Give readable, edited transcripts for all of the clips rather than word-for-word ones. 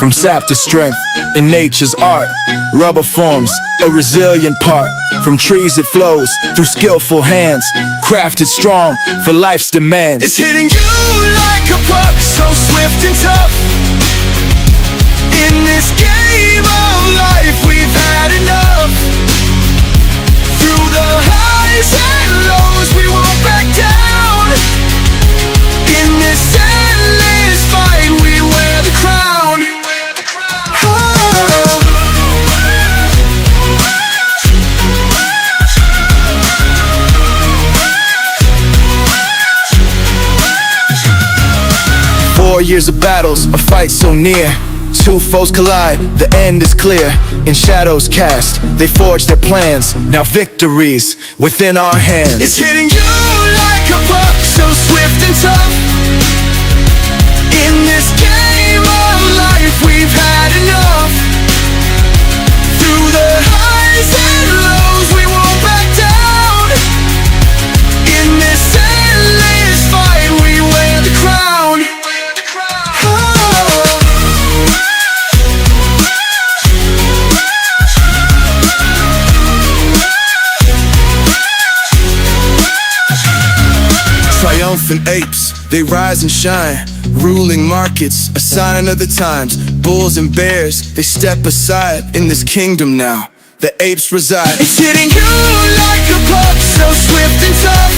from sap to strength in nature's art. Rubber forms a resilient part. From trees it flows through skillful hands, crafted strong for life's demands. It's hitting you like a puck, so swift and tough. In this game of life we've had enough. Through the highs and lows we won't back down. In this endless fight we wear the crown. Oh. 4 years of battles, a fight so near. Two foes collide, the end is clear. In shadows cast, they forge their plans. Now victory's within our hands. It's hitting you like a puck, so swift and tough. In this game of life we've had enough. Through the highs and lows we won't back down. In this endless fight we wear the crown. Triumphant apes, they rise and shine, ruling markets, a sign of the times. Bulls and bears, they step aside. In this kingdom now, the apes reside. It's hitting you like a puck, so swift and tough.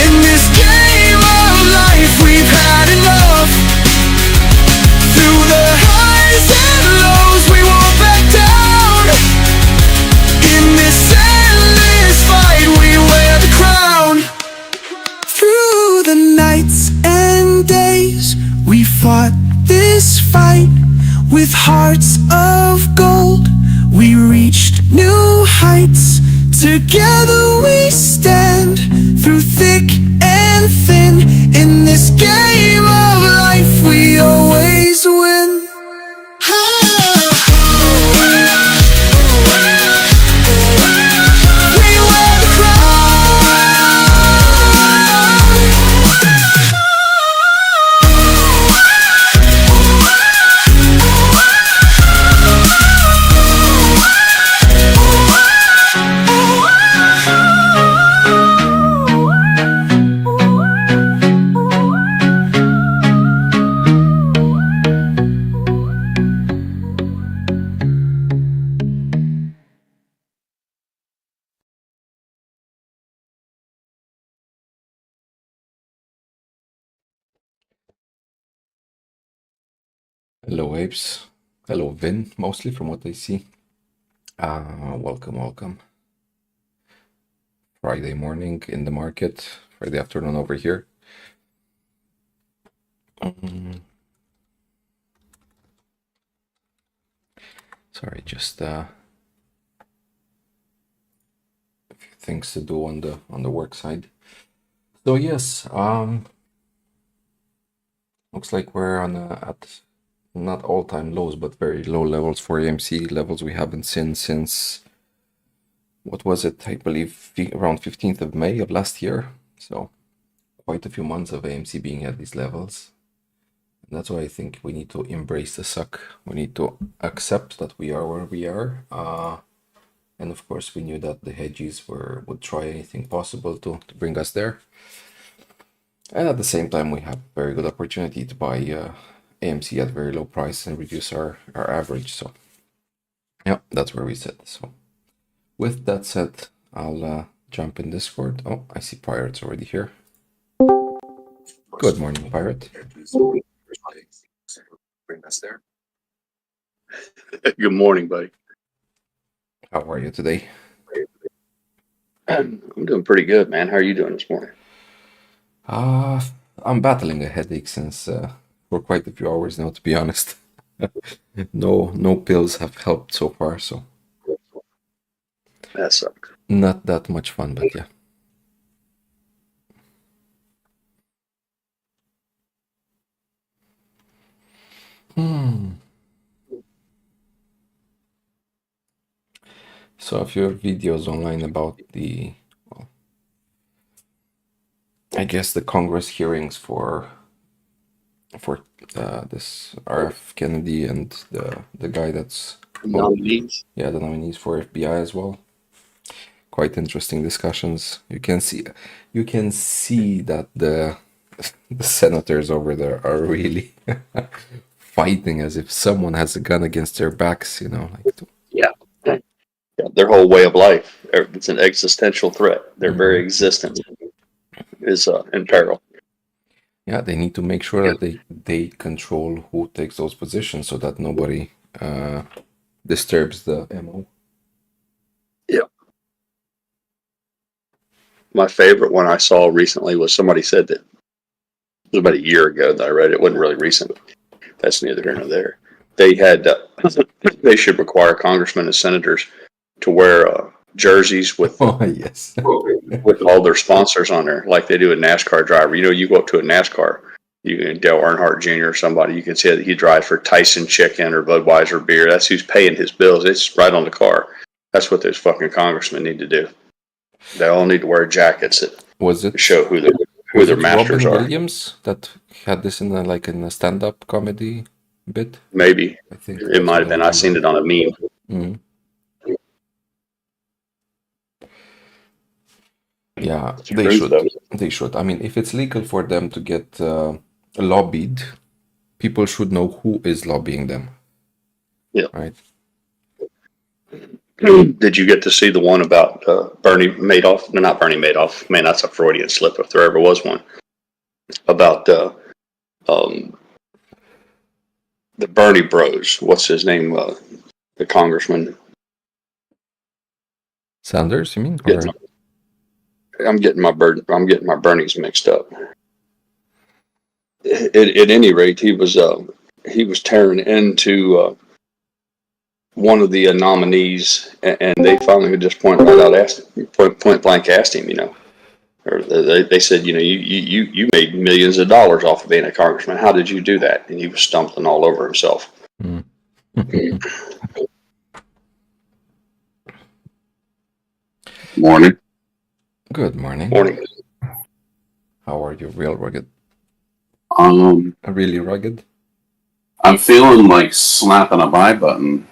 In this game of life we've had enough. Through the highs and lows we won't back down. In this endless fight we wear the crown. Through the nights and days we fought this fight. With hearts of gold we reached new heights. Together we stand through thick and thin. In this game of life we always win. Hello apes, hello Vin, mostly from what I see. Welcome. Friday morning in the market, Friday afternoon over here. Sorry, just a few things to do on the work side. So yes, looks like we're on at not all-time lows, but very low levels for AMC, levels we haven't seen since, what was it, I believe around 15th of May of last year. So quite a few months of AMC being at these levels. And that's why I think we need to embrace the suck. We need to accept that we are where we are. And of course we knew that the hedges would try anything possible to bring us there. And at the same time we have very good opportunity to buy AMC at very low price and reduce our average. So yeah, that's where we sit. So with that said, I'll jump in Discord. Oh, I see Pirate's already here. Good morning, Pirate. Bring us there. Good morning, buddy. How are you today? I'm doing pretty good, man. How are you doing this morning? I'm battling a headache since for quite a few hours now, to be honest. No pills have helped so far, so That sucks. not that much fun, but yeah. So a few videos online about the, well, I guess the Congress hearings for this RF Kennedy and the guy that's Nominees. the nominees for FBI as well. Quite interesting discussions. You can see that the senators over there are really fighting as if someone has a gun against their backs, Yeah. Yeah, their whole way of life. It's an existential threat. Their very existence is in peril. Yeah, they need to make sure that they control who takes those positions so that nobody disturbs the MO. Yeah. My favorite one I saw recently was somebody said that it was about a year ago that I read it. It wasn't really recent. That's neither here nor there. They had they should require congressmen and senators to wear jerseys with yes. with all their sponsors on there, like they do a NASCAR driver. You go up to a NASCAR, Dale Earnhardt Jr. or somebody, you can see that he drives for Tyson Chicken or Budweiser beer. That's who's paying his bills. It's right on the car. That's what those fucking congressmen need to do. They all need to wear jackets that show who their masters Robin are. Williams that had this in a stand-up comedy bit? Maybe. I think It might have been. I seen it on a meme. Mm-hmm. Yeah, they should. They should. I mean, if it's legal for them to get lobbied, people should know who is lobbying them. Yeah. Right. Did you get to see the one about Bernie Madoff? No, not Bernie Madoff. Man, that's a Freudian slip if there ever was one. About the Bernie Bros. What's his name? The congressman. Sanders, you mean? Or... I'm getting my Bernies mixed up. At any rate, he was tearing into one of the nominees, and they finally just point blank asked him, or they said, you made millions of dollars off of being a congressman. How did you do that? And he was stumbling all over himself. Morning. Good morning. Morning. How are you? Real rugged? Really rugged? I'm feeling like slapping a buy button.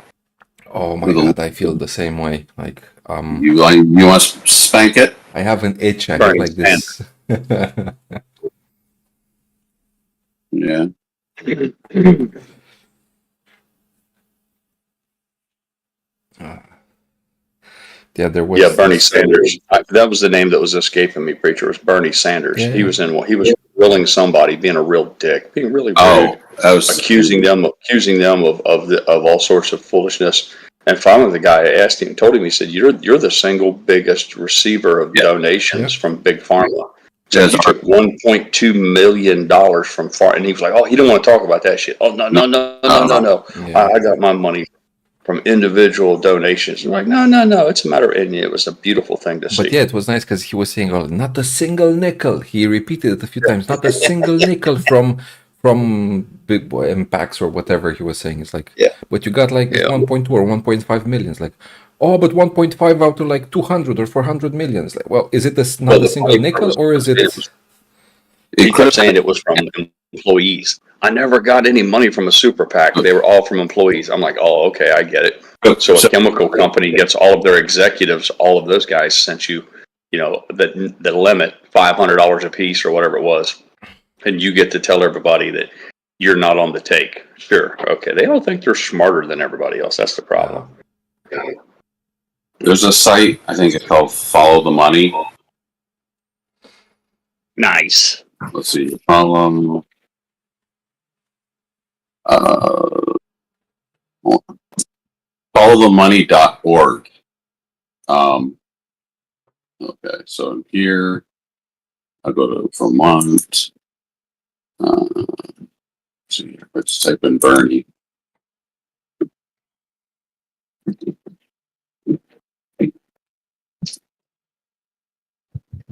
Oh my god, I feel the same way. Like you want to spank it? I have an itch. I have like this. Yeah. Yeah, there was. Yeah, Bernie Sanders. That was the name that was escaping me. Preacher was Bernie Sanders. Yeah. He was grilling somebody, being a real dick, being really rude, accusing them of all sorts of foolishness. And finally, the guy asked him, told him, he said, "You're the single biggest receiver of donations from Big Pharma. So you took $1.2 million from Pharma." And he was like, "Oh, he didn't want to talk about that shit. Oh no. Yeah. I got my money from individual donations." I'm like, no, it's a matter of, and it was a beautiful thing to see. But yeah, it was nice because he was saying, "Oh, not a single nickel." He repeated it a few times. Not a single nickel from Big Boy Impacts or whatever he was saying. It's like, but you got like 1.2 or 1.5 million. It's like, oh, but 1.5 out of like 200 or 400 million. It's like, well, is it not a single nickel or is it? He kept saying it was from employees. I never got any money from a super PAC. They were all from employees. I'm like, oh, okay, I get it. So a chemical company gets all of their executives, all of those guys sent you, the limit, $500 a piece or whatever it was. And you get to tell everybody that you're not on the take. Sure. Okay. They all think they're smarter than everybody else. That's the problem. There's a site, I think it's called Follow the Money. Nice. Let's see. followthemoney.org. Okay, so here I'll go to Vermont. See, let's type in Bernie.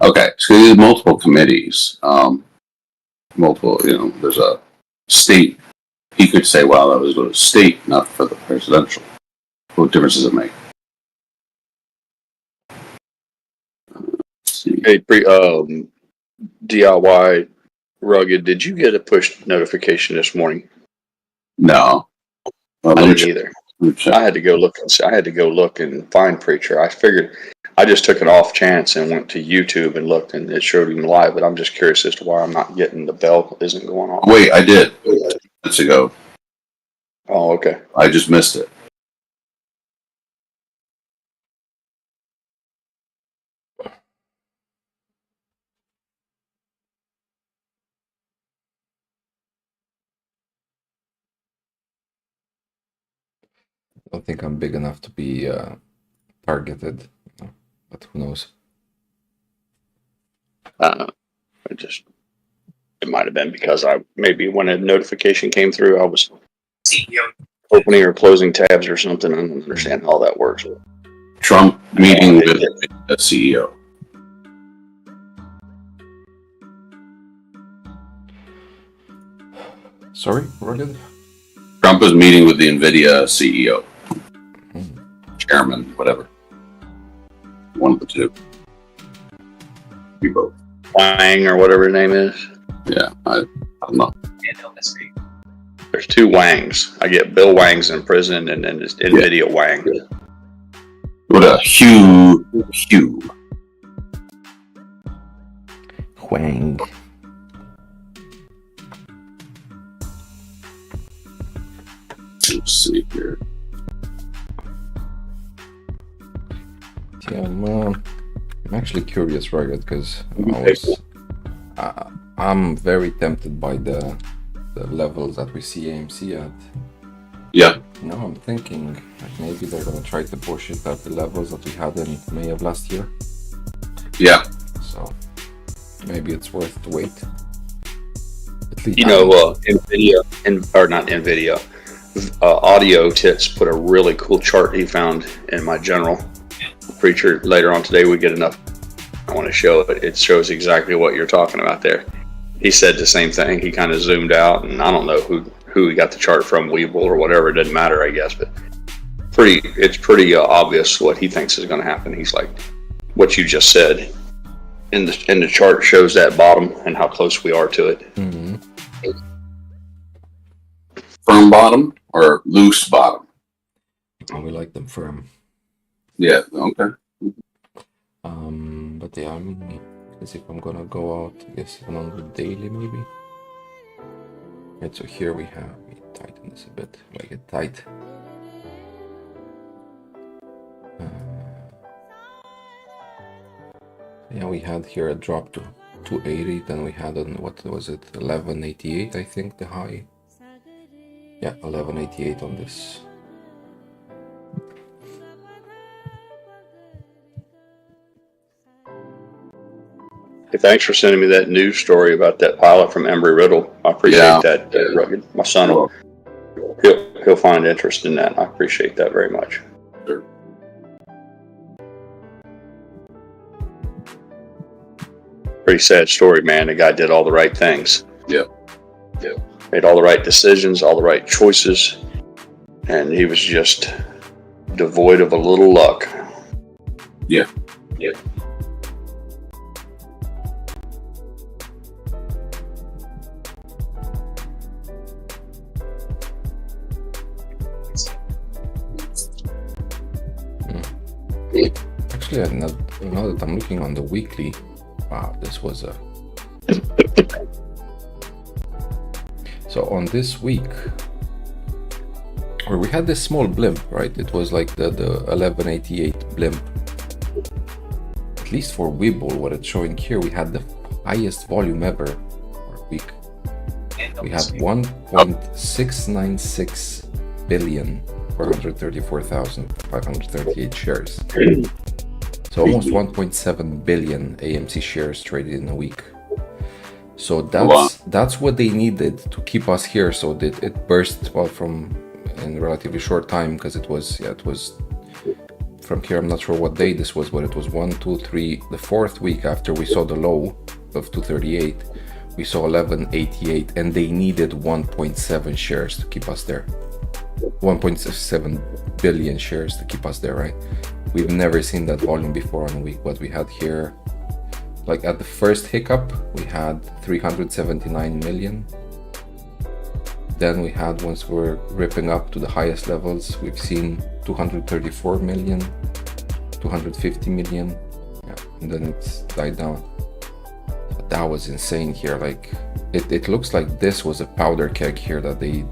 Okay, so there's multiple committees. There's a state. He could say, well, that was a state, not for the presidential. What difference does it make? Hey, DIY Rugged, did you get a push notification this morning? No. Well, I didn't either. I had to go look and I had to go look and find Preacher. I figured I just took an off chance and went to YouTube and looked, and it showed him live. But I'm just curious as to why I'm not getting the bell isn't going off. Wait, I did 2 minutes ago. Oh, okay. I just missed it. I don't think I'm big enough to be targeted, but who knows? It might have been because maybe when a notification came through, I was opening or closing tabs or something. I don't understand how that works. Trump meeting with the CEO. Sorry, Rugged? Trump is meeting with the NVIDIA CEO. Chairman, whatever. One of the two. We both. Wang or whatever his name is. Yeah, I don't know. There's 2 Wangs. I get Bill Wang's in prison and then just NVIDIA Wang. What a Hugh. Wang. Let's see here. Yeah, I'm actually curious, Rugged, because I'm very tempted by the levels that we see AMC at. Yeah. Now I'm thinking like maybe they're gonna try to push it at the levels that we had in May of last year. Yeah. So maybe it's worth to wait. At least NVIDIA, or not NVIDIA, Audio Tits put a really cool chart he found in my general. Preacher, later on today we get enough. I want to show it. It shows exactly what you're talking about there. He said the same thing. He kind of zoomed out, and I don't know who he got the chart from, Weeble or whatever. It doesn't matter, I guess, but it's pretty obvious what he thinks is going to happen. He's like, what you just said in the chart shows that bottom and how close we are to it. Mm-hmm. Firm bottom or loose bottom? Oh, we like them firm. Yeah, okay. But yeah, I mean, let's see if I'm gonna go out, I guess, even on the daily maybe. Right, so here we tighten this a bit, make it tight. Yeah, we had here a drop to 280, then we had on, what was it, 1188, I think, the high. Yeah, 1188 on this. Hey, thanks for sending me that news story about that pilot from Embry-Riddle. I appreciate that, Rugged. My son he'll find interest in that. I appreciate that very much. Sure. Pretty sad story, man. The guy did all the right things. Yep. Made all the right decisions, all the right choices, and he was just devoid of a little luck. Yeah. Actually, now that I'm looking on the weekly, wow, this was a... So on this week, where we had this small blimp, right? It was like the 1188 blimp. At least for Weeble, what it's showing here, we had the highest volume ever for a week. We had 1.696 billion, 434,538 shares. So almost 1.7 billion AMC shares traded in a week. So that's what they needed to keep us here. So that it burst from in a relatively short time, because it was from here. I'm not sure what day this was, but it was 1, 2, 3, the 4th week after we saw the low of 238. We saw 1188, and they needed 1.7 shares to keep us there. 1.7 billion shares to keep us there, right? We've never seen that volume before on a week. What we had here, like at the first hiccup, we had 379 million. Then we had, once we're ripping up to the highest levels, we've seen 234 million, 250 million, yeah, and then it's died down. But that was insane here. Like it looks like this was a powder keg here that they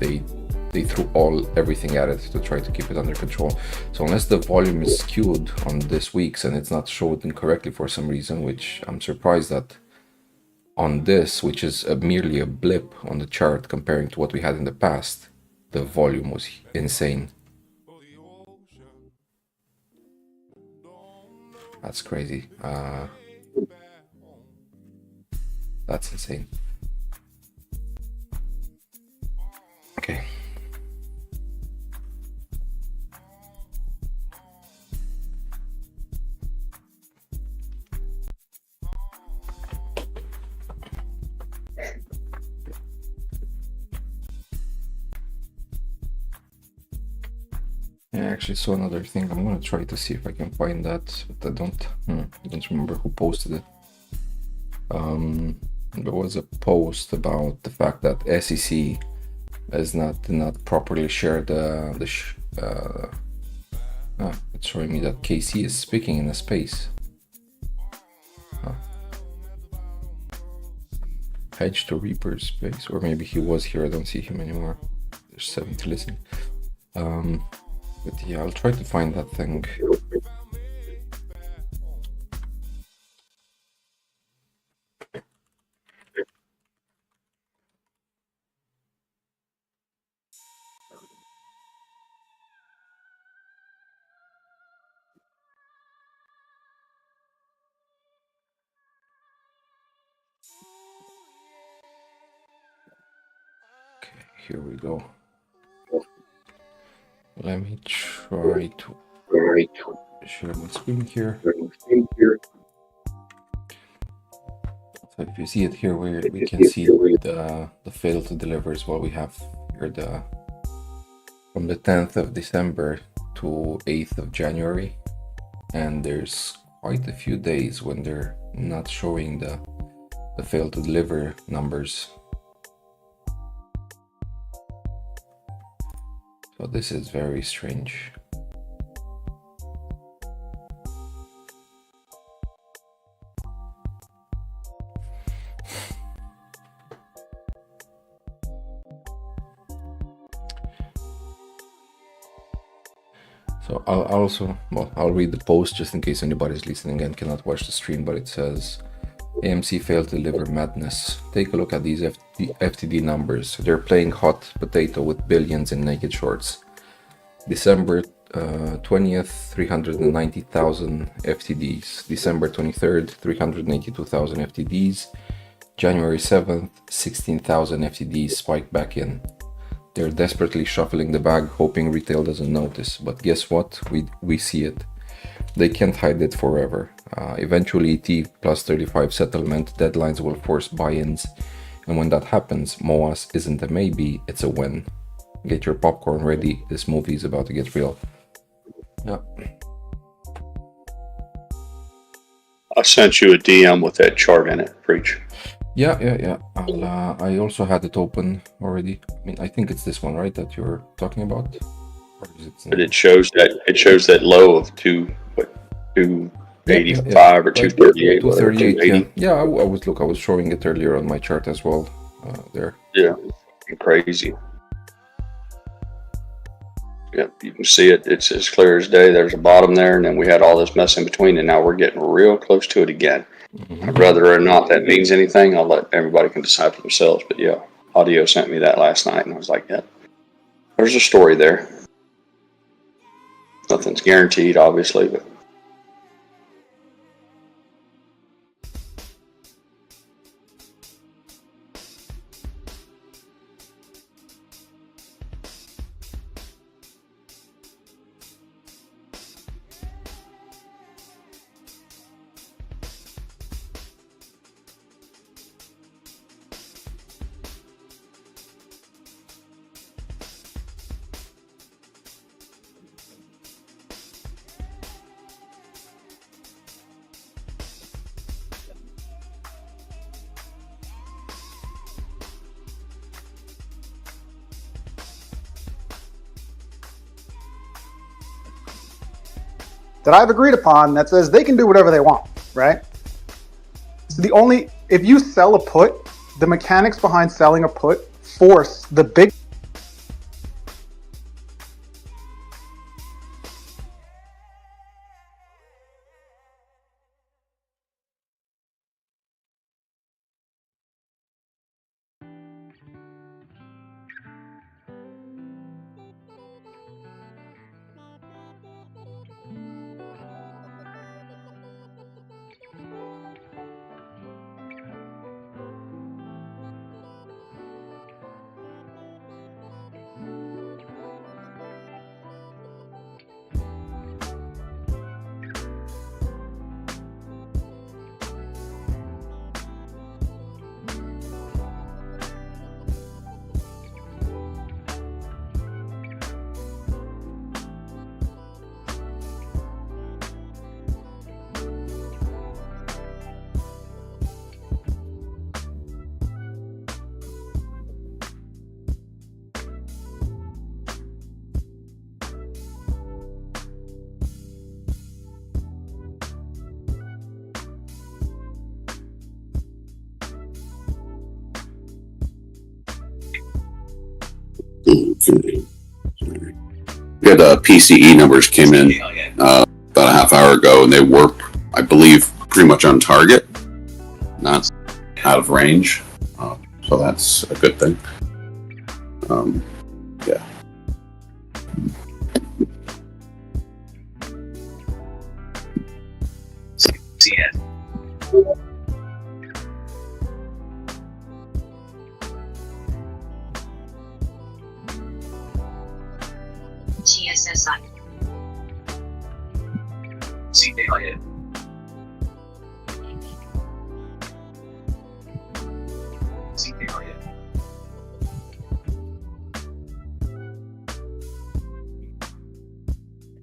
threw everything at it to try to keep it under control. So unless the volume is skewed on this week's and it's not showed incorrectly for some reason, which I'm surprised that on this, which is merely a blip on the chart comparing to what we had in the past, the volume was insane. That's crazy. That's insane. Okay. I actually saw another thing. I'm gonna try to see if I can find that, but I don't remember who posted it. There was a post about the fact that SEC has not properly shared it's showing me that KC is speaking in a space. Hedge to Reaper space, or maybe he was here. I don't see him anymore. There's 70 listening. But yeah, I'll try to find that thing. Okay, here we go. Let me try to share my screen here. So if you see it here, we can see the fail to deliver as well. We have here from the 10th of December to 8th of January, and there's quite a few days when they're not showing the fail to deliver numbers. So this is very strange. So I'll read the post just in case anybody's listening and cannot watch the stream, but it says AMC failed to deliver madness. Take a look at these FTD numbers. They're playing hot potato with billions in naked shorts. December 20th, 390,000 FTDs. December 23rd, 382,000 FTDs. January 7th, 16,000 FTDs spiked back in. They're desperately shuffling the bag, hoping retail doesn't notice. But guess what? We see it. They can't hide it forever. Eventually, T plus 35 settlement deadlines will force buy-ins. And when that happens, MOAS isn't a maybe, it's a win. Get your popcorn ready. This movie is about to get real. Yeah. I sent you a DM with that chart in it, Preach. Yeah. I also had it open already. I mean, I think it's this one, right, that you're talking about? Or is it... But it shows that low of 285 or 238. 238. Yeah. I was showing it earlier on my chart as well. There. Yeah, crazy. Yeah, you can see it. It's as clear as day. There's a bottom there, and then we had all this mess in between, and now we're getting real close to it again. Mm-hmm. Whether or not that means anything, I'll let everybody can decide for themselves. But yeah, Audio sent me that last night, and I was like, yeah, there's a story there. Nothing's guaranteed, obviously, but that I've agreed upon that says they can do whatever they want, right? So if you sell a put, the mechanics behind selling a put force the big Yeah, the PCE numbers came in about a half hour ago, and they were, I believe, pretty much on target, not out of range. So that's a good thing. Yeah. GSSI.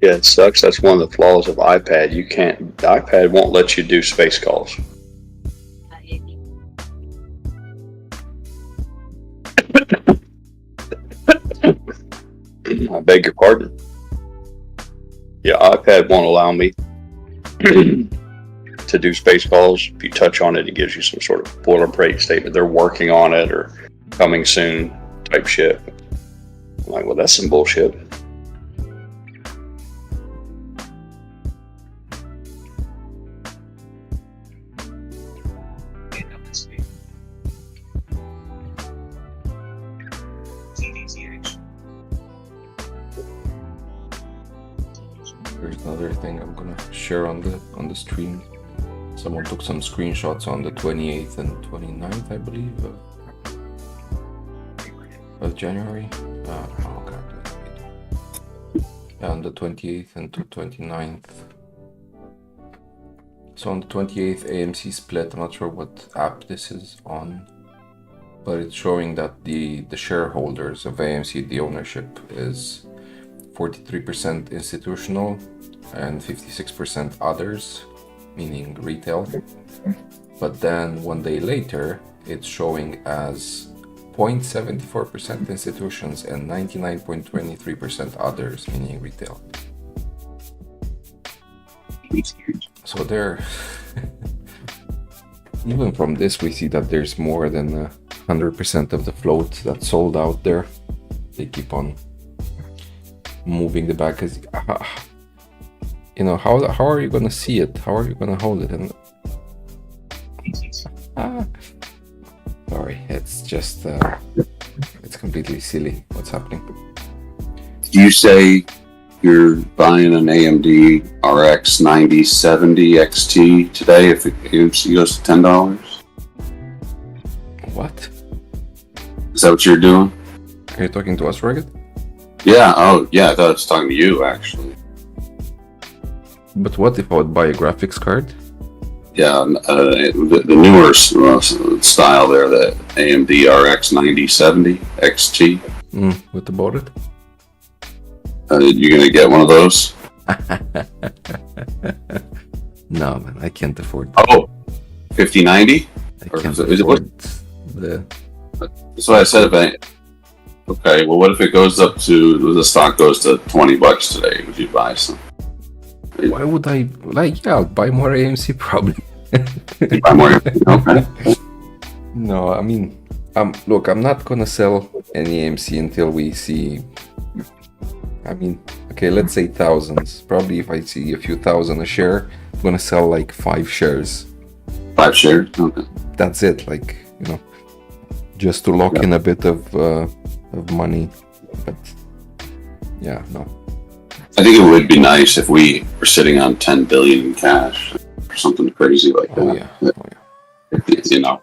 Yeah, it sucks. That's one of the flaws of iPad. The iPad won't let you do space calls. I beg your pardon. Yeah, iPad won't allow me to do space calls. If you touch on it, it gives you some sort of boilerplate statement. They're working on it or coming soon type shit. I'm like, well, that's some bullshit. There's another thing I'm gonna share on the stream. Someone took some screenshots on the 28th and 29th, I believe, of January. Oh god. Yeah, on the 28th and 29th. So on the 28th, AMC split. I'm not sure what app this is on, but it's showing that the shareholders of AMC, the ownership is 43% institutional and 56% others, meaning retail. But then 1 day later, it's showing as 0.74% institutions and 99.23% others, meaning retail. So there, even from this, we see that there's more than 100% of the float that's sold out there. They keep on moving the back, because you know, how are you gonna see it? How are you gonna hold it? And sorry, it's just it's completely silly what's happening. Do you say you're buying an AMD RX 9070 XT today if AMC goes to $10? What? Is that what you're doing? Are you talking to us, Rugged? Yeah. Oh, yeah. I thought I was talking to you, actually. But what if I would buy a graphics card? Yeah, the newer style there, the AMD RX 9070 XT. What about it? You gonna get one of those? No, man, I can't afford. Oh, 5090? I can't afford the. That's what I said. Okay, well, what if it goes up to, the stock goes to $20 today? Would you buy some? Why would I like? Yeah, I'll buy more AMC probably. Buy more. Okay. No, I mean, look, I'm not gonna sell any AMC until we see. I mean, okay, let's say thousands. Probably if I see a few thousand a share, I'm gonna sell like 5 shares. 5 shares. Okay. That's it. Like, you know, just to lock in a bit of money. But yeah, no. I think it would be nice if we were sitting on 10 billion in cash or something crazy like that. Oh yeah. Oh yeah. You know.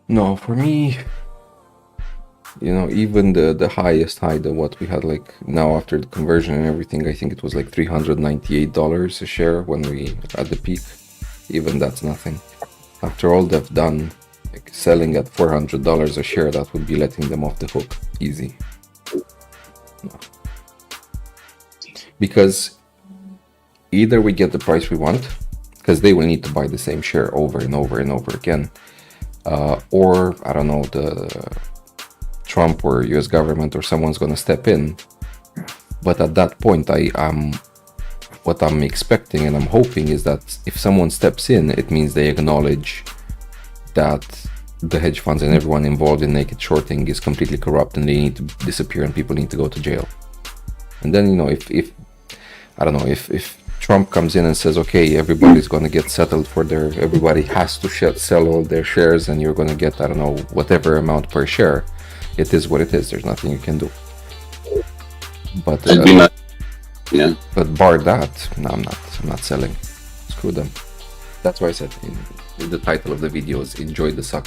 No, for me, you know, even the highest high than what we had, like now after the conversion and everything, I think it was like $398 a share when we at the peak. Even that's nothing. After all they've done, like selling at $400 a share, that would be letting them off the hook easy. No. Because either we get the price we want, because they will need to buy the same share over and over and over again, or I don't know, the Trump or US government or someone's gonna step in. But at that point, what I'm expecting and I'm hoping is that if someone steps in, it means they acknowledge that the hedge funds and everyone involved in naked shorting is completely corrupt and they need to disappear and people need to go to jail. And then, you know, if I don't know, if Trump comes in and says, okay, everybody's going to get settled for everybody has to sell all their shares and you're going to get, I don't know, whatever amount per share, it is what it is. There's nothing you can do. But yeah. But bar that, no, I'm not selling. Screw them. That's why I said in the title of the video is enjoy the suck.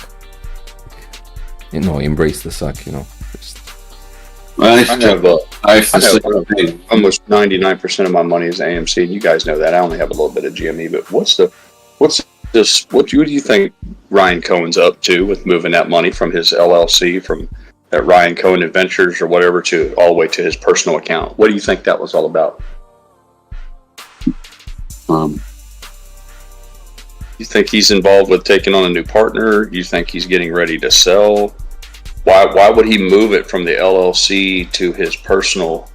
You know, embrace the suck, you know. I have almost 99% of my money is AMC, and you guys know that. I only have a little bit of GME, but what do you think Ryan Cohen's up to with moving that money from his LLC, from that Ryan Cohen Adventures or whatever, to all the way to his personal account? What do you think that was all about? You think he's involved with taking on a new partner? You think he's getting ready to sell? Why would he move it from the LLC to his personal?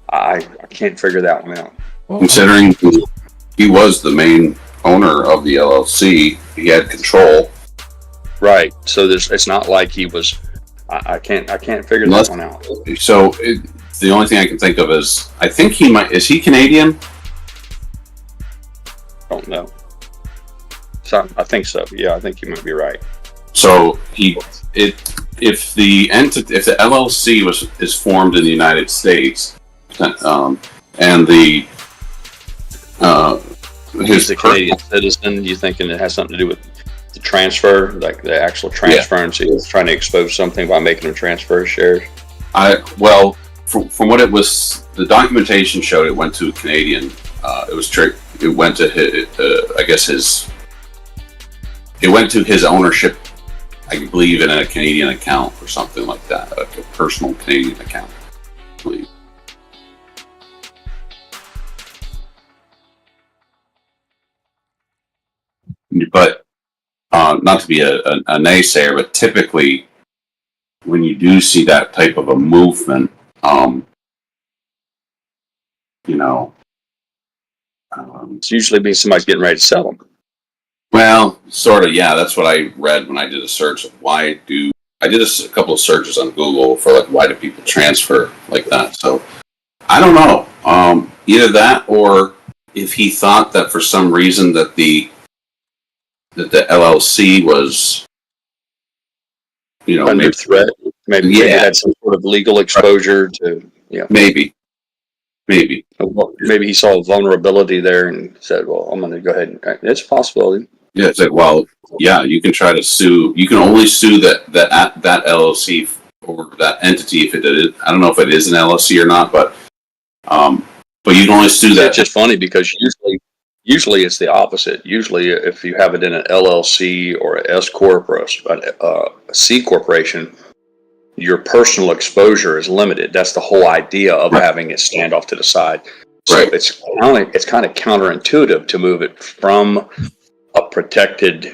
I can't figure that one out. Considering he was the main owner of the LLC, he had control. Right. So it's not like he was. I can't figure that one out. So the only thing I can think of is I think he might. Is he Canadian? Don't know. So I think so. Yeah, I think you might be right. So if the LLC is formed in the United States, and he's a Canadian citizen, you thinking it has something to do with the transfer, like the actual transfer, and so he's trying to expose something by making him transfer his shares? From what it was, the documentation showed it went to a Canadian. It went to his. It went to his ownership, I believe, in a Canadian account or something like that, like a personal Canadian account, I believe. But not to be a naysayer, but typically when you do see that type of a movement, It's usually be somebody's getting ready to sell them. Well, sort of, yeah. That's what I read when I did a search of I did a couple of searches on Google for like why do people transfer like that. So I don't know. Either that, or if he thought that for some reason that the LLC was, under threat. Maybe it had some sort of legal exposure to. Yeah. Maybe. Maybe he saw a vulnerability there and said, "Well, I'm going to go ahead." It's a possibility. Yeah, it's like, well, yeah, you can try to sue. You can only sue that LLC or that entity if it is. I don't know if it is an LLC or not, but you can only sue that. It's just funny because usually it's the opposite. Usually, if you have it in an LLC or an S corp or a C corporation, your personal exposure is limited. That's the whole idea of having it stand off to the side. So it's kind of counterintuitive to move it from a protected,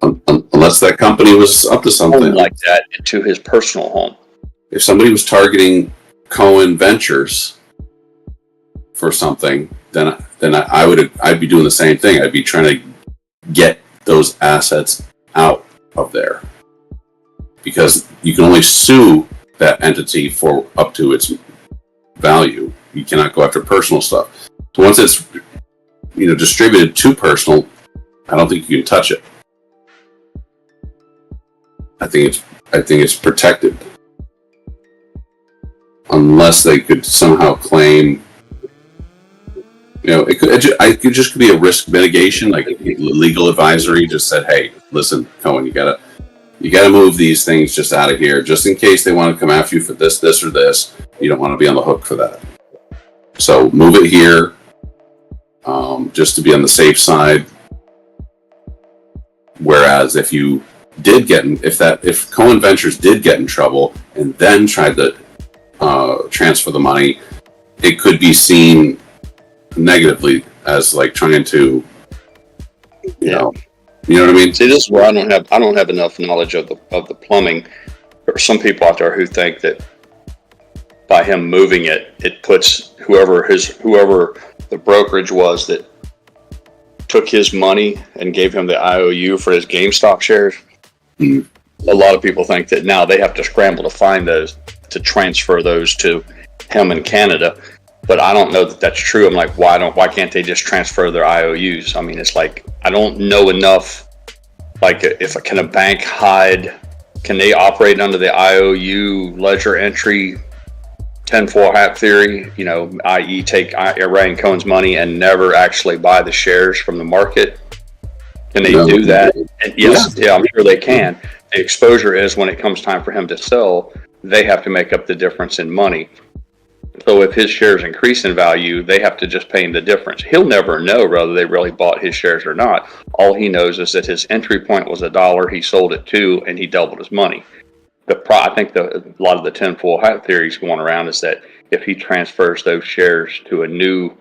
unless that company was up to something like that, into his personal home. If somebody was targeting Cohen Ventures for something, then I'd be doing the same thing. I'd be trying to get those assets out of there, because you can only sue that entity for up to its value. You cannot go after personal stuff. So once it's distributed to personal, I don't think you can touch it. I think it's protected, unless they could somehow claim. It could just be a risk mitigation, like legal advisory. Just said, hey, listen, Cohen, you gotta move these things just out of here, just in case they want to come after you for this, or this. You don't want to be on the hook for that. So move it here, just to be on the safe side. Whereas if Cohen Ventures did get in trouble and then tried to transfer the money, it could be seen negatively as like trying to, you know what I mean? See, this is where I don't have enough knowledge of the plumbing. There are some people out there who think that by him moving it puts whoever the brokerage was that took his money and gave him the IOU for his GameStop shares. Mm-hmm. A lot of people think that now they have to scramble to find those, to transfer those to him in Canada. But I don't know that that's true. I'm like, why can't they just transfer their IOUs? I mean, it's like, I don't know enough. Like, can a bank can they operate under the IOU ledger entry tinfoil hat theory, i.e. take Ryan Cohen's money and never actually buy the shares from the market? Can they do that? And yes, yeah, I'm sure they can. The exposure is when it comes time for him to sell, they have to make up the difference in money. So if his shares increase in value, they have to just pay him the difference. He'll never know whether they really bought his shares or not. All he knows is that his entry point was $1, he sold it $2, and he doubled his money. I think a lot of the tinfoil hat theories going around is that if he transfers those shares to a new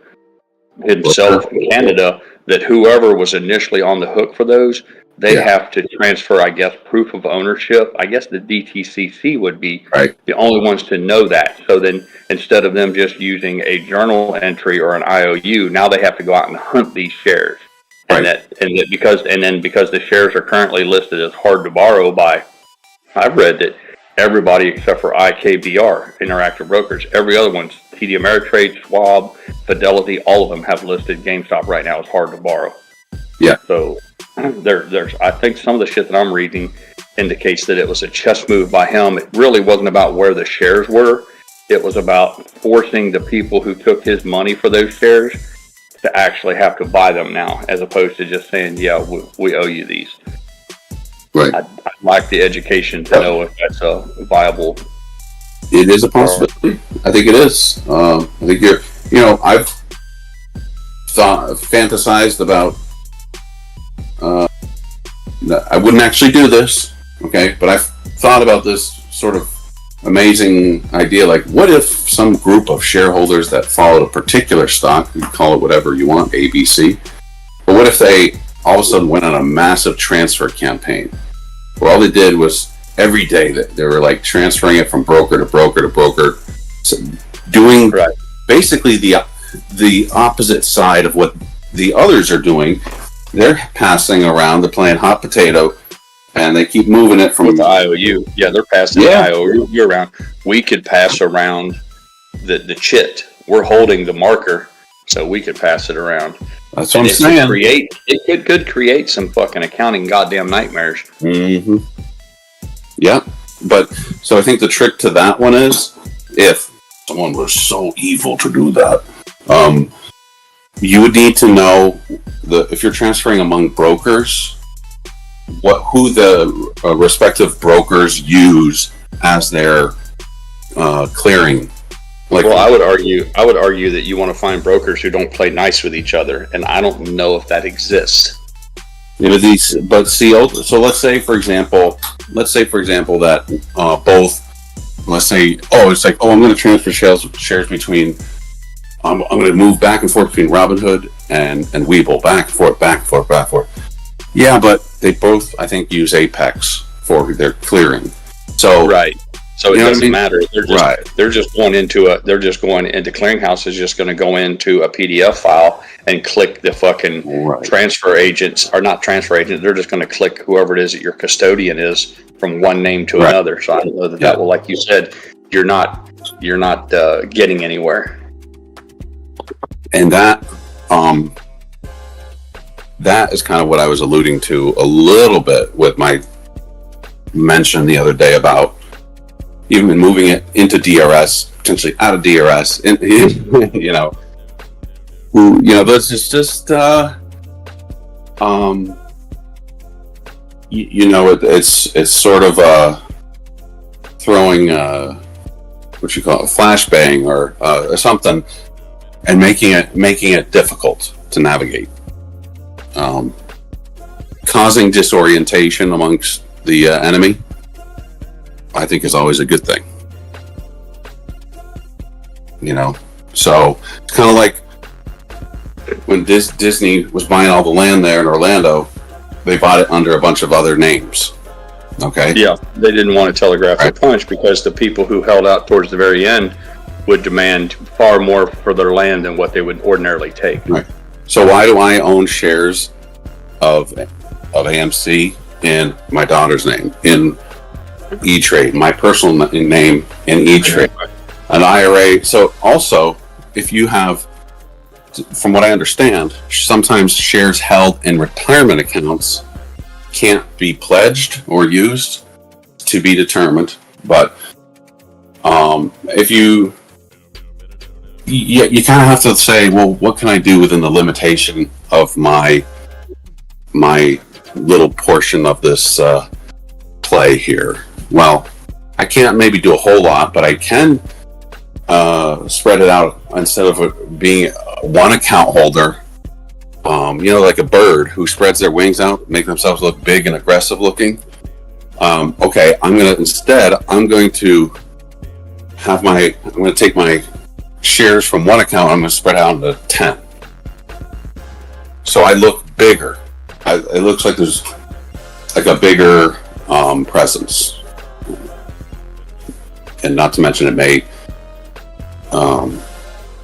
himself in Canada, that whoever was initially on the hook for those, they have to transfer, I guess, proof of ownership. I guess the DTCC would be the only ones to know that. So then instead of them just using a journal entry or an IOU, now they have to go out and hunt these shares. Right. Because the shares are currently listed as hard to borrow by, I've read that everybody except for IKBR, Interactive Brokers, every other one's TD Ameritrade, Schwab, Fidelity, all of them have listed GameStop right now as hard to borrow. Yeah. So there's I think some of the shit that I'm reading indicates that it was a chess move by him. It really wasn't about where the shares were. It was about forcing the people who took his money for those shares to actually have to buy them now, as opposed to just saying, yeah, we owe you these. Right. I'd like the education to know if that's a viable. It is a possibility. I think it is. I think I've fantasized about. I wouldn't actually do this, okay? But I've thought about this sort of amazing idea. Like, what if some group of shareholders that followed a particular stock, you call it whatever you want, ABC, but what if they all of a sudden went on a massive transfer campaign where all they did was every day that they were like transferring it from broker to broker to broker, so doing basically the opposite side of what the others are doing. They're passing around, they're playing hot potato, and they keep moving it from the IOU. Yeah, they're passing the IOU around. We could pass around the chit. We're holding the marker, so we could pass it around. That's what I'm saying. It could create some fucking accounting goddamn nightmares. Mm-hmm. Yeah, but so I think the trick to that one is, if someone was so evil to do that, you would need to know if you're transferring among brokers, who the respective brokers use as their clearing. Well, I would argue that you want to find brokers who don't play nice with each other, and I don't know if that exists. So let's say for example that both, let's say, I'm going to transfer shares between. I'm going to move back and forth between Robinhood and Webull, back and forth. Yeah, but they both, I think, use Apex for their clearing. So right. So it You know what I doesn't mean? matter. They're just going into clearinghouse is just going to go into a PDF file and click the fucking Right. transfer agents, or not transfer agent. They're just going to click whoever it is that your custodian is from one name to Right. another. So I don't know that will, like you said, you're not getting anywhere. And that is kind of what I was alluding to a little bit with my mention the other day about even moving it into DRS, potentially out of DRS, and this is just it's sort of throwing what you call a flashbang or something, and making it difficult to navigate, causing disorientation amongst the enemy. I think is always a good thing. So it's kind of like when Disney was buying all the land there in Orlando, they bought it under a bunch of other names. Okay. Yeah, they didn't want to telegraph their punch because the people who held out towards the very end would demand far more for their land than what they would ordinarily take. Right. So why do I own shares of AMC in my daughter's name in E-Trade, my personal name in E-Trade, an IRA? So also, if you have, from what I understand, sometimes shares held in retirement accounts can't be pledged or used, to be determined. But if you kind of have to say, well, what can I do within the limitation of my little portion of this play here? Well, I can't maybe do a whole lot, but I can spread it out instead of it being one account holder. Like a bird who spreads their wings out, make themselves look big and aggressive looking. Okay, I'm going to take my shares from one account. I'm going to spread out into 10. So I look bigger. It looks like there's like a bigger presence. And not to mention it may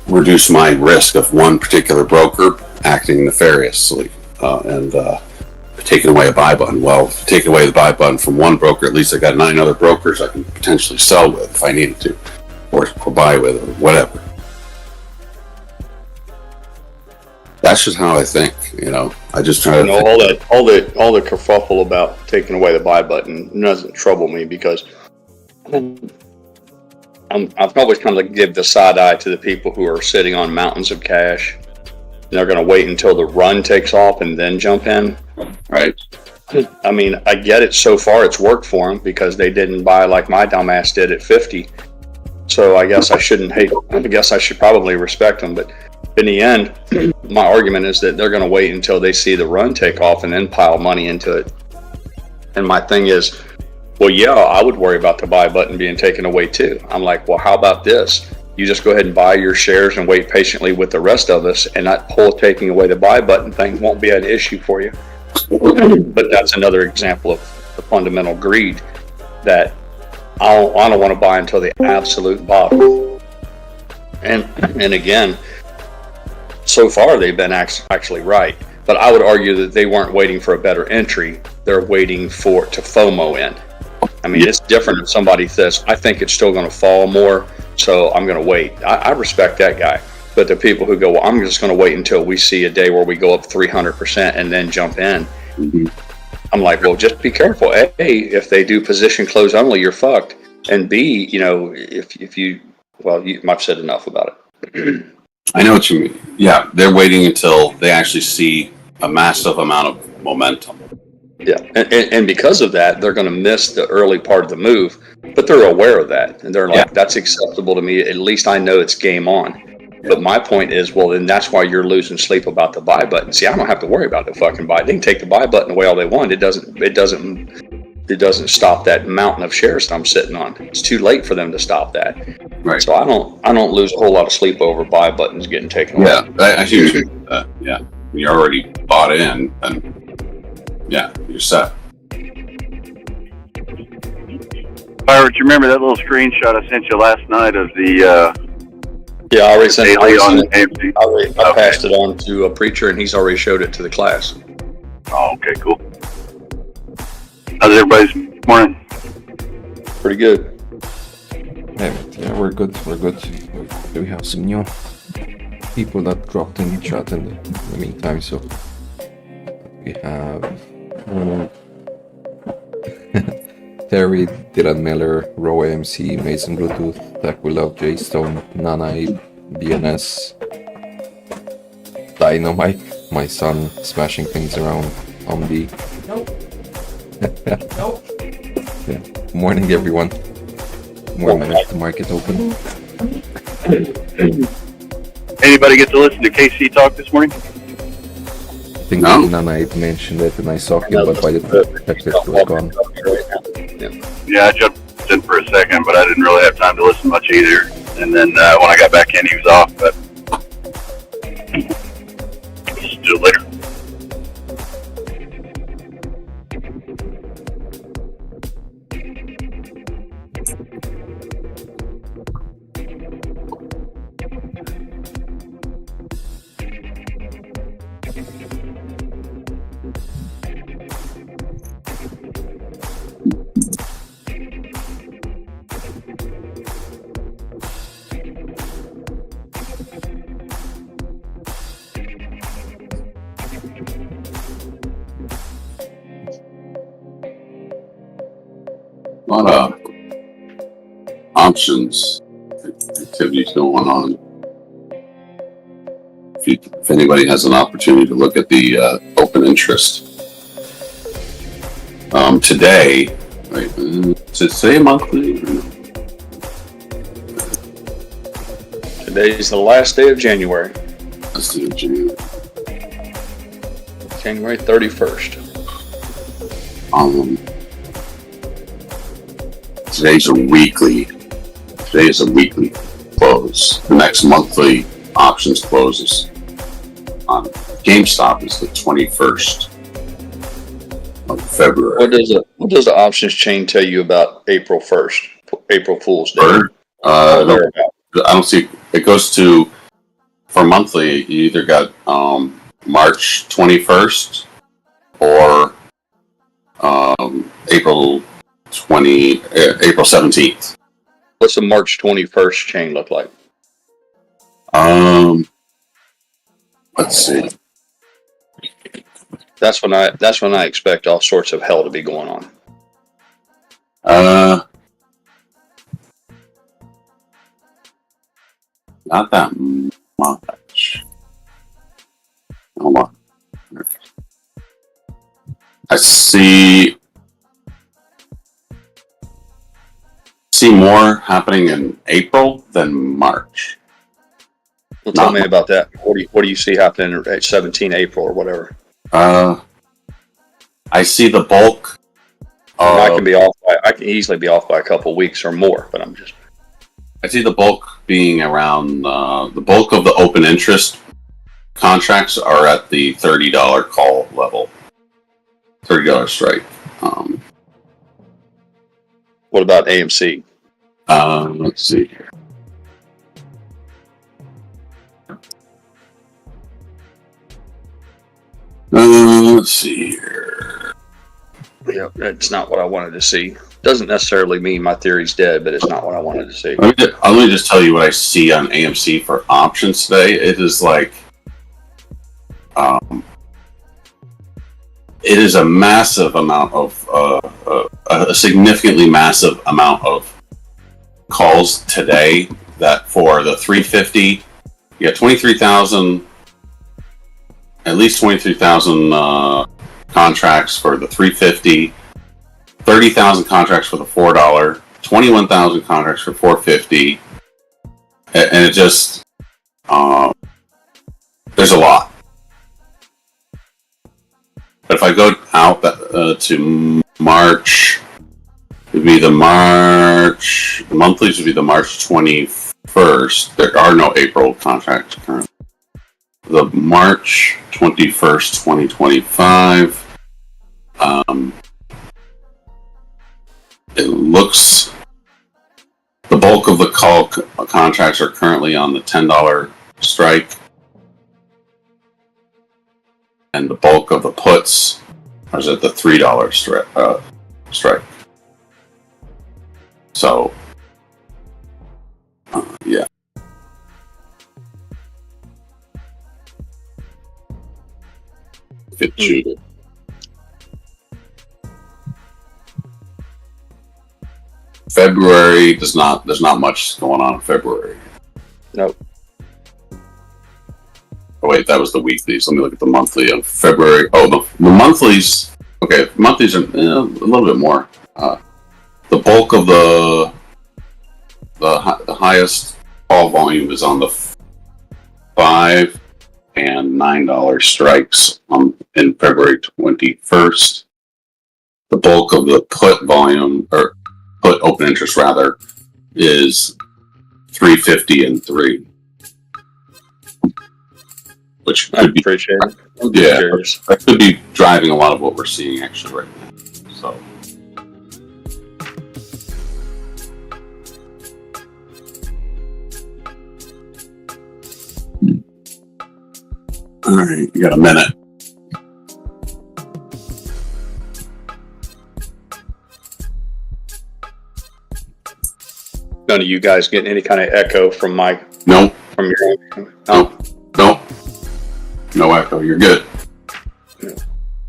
reduce my risk of one particular broker acting nefariously and taking away a buy button. Well, taking away the buy button from one broker, at least I got 9 other brokers I can potentially sell with if I needed to, or buy with, or whatever. That's just how I think. I just try to all the kerfuffle about taking away the buy button doesn't trouble me because I've always kind of give the side eye to the people who are sitting on mountains of cash. They're going to wait until the run takes off and then jump in. Right. I mean, I get it. So far, it's worked for them because they didn't buy like my dumbass did at 50. So I guess I shouldn't hate. I guess I should probably respect them. But in the end, my argument is that they're going to wait until they see the run take off and then pile money into it. And my thing is, well, yeah, I would worry about the buy button being taken away too. I'm like, well, how about this? You just go ahead and buy your shares and wait patiently with the rest of us, and that whole taking away the buy button thing won't be an issue for you. But that's another example of the fundamental greed that I don't want to buy until the absolute bottom. And again, so far they've been actually right. But I would argue that they weren't waiting for a better entry. They're waiting to FOMO in. I mean, it's different if somebody says, I think it's still going to fall more, so I'm going to wait. I respect that guy. But the people who go, well, I'm just going to wait until we see a day where we go up 300% and then jump in. Mm-hmm. I'm like, well, just be careful. A, if they do position close only, you're fucked. And B, if you I've said enough about it. I know what you mean. Yeah, they're waiting until they actually see a massive amount of momentum. Yeah, and because of that, they're going to miss the early part of the move, but they're aware of that, and they're like, that's acceptable to me. At least I know it's game on. Yeah. But my point is, well, then that's why you're losing sleep about the buy button. See, I don't have to worry about the fucking buy. They can take the buy button away all they want. It doesn't stop that mountain of shares that I'm sitting on. It's too late for them to stop that. Right. So I don't lose a whole lot of sleep over buy buttons getting taken away. Yeah, I see what you mean. Yeah, you're already bought in, and yeah, you're set. Pirate, you remember that little screenshot I sent you last night of the Yeah, I already sent it. daily on AMC? I passed it on to a preacher, and he's already showed it to the class. Oh, okay, cool. How's everybody's morning? Pretty good. Yeah, we're good. We have some new people that dropped in the chat in the meantime, so we have Terry, Dylan Miller, Row AMC, Mason Bluetooth, Tech We Love, J Stone, Nana, BNS, Dynamite, my son smashing things around on the. Nope. Yeah. Morning, everyone. Morning, the market open. Anybody get to listen to KC talk this morning? I think Nana mentioned it and I saw him, but by the time it was gone. Yeah, I jumped in for a second, but I didn't really have time to listen much either. And then when I got back in, he was off, but let's do it later. A lot of options activities going on. If anybody has an opportunity to look at the open interest today, right? Does it say monthly? Today's the last day of January. Let's do January. January 31st. Today's a weekly. Today is a weekly close. The next monthly options closes on GameStop is the 21st of February. What does the options chain tell you about April 1st? April Fool's Day? I don't see. It goes to, for monthly, you either got March 21st or April 17th. What's the March 21st chain look like? Let's see. That's when I expect all sorts of hell to be going on. Not that much. Hold on. I see more happening in April than March. Well, tell me about that. What do you see happening at 17 April or whatever? I see the bulk. I can easily be off by a couple weeks or more, but I see the bulk being around. The bulk of the open interest contracts are at the $30 call level. $30 strike. What about AMC? Let's see here. Let's see here. Yeah, that's not what I wanted to see. Doesn't necessarily mean my theory's dead, but it's not what I wanted to see. Let me just tell you what I see on AMC for options today. It is like, it is a massive amount of, a significantly massive amount of calls today. That for the 350, you got 23,000, at least 23,000 contracts for the 350, 30,000 contracts for the $4, 21,000 contracts for $4.50, and it just there's a lot. But if I go out to March, it'd be the monthlies would be the March 21st. There are no April contracts currently. The March 21st, 2025. It looks The bulk of the call contracts are currently on the $10 strike, and the bulk of the puts is at the $3 strike. So, yeah. Fit you. February there's not much going on in February. Nope. Oh wait, that was the weeklies. Let me look at the monthly of February. Oh, the monthlies. Okay, monthlies are a little bit more. The bulk of the highest call volume is on the $5 and $9 strikes in February 21st. The bulk of the put volume, or put open interest rather, is $3.50 and $3, which could be appreciate it. Yeah, that could be driving a lot of what we're seeing actually right now. So. All right, you got a minute. None of you guys getting any kind of echo from my Nope. from your Nope. No echo. You're good.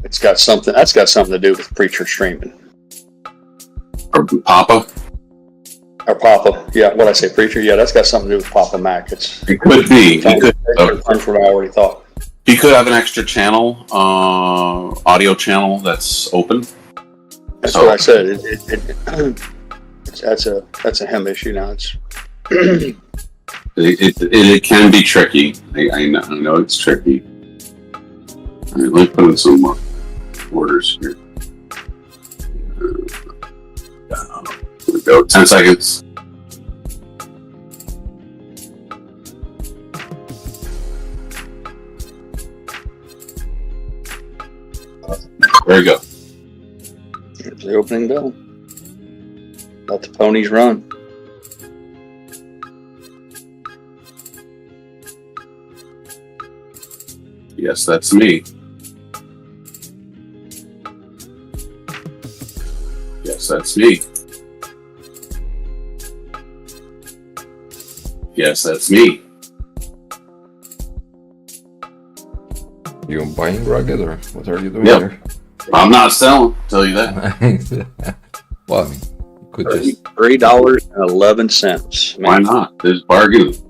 It's got something. That's got something to do with preacher streaming Or Papa. or Papa. Yeah, what I say, preacher. Yeah, that's got something to do with Papa Mac. It could be. He could. What I already thought. He could have an extra channel, audio channel that's open. That's what I said. That's a him issue now. It can be tricky. I know it's tricky. All right, let me put in some more orders here. Here we go. 10 seconds. There you go. Here's the opening bell. Let the ponies run. Yes, that's me. Yes, that's me. Yes, that's me. You buying Rugged or what are you doing here? I'm not selling, tell you that. Well, I mean, you could just $3.11. Why not? There's bargain. This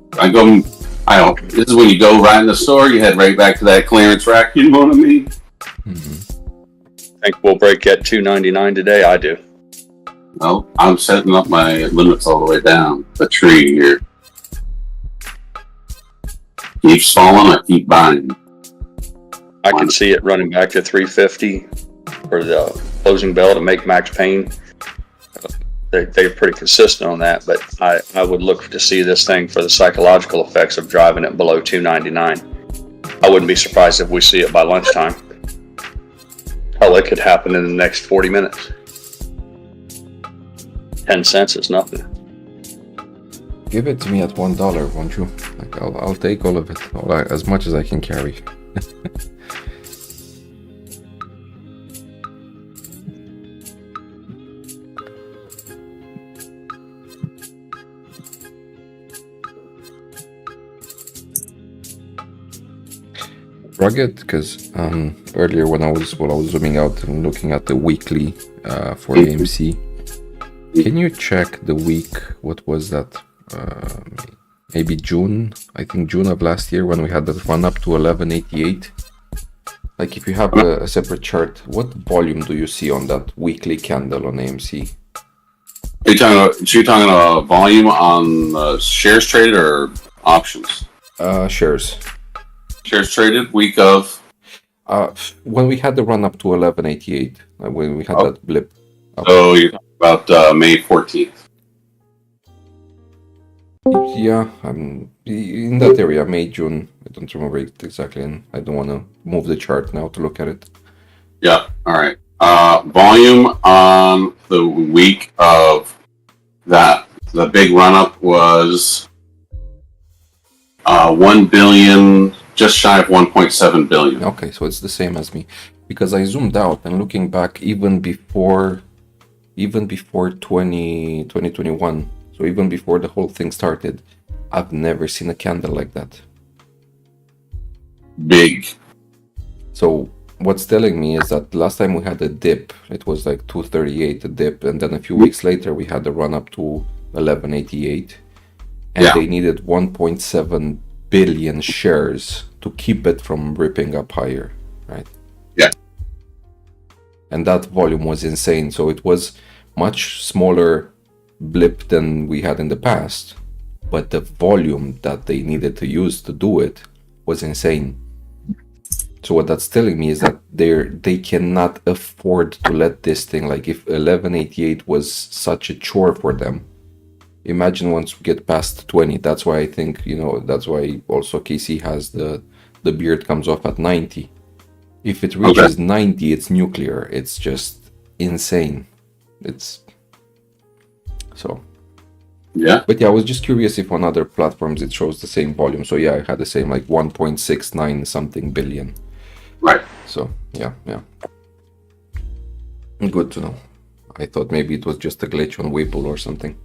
is when you go right in the store, you head right back to that clearance rack, you know what I mean? Mm-hmm. Think we'll break at $2.99 today? I do. Well, I'm setting up my limits all the way down the tree here. Keeps falling, I keep buying. I can see it running back to $3.50 for the closing bell to make max pain. They're pretty consistent on that, but I would look to see this thing for the psychological effects of driving it below $2.99. I wouldn't be surprised if we see it by lunchtime. Hell, it could happen in the next 40 minutes. 10 cents is nothing. give it to me at $1, won't you? Like I'll take all of it, as much as I can carry. Rugged, because earlier when I was zooming out and looking at the weekly for AMC, can you check the week? What was that? Maybe June. I think June of last year when we had that run up to 1188. Like if you have a separate chart, what volume do you see on that weekly candle on AMC? Are you talking about volume on shares traded or options? Shares. Shares traded week of when we had the run up to 1188, when we had that blip. So you're talking about May 14th. Yeah, I'm in that area, May, June. I don't remember it exactly, and I don't want to move the chart now to look at it. Yeah, all right. Volume on the week of that The big run-up was 1 billion, just shy of 1.7 billion. Okay, so it's the same as me. Because I zoomed out and looking back even before 2021, so even before the whole thing started, I've never seen a candle like that. Big. So what's telling me is that last time we had a dip, it was like 238 a dip, and then a few weeks later we had a run up to 1188, and they needed 1.7 billion shares to keep it from ripping up higher, right? Yeah. And that volume was insane. So it was much smaller blip than we had in the past, but the volume that they needed to use to do it was insane. So what that's telling me is that they cannot afford to let this thing, like if 1188 was such a chore for them, imagine once we get past 20. That's why I think, that's why also KC has the beard comes off at 90. If it reaches 90, it's nuclear. It's just insane. It's so. Yeah. But yeah, I was just curious if on other platforms it shows the same volume. So yeah, I had the same, like 1.69 something billion. Right. So yeah. Good to know. I thought maybe it was just a glitch on Weeple or something.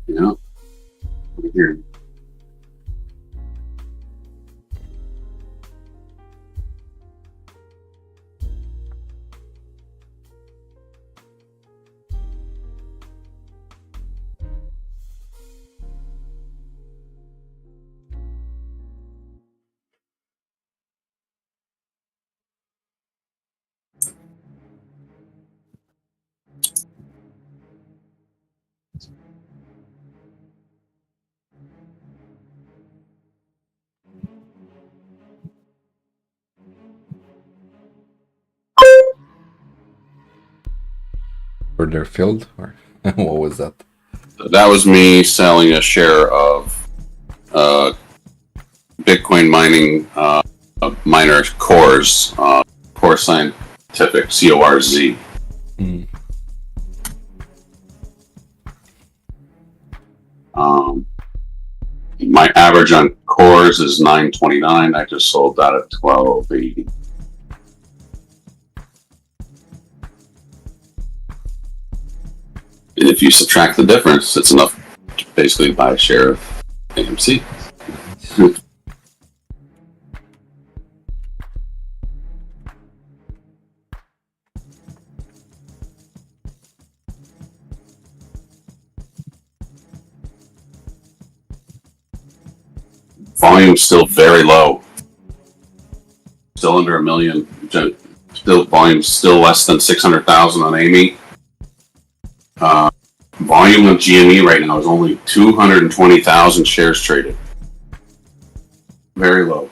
Yeah. Here. Or they're filled, or what was that? That was me selling a share of Bitcoin mining miner Cores, Core Scientific, CORZ. My average on Cores is 929. I just sold that at 1280. And if you subtract the difference, it's enough to basically buy a share of AMC. Volume still very low. Still under a million. Still volume still less than 600,000 on AME. Volume of GME right now is only 220,000 shares traded. Very low.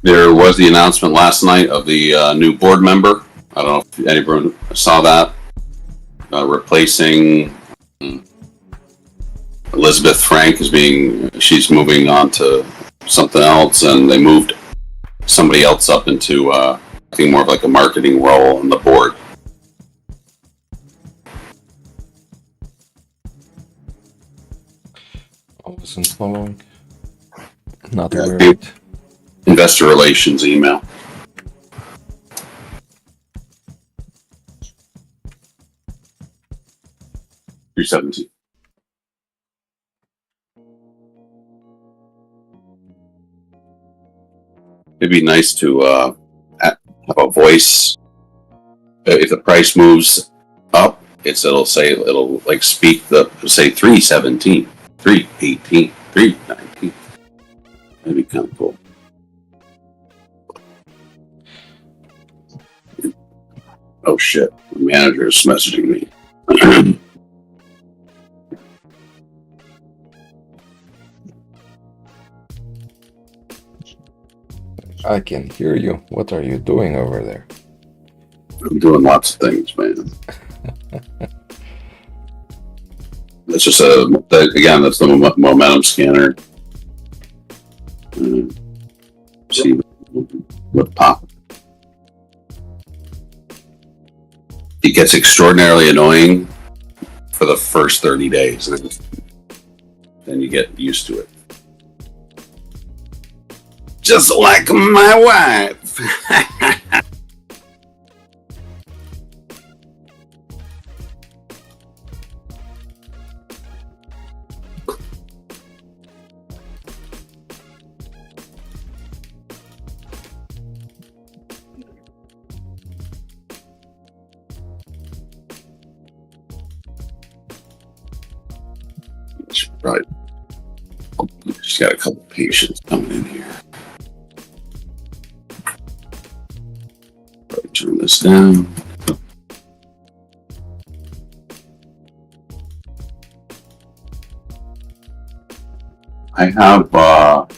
There was the announcement last night of the new board member. I don't know if anyone saw that. Replacing Elizabeth Frank she's moving on to something else, and they moved somebody else up into I think more of like a marketing role on the board. I wasn't following. Not aware of it. Investor relations email. $317. It'd be nice to have a voice. If the price moves up, it'll speak say 317, 318, 319. That'd be kind of cool. Oh shit! The manager is messaging me. I can hear you. What are you doing over there? I'm doing lots of things, man. It's just again, that's the momentum scanner. See what pop. It gets extraordinarily annoying for the first 30 days, and then you get used to it. Just like my wife. Right. Just got a couple patients coming in here. Turn this down. I have a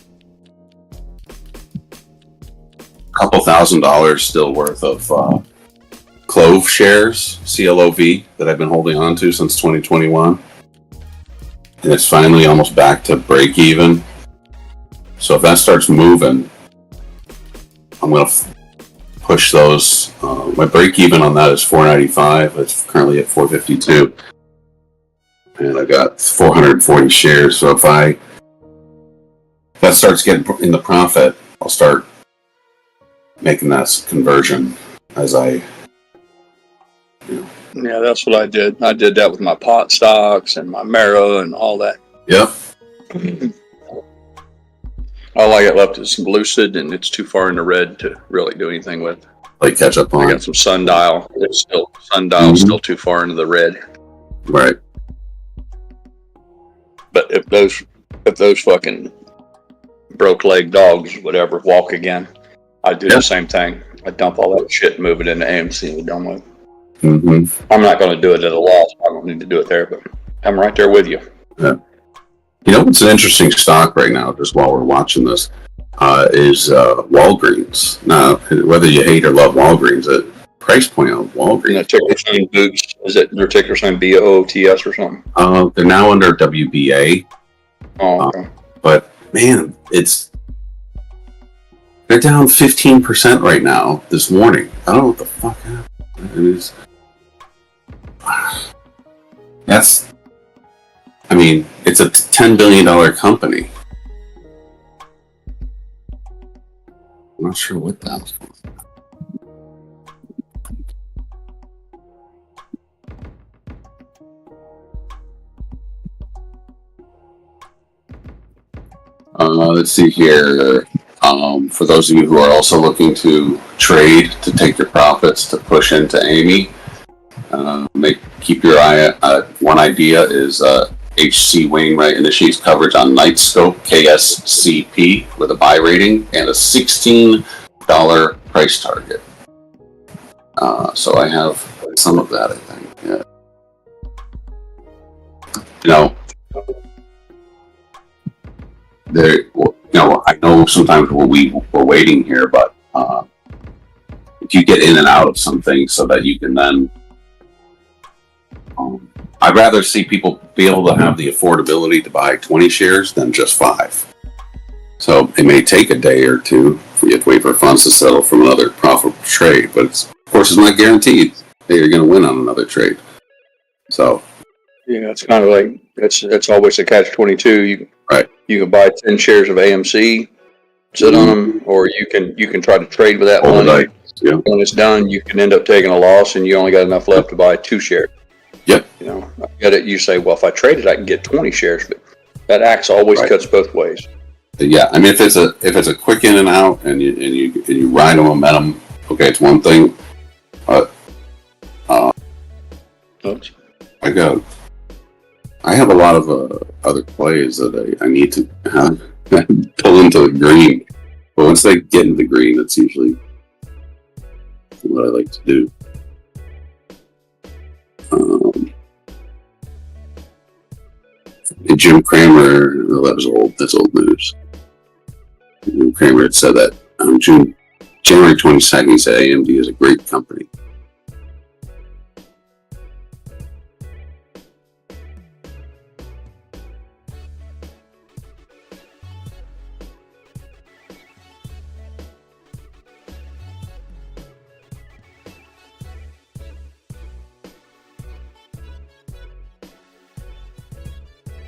couple $1,000s still worth of Clove shares, CLOV, that I've been holding on to since 2021. And it's finally almost back to break even. So if that starts moving, I'm going to push those. My break even on that is $4.95. It's currently at $4.52. And I got 440 shares. So if that starts getting in the profit, I'll start making that conversion as I. Yeah, that's what I did. I did that with my pot stocks and my Mara and all that. Yep. All I got left is some Lucid, and it's too far in the red to really do anything with. Like catch up on. I got some Sundial. Sundial's still too far into the red. Right. But if those fucking broke leg dogs, whatever, walk again, I do the same thing. I dump all that shit and move it into AMC and we're done with. Mm-hmm. I'm not going to do it at a loss. I don't need to do it there, but I'm right there with you. Yeah. You know what's an interesting stock right now, just while we're watching this, is Walgreens. Now, whether you hate or love Walgreens, the price point on Walgreens. And the ticker sign Boots, is it their ticker sign BOOTS or something? They're now under WBA. Oh, okay. But man, they're down 15% right now this morning. I don't know what the fuck happened. It is. It's a $10 billion company. I'm not sure what that was. Let's see here. For those of you who are also looking to trade, to take your profits, to push into AME, keep your eye. One idea is HC Wainwright initiates coverage on Nightscope KSCP with a buy rating and a $16 price target. So I have some of that, I think. Yeah. I know sometimes we're waiting here, but if you get in and out of something so that you can then, I'd rather see people be able to have the affordability to buy 20 shares than just 5. So it may take a day or two for you to wait for funds to settle from another profitable trade, but of course it's not guaranteed that you're going to win on another trade. So yeah, it's kind of like it's always a catch-22. Right. You can buy 10 shares of AMC, sit on them, or you can try to trade with that money. Yeah. When it's done, you can end up taking a loss, and you only got enough left to buy 2 shares. Yep. I get it. You say, well, if I trade it, I can get 20 shares, but that axe always cuts both ways. Yeah, if it's a quick in and out, and you ride a momentum, okay, it's one thing. But I have a lot of other plays that I need to pull into the green. But once they get into the green, that's usually what I like to do. Jim Cramer, that was old. That's old news. Jim Cramer had said that on January 22nd. He said AMD is a great company.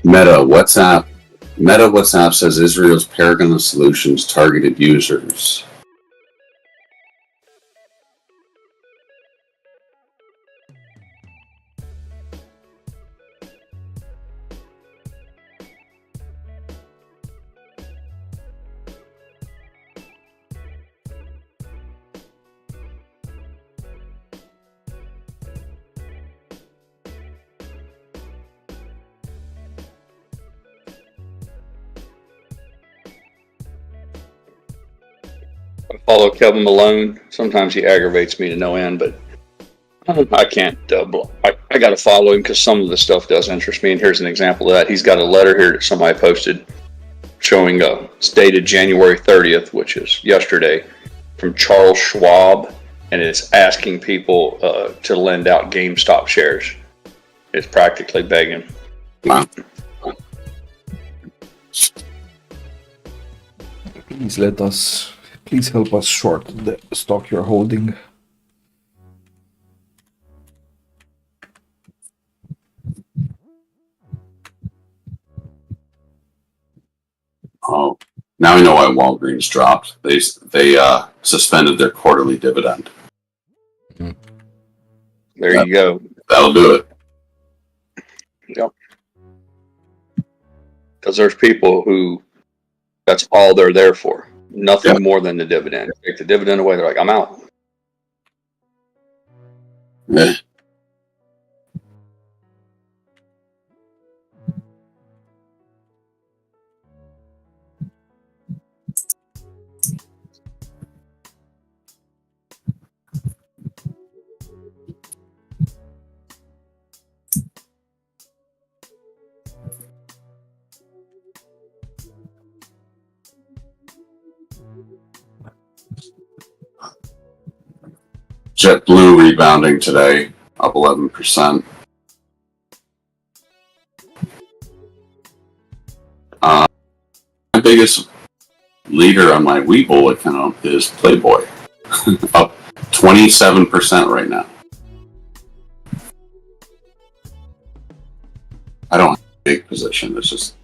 Meta WhatsApp says Israel's Paragon of Solutions targeted users. I follow Kevin Malone. Sometimes he aggravates me to no end, but I can't. I got to follow him because some of the stuff does interest me. And here's an example of that. He's got a letter here that somebody posted showing it's dated January 30th, which is yesterday, from Charles Schwab, and it's asking people to lend out GameStop shares. It's practically begging. Wow. Please help us short the stock you're holding. Oh, now I know why Walgreens dropped. They suspended their quarterly dividend. There you go. That'll do it. Yep. Because there's people who that's all they're there for. Nothing more than the dividend. Take the dividend away, they're like, I'm out. Yeah. JetBlue rebounding today, up 11%. My biggest leader on my Webull account is Playboy, up 27% right now. I don't have a big position, it's just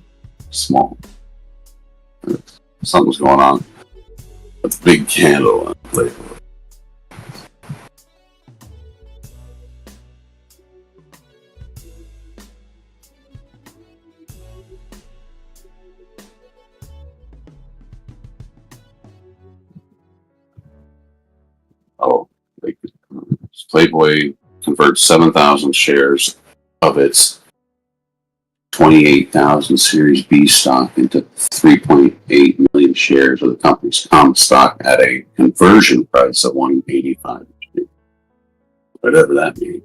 small. Something's going on. A big candle on Playboy. Oh, Playboy converts 7,000 shares of its 28,000 Series B stock into 3.8 million shares of the company's common stock at a conversion price of $185. Whatever that means.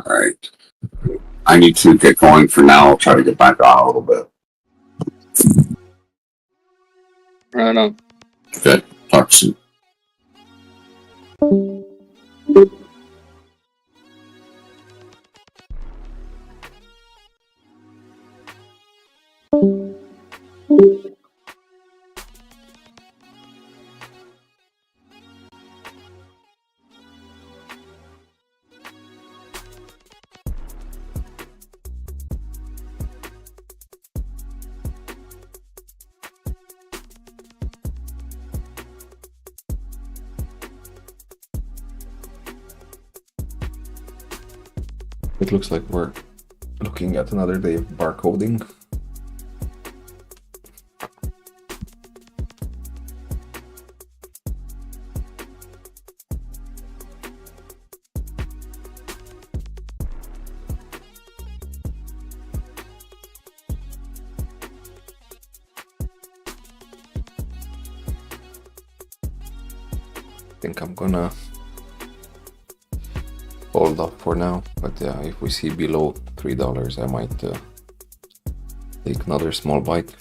All right. I need to get going for now. I'll try to get back on a little bit. Right on. Okay. Talk soon. It looks like we're Looking at another day of barcoding. I think I'm gonna hold up for now, but if we see below $3, I might take another small bite.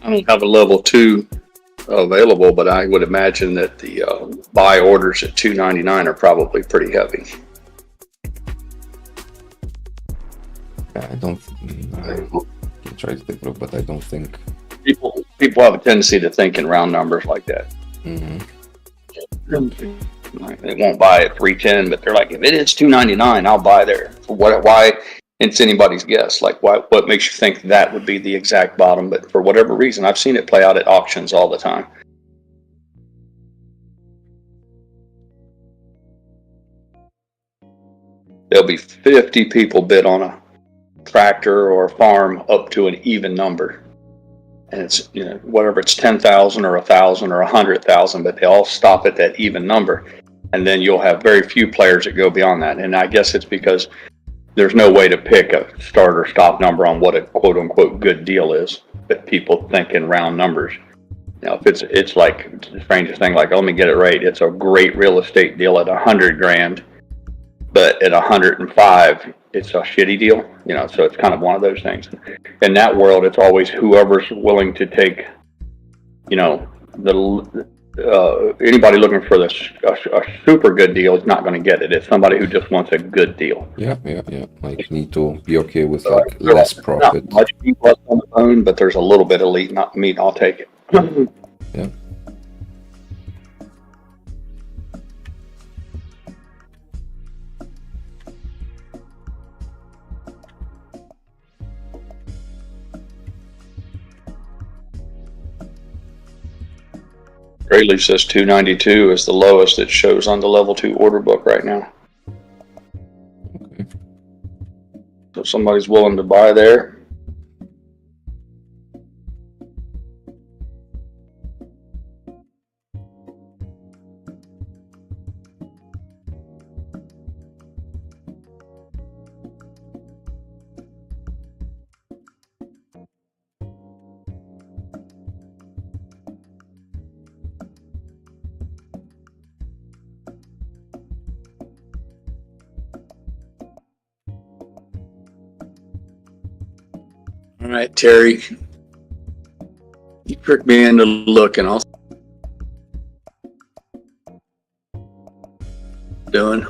I don't have a level 2 available, but I would imagine that the buy orders at $2.99 are probably pretty heavy. I don't. I can try to take a look, but I don't think People have a tendency to think in round numbers like that. Mm-hmm. They won't buy at $3.10, but they're like, if it is $2.99, I'll buy there. Why? It's anybody's guess. Like, what makes you think that would be the exact bottom? But for whatever reason, I've seen it play out at auctions all the time. There'll be 50 people bid on a tractor or a farm up to an even number, and it's, you know, whatever, it's 10,000 or 1,000 or 100,000, but they all stop at that even number, and then you'll have very few players that go beyond that. And I guess it's because there's no way to pick a start or stop number on what a quote unquote good deal is, but people think in round numbers. Now, if it's like the strangest thing, like, let me get it right, it's a great real estate deal at $100,000, but at 105, it's a shitty deal, you know. So it's kind of one of those things. In that world, it's always whoever's willing to take, you know, anybody looking for a super good deal is not going to get it. It's somebody who just wants a good deal. Yeah. Like, you need to be okay with like less profit. Not much meat left on the bone, but there's a little bit of meat. I'll take it. Yeah. Grayleaf says 292 is the lowest it shows on the level 2 order book right now. Okay. So if somebody's willing to buy there. All right, Terry, you tricked me into looking. I'll doing.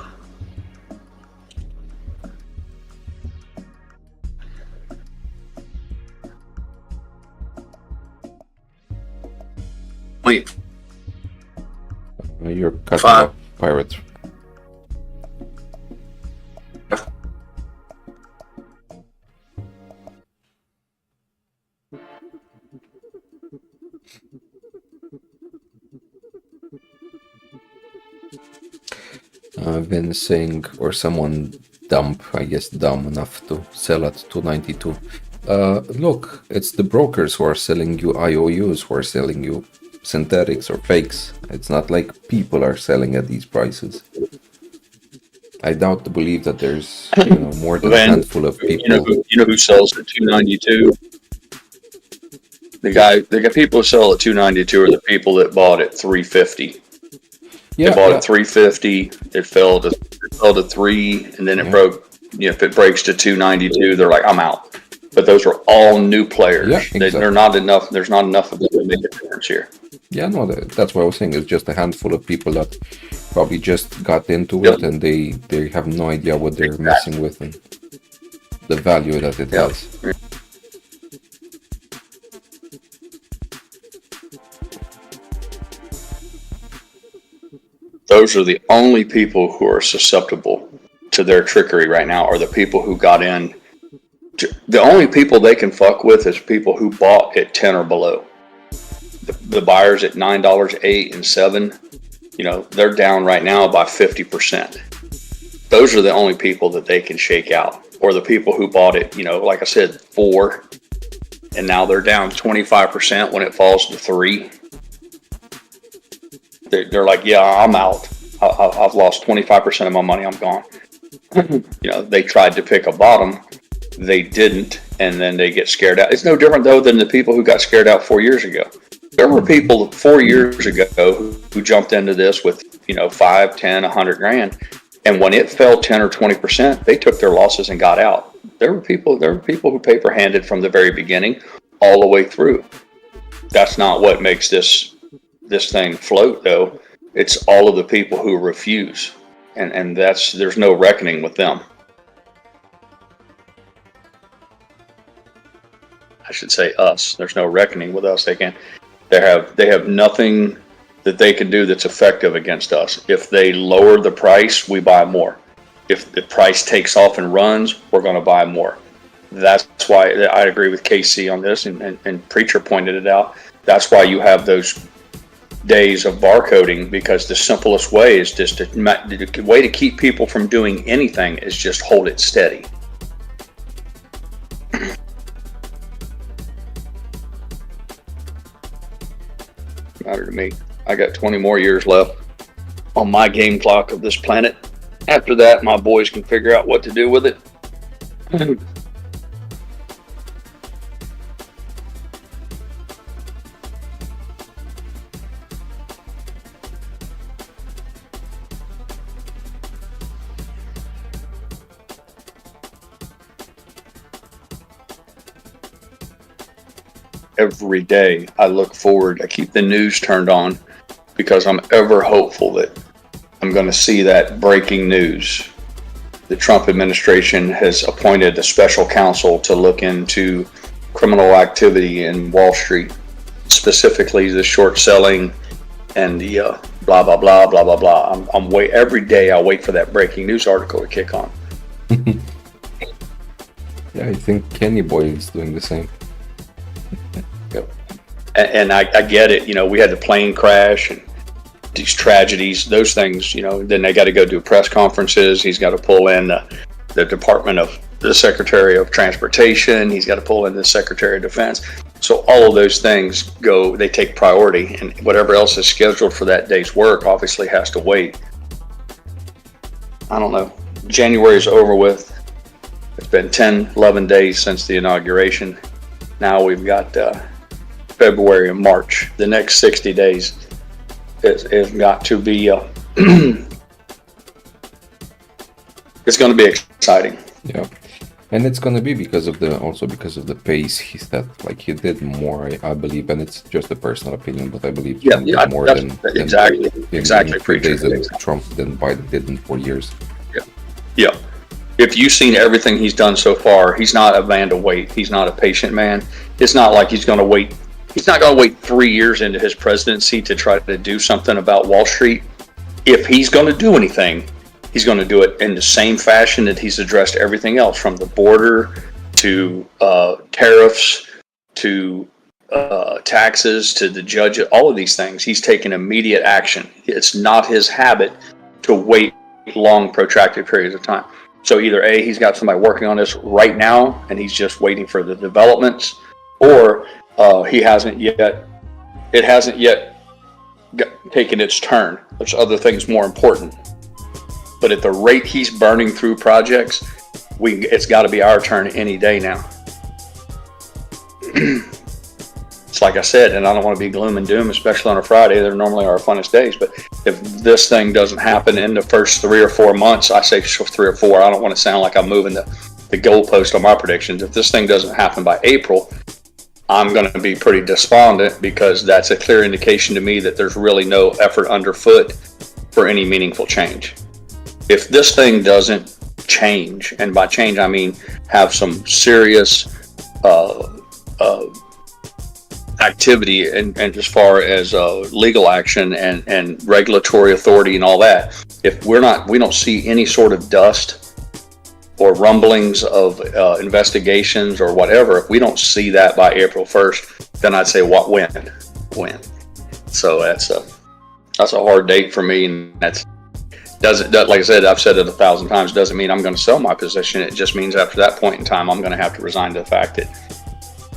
Wait, You're cutting Five. up pirates. I've been saying, or someone dumb enough to sell at 292. Look, it's the brokers who are selling you IOUs, who are selling you synthetics or fakes. It's not like people are selling at these prices. I doubt to believe that there's, more than a handful of people. You know who sells at 292? The people who sell at 292 are the people that bought at 350. They bought at 350. It fell to 3, and then it broke. If it breaks to 292, they're like, I'm out. But those are all new players. Yeah, exactly. They're not enough. There's not enough of them to make a difference here. Yeah, no, that's what I was saying. It's just a handful of people that probably just got into it, and they have no idea what they're messing with and the value that it has. Those are the only people who are susceptible to their trickery right now, are the people who got in The only people they can fuck with is people who bought at 10 or below. The buyers at $9, $8, and $7, they're down right now by 50%. Those are the only people that they can shake out. Or the people who bought it, like I said, 4, and now they're down 25% when it falls to 3. They're like, yeah, I'm out. I've lost 25% of my money. I'm gone. They tried to pick a bottom. They didn't, and then they get scared out. It's no different, though, than the people who got scared out 4 years ago. There were people 4 years ago who jumped into this with, 5, 10, 100 grand. And when it fell 10 or 20%, they took their losses and got out. There were people who paper handed from the very beginning all the way through. That's not what makes this thing float, though. It's all of the people who refuse. And there's no reckoning with them. I should say us. There's no reckoning with us. They have nothing that they can do that's effective against us. If they lower the price, we buy more. If the price takes off and runs, we're going to buy more. That's why I agree with KC on this, and Preacher pointed it out. That's why you have those days of barcoding, because the simplest way is just the way to keep people from doing anything is just hold it steady. Matter to me. I got 20 more years left on my game clock of this planet. After that, my boys can figure out what to do with it. Every day I look forward, I keep the news turned on because I'm ever hopeful that I'm going to see that breaking news. The Trump administration has appointed a special counsel to look into criminal activity in Wall Street, specifically the short selling and the blah, blah, blah, blah, blah, blah. Every day I wait for that breaking news article to kick on. Yeah, I think Kenny Boy is doing the same. And I get it, we had the plane crash and these tragedies, those things, then they got to go do press conferences. He's got to pull in the Department of the Secretary of Transportation. He's got to pull in the Secretary of Defense. So all of those things they take priority, and whatever else is scheduled for that day's work obviously has to wait. I don't know. January is over with. It's been 10, 11 days since the inauguration. Now we've got February and March. The next 60 days is got to be it's going to be exciting. Yeah, and it's going to be because of the pace he did more, I believe, and it's just a personal opinion, but I believe he did more than exactly 3 days that Trump than Biden did in 4 years. Yeah. If you've seen everything he's done so far, he's not a man to wait. He's not a patient man. It's not like he's going to wait. He's not going to wait 3 years into his presidency to try to do something about Wall Street. If he's going to do anything, he's going to do it in the same fashion that he's addressed everything else, from the border to tariffs to taxes to the judge. All of these things, he's taken immediate action. It's not his habit to wait long, protracted periods of time. So either A, he's got somebody working on this right now and he's just waiting for the developments, or it hasn't yet taken its turn. There's other things more important. But at the rate he's burning through projects, it's got to be our turn any day now. It's like I said, and I don't want to be gloom and doom, especially on a Friday. They're normally our funnest days. But if this thing doesn't happen in the first 3 or 4 months, I say 3 or 4, I don't want to sound like I'm moving the goalpost on my predictions. If this thing doesn't happen by April, I'm going to be pretty despondent, because that's a clear indication to me that there's really no effort underfoot for any meaningful change. If this thing doesn't change, and by change I mean have some serious activity and as far as legal action and regulatory authority and all that, if we don't see any sort of dust or rumblings of investigations or whatever, if we don't see that by April 1st, then I'd say when. So that's a hard date for me, and doesn't like I said, I've said it 1,000 times, doesn't mean I'm going to sell my position. It just means after that point in time, I'm going to have to resign to the fact that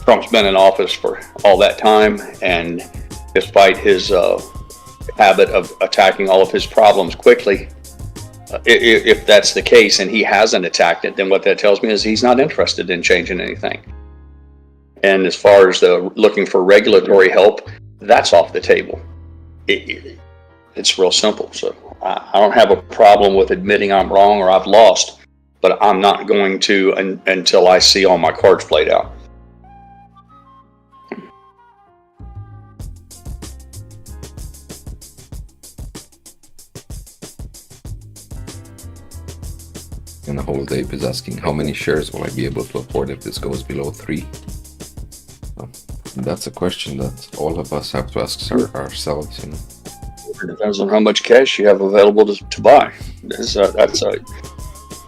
Trump's been in office for all that time, and despite his habit of attacking all of his problems quickly, if that's the case and he hasn't attacked it, then what that tells me is he's not interested in changing anything. And as far as looking for regulatory help, that's off the table. It's real simple. So I don't have a problem with admitting I'm wrong or I've lost, but I'm not going to until I see all my cards played out. And the whole ape is asking, how many shares will I be able to afford if this goes below 3? Well, that's a question that all of us have to ask ourselves. It depends on how much cash you have available to buy.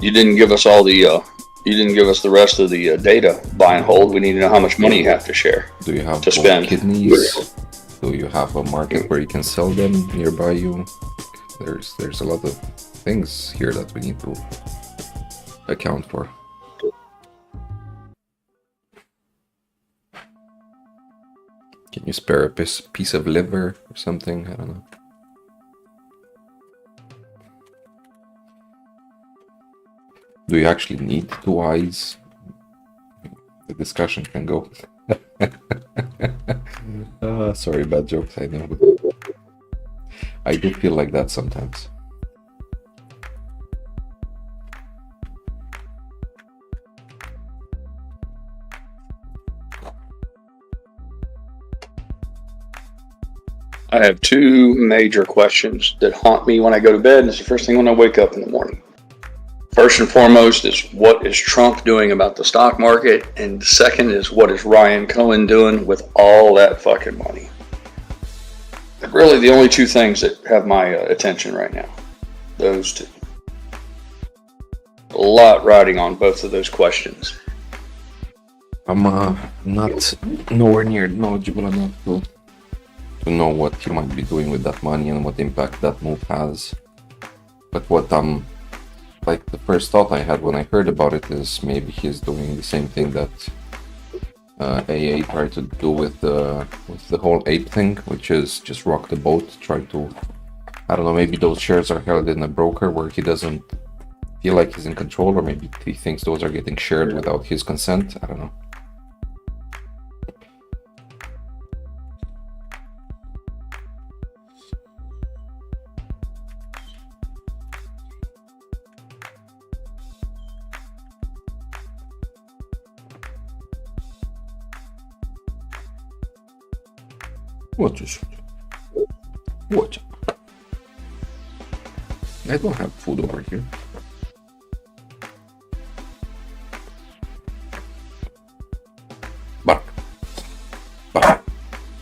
You didn't give us all the. You didn't give us the rest of the data. Buy and hold. We need to know how much money you have to share. Do you have to spend kidneys? Do you have a market where you can sell them nearby you? There's a lot of things here that we need to account for. Can you spare a piece of liver or something? I don't know. Do you actually need 2 eyes? The discussion can go. Sorry, bad jokes, I know. But I do feel like that sometimes. I have 2 major questions that haunt me when I go to bed, and it's the first thing when I wake up in the morning. First and foremost is, what is Trump doing about the stock market? And second is, what is Ryan Cohen doing with all that fucking money? Really the only 2 things that have my attention right now. Those 2. A lot riding on both of those questions. I'm not nowhere near knowledgeable enough to know what he might be doing with that money and what impact that move has. But what like the first thought I had when I heard about it is maybe he's doing the same thing that AA tried to do with the whole ape thing, which is just rock the boat, try to, I don't know, maybe those shares are held in a broker where he doesn't feel like he's in control, or maybe he thinks those are getting shared without his consent. I don't know. What? I don't have food over here. Bark.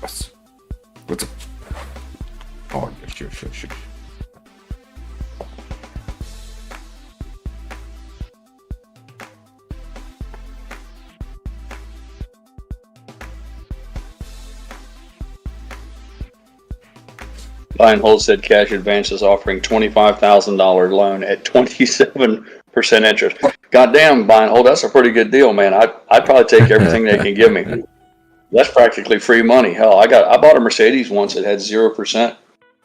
Yes. What's up? Oh, yes. Buy and hold said Cash Advance is offering $25,000 loan at 27% interest. Goddamn, buy and hold, that's a pretty good deal, man. I'd probably take everything they can give me. That's practically free money. Hell, I bought a Mercedes once that had 0%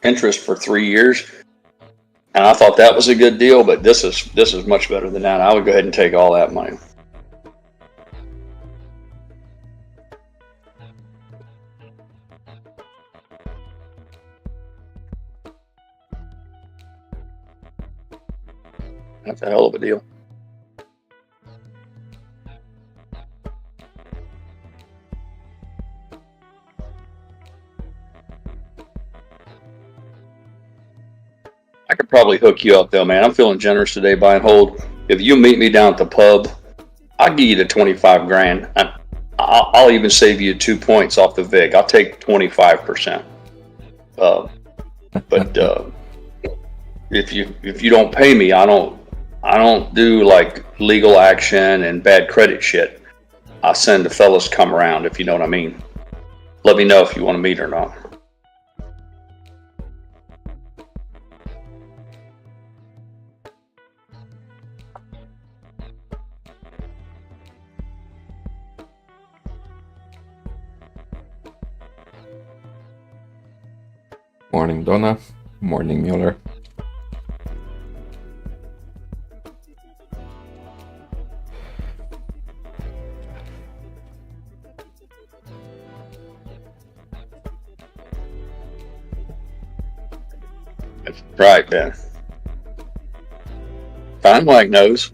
interest for 3 years, and I thought that was a good deal. But this is much better than that. I would go ahead and take all that money. That's a hell of a deal. I could probably hook you up though, man. I'm feeling generous today, buy and hold. If you meet me down at the pub, I'll give you the 25 grand. I'll even save you 2 points off the VIG. I'll take 25%. But if you don't pay me, I don't do like legal action and bad credit shit, I send the fellas come around, if you know what I mean. Let me know if you want to meet or not. Morning, Donna. Morning, Mueller. That's right, Ben. Fine Mike knows.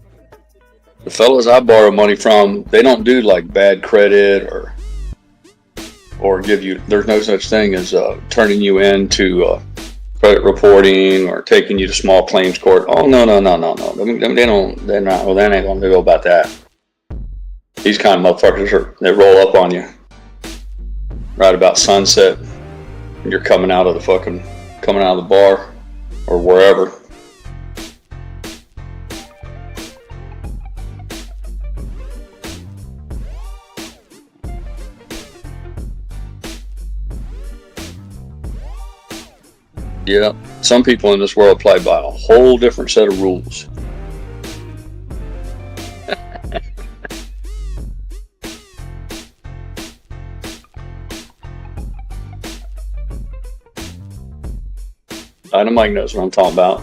The fellas I borrow money from, they don't do like bad credit or give you, there's no such thing as turning you into credit reporting or taking you to small claims court. Oh, no. They don't, they're not, well, they ain't gonna do about that. These kind of motherfuckers they roll up on you right about sunset and you're coming out of the bar or wherever. Yeah, some people in this world play by a whole different set of rules. I know Mike knows what I'm talking about.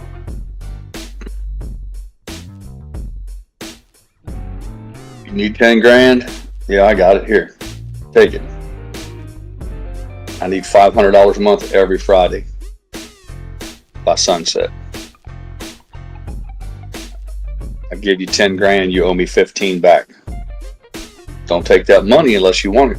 You need 10 grand? Yeah, I got it. Here, take it. I need $500 a month every Friday by sunset. I give you 10 grand, you owe me 15 back. Don't take that money unless you want it.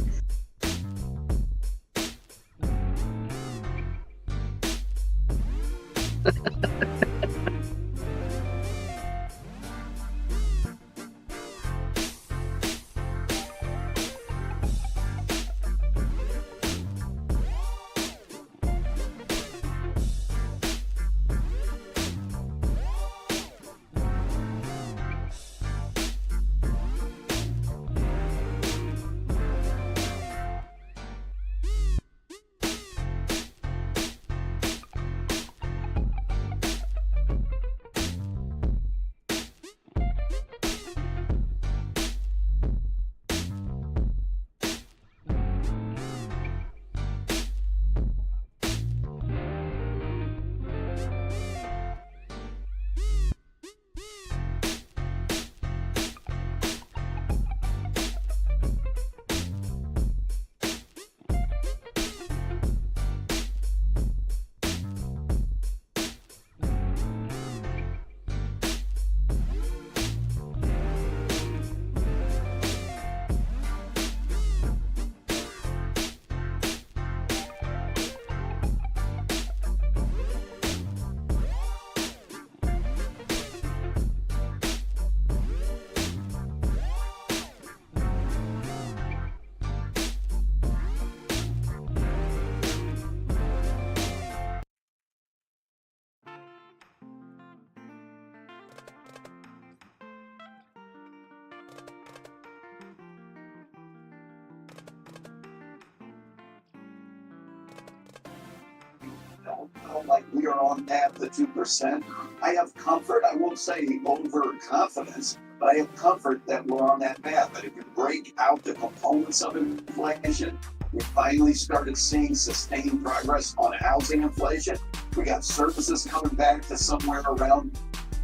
Like we are on path to 2%. I have comfort. I won't say overconfidence, but I have comfort that we're on that path. But if you break out the components of inflation, we finally started seeing sustained progress on housing inflation. We got services coming back to somewhere around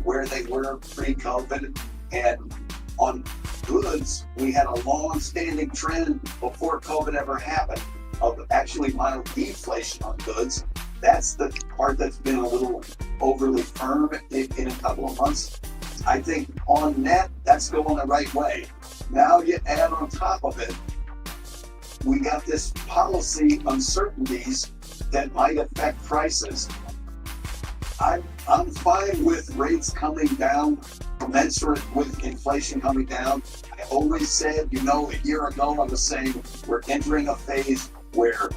where they were pre-COVID. And on goods, we had a long-standing trend before COVID ever happened of actually mild deflation on goods. That's the part that's been a little overly firm in a couple of months. I think on net, that's going the right way. Now you add on top of it, we got this policy uncertainties that might affect prices. I'm fine with rates coming down, commensurate with inflation coming down. I always said, a year ago, I was saying we're entering a phase where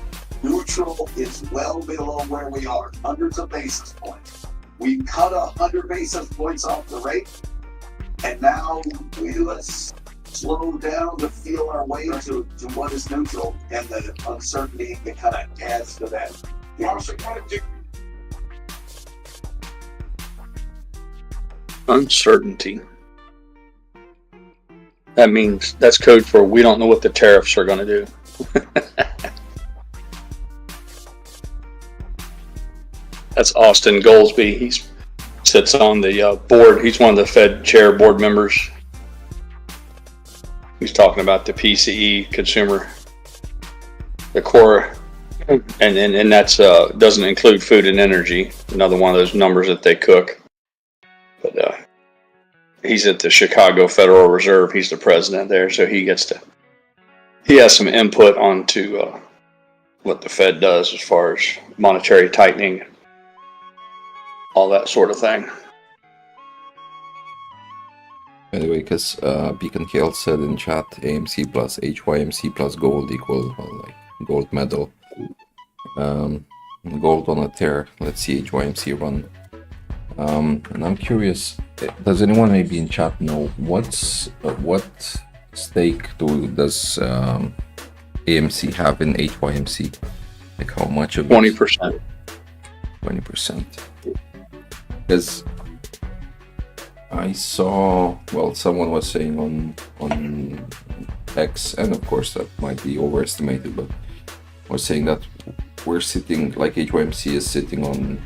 neutral is well below where we are, hundreds of basis points. We cut 100 basis points off the rate, And now let's slow down to feel our way to what is neutral, and the uncertainty that kind of adds to that. Uncertainty. That means that's code for we don't know what the tariffs are going to do. That's Austin Goolsbee. He sits on the board. He's one of the Fed chair board members. He's talking about the PCE consumer, the core, and that's doesn't include food and energy. Another one of those numbers that they cook. But he's at the Chicago Federal Reserve. He's the president there, so he has some input onto what the Fed does as far as monetary tightening, all that sort of thing. Anyway, because Beacon Kale said in chat, AMC plus HYMC plus gold equal like gold medal. Gold on a tear. Let's see HYMC run. And I'm curious, does anyone maybe in chat know what stake does AMC have in HYMC? Like how much of 20%. 20%. Because I saw, well, someone was saying on X, and of course that might be overestimated, but was saying that we're sitting, like HYMC is sitting on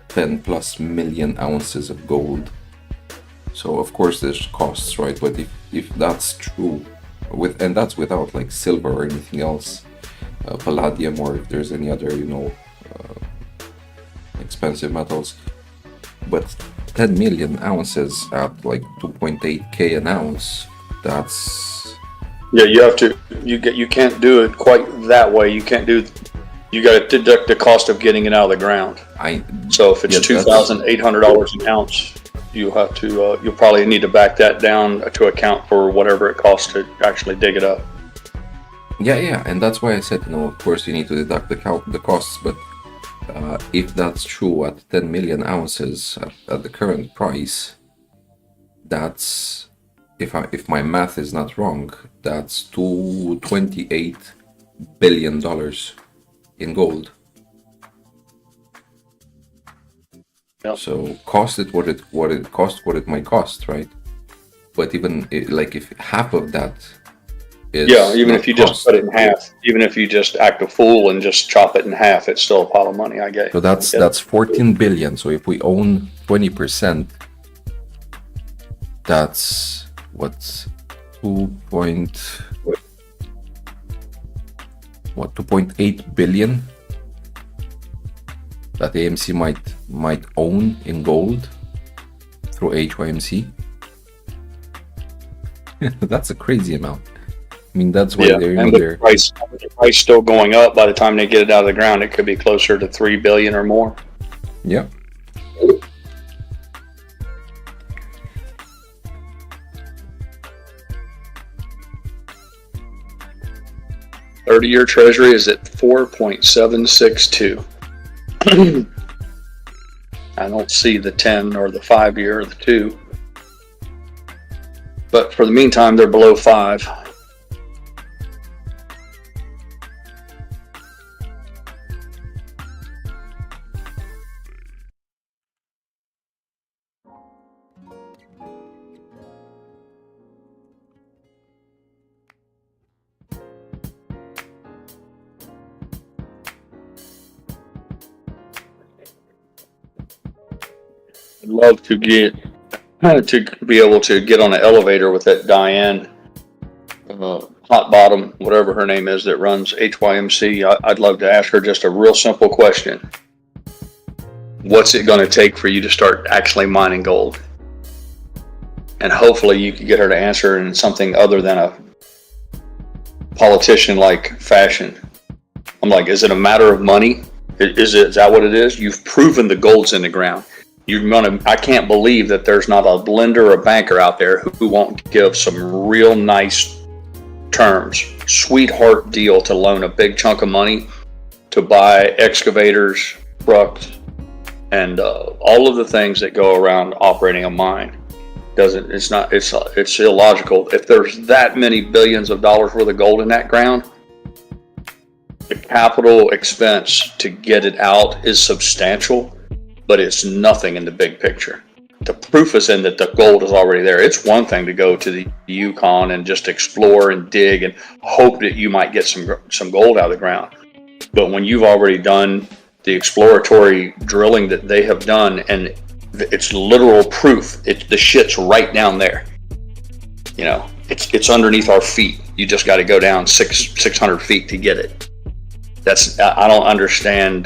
10 plus million ounces of gold. So of course there's costs, right? But if that's true, and that's without like silver or anything else, palladium, or if there's any other, expensive metals. But 10 million ounces at like 2.8k an ounce, that's... Yeah, you can't do it quite that way. You got to deduct the cost of getting it out of the ground. So if it's $2,800 an ounce, you have to, you'll probably need to back that down to account for whatever it costs to actually dig it up. Yeah, and that's why I said, of course you need to deduct the costs, but if that's true at 10 million ounces at the current price, that's, if my math is not wrong, that's $28 billion in gold. Yep. So cost it what it might cost, right? But even if half of that is even if you just cut it in half, even if you just act a fool and just chop it in half, it's still a pile of money, I guess. So that's 14 billion. So if we own 20%, that's what's 2.8 billion that AMC might own in gold through HYMC. That's a crazy amount. I mean, that's why the price still going up. By the time they get it out of the ground, it could be closer to 3 billion or more. Yeah. The 30-year Treasury is at 4.762. I don't see the 10 or the 5-year or the 2. But for the meantime, they're below 5. I'd love to be able to get on an elevator with that Diane Hot Bottom, whatever her name is, that runs HYMC. I'd love to ask her just a real simple question. What's it going to take for you to start actually mining gold? And hopefully you can get her to answer in something other than a politician-like fashion. I'm like, is it a matter of money? Is that what it is? You've proven the gold's in the ground. I can't believe that there's not a lender or a banker out there who won't give some real nice terms, sweetheart deal to loan a big chunk of money to buy excavators, trucks, and all of the things that go around operating a mine. Doesn't, it's not, it's illogical. If there's that many billions of dollars worth of gold in that ground, the capital expense to get it out is substantial, but it's nothing in the big picture. The proof is in that the gold is already there. It's one thing to go to the Yukon and just explore and dig and hope that you might get some gold out of the ground. But when you've already done the exploratory drilling that they have done, and it's literal proof, the shit's right down there. You know, it's underneath our feet. You just got to go down 600 feet to get it. I don't understand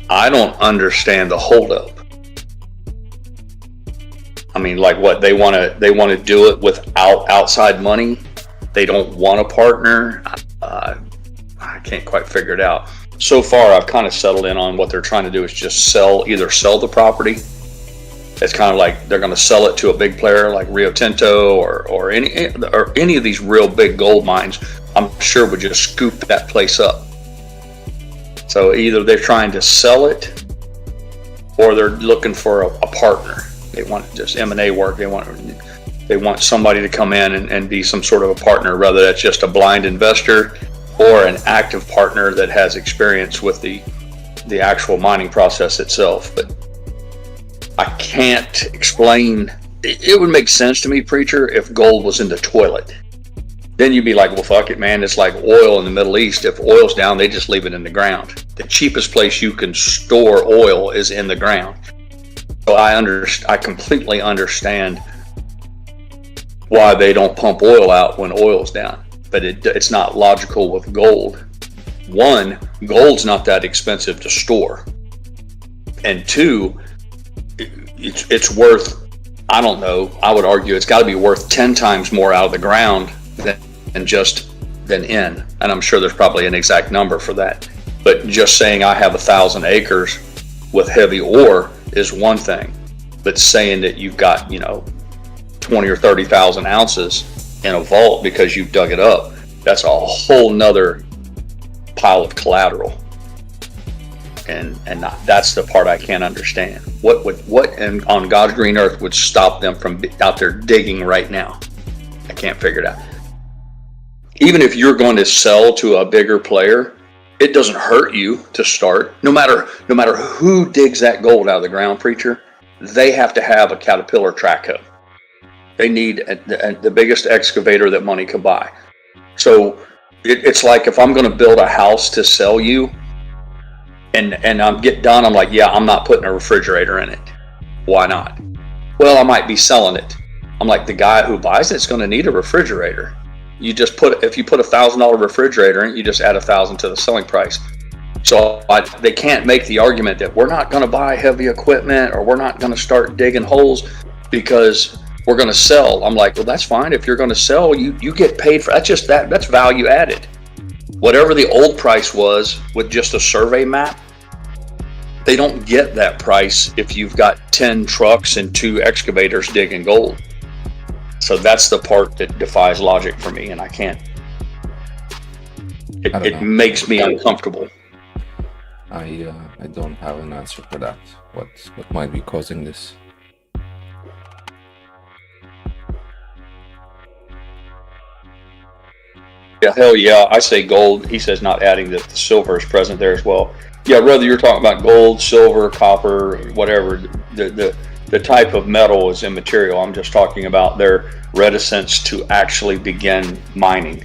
the holdup. I mean, like what they want to do it without outside money. They don't want a partner. I can't quite figure it out. So far, I've kind of settled in on what they're trying to do is just either sell the property. It's kind of like they're going to sell it to a big player like Rio Tinto or any of these real big gold mines. I'm sure would just scoop that place up. So either they're trying to sell it or they're looking for a partner. They want just M&A work. They want somebody to come in and be some sort of a partner, whether that's just a blind investor or an active partner that has experience with the actual mining process itself. But I can't explain. It would make sense to me, Preacher, if gold was in the toilet. Then you'd be like, well, fuck it, man. It's like oil in the Middle East. If oil's down, they just leave it in the ground. The cheapest place you can store oil is in the ground. So I completely understand why they don't pump oil out when oil's down. But it's not logical with gold. One, gold's not that expensive to store. And two, it's worth, I don't know, I would argue it's got to be worth 10 times more out of the ground than in. And I'm sure there's probably an exact number for that. But just saying I have 1,000 acres with heavy ore is one thing. But saying that you've got, 20 or 30,000 ounces in a vault because you've dug it up, that's a whole nother pile of collateral. And that's the part I can't understand. What on God's green earth would stop them from out there digging right now? I can't figure it out. Even if you're going to sell to a bigger player, it doesn't hurt you to start. No matter who digs that gold out of the ground, Preacher, they have to have a Caterpillar track hoe. They need the biggest excavator that money could buy. So it's like if I'm going to build a house to sell you, and I'm done, I'm like, yeah, I'm not putting a refrigerator in it. Why not? Well, I might be selling it. I'm like, the guy who buys it's going to need a refrigerator. If you put $1,000 refrigerator in it, you just add $1,000 to the selling price. So they can't make the argument that we're not going to buy heavy equipment or we're not going to start digging holes because we're going to sell. I'm like, well, that's fine. If you're going to sell, you get paid for that's value added. Whatever the old price was with just a survey map, they don't get that price if you've got 10 trucks and 2 excavators digging gold. So that's the part that defies logic for me, and I can't. It makes me uncomfortable. I don't have an answer for that. What might be causing this? Yeah, hell yeah. I say gold. He says not adding that the silver is present there as well. Yeah, whether you're talking about gold, silver, copper, whatever, the type of metal is immaterial. I'm just talking about their reticence to actually begin mining.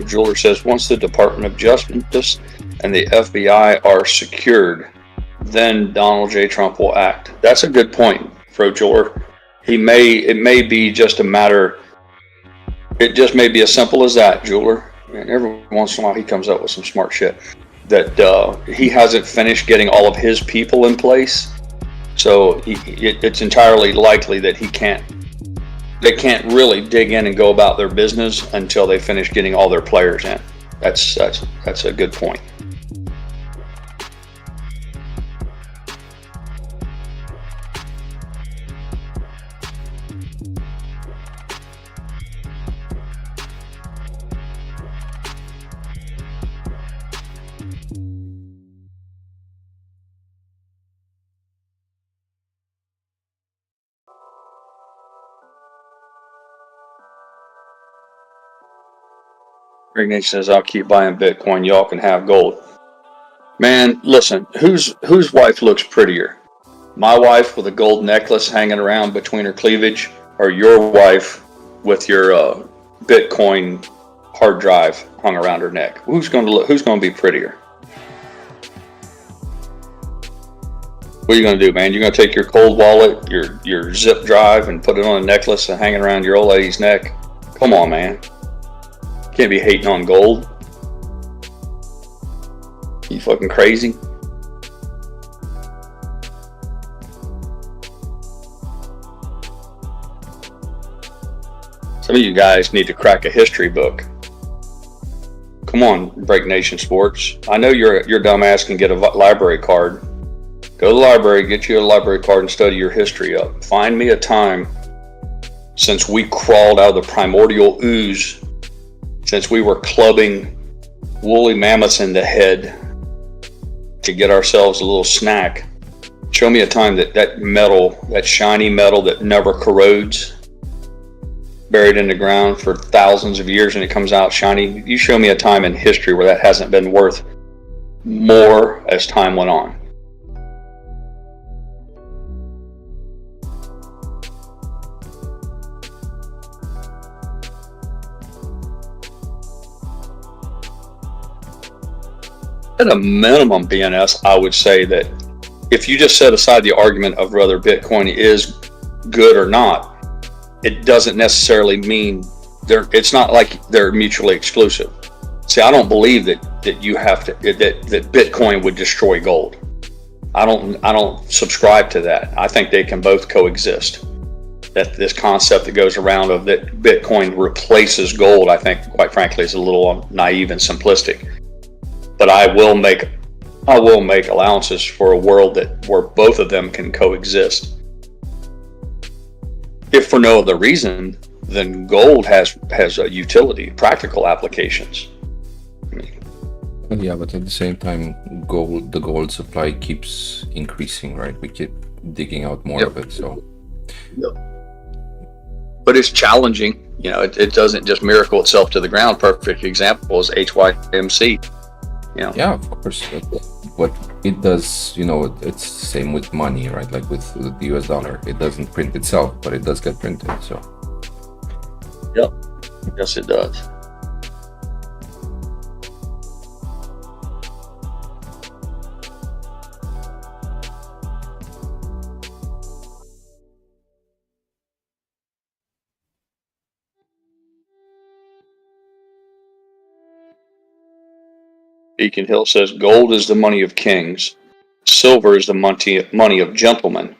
Jeweler says once the Department of Justice and the FBI are secured, then Donald J. Trump will act. That's a good point, Fro Jeweler. It may be just a matter It just may be as simple as that, jeweler. And every once in a while, he comes up with some smart shit. That he hasn't finished getting all of his people in place, so it's entirely likely that they can't really dig in and go about their business until they finish getting all their players in. That's a good point. Greg Nation says, I'll keep buying Bitcoin. Y'all can have gold. Man, listen, whose wife looks prettier? My wife with a gold necklace hanging around between her cleavage, or your wife with your Bitcoin hard drive hung around her neck? Who's going to be prettier? What are you going to do, man? You're going to take your cold wallet, your zip drive, and put it on a necklace and hang it around your old lady's neck? Come on, man. Can't be hating on gold. You fucking crazy? Some of you guys need to crack a history book. Come on, Break Nation Sports. I know your dumbass can get a library card. Go to the library, get you a library card, and study your history up. Find me a time since we crawled out of the primordial ooze, since we were clubbing woolly mammoths in the head to get ourselves a little snack. Show me a time that metal, that shiny metal that never corrodes, buried in the ground for thousands of years and it comes out shiny. You show me a time in history where that hasn't been worth more as time went on. At a minimum, BNS, I would say that if you just set aside the argument of whether Bitcoin is good or not, it doesn't necessarily mean it's not like they're mutually exclusive. See, I don't believe that you have to that Bitcoin would destroy gold. I don't subscribe to that. I think they can both coexist. That this concept that goes around of that Bitcoin replaces gold, I think, quite frankly, is a little naive and simplistic. But I will make allowances for a world where both of them can coexist. If for no other reason, then gold has a utility, practical applications. Yeah, but at the same time, the gold supply keeps increasing, right? We keep digging out more of it, so. Yep. But it's challenging. You know, it doesn't just miracle itself to the ground. Perfect example is HYMC. You know. Yeah, of course. But it does, it's the same with money, right? Like with the US dollar, it doesn't print itself, but it does get printed, so. Yep. Yes, it does. Beacon Hill says, gold is the money of kings. Silver is the money of gentlemen.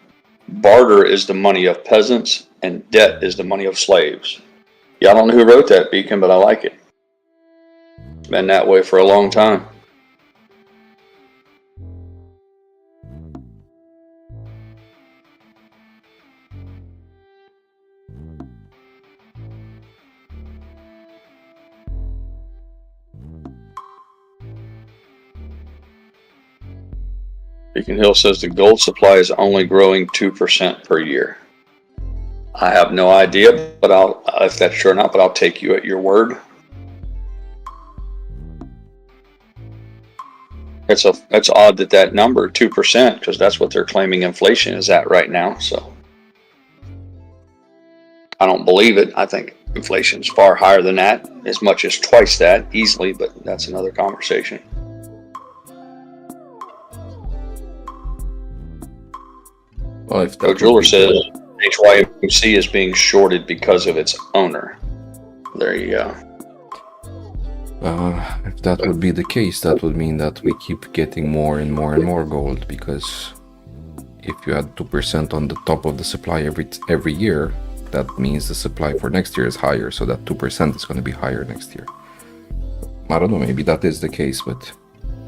Barter is the money of peasants. And debt is the money of slaves. Yeah, I don't know who wrote that, Beacon, but I like it. It's been that way for a long time. Beacon Hill says the gold supply is only growing 2% per year. I have no idea, but if that's true or not, but I'll take you at your word. It's odd that number 2%, because that's what they're claiming inflation is at right now. So I don't believe it. I think inflation is far higher than that, as much as twice that easily. But that's another conversation. Well, Jeweler says HYMC is being shorted because of its owner. there you go. If that would be the case, that would mean that we keep getting more and more and more gold, because if you add 2% on the top of the supply every year, that means the supply for next year is higher, so that 2% is going to be higher next year. I don't know, maybe that is the case, but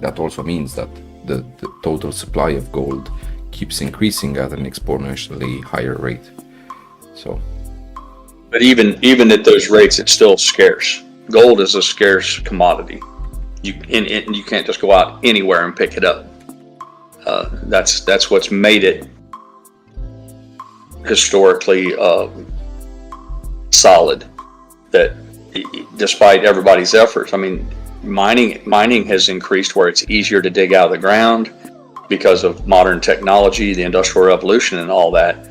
that also means that the total supply of gold keeps increasing at an exponentially higher rate. So, but even at those rates, it's still scarce. Gold is a scarce commodity. You can't just go out anywhere and pick it up. That's what's made it historically solid. That despite everybody's efforts, I mean, mining has increased where it's easier to dig out of the ground because of modern technology, the Industrial Revolution, and all that.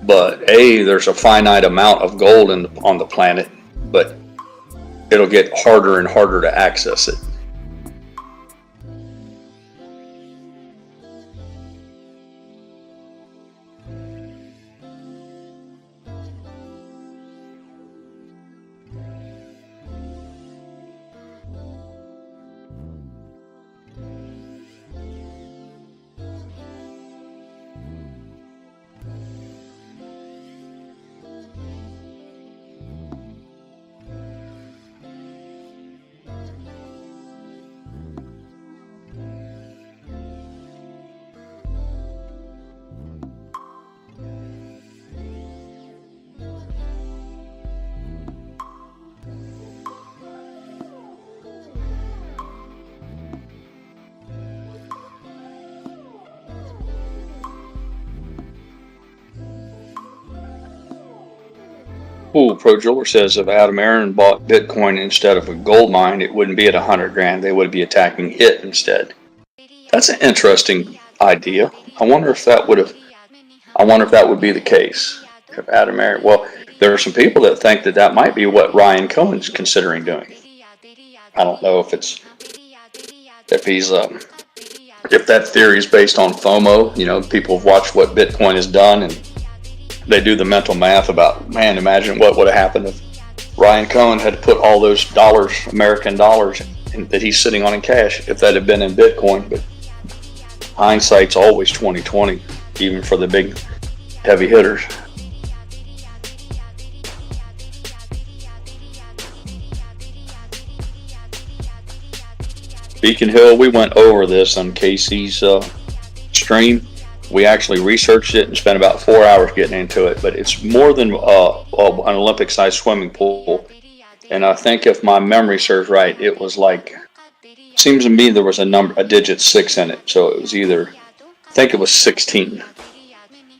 But there's a finite amount of gold on the planet, but it'll get harder and harder to access it. Pro Jeweler says if Adam Aaron bought Bitcoin instead of a gold mine, it wouldn't be at 100 grand. They would be attacking it instead. That's an interesting idea. I wonder if that would be the case. If Adam Aaron, well, there are some people that think that might be what Ryan Cohen's considering doing. I don't know if that theory is based on FOMO. You know, people have watched what Bitcoin has done, and they do the mental math about, man, imagine what would have happened if Ryan Cohen had to put all those dollars, American dollars, that he's sitting on in cash, if that had been in Bitcoin. But hindsight's always 20/20, even for the big heavy hitters. Beacon Hill, we went over this on Casey's stream. We actually researched it and spent about 4 hours getting into it, but it's more than an Olympic-sized swimming pool. And I think if my memory serves right, it was seems to me there was a digit 6 in it. So it was I think it was 16.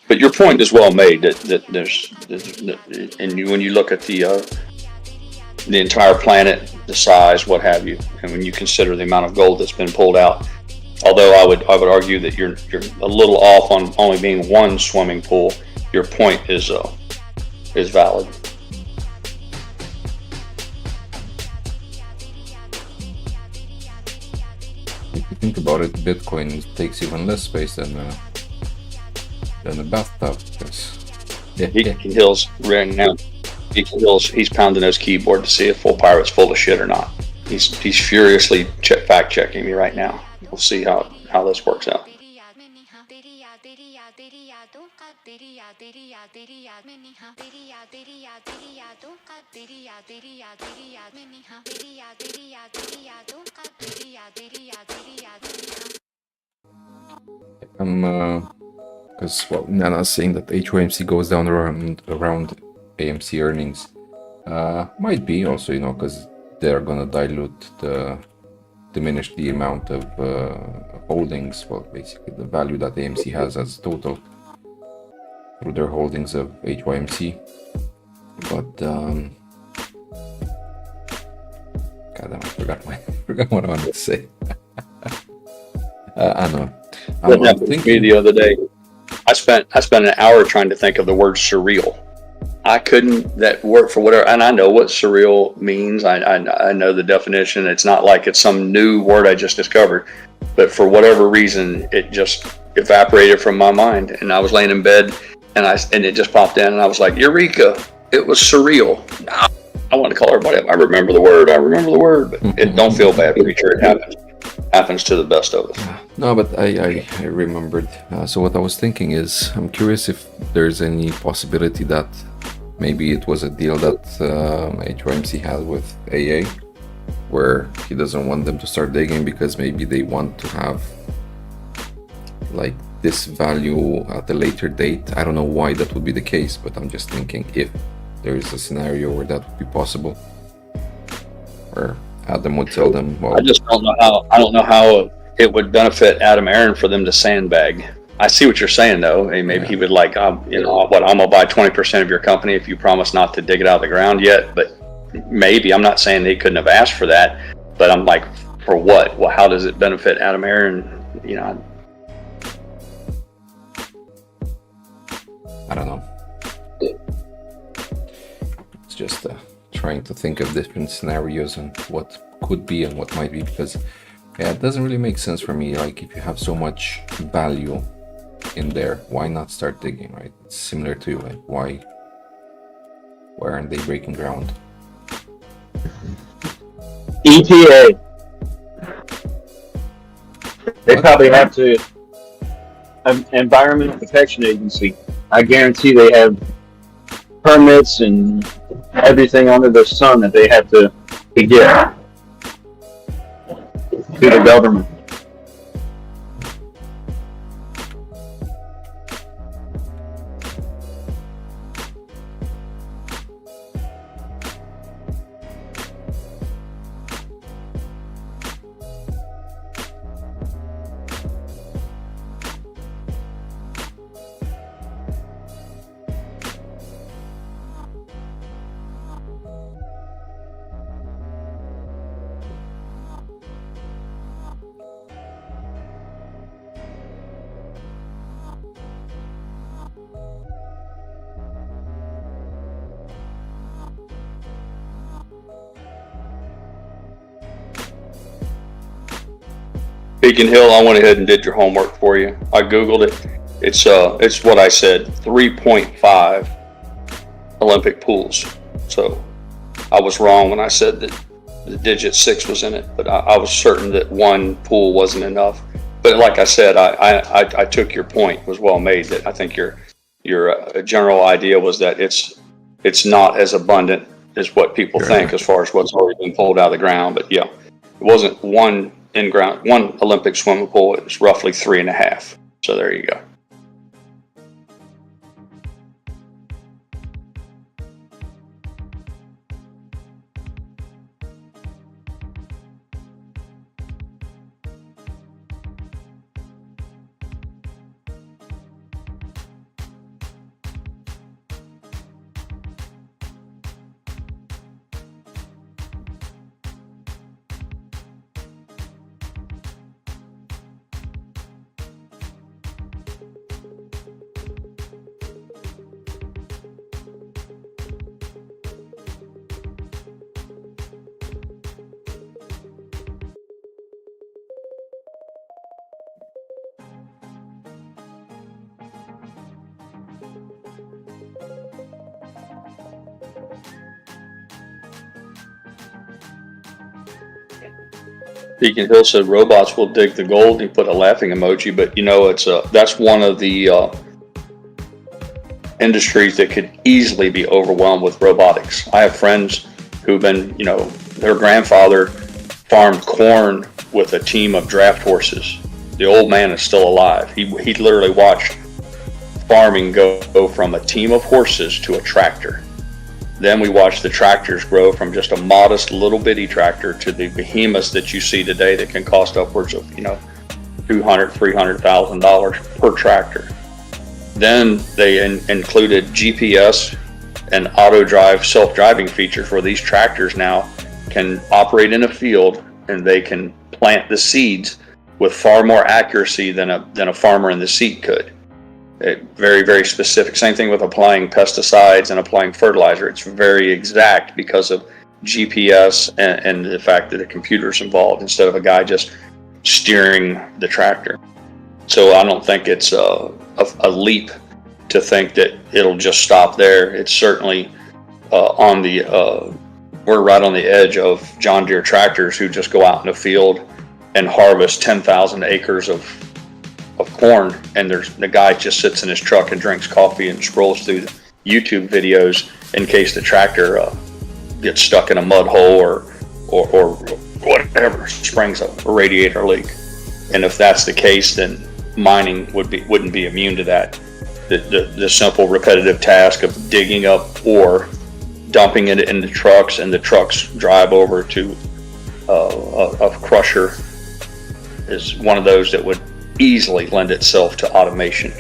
But your point is well made that when you look at the entire planet, the size, what have you, and when you consider the amount of gold that's been pulled out. Although I would argue that you're a little off on only being one swimming pool. Your point is valid. If you think about it, Bitcoin takes even less space than a bathtub. Beacon Hill's right now. Beacon Hill's, he's pounding his keyboard to see if Full Pirate's full of shit or not. He's furiously fact checking me right now. We'll see how this works out. Because Nana's saying that HOMC goes down around AMC earnings. Might be also, because they're gonna diminish the amount of holdings, well, basically the value that AMC has as total through their holdings of HYMC. But God, I forgot what I wanted to say. I know. What happened to me the other day? I spent an hour trying to think of the word surreal. I couldn't, that word for whatever, and I know what surreal means. I know the definition. It's not like it's some new word I just discovered, but for whatever reason, it just evaporated from my mind. And I was laying in bed, and it just popped in, and I was like, Eureka! It was surreal. I want to call everybody. I remember the word, but it don't feel bad, preacher. It happens to the best of us. No, but I remembered. So what I was thinking is, I'm curious if there's any possibility that maybe it was a deal that AMC had with AA, where he doesn't want them to start digging because maybe they want to have like this value at a later date. I don't know why that would be the case, but I'm just thinking if there is a scenario where that would be possible, or Adam would tell them, well, I just don't know how it would benefit Adam Aaron for them to sandbag. I see what you're saying, though. Hey, maybe he would like, I'm gonna buy 20% of your company if you promise not to dig it out of the ground yet. But maybe, I'm not saying they couldn't have asked for that, but I'm like, for what? Well, how does it benefit Adam Aaron? I don't know. It's just trying to think of different scenarios and what could be and what might be, because it doesn't really make sense for me. Like, if you have so much value in there, why not start digging, right? It's similar to like, why aren't they breaking ground? EPA. They probably have to. Environmental Protection Agency. I guarantee they have permits and everything under the sun that they have to get to the government. Beacon Hill, I went ahead and did your homework for you. I Googled it. It's what I said, 3.5 Olympic pools. So I was wrong when I said that the digit 6 was in it, but I was certain that one pool wasn't enough. But like I said, I took your point, was well made, that I think your general idea was that it's not as abundant as what people think as far as what's already been pulled out of the ground. But yeah, it wasn't one Olympic swimming pool. It was roughly 3.5. So there you go. Beacon Hill said robots will dig the gold. He put a laughing emoji, but that's one of the industries that could easily be overwhelmed with robotics. I have friends who've been, their grandfather farmed corn with a team of draft horses. The old man is still alive. He literally watched farming go from a team of horses to a tractor. Then we watched the tractors grow from just a modest little bitty tractor to the behemoths that you see today that can cost upwards of, $200,000-$300,000 per tractor. Then they included GPS and auto drive, self-driving features where these tractors now can operate in a field and they can plant the seeds with far more accuracy than a farmer in the seat could. Very, very specific. Same thing with applying pesticides and applying fertilizer. It's very exact because of GPS and the fact that a computer's involved instead of a guy just steering the tractor. So I don't think it's a leap to think that it'll just stop there. It's certainly on the we're right on the edge of John Deere tractors who just go out in the field and harvest 10,000 acres of corn, and the guy just sits in his truck and drinks coffee and scrolls through the YouTube videos in case the tractor gets stuck in a mud hole or whatever, springs a radiator leak. And if that's the case, then mining wouldn't be immune to that. The simple repetitive task of digging up ore, dumping it into trucks, and the trucks drive over to a crusher is one of those that would easily lend itself to automation.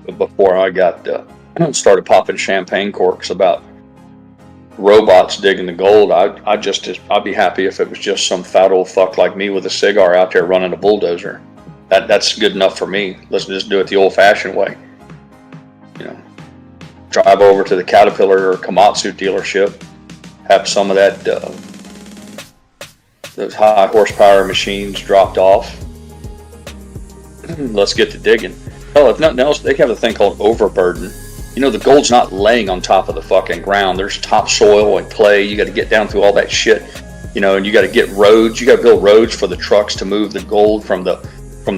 But before I got started popping champagne corks about robots digging the gold, I'd be happy if it was just some fat old fuck like me with a cigar out there running a bulldozer. That's good enough for me. Let's just do it the old-fashioned way. You know, drive over to the Caterpillar or Komatsu dealership, have some of that those high horsepower machines dropped off. Let's get to digging. Hell, if nothing else, they have a thing called overburden. You know, the gold's not laying on top of the fucking ground. There's topsoil and clay. You got to get down through all that shit, you know, and you got to get roads. You got to build roads for the trucks to move the gold from the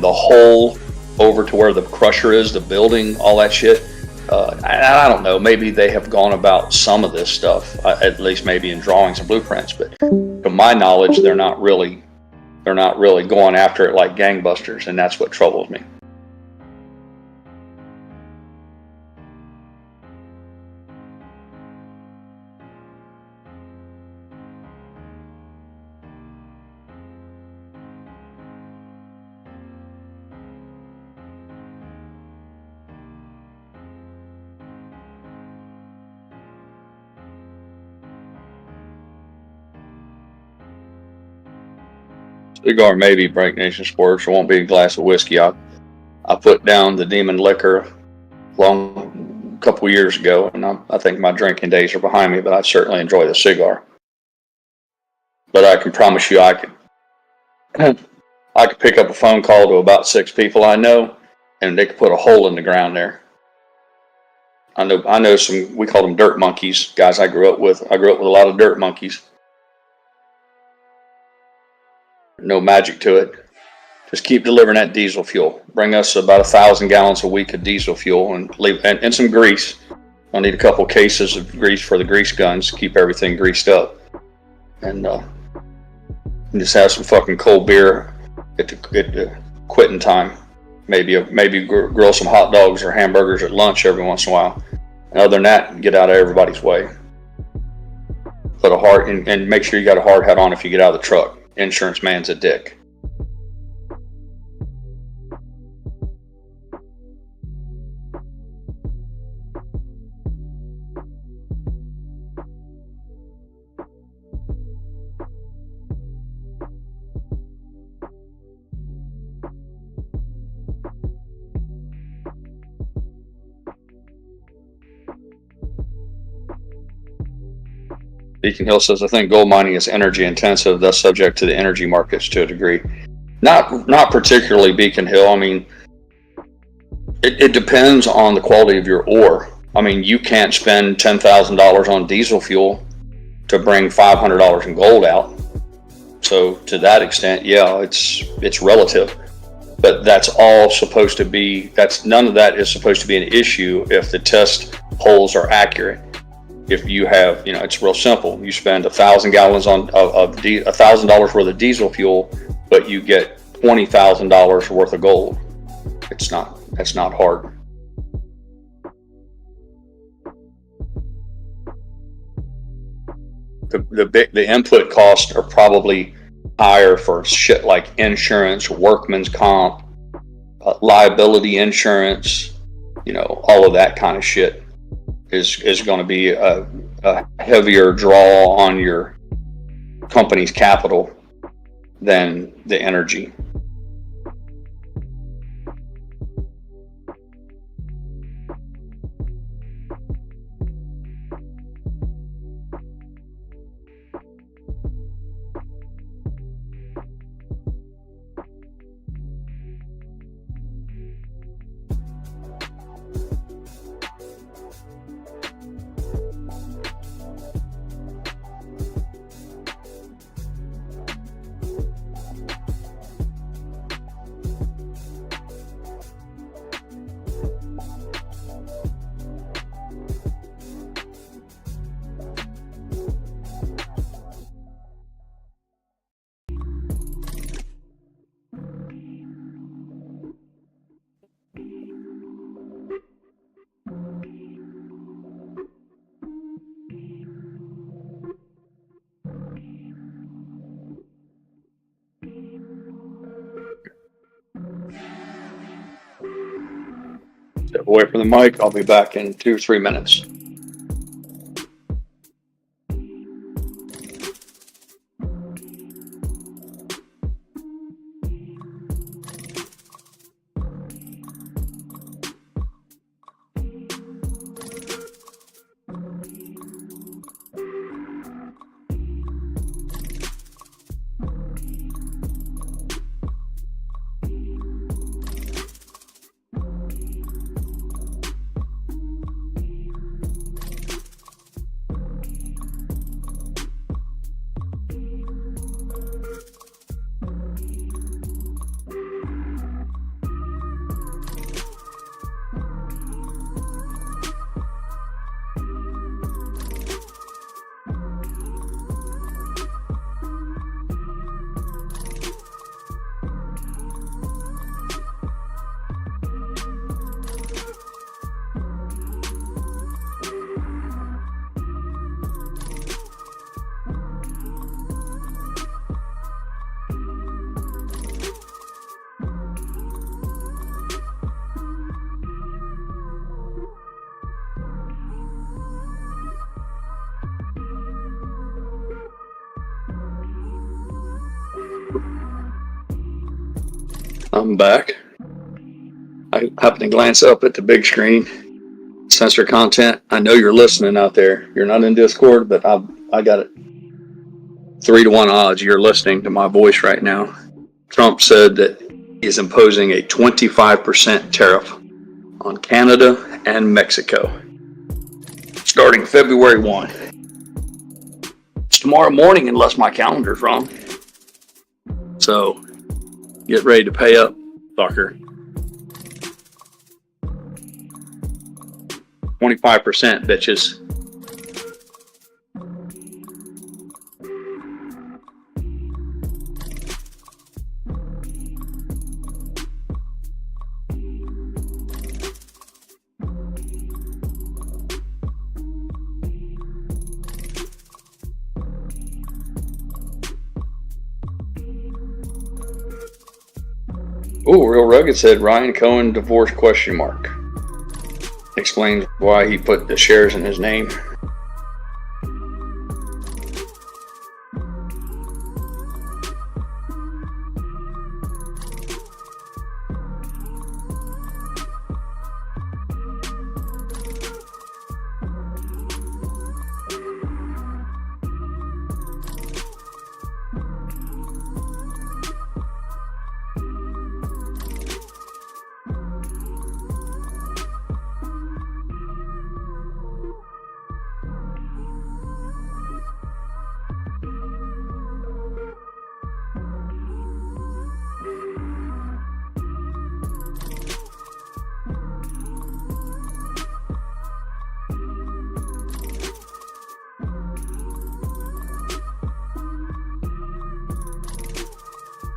hole over to where the crusher is, the building, all that shit. I don't know. Maybe they have gone about some of this stuff, at least maybe in drawings and blueprints. But to my knowledge, they're not really going after it like gangbusters, and that's what troubles me. Cigar maybe, Break Nation Sports. There won't be a glass of whiskey. I put down the demon liquor a couple years ago, and I think my drinking days are behind me, but I certainly enjoy the cigar. But I can promise you I could pick up a phone call to about 6 people I know, and they could put a hole in the ground there. I know some, we call them dirt monkeys, guys I grew up with. I grew up with a lot of dirt monkeys. No magic to it. Just keep delivering that diesel fuel. Bring us about 1,000 gallons a week of diesel fuel and some grease. I'll need a couple cases of grease for the grease guns to keep everything greased up. And just have some fucking cold beer at the quitting time. Maybe grill some hot dogs or hamburgers at lunch every once in a while. And other than that, get out of everybody's way. Put a hard and make sure you got a hard hat on if you get out of the truck. Insurance man's a dick. Beacon Hill says, I think gold mining is energy intensive, thus subject to the energy markets to a degree. Not particularly, Beacon Hill. I mean, it depends on the quality of your ore. I mean, you can't spend $10,000 on diesel fuel to bring $500 in gold out. So to that extent, yeah, it's relative. But that's all supposed to be, none of that is supposed to be an issue if the test holes are accurate. If you have, you know, it's real simple. You spend 1,000 gallons of $1,000 worth of diesel fuel, but you get $20,000 worth of gold. That's not hard. The input costs are probably higher for shit like insurance, workman's comp, liability insurance, you know, all of that kind of shit is going to be a heavier draw on your company's capital than the energy. Step away from the mic. I'll be back in 2 or 3 minutes. I'm back. I happened to glance up at the big screen. Censor content. I know you're listening out there. You're not in Discord, but I got it 3-to-1 odds you're listening to my voice right now. Trump said that he is imposing a 25% tariff on Canada and Mexico starting February 1. It's tomorrow morning unless my calendar's wrong. So get ready to pay up, fucker. 25%, bitches. Oh, Real Rugged said Ryan Cohen divorce ? Explains why he put the shares in his name.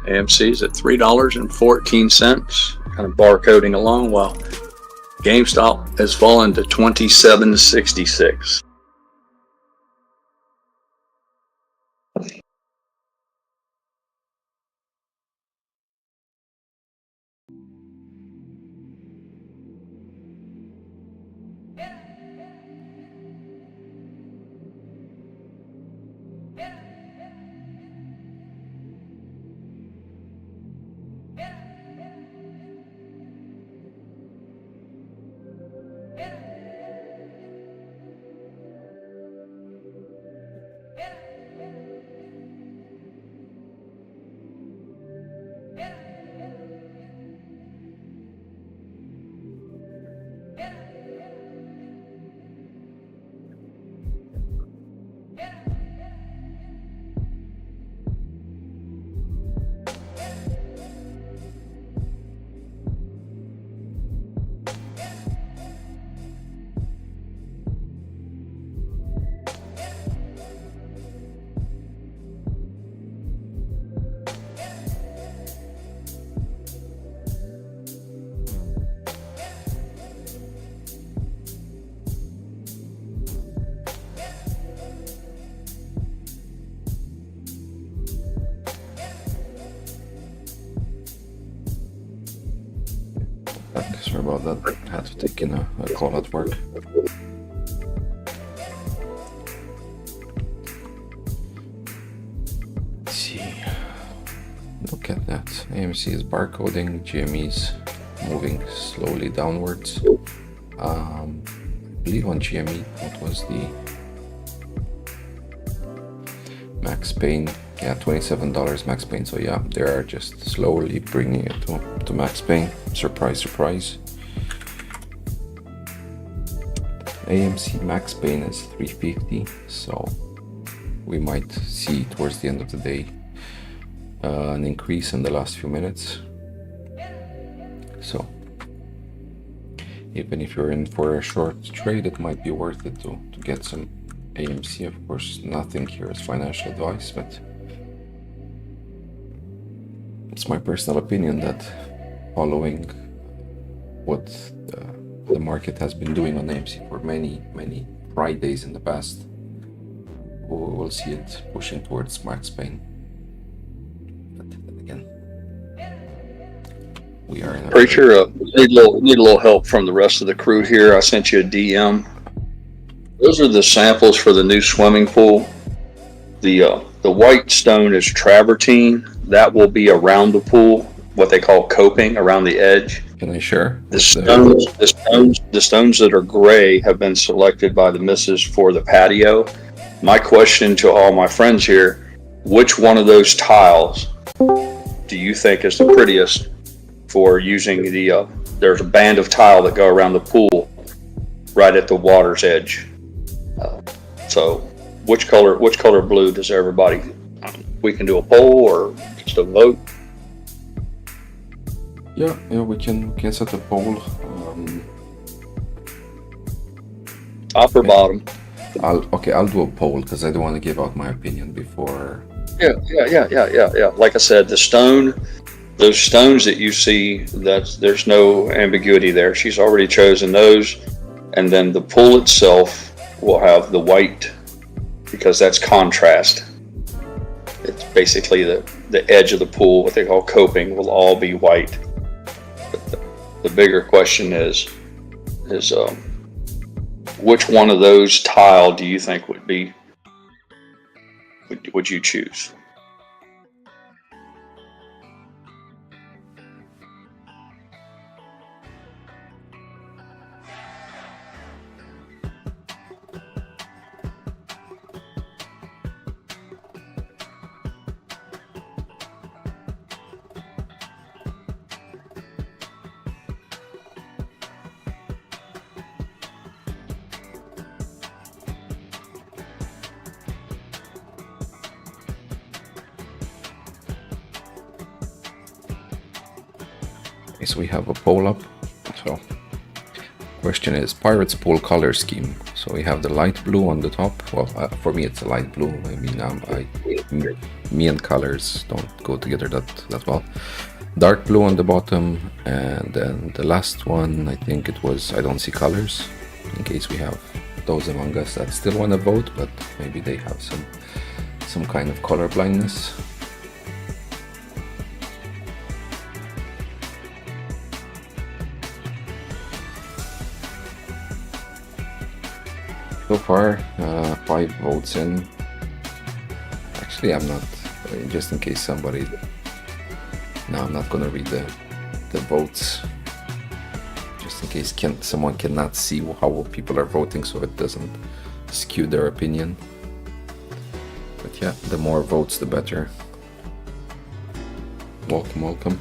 AMC's at $3.14, kind of barcoding along, while GameStop has fallen to $27.66. about that. I had to take in a call at work. Let's see. Look at that. AMC is barcoding, GME's moving slowly downwards. I believe on GME, what was the max pain? Yeah, $27 max pain. So yeah, they are just slowly bringing it to max pain. Surprise, surprise. AMC max pain is 350, so we might see towards the end of the day an increase in the last few minutes. So even if you're in for a short trade, it might be worth it to get some AMC. Of course, nothing here is financial advice, but it's my personal opinion that following what the market has been doing on AMC for many Fridays in the past, we'll see it pushing towards max pain. But then again, we are in a Preacher, need a little help from the rest of the crew here. I sent you a DM. Those are the samples for the new swimming pool. The white stone is travertine. That will be around the pool, what they call coping around the edge. Can I share? The stones that are gray have been selected by the missus for the patio. My question to all my friends here: which one of those tiles do you think is the prettiest for using the? There's a band of tile that go around the pool, right at the water's edge. So, which color blue does everybody? We can do a poll or just a vote. Yeah, we can set a poll. Top or bottom? I'll do a poll because I don't want to give out my opinion before. Yeah. Like I said, those stones that you see, there's no ambiguity there. She's already chosen those, and then the pool itself will have the white because that's contrast. It's basically the edge of the pool, what they call coping, will all be white. But the bigger question is which one of those tile do you think would you choose? So we have a poll up. So question is Pirates pool color scheme. So we have the light blue on the top. Well, for me it's a light blue. I mean, me and colors don't go together that well. Dark blue on the bottom, and then the last one, I think it was I don't see colors. In case we have those among us that still want to vote, but maybe they have some kind of color blindness. So far, 5 votes in. Actually, I'm not, just in case somebody... No, I'm not gonna read the votes. Just in case someone cannot see how people are voting, so it doesn't skew their opinion. But yeah, the more votes, the better. Welcome.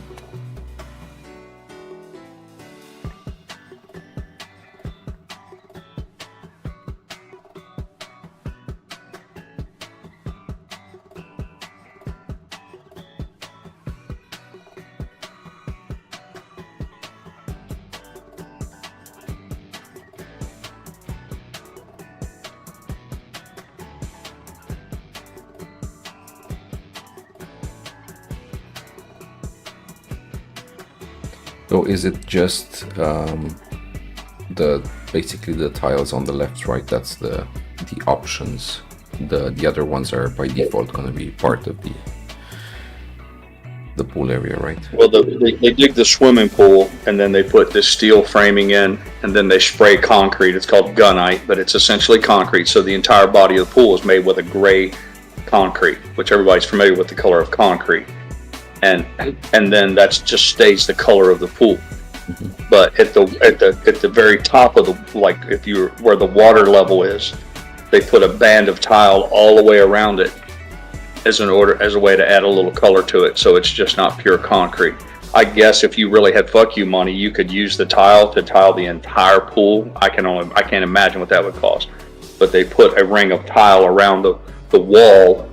So is it just basically the tiles on the left, right? That's the options. The other ones are by default going to be part of the pool area, right? Well, they dig the swimming pool, and then they put this steel framing in, and then they spray concrete. It's called gunite, but it's essentially concrete. So the entire body of the pool is made with a gray concrete, which everybody's familiar with the color of concrete, and then that just stays the color of the pool. Mm-hmm. But at the very top of the, like if you where the water level is, they put a band of tile all the way around it as a way to add a little color to it, so it's just not pure concrete. I guess if you really had fuck you money, you could use the tile to tile the entire pool. I can't imagine what that would cost. But they put a ring of tile around the wall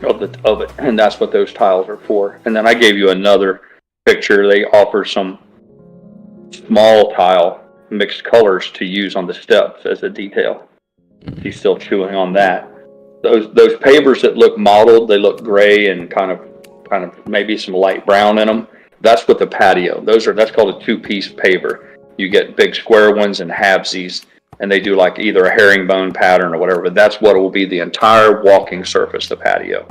of it, and that's what those tiles are for. And then I gave you another picture. They offer some small tile mixed colors to use on the steps as a detail. She's still chewing on that. Those pavers that look mottled, they look gray and kind of maybe some light brown in them. That's what the patio. That's called a two-piece paver. You get big square ones and halvesies, and they do like either a herringbone pattern or whatever. But that's what will be the entire walking surface, the patio.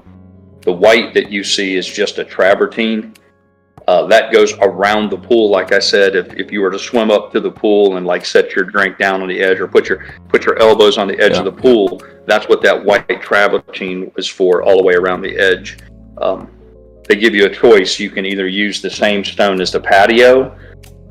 The white that you see is just a travertine. That goes around the pool. Like I said, if you were to swim up to the pool and like set your drink down on the edge or put your elbows on the edge of the pool, that's what that white travertine is for, all the way around the edge. They give you a choice. You can either use the same stone as the patio,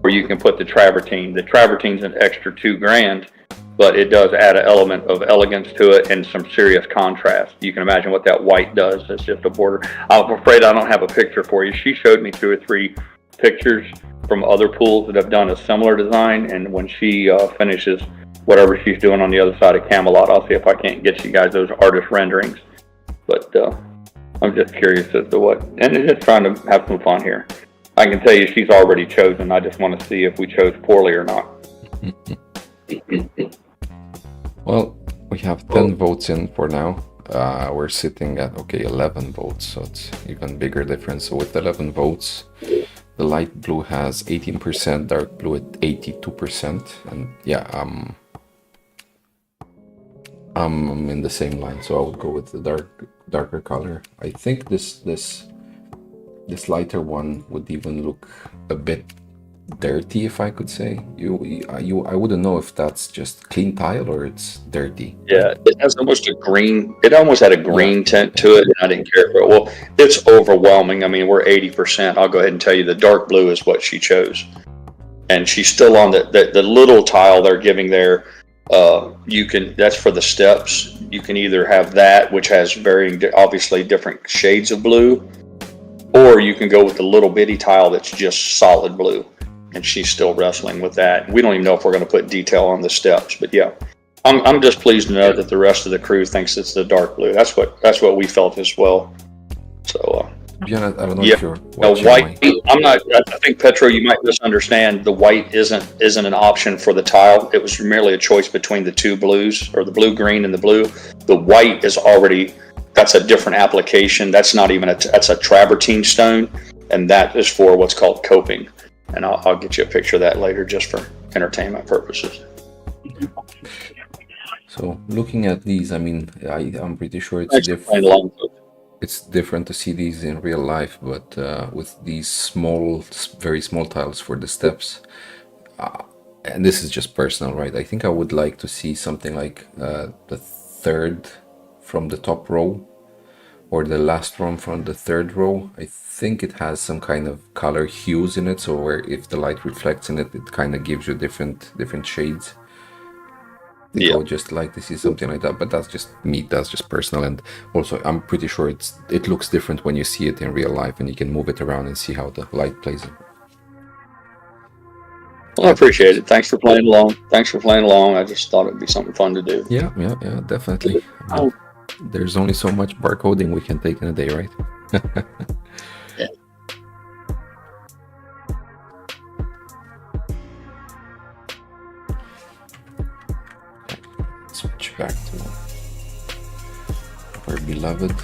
or you can put the travertine. The travertine's an extra $2,000, but it does add an element of elegance to it and some serious contrast. You can imagine what that white does. It's just a border. I'm afraid I don't have a picture for you. She showed me 2 or 3 pictures from other pools that have done a similar design, and when she finishes whatever she's doing on the other side of Camelot, I'll see if I can't get you guys those artist renderings. But I'm just curious as to what, and just trying to have some fun here. I can tell you she's already chosen. I just want to see if we chose poorly or not. Well, we have 10 votes in for now. We're sitting at 11 votes, so it's even bigger difference. So with 11 votes, the light blue has 18%, dark blue at 82%, and yeah, I'm in the same line, so I would go with the darker color. I think this lighter one would even look a bit dirty, if I could say. I wouldn't know if that's just clean tile or it's dirty. Yeah, it has almost a green. It almost had a green tint to it, and I didn't care for it. Well, it's overwhelming. I mean, we're 80%. I'll go ahead and tell you the dark blue is what she chose, and she's still on the little tile they're giving there. That's for the steps. You can either have that, which has varying, obviously different shades of blue, or you can go with the little bitty tile that's just solid blue. And she's still wrestling with that. We don't even know if we're going to put detail on the steps, but yeah, I'm just pleased to know that the rest of the crew thinks it's the dark blue. That's what we felt as well. So, yeah, I don't know if you're white. I'm not. I think Petro, you might misunderstand. The white isn't an option for the tile. It was merely a choice between the 2 blues, or the blue green and the blue. The white is already. That's a different application. That's not even that's a travertine stone, and that is for what's called coping. And I'll get you a picture of that later, just for entertainment purposes. So looking at these, I mean, I'm pretty sure it's different to see these in real life, but with these very small tiles for the steps, and this is just personal, right? I think I would like to see something like the 3rd from the top row, or the last one from the 3rd row. I think it has some kind of color hues in it, so where if the light reflects in it, it kind of gives you different shades. I would just like to see something like that, but that's just me, that's just personal. And also I'm pretty sure it looks different when you see it in real life, and you can move it around and see how the light plays in. Well, I appreciate it. Thanks for playing along. I just thought it'd be something fun to do. Yeah, definitely. There's only so much barcoding we can take in a day, right? Yeah. Switch back to our beloved.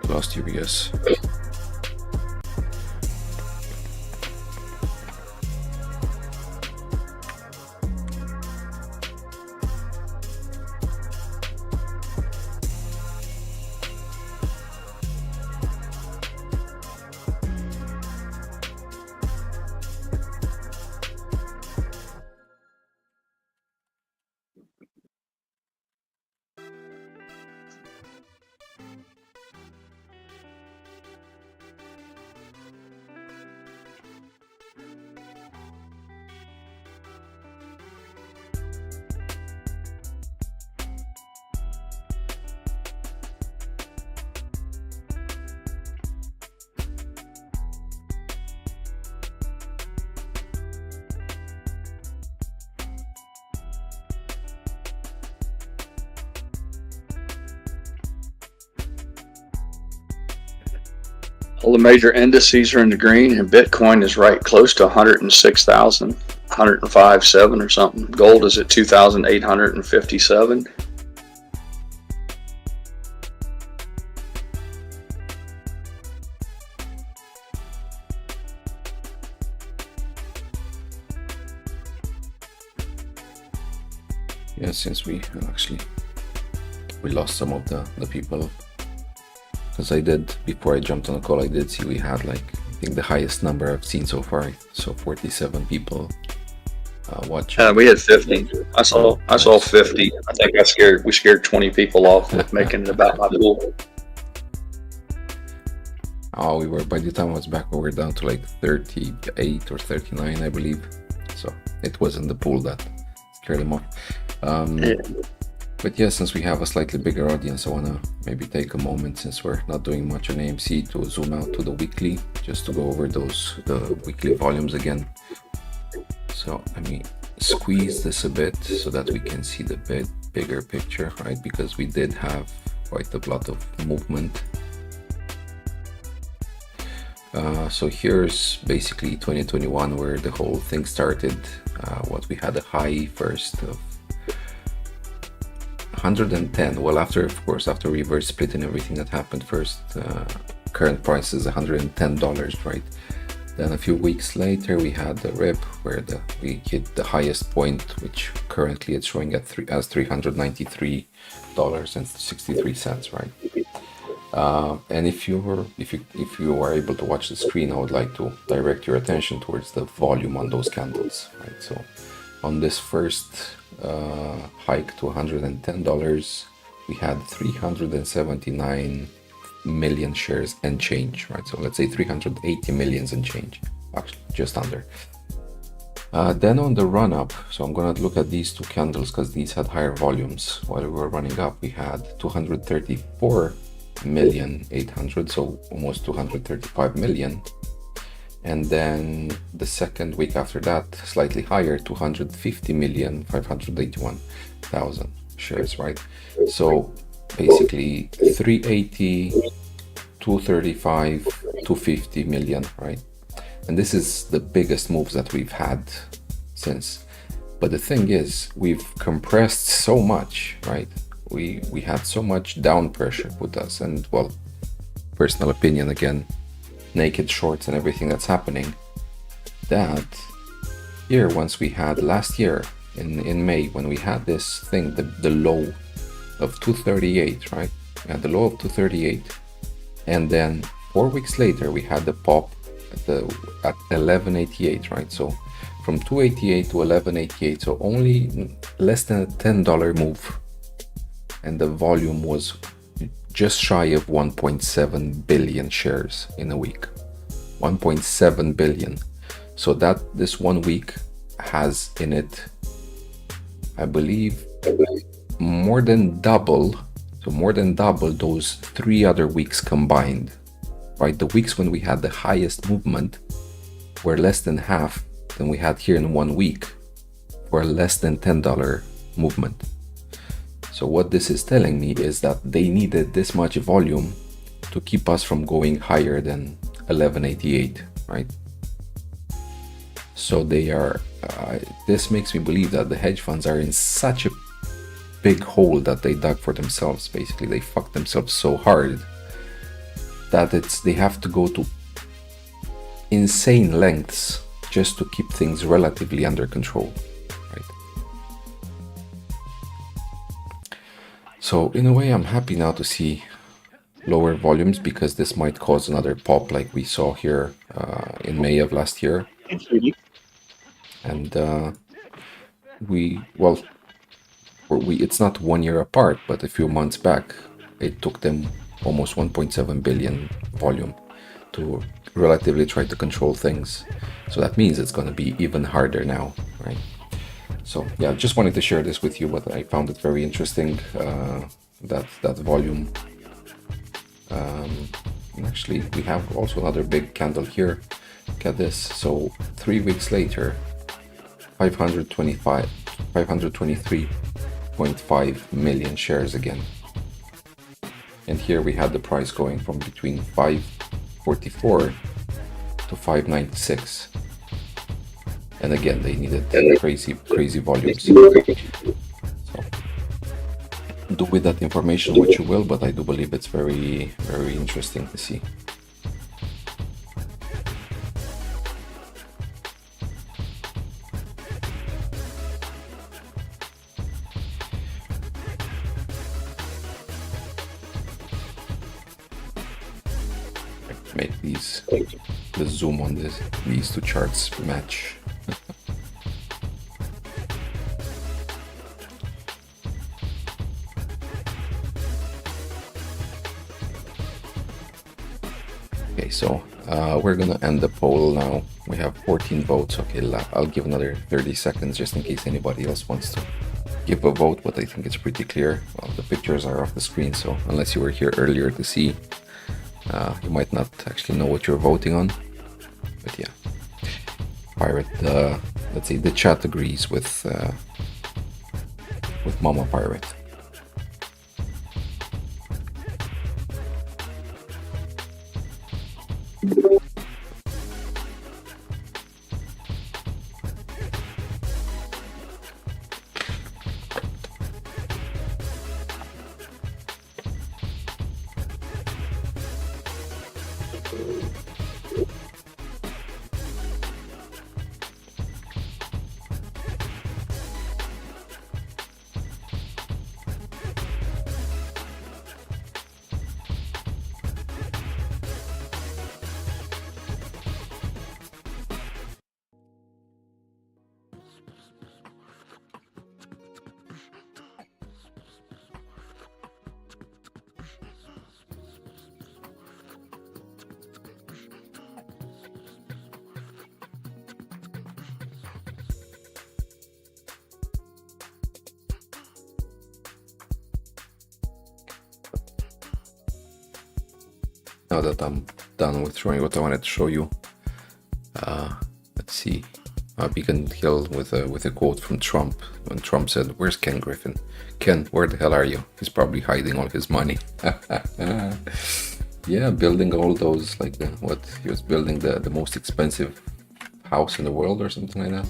Lost you, I guess. All the major indices are in the green, and Bitcoin is right close to 106,000, 105.7 or something. Gold is at 2,857. Yeah, since we lost some of the people. Because I did, before I jumped on the call, I did see we had like, I think the highest number I've seen so far. So 47 people watching. We had 50. I saw 50. I think we scared 20 people off with making it about my pool. Oh, by the time I was back, we were down to like 38 or 39, I believe. So it wasn't the pool that scared them off. Yeah. But yeah, since we have a slightly bigger audience, I want to maybe take a moment, since we're not doing much on AMC, to zoom out to the weekly, just to go over the weekly volumes again. So let me squeeze this a bit so that we can see the bigger picture, right? Because we did have quite a lot of movement. So here's basically 2021, where the whole thing started. We had a high first of 110. Well, after reverse split and everything that happened first, current price is $110, right? Then a few weeks later we had the rip where we hit the highest point, which currently it's showing as $393.63, right? And if you are able to watch the screen, I would like to direct your attention towards the volume on those candles, right? So on this first hike to $110, we had 379 million shares and change, right? So let's say 380 millions and change, actually just under. Then on the run up, so I'm gonna look at these two candles because these had higher volumes. While we were running up, we had 234,800,000, so almost 235 million. And then the second week after that, slightly higher, 250,581,000 shares, right? So basically 380, 235, 250 million, right? And this is the biggest moves that we've had since. But the thing is, we've compressed so much, right? We had so much down pressure with us, and well, personal opinion again, naked shorts and everything that's happening, that here, once we had last year in May, when we had this thing, the low of 238, right? We had the low of 238, and then 4 weeks later we had the pop at 1188, right? So from 288 to 1188, so only less than a $10 move, and the volume was just shy of 1.7 billion shares in a week. 1.7 billion. So that this 1 week has in it, I believe, more than double So more than double those 3 other weeks combined, right? The weeks when we had the highest movement were less than half than we had here in 1 week for less than $10 movement. So what this is telling me is that they needed this much volume to keep us from going higher than 1188, right? So they are, this makes me believe that the hedge funds are in such a big hole that they dug for themselves. Basically, they fucked themselves so hard that they have to go to insane lengths just to keep things relatively under control, right? So in a way, I'm happy now to see lower volumes, because this might cause another pop like we saw here in May of last year. And it's not 1 year apart, but a few months back, it took them almost 1.7 billion volume to relatively try to control things. So that means it's going to be even harder now, right? So yeah, just wanted to share this with you, but I found it very interesting, that volume. And actually, we have also another big candle here. Look at this. So 3 weeks later, 523.5 million shares again. And here we had the price going from between 544 to 596. And again, they needed crazy volumes. So do with that information what you will, but I do believe it's very, very interesting to see. Make the zoom on these two charts match. Okay, so we're gonna end the poll now. We have 14 votes. Okay, I'll give another 30 seconds just in case anybody else wants to give a vote, but I think it's pretty clear. Well, the pictures are off the screen, so unless you were here earlier to see, you might not actually know what you're voting on. But yeah, Pirate, let's say the chat agrees with Mama Pirate. Now that I'm done with showing what I wanted to show you, let's see. Beacon Hill with a quote from Trump, when Trump said, "Where's Ken Griffin? Ken, where the hell are you? He's probably hiding all his money." Yeah, building all those, like he was building the most expensive house in the world or something like that.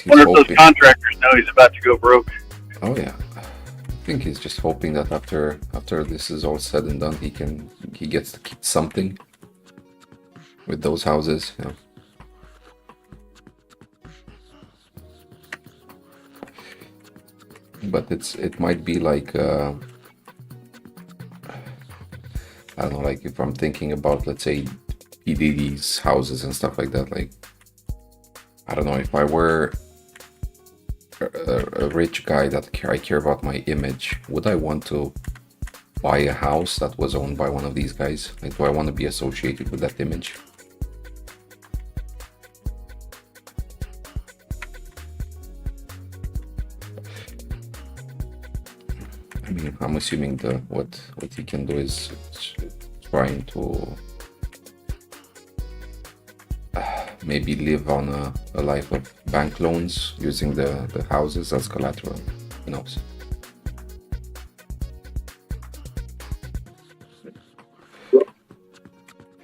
Wonder if those contractors know he's about to go broke. Oh yeah, I think he's just hoping that after this is all said and done, he gets to keep something with those houses. Yeah. But it might be like I don't know, like if I'm thinking about, let's say, PDD's houses and stuff like that, like I don't know, if I were a rich guy that I care about my image, would I want to buy a house that was owned by one of these guys? Like, do I want to be associated with that image? I mean, I'm assuming what he can do is trying to maybe live on a life of bank loans using the houses as collateral. Who knows?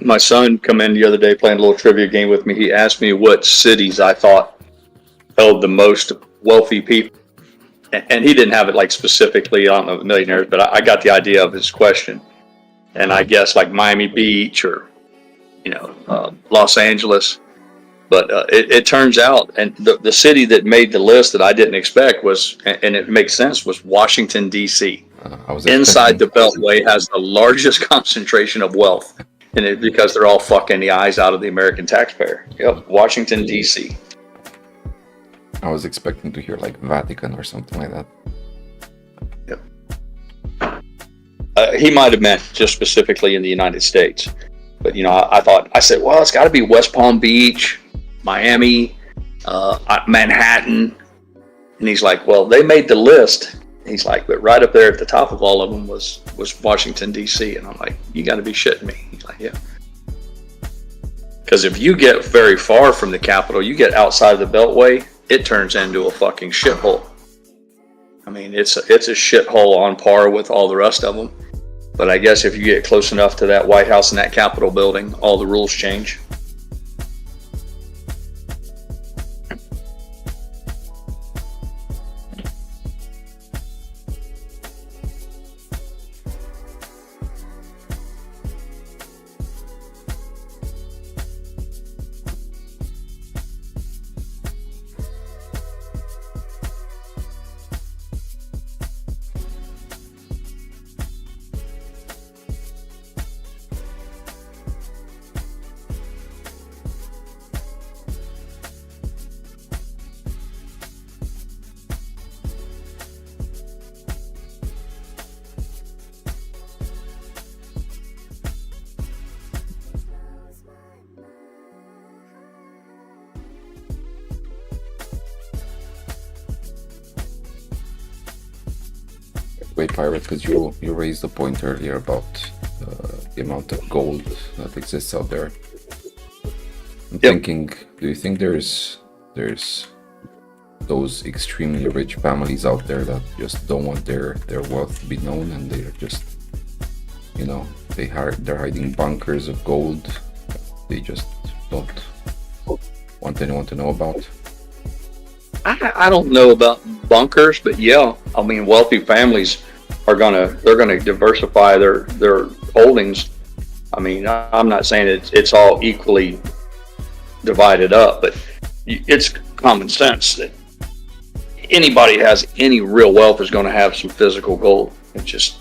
My son come in the other day playing a little trivia game with me. He asked me what cities I thought held the most wealthy people. And he didn't have it like specifically on the millionaires, but I got the idea of his question. And I guess like Miami Beach or, Los Angeles. But it turns out, and the city that made the list that I didn't expect was, and it makes sense, was Washington, D.C. Inside the Beltway has the largest concentration of wealth. And it's because they're all fucking the eyes out of the American taxpayer. Yep, Washington, D.C. I was expecting to hear like Vatican or something like that. Yep. He might have meant just specifically in the United States. But, I said, well, it's got to be West Palm Beach, Miami, Manhattan. And he's like, well, they made the list. He's like, but right up there at the top of all of them was Washington, D.C. And I'm like, you got to be shitting me. He's like, yeah. Because if you get very far from the capital, you get outside of the Beltway, it turns into a fucking shithole. I mean, it's a shithole on par with all the rest of them. But I guess if you get close enough to that White House and that Capitol building, all the rules change. Wait, Pirate, because you raised the point earlier about the amount of gold that exists out there. I'm thinking, do you think there's those extremely rich families out there that just don't want their wealth to be known, and they're just, they're hiding bunkers of gold they just don't want anyone to know about? I don't know about bunkers, but yeah, I mean, wealthy families they're gonna diversify their holdings. I mean, I'm not saying it's all equally divided up, but it's common sense that anybody has any real wealth is going to have some physical gold. It's just.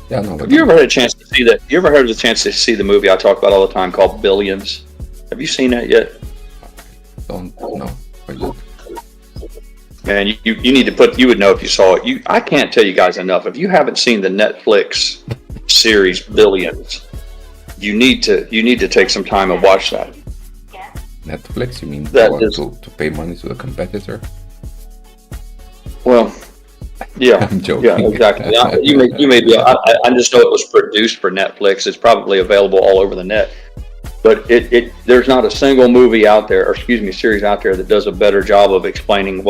Yeah, no. Have you ever had a chance to see that? You ever had a chance to see the movie I talk about all the time called Billions? Have you seen that yet? Don't know. I did. Man, you need to you would know if you saw it. I can't tell you guys enough. If you haven't seen the Netflix series Billions, you need to take some time and watch that. Netflix? You mean to pay money to a competitor? Well, yeah, I'm joking. Yeah, exactly. You may be. I just know it was produced for Netflix. It's probably available all over the net. But there's not a single movie out there, or series out there that does a better job of explaining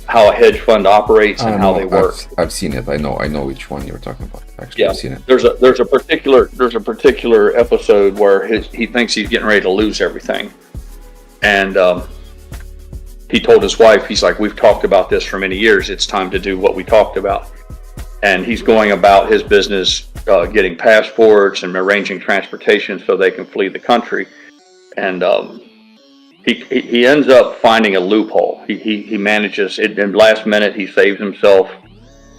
how a hedge fund operates and how they work. I've seen it. I know which one you're talking about. Actually, yeah. I've seen it. There's a particular episode where he thinks he's getting ready to lose everything, and he told his wife, he's like, "We've talked about this for many years. It's time to do what we talked about." And he's going about his business, getting passports and arranging transportation so they can flee the country. And he ends up finding a loophole. He manages it, and last minute he saves himself,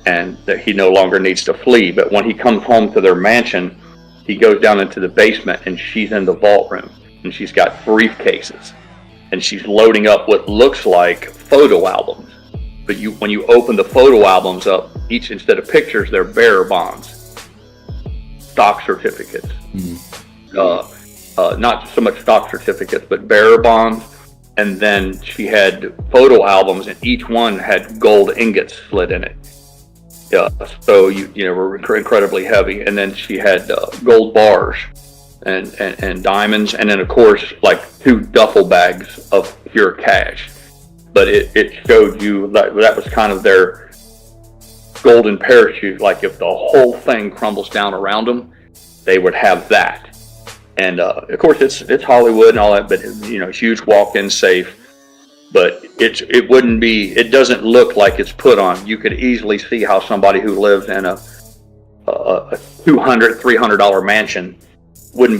and that he no longer needs to flee. But when he comes home to their mansion, he goes down into the basement, and she's in the vault room, and she's got briefcases, and she's loading up what looks like photo albums. But when you open the photo albums up, each, instead of pictures, they're bearer bonds, stock certificates. Mm-hmm. Not so much stock certificates, but bearer bonds. and then she had photo albums, and each one had gold ingots slid in it. Yeah, so were incredibly heavy, and then she had gold bars and diamonds, and then of course like 2 duffel bags of pure cash. But it showed you that was kind of their golden parachute. Like if the whole thing crumbles down around them, they would have that. And of course it's Hollywood and all that, but huge walk-in safe. But it doesn't look like it's put on. You could easily see how somebody who lives in a $200-300 mansion wouldn't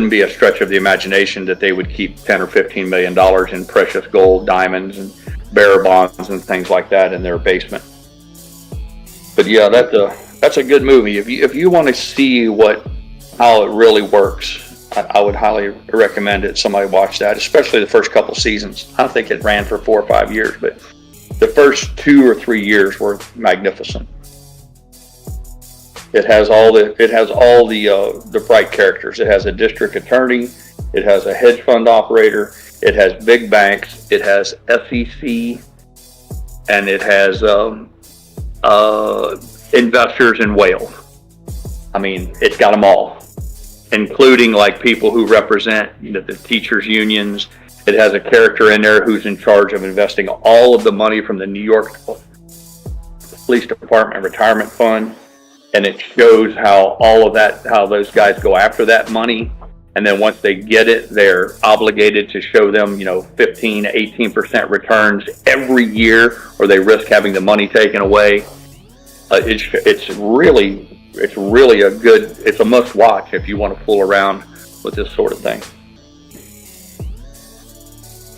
be a stretch of the imagination that they would keep $10 or $15 million in precious gold, diamonds, and bearer bonds and things like that in their basement. But yeah, that's a good movie. If you want to see how it really works, I would highly recommend it. Somebody watch that, especially the first couple seasons. I don't think it ran for 4 or 5 years, but the first 2 or 3 years were magnificent. It has all the bright characters. It has a district attorney. It has a hedge fund operator. It has big banks. It has SEC, and it has investors in whales. I mean, it's got them all, including like people who represent the teachers' unions. It has a character in there who's in charge of investing all of the money from the New York Police Department retirement fund. And it shows how those guys go after that money. And then once they get it, they're obligated to show them, 15, 18% returns every year, or they risk having the money taken away. It's really it's a must watch if you want to fool around with this sort of thing.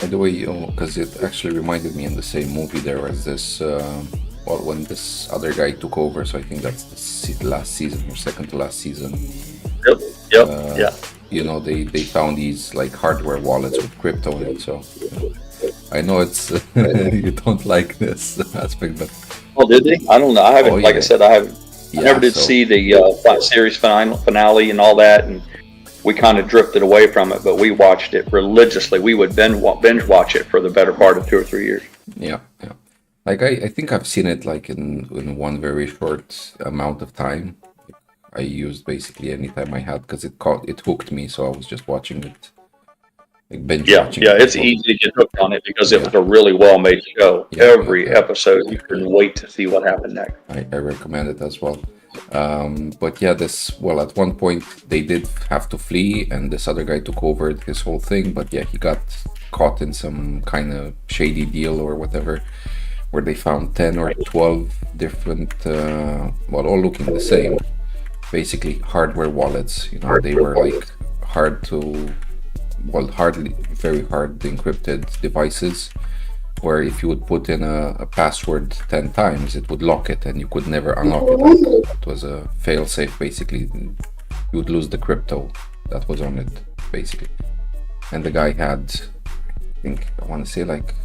By the way, because it actually reminded me in the same movie there was this, when this other guy took over, so I think that's the last season or second to last season. Yep. Yeah. They found these like hardware wallets with crypto in it. So I know it's you don't like this aspect, but did they? I don't know. I haven't. I said, I never did see the series finale and all that, and we kind of drifted away from it. But we watched it religiously. We would binge watch it for the better part of 2 or 3 years. Yeah. Like I think I've seen it like in one very short amount of time. I used basically any time I had because it hooked me, so I was just watching it, like binge watching. Yeah, it's easy to get hooked on it because it was a really well-made show. Every episode, you couldn't wait to see what happened next. I recommend it as well. But yeah, at one point they did have to flee, and this other guy took over his whole thing. But yeah, he got caught in some kind of shady deal or whatever, where they found 10 or 12 different, all looking the same, basically hardware wallets. They were like very hard encrypted devices, where if you would put in a password 10 times, it would lock it and you could never unlock it. It was a fail-safe, basically. You would lose the crypto that was on it, basically. And the guy had, I want to say like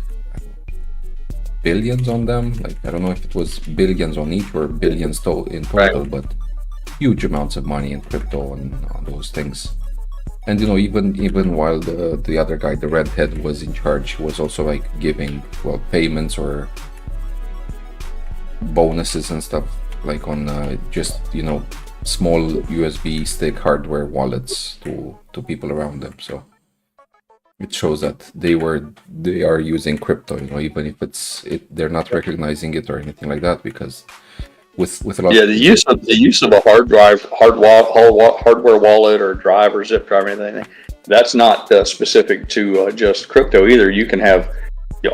billions on them. Like, I don't know if it was billions on each or billions in total, but huge amounts of money in crypto on those things. And even while the other guy, the redhead, was in charge, he was also like giving payments or bonuses and stuff, like on just small USB stick hardware wallets to people around them. So it shows that they are using crypto, even if they're not recognizing it or anything like that, because with a lot the use of a hardware wallet or drive or zip drive or anything, that's not specific to just crypto either. You can have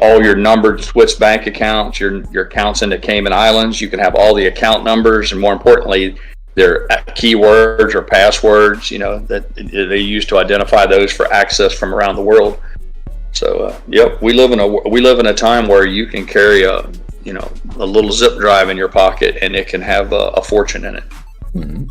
all your numbered Swiss bank accounts, your accounts in the Cayman Islands. You can have all the account numbers, and more importantly, their keywords or passwords, that they use to identify those for access from around the world. So, we live in a time where you can carry a little zip drive in your pocket, and it can have a fortune in it. Mm-hmm.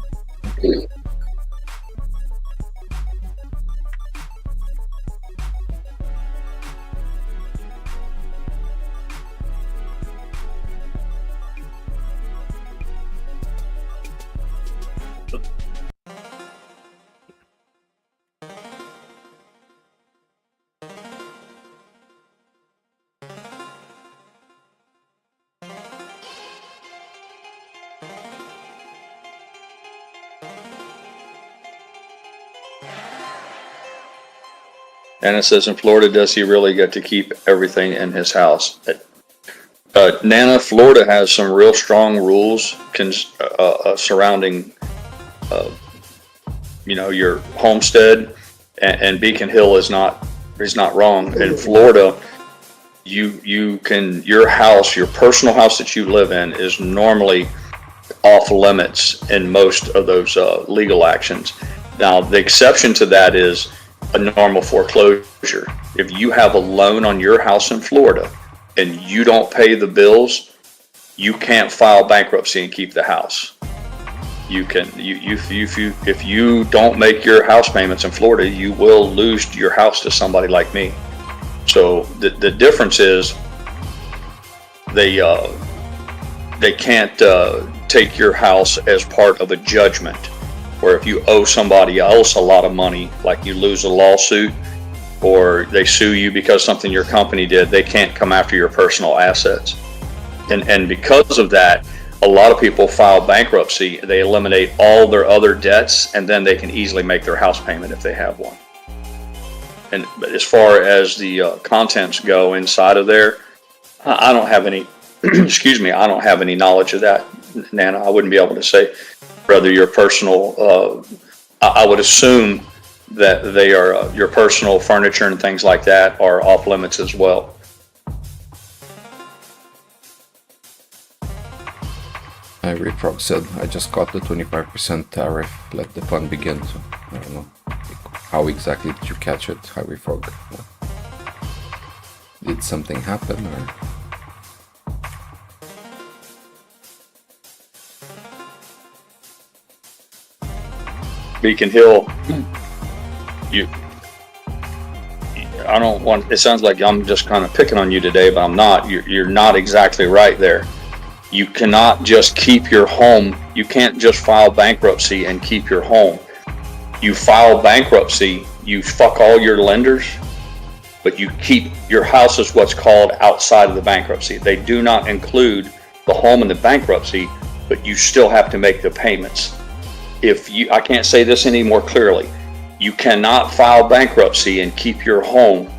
And it says in Florida, does he really get to keep everything in his house? Nana, Florida has some real strong rules surrounding, your homestead, and Beacon Hill is not wrong. In Florida, your house, your personal house that you live in, is normally off limits in most of those legal actions. Now, the exception to that is a normal foreclosure. If you have a loan on your house in Florida and you don't pay the bills, you can't file bankruptcy and keep the house. You can, if you don't make your house payments in Florida, you will lose your house to somebody like me. So the difference is they can't take your house as part of a judgment, where if you owe somebody else a lot of money, like you lose a lawsuit or they sue you because something your company did, they can't come after your personal assets. And because of that, a lot of people file bankruptcy. They eliminate all their other debts, and then they can easily make their house payment if they have one. And as far as the contents go inside of there, I don't have any, I don't have any knowledge of that, Nana. I wouldn't be able to say whether your personal, I would assume that they are, your personal furniture and things like that are off limits as well. Ivory Frog said, I just got the 25% tariff, let the fun begin. So I don't know. How exactly did you catch it, Ivory Frog? Did something happen, or? Beacon Hill, I don't want, it sounds like I'm just kind of picking on you today, but I'm not. You're not exactly right there. You cannot just keep your home. You can't just file bankruptcy and keep your home. You file bankruptcy, you fuck all your lenders, but you keep your house is what's called outside of the bankruptcy. They do not include the home in the bankruptcy, but you still have to make the payments. I can't say this any more clearly. You cannot file bankruptcy and keep your home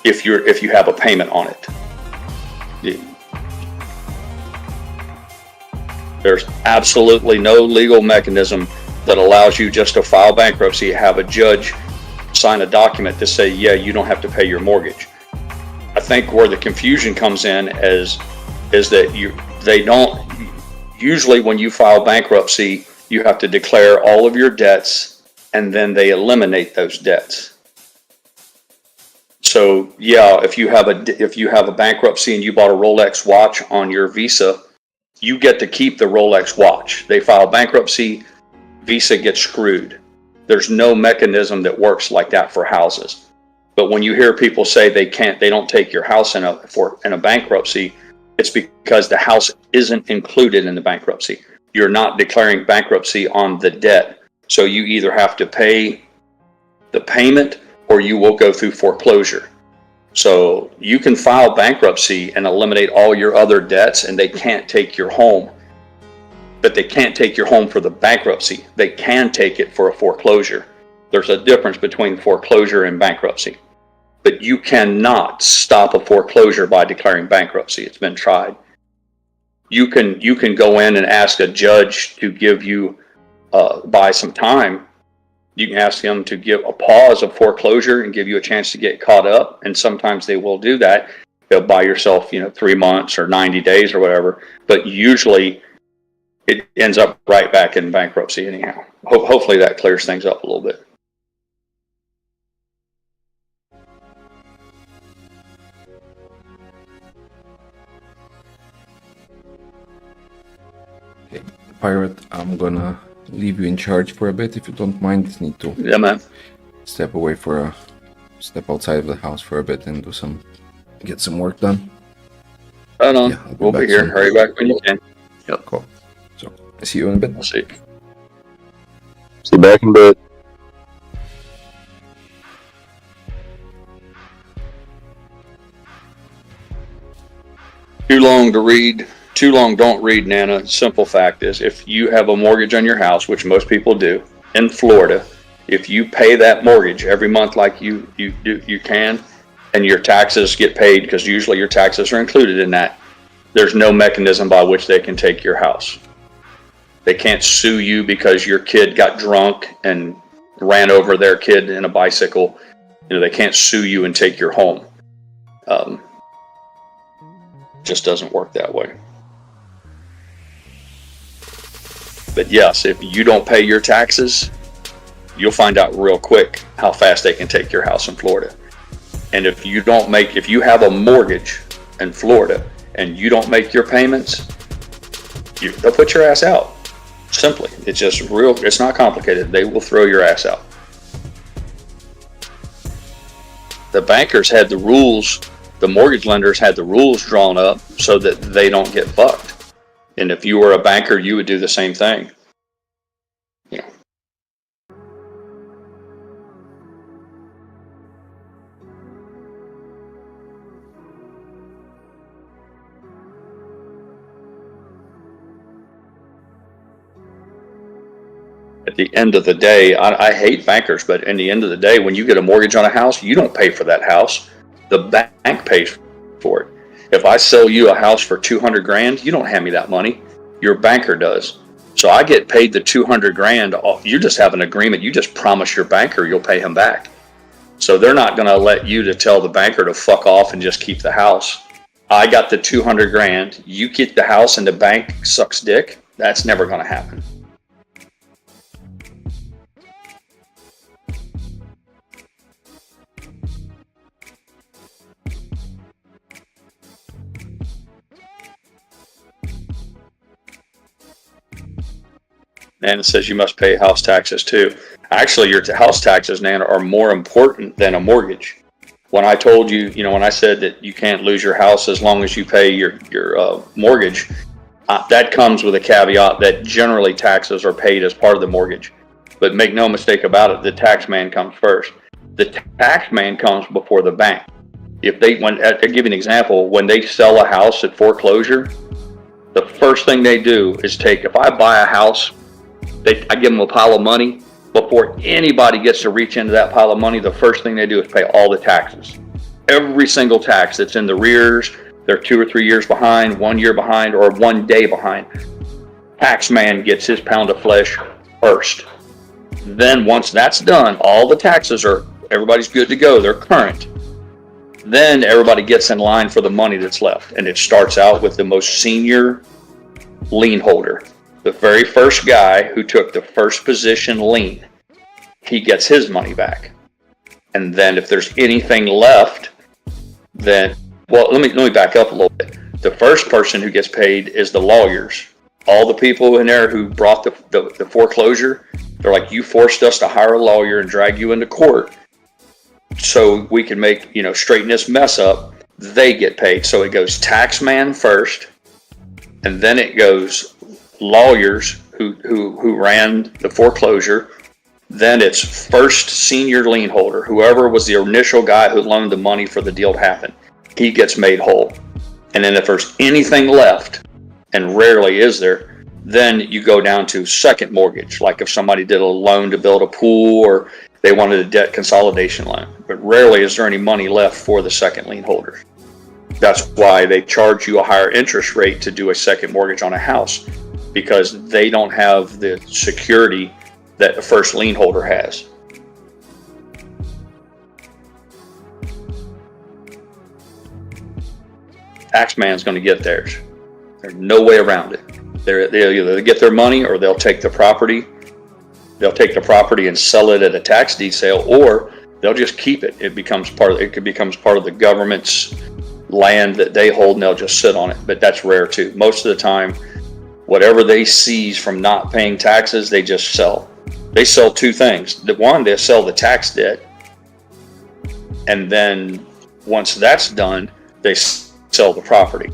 if you have a payment on it. There's absolutely no legal mechanism that allows you just to file bankruptcy, have a judge sign a document to say, yeah, you don't have to pay your mortgage. I think where the confusion comes in is that they don't, usually when you file bankruptcy, you have to declare all of your debts, and then they eliminate those debts. So yeah, if you have a bankruptcy and you bought a Rolex watch on your Visa, you get to keep the Rolex watch. They file bankruptcy, Visa gets screwed. There's no mechanism that works like that for houses. But when you hear people say they don't take your house in a bankruptcy, it's because the house isn't included in the bankruptcy. You're not declaring bankruptcy on the debt. So you either have to pay the payment or you will go through foreclosure. So you can file bankruptcy and eliminate all your other debts, and they can't take your home. But they can't take your home for the bankruptcy. They can take it for a foreclosure. There's a difference between foreclosure and bankruptcy. But you cannot stop a foreclosure by declaring bankruptcy. It's been tried. You can go in and ask a judge to give you, buy some time. You can ask them to give a pause of foreclosure and give you a chance to get caught up. And sometimes they will do that. They'll buy yourself, 3 months or 90 days or whatever. But usually it ends up right back in bankruptcy anyhow. Hopefully that clears things up a little bit. Okay, Pirate, I'm gonna leave you in charge for a bit if you don't mind. Need to step outside of the house for a bit and get some work done. Right on. Yeah, we'll be here. Soon. Hurry back when you can. Yep. Cool. So I see you in a bit. I'll see you. See you back in a bit. Too long don't read, Nana. Simple fact is, if you have a mortgage on your house, which most people do, in Florida, If you pay that mortgage every month like you can, and your taxes get paid, because usually your taxes are included in that, there's no mechanism by which they can take your house. They can't sue you because your kid got drunk and ran over their kid in a bicycle. They can't sue you and take your home. Just doesn't work that way. But yes, if you don't pay your taxes, you'll find out real quick how fast they can take your house in Florida. And if you have a mortgage in Florida and you don't make your payments, they'll put your ass out. Simply. It's just it's not complicated. They will throw your ass out. The bankers had the rules, the mortgage lenders had the rules drawn up so that they don't get fucked. And if you were a banker, you would do the same thing. At the end of the day, I hate bankers, but in the end of the day, when you get a mortgage on a house, you don't pay for that house. The bank pays for it. If I sell you a house for $200,000, you don't hand me that money. Your banker does. So I get paid the $200,000. You just have an agreement. You just promise your banker you'll pay him back. So they're not going to let you to tell the banker to fuck off and just keep the house. I got the $200,000. You get the house and the bank sucks dick. That's never going to happen. And it says you must pay house taxes too. Actually, your house taxes, Nan, are more important than a mortgage. When I told you, when I said that you can't lose your house as long as you pay your mortgage, that comes with a caveat that generally taxes are paid as part of the mortgage. But make no mistake about it, the tax man comes first. The tax man comes before the bank. I'll give you an example. When they sell a house at foreclosure, the first thing they do is if I buy a house, I give them a pile of money. Before anybody gets to reach into that pile of money, the first thing they do is pay all the taxes. Every single tax that's in the rears, they're 2 or 3 years behind, 1 year behind, or 1 day behind. Tax man gets his pound of flesh first. Then once that's done, all the taxes everybody's good to go. They're current. Then everybody gets in line for the money that's left. And it starts out with the most senior lien holder. The very first guy who took the first position lien, he gets his money back. And then if there's anything left, let me back up a little bit. The first person who gets paid is the lawyers. All the people in there who brought the foreclosure, they're like, you forced us to hire a lawyer and drag you into court so we can straighten this mess up. They get paid. So it goes tax man first, and then it goes lawyers who ran the foreclosure. Then it's first senior lien holder, whoever was the initial guy who loaned the money for the deal to happen. He gets made whole. And then if there's anything left, and rarely is there, then you go down to second mortgage. Like if somebody did a loan to build a pool, or they wanted a debt consolidation loan. But rarely is there any money left for the second lien holders. That's why they charge you a higher interest rate to do a second mortgage on a house, because they don't have the security that the first lien holder has. Taxman's going to get theirs. There's no way around it. They'll either get their money, or they'll take the property. They'll take the property and sell it at a tax deed sale, or they'll just keep it. It becomes part of the government's land that they hold, and they'll just sit on it. But that's rare too. Most of the time, whatever they seize from not paying taxes, they just sell. They sell two things. One, they sell the tax debt, and then once that's done, they sell the property,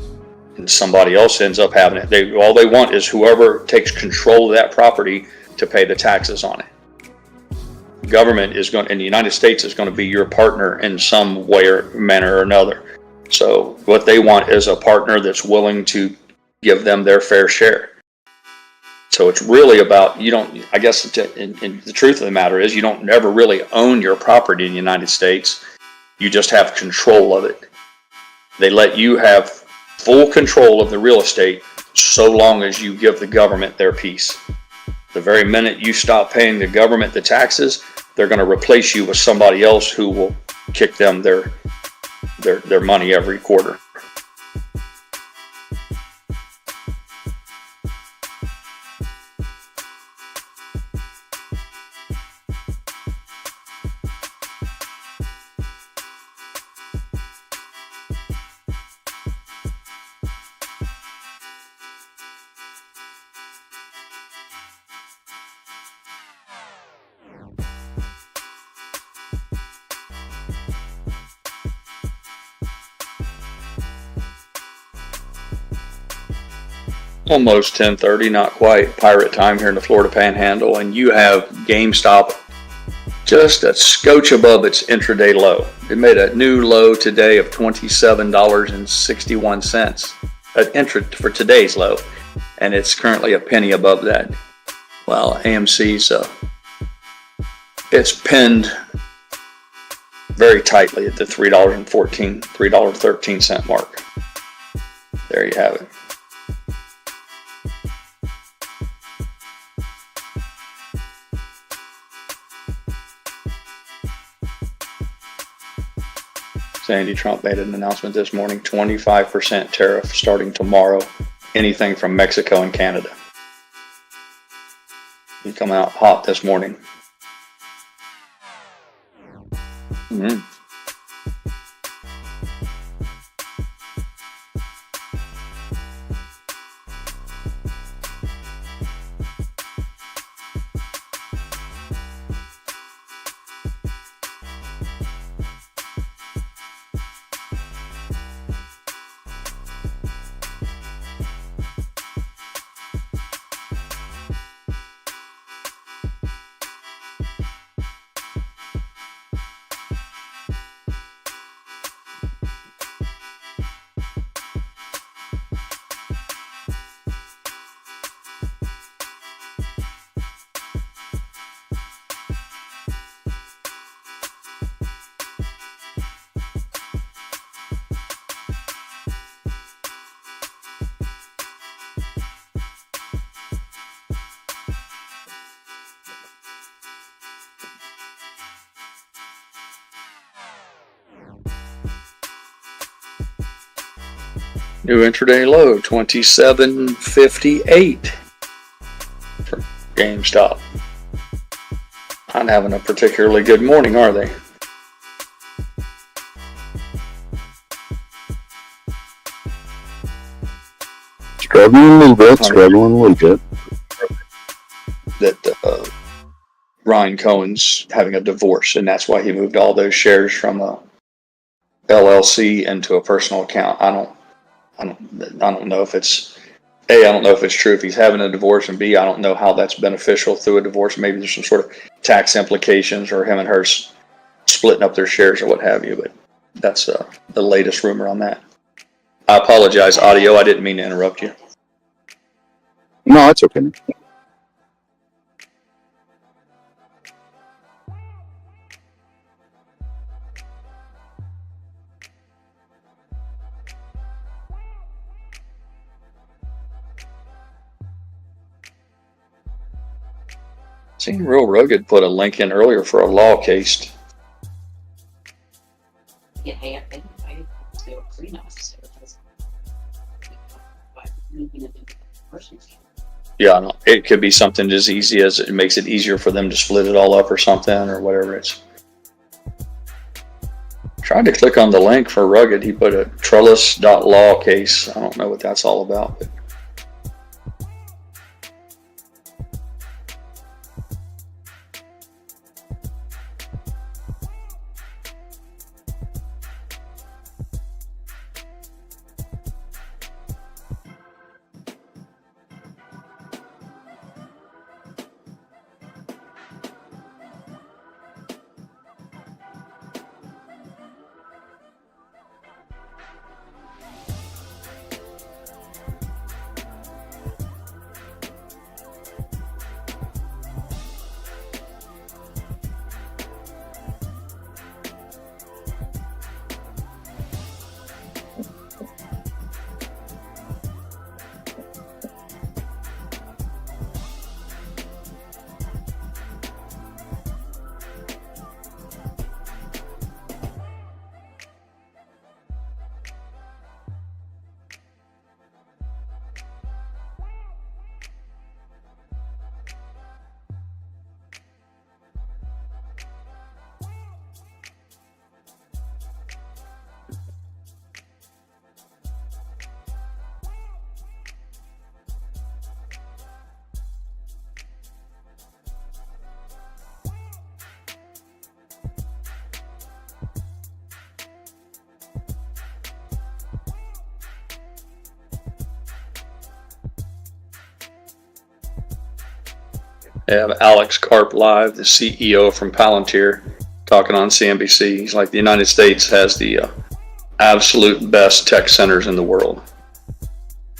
and somebody else ends up having it. All they want is whoever takes control of that property to pay the taxes on it. The government in the United States is going to be your partner in some way or manner or another. So what they want is a partner that's willing to give them their fair share. So it's really about, you don't, I guess in the truth of the matter is you don't ever really own your property in the United States. You just have control of it. They let you have full control of the real estate so long as you give the government their piece. The very minute you stop paying the government the taxes, they're going to replace you with somebody else who will kick them their money every quarter. Almost 10:30, not quite, pirate time here in the Florida Panhandle, and you have GameStop just a scotch above its intraday low. It made a new low today of $27.61 for today's low, and it's currently a penny above that. Well, AMC's it's pinned very tightly at the $3.13 mark. There you have it. Sandy Trump made an announcement this morning, 25% tariff starting tomorrow, anything from Mexico and Canada. He come out hot this morning. New intraday low, 27.58 for GameStop. Not having a particularly good morning, are they? Struggling a little bit. That Ryan Cohen's having a divorce, and that's why he moved all those shares from a LLC into a personal account. I don't know if it's A, I don't know if it's true if he's having a divorce, and B, I don't know how that's beneficial through a divorce. Maybe there's some sort of tax implications, or him and her splitting up their shares or what have you, but that's the latest rumor on that. I apologize, audio, I didn't mean to interrupt you. No, it's okay. Seen Real Rugged put a link in earlier for a law case. Yeah, it could be something as easy as it makes it easier for them to split it all up or something or whatever. It's tried to click on the link for Rugged. He put a trellis.law case. I don't know what that's all about, but They have Alex Karp live, the CEO from Palantir, talking on CNBC. He's like, the United States has the absolute best tech centers in the world.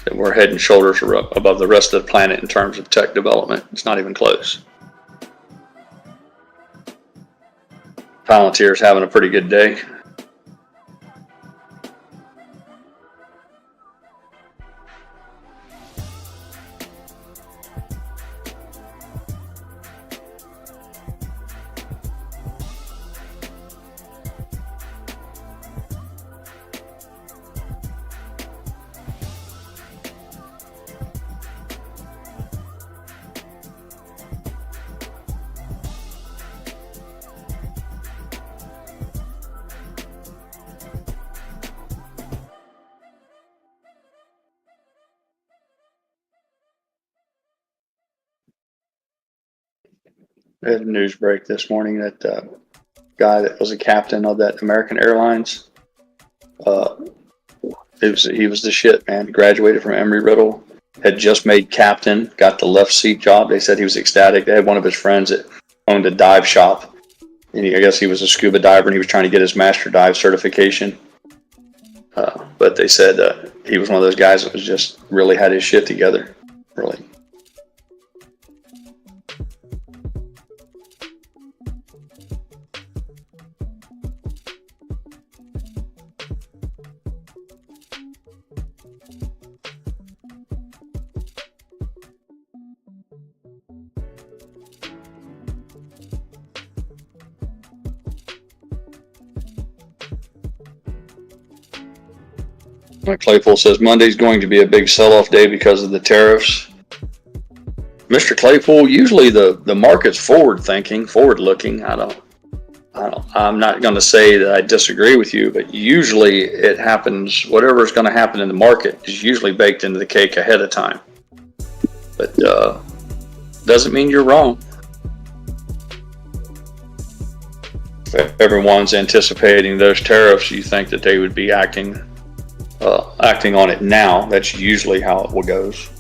And we're head and shoulders above the rest of the planet in terms of tech development. It's not even close. Palantir's having a pretty good day. I had a news break this morning that guy that was a captain of that American Airlines, he was the shit, man. He graduated from Embry-Riddle, had just made captain, got the left seat job. They said he was ecstatic. They had one of his friends that owned a dive shop, and I guess he was a scuba diver, and he was trying to get his master dive certification. But they said he was one of those guys that was just really had his shit together, really. Claypool says Monday's going to be a big sell-off day because of the tariffs. Mr. Claypool, usually the market's forward-thinking, forward-looking. I'm not going to say that I disagree with you, but usually it happens. Whatever's going to happen in the market is usually baked into the cake ahead of time. But doesn't mean you're wrong. If everyone's anticipating those tariffs, you think that they would be acting on it now. That's usually how it goes.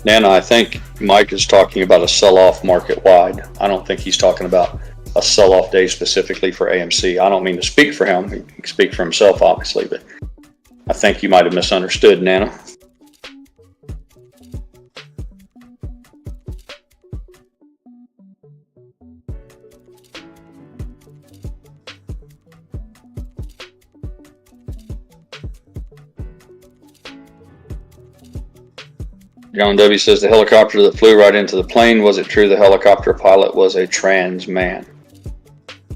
Nana, I think Mike is talking about a sell-off market-wide. I don't think he's talking about a sell-off day specifically for AMC. I don't mean to speak for him. He can speak for himself, obviously, but I think you might have misunderstood, Nana. John W. says the helicopter that flew right into the plane, was it true the helicopter pilot was a trans man?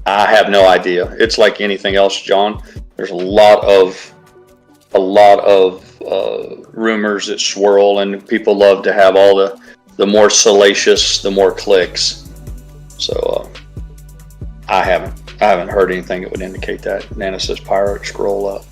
I have no idea. It's like anything else, John. There's a lot of rumors that swirl, and people love to have all the more salacious, the more clicks. So I haven't heard anything that would indicate that. Nana says pirate, scroll up.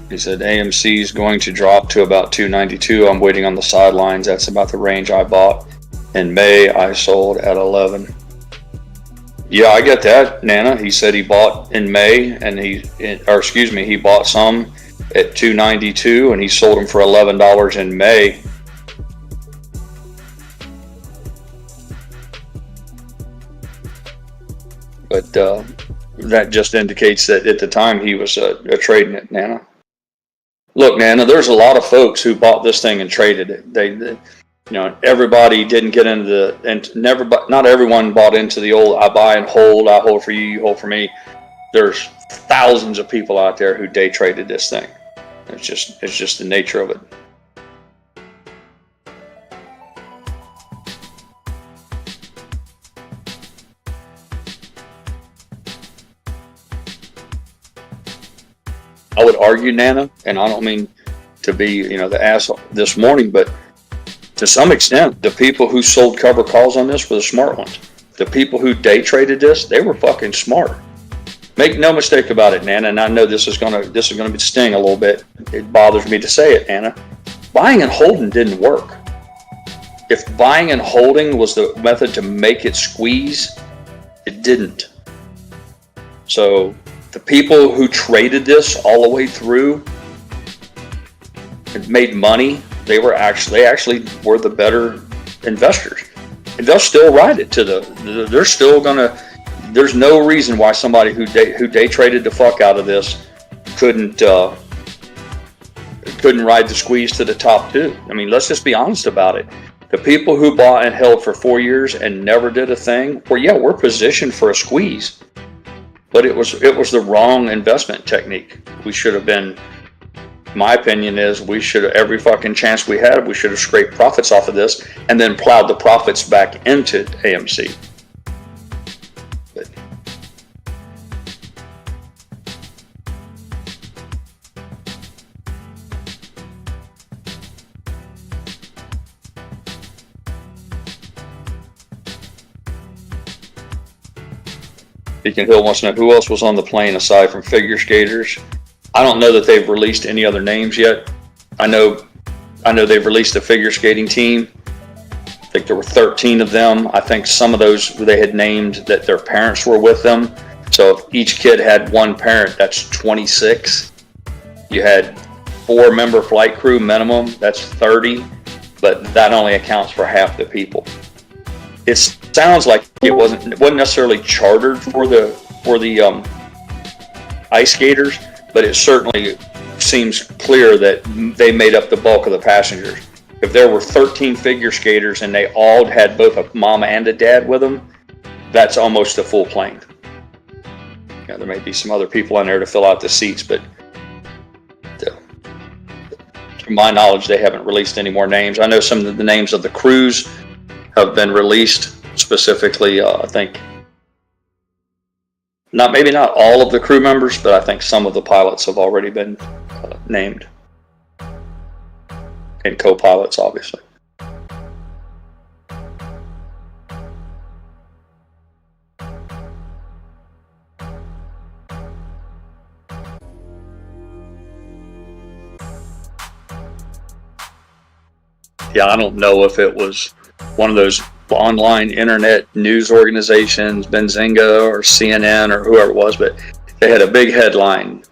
He said AMC is going to drop to about 292. I'm waiting on the sidelines. That's about the range I bought in May. I sold at 11. Yeah, I get that, Nana. He said he bought in May, and he bought some at 292, and he sold them for $11 in May. But that just indicates that at the time he was trading it, Nana. Look, Nana, there's a lot of folks who bought this thing and traded it. They everybody didn't get into not everyone bought into the old I buy and hold, I hold for you, you hold for me. There's thousands of people out there who day traded this thing. It's just the nature of it. I would argue, Nana, and I don't mean to be, the asshole this morning, but to some extent, the people who sold cover calls on this were the smart ones. the people who day traded this, they were fucking smart. Make no mistake about it, Nana, and I know this is gonna be sting a little bit. It bothers me to say it, Nana. Buying and holding didn't work. If buying and holding was the method to make it squeeze, it didn't. So the people who traded this all the way through and made money, they actually were the better investors. And they'll still ride it to they're still gonna. There's no reason why somebody who day traded the fuck out of this couldn't ride the squeeze to the top too. I mean, let's just be honest about it. The people who bought and held for 4 years and never did a thing, well, yeah, we're positioned for a squeeze, but it was the wrong investment technique. We should have been. My opinion is we should have, every fucking chance we had, we should have scraped profits off of this and then plowed the profits back into AMC. But Beacon Hill wants to know who else was on the plane aside from figure skaters. I don't know that they've released any other names yet. I know they've released a figure skating team. I think there were 13 of them. I think some of those they had named that their parents were with them. So if each kid had one parent, that's 26. You had 4-member flight crew minimum, that's 30, but that only accounts for half the people. It sounds like it wasn't necessarily chartered for the ice skaters, but it certainly seems clear that they made up the bulk of the passengers. If there were 13 figure skaters and they all had both a mom and a dad with them, that's almost a full plane. Yeah, there may be some other people in there to fill out the seats, but to my knowledge, they haven't released any more names. I know some of the names of the crews have been released specifically. I think maybe not all of the crew members, but I think some of the pilots have already been named, and co-pilots, obviously. Yeah, I don't know if it was one of those online internet news organizations, Benzinga or CNN or whoever it was, but they had a big headline: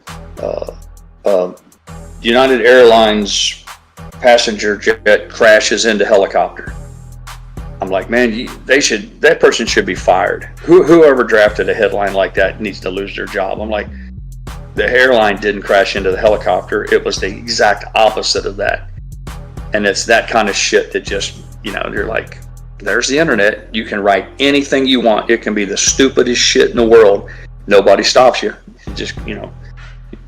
United Airlines passenger jet crashes into helicopter. I'm like, man, that person should be fired. Whoever drafted a headline like that needs to lose their job. I'm like, the airline didn't crash into the helicopter. It was the exact opposite of that. And it's that kind of shit that just, you're like, there's the internet. You can write anything you want. It can be the stupidest shit in the world. Nobody stops you. You just,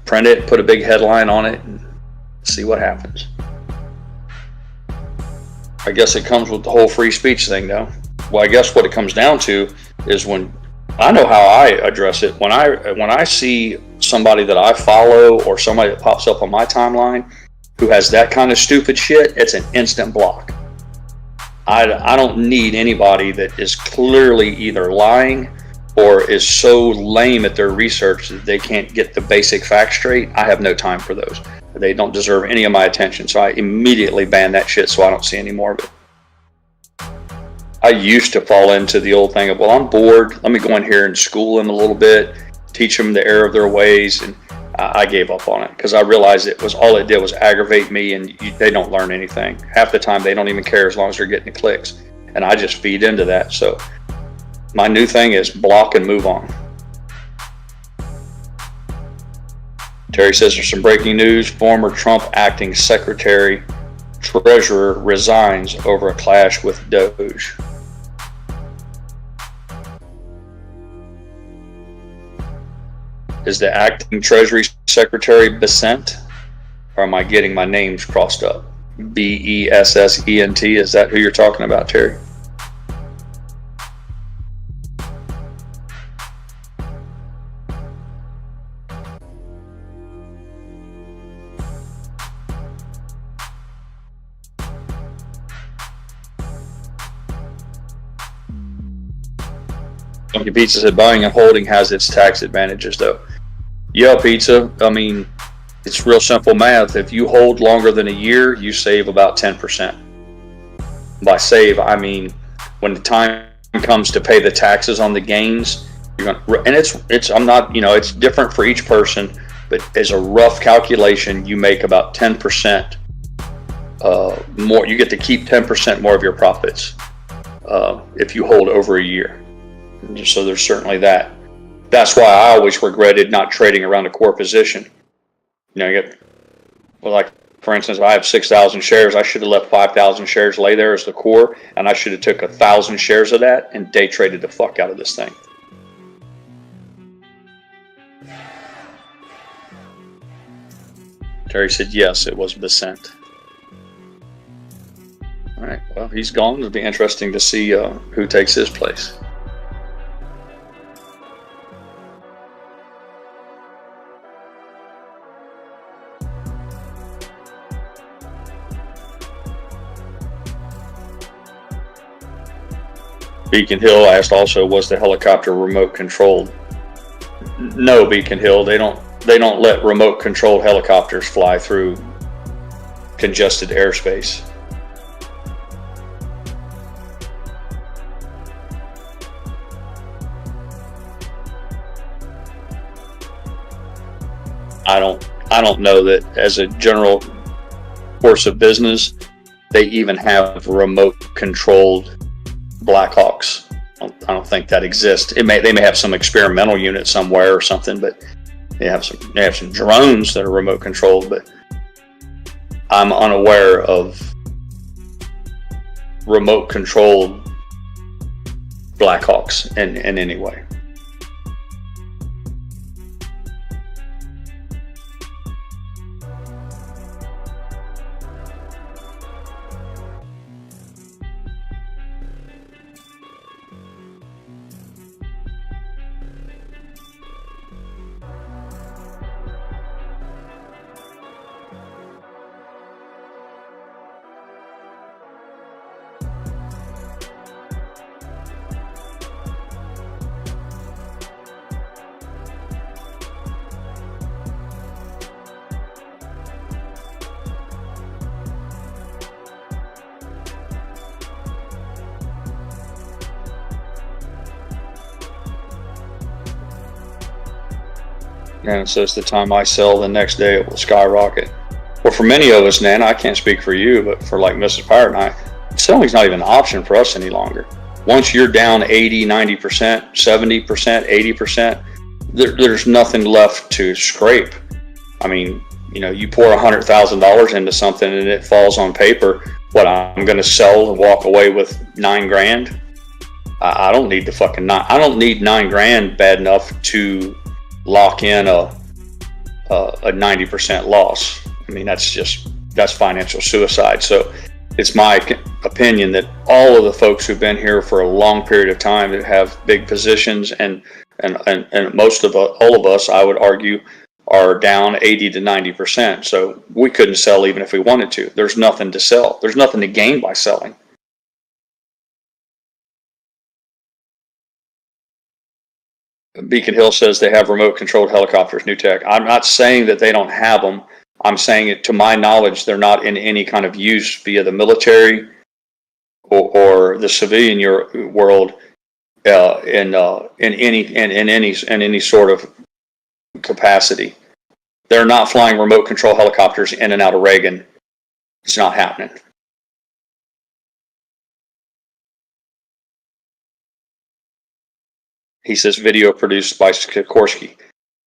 print it, put a big headline on it, and see what happens. I guess it comes with the whole free speech thing, though. Well, I guess what it comes down to is when I know how I address it. When I see somebody that I follow or somebody that pops up on my timeline who has that kind of stupid shit, it's an instant block. I don't need anybody that is clearly either lying or is so lame at their research that they can't get the basic facts straight. I have no time for those. They don't deserve any of my attention, so I immediately ban that shit so I don't see any more of it. I used to fall into the old thing of, well, I'm bored, let me go in here and school them a little bit, teach them the error of their ways, and I gave up on it because I realized all it did was aggravate me, and they don't learn anything. Half the time they don't even care as long as they're getting the clicks, and I just feed into that. So my new thing is block and move on. Terry says there's some breaking news. Former Trump acting secretary treasurer resigns over a clash with Doge. Is the acting Treasury Secretary Bessent? Or am I getting my names crossed up? Bessent, is that who you're talking about, Terry? Funky Pizza said buying and holding has its tax advantages, though. Yeah, Pizza. I mean, it's real simple math. If you hold longer than a year, you save about 10%. By save, I mean when the time comes to pay the taxes on the gains, you're gonna, and it's I'm not, it's different for each person, but as a rough calculation, you make about 10% more. You get to keep 10% more of your profits if you hold over a year. So there's certainly that. That's why I always regretted not trading around a core position. You get, well, like for instance, if I have 6,000 shares, I should have left 5,000 shares lay there as the core, and I should have took 1,000 shares of that and day traded the fuck out of this thing. Terry said yes, it was Besant. All right, well, he's gone. It'll be interesting to see who takes his place. Beacon Hill asked also, was the helicopter remote controlled? No, Beacon Hill, they don't let remote controlled helicopters fly through congested airspace. I don't know that as a general course of business they even have remote controlled Blackhawks. I don't think that exists. They may have some experimental unit somewhere or something, but they have some drones that are remote controlled, but I'm unaware of remote controlled Blackhawks in any way. And so it's the time I sell, the next day it will skyrocket. Well, for many of us, Nana, I can't speak for you, but for like Mrs. Pirate and I, selling's not even an option for us any longer. Once you're down 80, 90%, 70%, 80%, there's nothing left to scrape. I mean, you pour $100,000 into something and it falls on paper. What, I'm going to sell and walk away with $9,000? I don't need the fucking I don't need $9,000 bad enough to lock in a 90% loss. I mean, that's financial suicide. So it's my opinion that all of the folks who've been here for a long period of time that have big positions and most of all of us, I would argue, are down 80 to 90%. So we couldn't sell even if we wanted to. There's nothing to sell. There's nothing to gain by selling. Beacon Hill says they have remote controlled helicopters, new tech. I'm not saying that they don't have them. I'm saying it, to my knowledge, they're not in any kind of use via the military or the civilian world in any sort of capacity. They're not flying remote control helicopters in and out of Reagan. It's not happening. He says video produced by Sikorsky.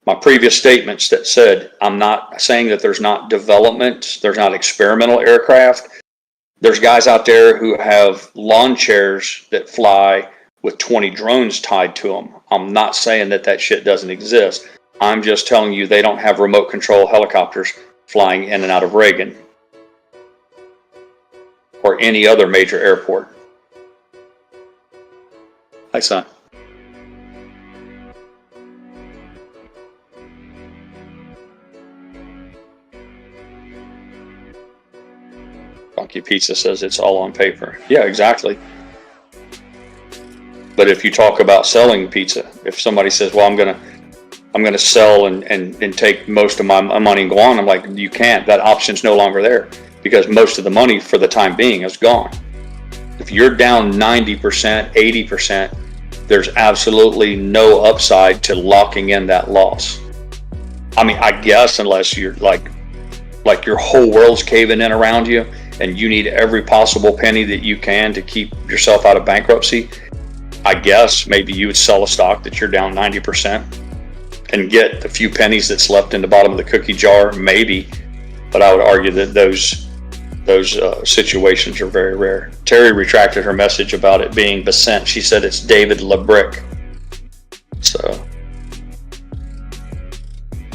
My previous statements that said, I'm not saying that there's not development, there's not experimental aircraft. There's guys out there who have lawn chairs that fly with 20 drones tied to them. I'm not saying that shit doesn't exist. I'm just telling you they don't have remote control helicopters flying in and out of Reagan or any other major airport. Hi, son. Funky Pizza says it's all on paper. Yeah, exactly. But if you talk about selling pizza, if somebody says, well, I'm going to sell and take most of my money and go on, I'm like, you can't. That option's no longer there because most of the money for the time being is gone. If you're down 90%, 80%, there's absolutely no upside to locking in that loss. I mean, I guess unless you're like your whole world's caving in around you and you need every possible penny that you can to keep yourself out of bankruptcy, I guess maybe you would sell a stock that you're down 90% and get the few pennies that's left in the bottom of the cookie jar, maybe. But I would argue that those situations are very rare. Terry retracted her message about it being Besant. She said it's David LeBrick. So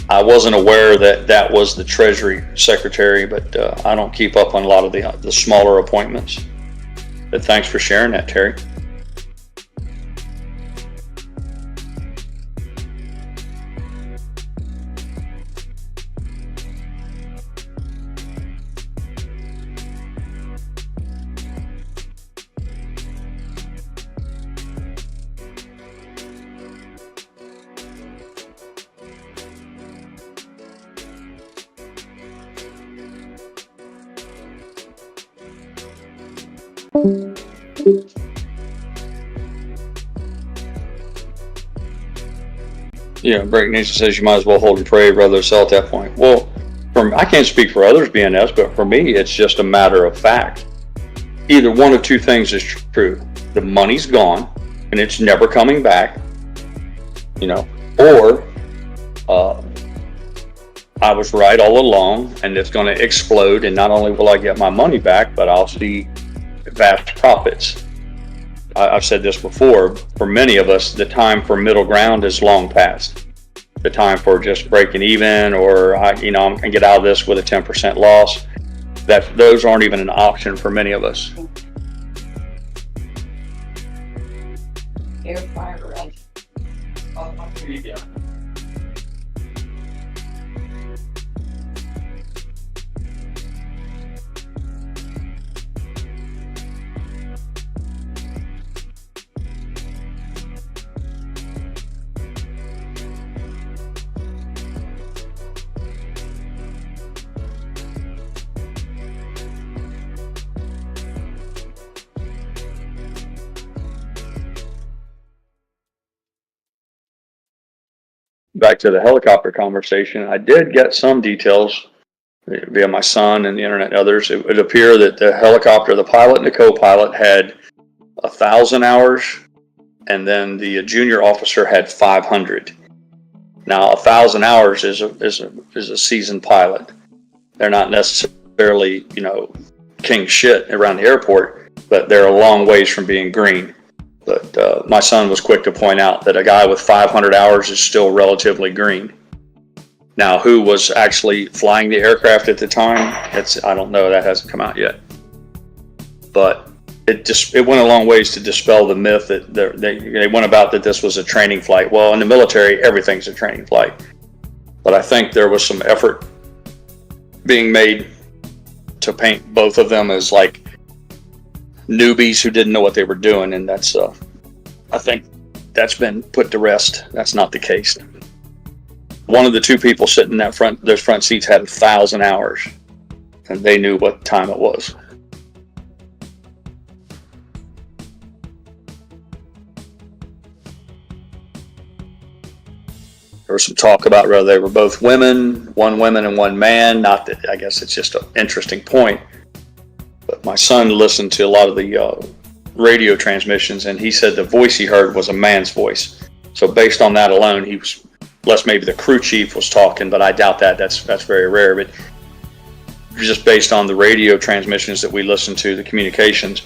I wasn't aware that that was the Treasury Secretary, but I don't keep up on a lot of the smaller appointments. But thanks for sharing that, Terry. Yeah, Break Nation says you might as well hold and pray rather than sell at that point. Well, I can't speak for others, BNS, but for me, it's just a matter of fact. Either one of two things is true. The money's gone and it's never coming back, or I was right all along and it's going to explode, and not only will I get my money back, but I'll see vast profits. I've said this before, for many of us, the time for middle ground is long past. The time for just breaking even, or I'm going to get out of this with a 10% loss, those aren't even an option for many of us. Air fryer ready. Here you go. Back to the helicopter conversation, I did get some details via my son and the internet and others. It would appear that the helicopter, the pilot and the co-pilot had 1,000 hours, and then the junior officer had 500. Now, 1,000 hours is a seasoned pilot. They're not necessarily, king shit around the airport, but they're a long ways from being green. But my son was quick to point out that a guy with 500 hours is still relatively green. Now, who was actually flying the aircraft at the time? I don't know. That hasn't come out yet. But it went a long ways to dispel the myth that they went about that this was a training flight. Well, in the military, everything's a training flight. But I think there was some effort being made to paint both of them as like newbies who didn't know what they were doing, and that's I think that's been put to rest. That's not the case. One of the two people sitting in those front seats had 1,000 hours, and they knew what time it was. There was some talk about whether they were both women, one woman and one man. Not that, I guess it's just an interesting point. But my son listened to a lot of the radio transmissions, and he said the voice he heard was a man's voice. So based on that alone, unless maybe the crew chief was talking, but I doubt that. That's very rare. But just based on the radio transmissions that we listened to, the communications,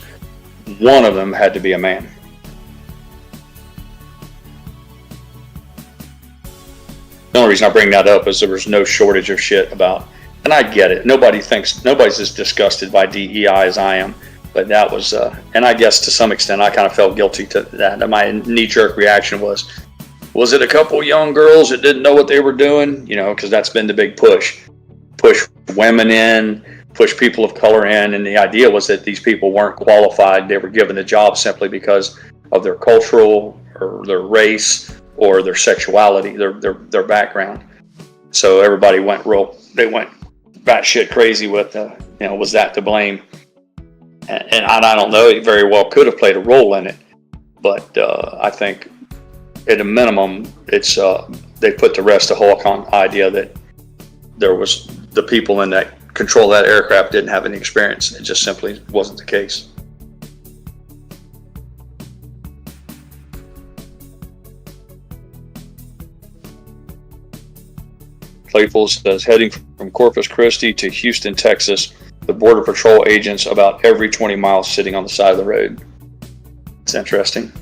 one of them had to be a man. The only reason I bring that up is there was no shortage of shit about. And I get it. Nobody's as disgusted by DEI as I am. But that was, and I guess to some extent, I kind of felt guilty to that. My knee-jerk reaction was it a couple young girls that didn't know what they were doing? Because that's been the big push. Push women in, push people of color in. And the idea was that these people weren't qualified. They were given the job simply because of their cultural or their race or their sexuality, their background. So everybody went batshit crazy with, was that to blame? And I don't know, it very well could have played a role in it, but I think at a minimum, it's they put to rest the whole idea that there was the people in that control that aircraft didn't have any experience. It just simply wasn't the case. Claypool says, heading from Corpus Christi to Houston, Texas, the Border Patrol agents about every 20 miles sitting on the side of the road. It's interesting.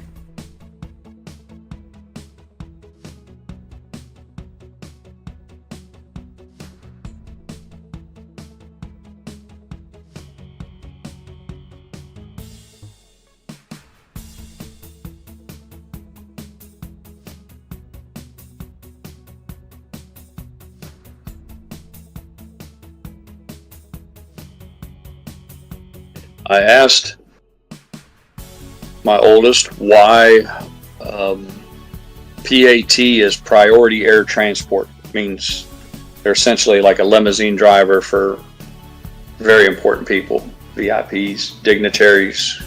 I asked my oldest why PAT is priority air transport. It means they're essentially like a limousine driver for very important people, VIPs, dignitaries,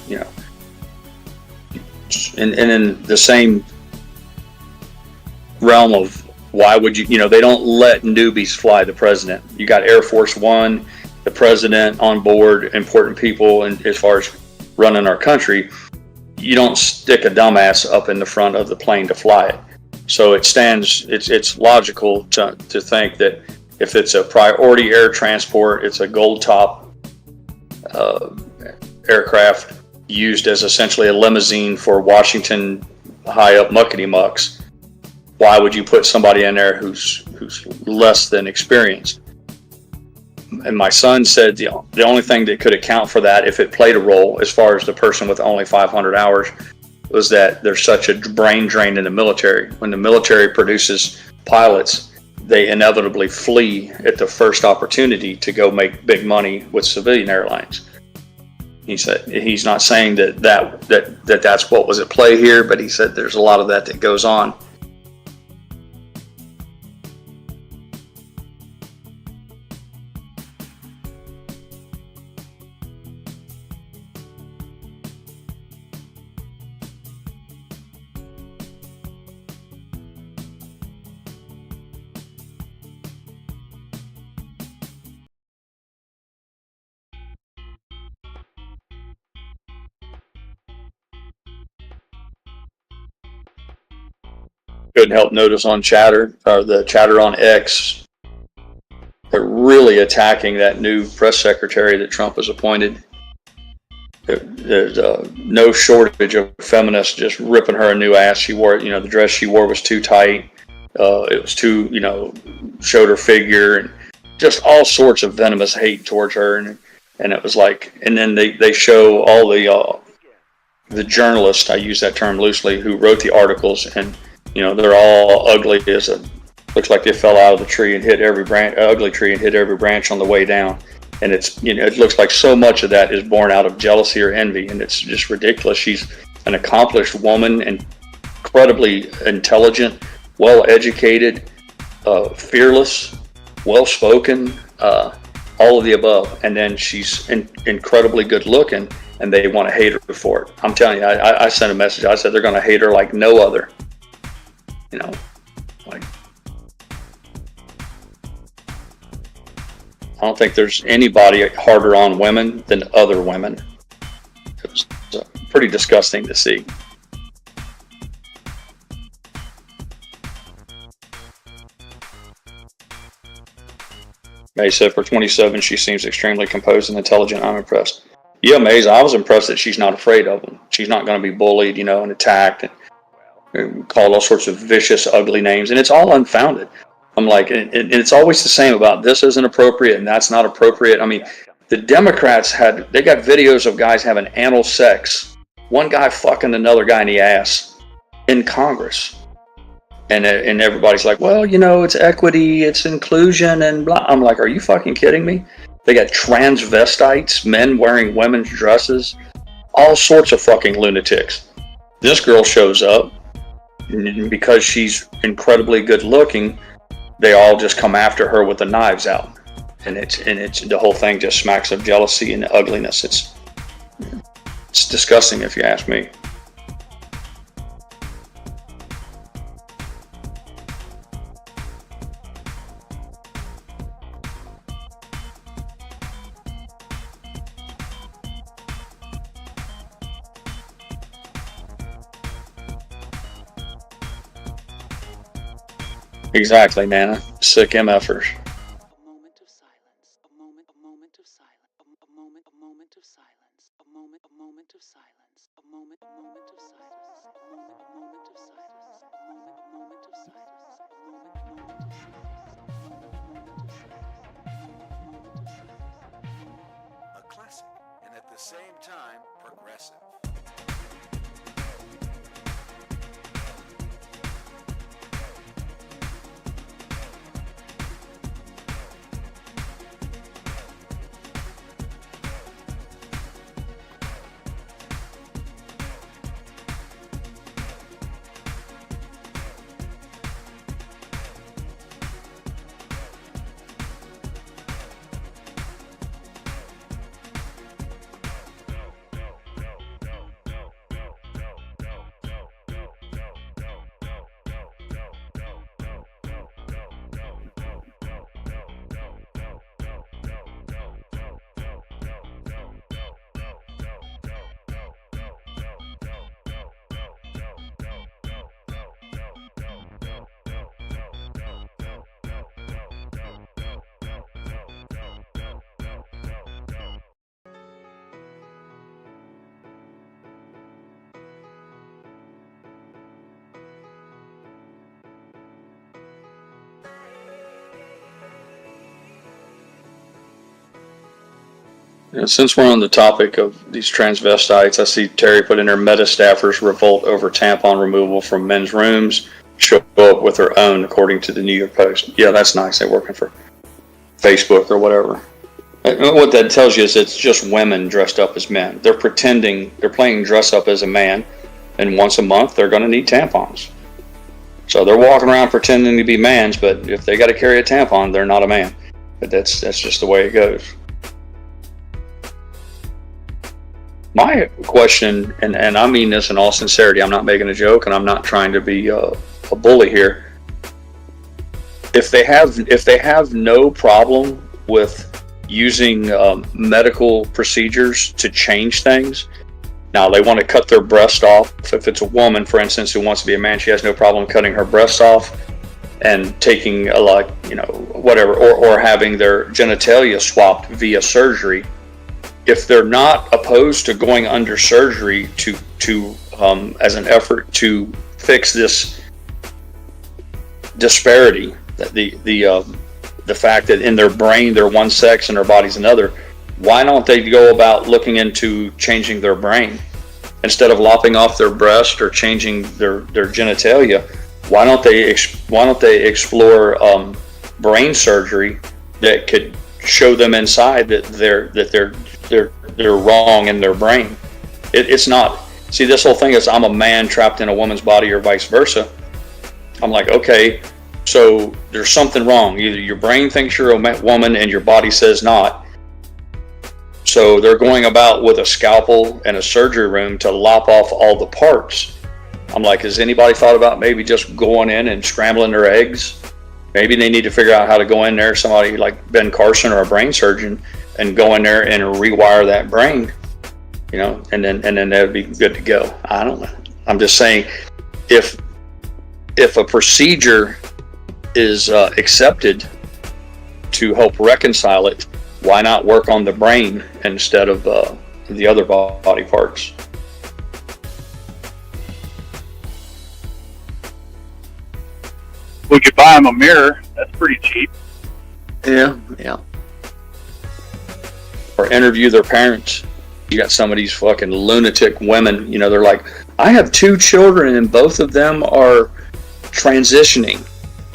and in the same realm of why would they don't let newbies fly the president. You got Air Force One, the president on board, important people, and as far as running our country, you don't stick a dumbass up in the front of the plane to fly it. So it's logical to think that if it's a priority air transport, it's a gold top aircraft used as essentially a limousine for Washington high up muckety mucks. Why would you put somebody in there who's less than experienced? And my son said the only thing that could account for that, if it played a role as far as the person with only 500 hours, was that there's such a brain drain in the military. When the military produces pilots, they inevitably flee at the first opportunity to go make big money with civilian airlines. He said he's not saying that's what was at play here, but he said there's a lot of that goes on. Couldn't help notice on the chatter on X, they're really attacking that new press secretary that Trump has appointed. There's no shortage of feminists just ripping her a new ass. She wore, the dress she wore was too tight. It was too, showed her figure, and just all sorts of venomous hate towards her. And it was like, and then they show all the journalists, I use that term loosely, who wrote the articles, and they're all ugly looks like they fell out of the tree and hit every ugly tree and hit every branch on the way down. And it's, it looks like so much of that is born out of jealousy or envy, and it's just ridiculous. She's an accomplished woman, incredibly intelligent, well-educated, fearless, well-spoken, all of the above. And then she's incredibly good-looking, and they want to hate her for it. I'm telling you, I sent a message. I said they're going to hate her like no other. I don't think there's anybody harder on women than other women. It was pretty disgusting to see. May said for 27, she seems extremely composed and intelligent. I'm impressed. Yeah, Maze, I was impressed that she's not afraid of them. She's not going to be bullied, and attacked and called all sorts of vicious, ugly names, and it's all unfounded. I'm like, and it's always the same about this isn't appropriate and that's not appropriate. I mean, the Democrats they got videos of guys having anal sex, one guy fucking another guy in the ass in Congress. And everybody's like, well, it's equity, it's inclusion, and blah. I'm like, are you fucking kidding me? They got transvestites, men wearing women's dresses, all sorts of fucking lunatics. This girl shows up, and because she's incredibly good looking, they all just come after her with the knives out, and it's the whole thing just smacks of jealousy and ugliness. It's disgusting, if you ask me. Exactly, Nana. Sick MFers. A classic, and at the same time, progressive. Since we're on the topic of these transvestites, I see Terry put in her meta staffers revolt over tampon removal from men's rooms, show up with her own, according to the New York Post. Yeah, that's nice. They're working for Facebook or whatever. What that tells you is it's just women dressed up as men. They're pretending, they're playing dress up as a man, and once a month they're going to need tampons. So they're walking around pretending to be mans, but if they got to carry a tampon, they're not a man. But that's just the way it goes. My question, and I mean this in all sincerity, I'm not making a joke and I'm not trying to be a bully here. If they have no problem with using medical procedures to change things, now they want to cut their breast off. If it's a woman, for instance, who wants to be a man, she has no problem cutting her breast off and taking whatever, or having their genitalia swapped via surgery. If they're not opposed to going under surgery to as an effort to fix this disparity, that the fact that in their brain they're one sex and their body's another, why don't they go about looking into changing their brain instead of lopping off their breast or changing their genitalia? Why don't they explore brain surgery that could show them inside that they're wrong in their brain? It's not. See, this whole thing is I'm a man trapped in a woman's body or vice versa. I'm like, okay, so there's something wrong. Either your brain thinks you're a woman and your body says not. So they're going about with a scalpel and a surgery room to lop off all the parts. I'm like, has anybody thought about maybe just going in and scrambling their eggs? Maybe they need to figure out how to go in there, somebody like Ben Carson or a brain surgeon, and go in there and rewire that brain, and then that would be good to go. I don't know. I'm just saying, if a procedure is accepted to help reconcile it, why not work on the brain instead of the other body parts? We could buy them a mirror. That's pretty cheap. Yeah. Or interview their parents. You got some of these fucking lunatic women, they're like, I have 2 children and both of them are transitioning.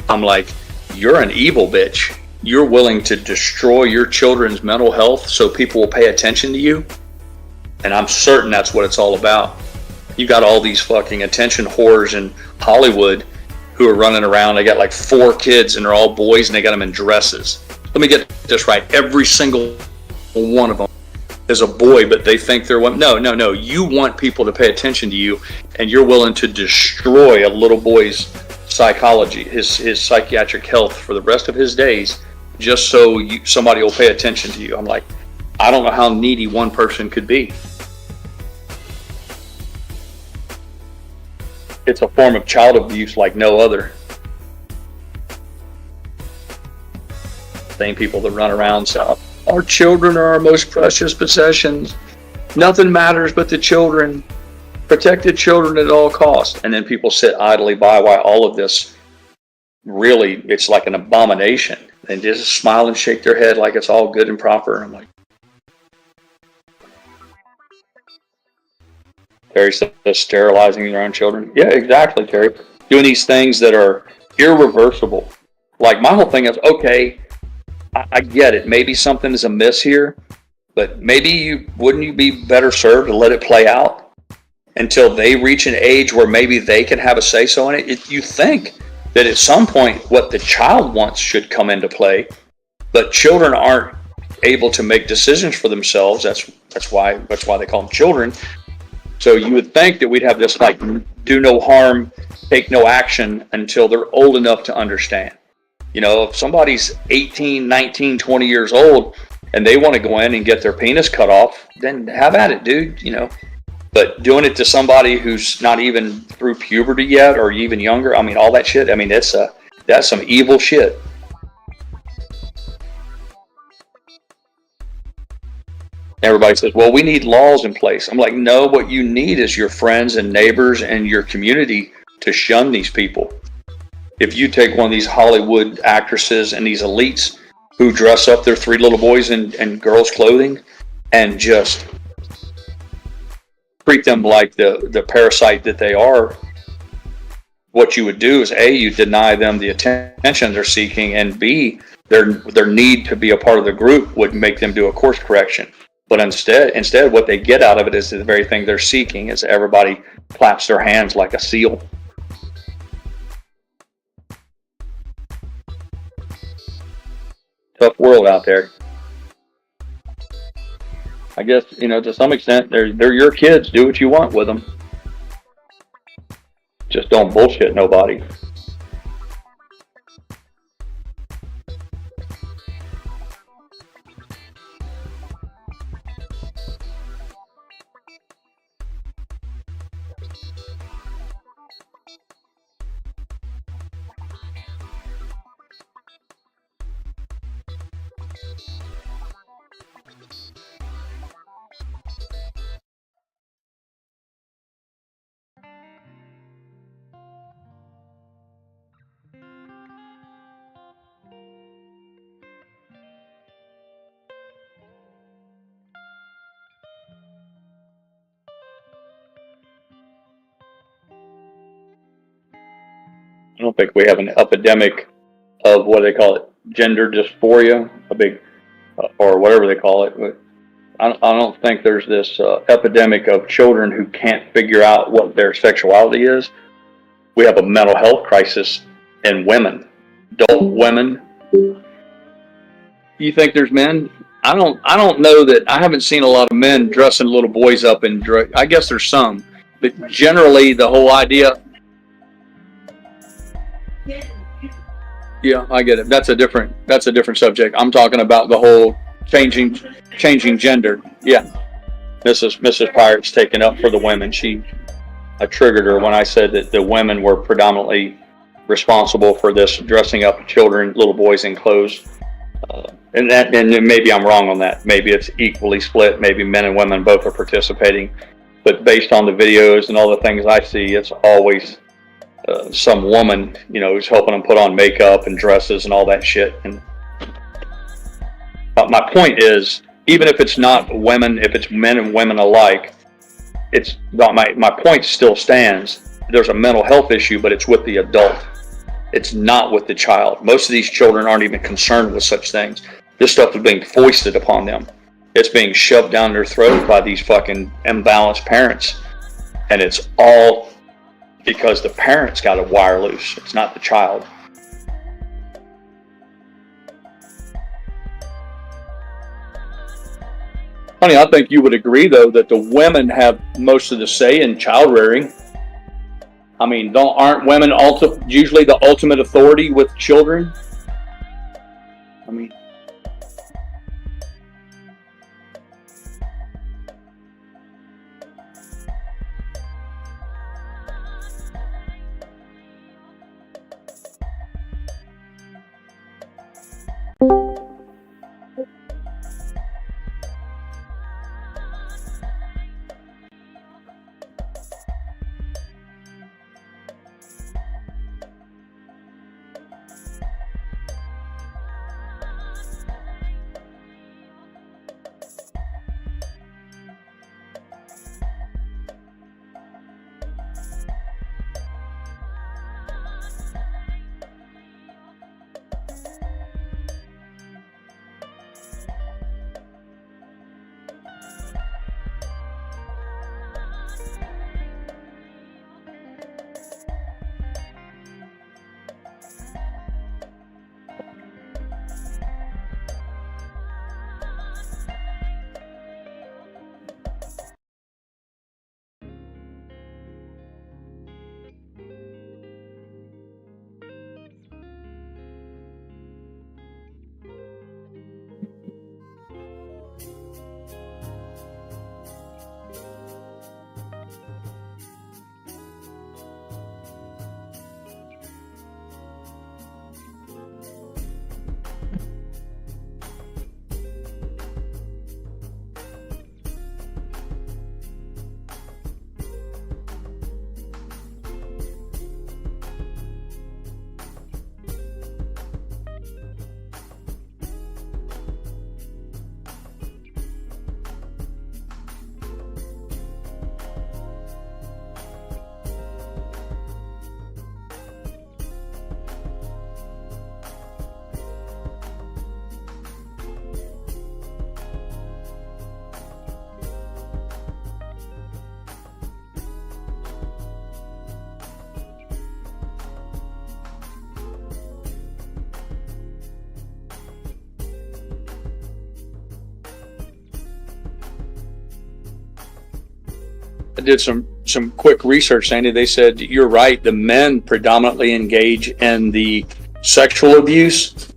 I'm like, you're an evil bitch. You're willing to destroy your children's mental health so people will pay attention to you? And I'm certain that's what it's all about. You got all these fucking attention whores in Hollywood who are running around. They got like 4 kids and they're all boys and they got them in dresses. Let me get this right. Every single one of them is a boy, but they think they're women. No. You want people to pay attention to you, and you're willing to destroy a little boy's psychology, his psychiatric health for the rest of his days, just so somebody will pay attention to you. I'm like, I don't know how needy one person could be. It's a form of child abuse like no other. Same people that run around saying, our children are our most precious possessions. Nothing matters but the children. Protect the children at all costs. And then people sit idly by while all of this, really, it's like an abomination. And just smile and shake their head like it's all good and proper. And I'm like, Terry says sterilizing their own children. Yeah, exactly, Terry. Doing these things that are irreversible. Like, my whole thing is, okay, I get it. Maybe something is amiss here, but maybe wouldn't you be better served to let it play out until they reach an age where maybe they can have a say-so in it? You think that at some point what the child wants should come into play, but children aren't able to make decisions for themselves. That's why they call them children. So you would think that we'd have this like do no harm, take no action until they're old enough to understand. You know, if somebody's 18, 19, 20 years old and they want to go in and get their penis cut off, then have at it, dude, you know. But doing it to somebody who's not even through puberty yet or even younger, I mean, all that shit, I mean, that's some evil shit. Everybody says, well, we need laws in place. I'm like, no, what you need is your friends and neighbors and your community to shun these people. If you take one of these Hollywood actresses and these elites who dress up their 3 little boys in girls' clothing and just treat them like the parasite that they are, what you would do is A, you deny them the attention they're seeking, and B, their need to be a part of the group would make them do a course correction. But instead what they get out of it is the very thing they're seeking, is everybody claps their hands like a seal. Tough world out there. I guess, you know, to some extent, they're your kids. Do what you want with them. Just don't bullshit nobody. I don't think we have an epidemic of what they call it, gender dysphoria, or whatever they call it. I don't think there's this epidemic of children who can't figure out what their sexuality is. We have a mental health crisis in women, adult women. You think there's men? I don't know that. I haven't seen a lot of men dressing little boys up in dress. I guess there's some, but generally the whole idea. Yeah, I get it. That's a different subject. I'm talking about the whole changing gender. Yeah, Mrs. Pirate's taken up for the women. I triggered her when I said that the women were predominantly responsible for this dressing up children, little boys in clothes. And maybe I'm wrong on that. Maybe it's equally split. Maybe men and women both are participating. But based on the videos and all the things I see, it's always some woman, you know, who's helping them put on makeup and dresses and all that shit. And my point is, even if it's not women, if it's men and women alike, it's not, my point still stands. There's a mental health issue, but it's with the adult. It's not with the child. Most of these children aren't even concerned with such things. This stuff is being foisted upon them. It's being shoved down their throat by these fucking imbalanced parents And it's all because the parents got a wire loose. It's not the child. Honey, I think you would agree, though, that the women have most of the say in child rearing. I mean, aren't women usually the ultimate authority with children? I mean, I did some quick research, Sandy. They said, you're right, the men predominantly engage in the sexual abuse,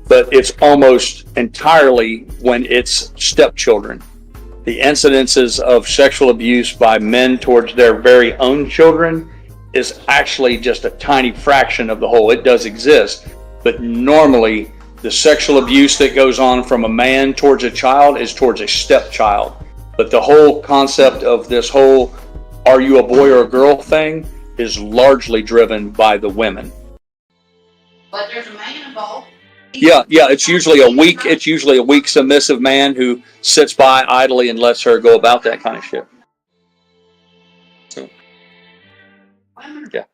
but it's almost entirely when it's stepchildren. The incidences of sexual abuse by men towards their very own children is actually just a tiny fraction of the whole. It does exist, but normally the sexual abuse that goes on from a man towards a child is towards a stepchild. But the whole concept of this whole "are you a boy or a girl" thing is largely driven by the women. But there's a man involved. Yeah, it's usually a weak submissive man who sits by idly and lets her go about that kind of shit. So, yeah.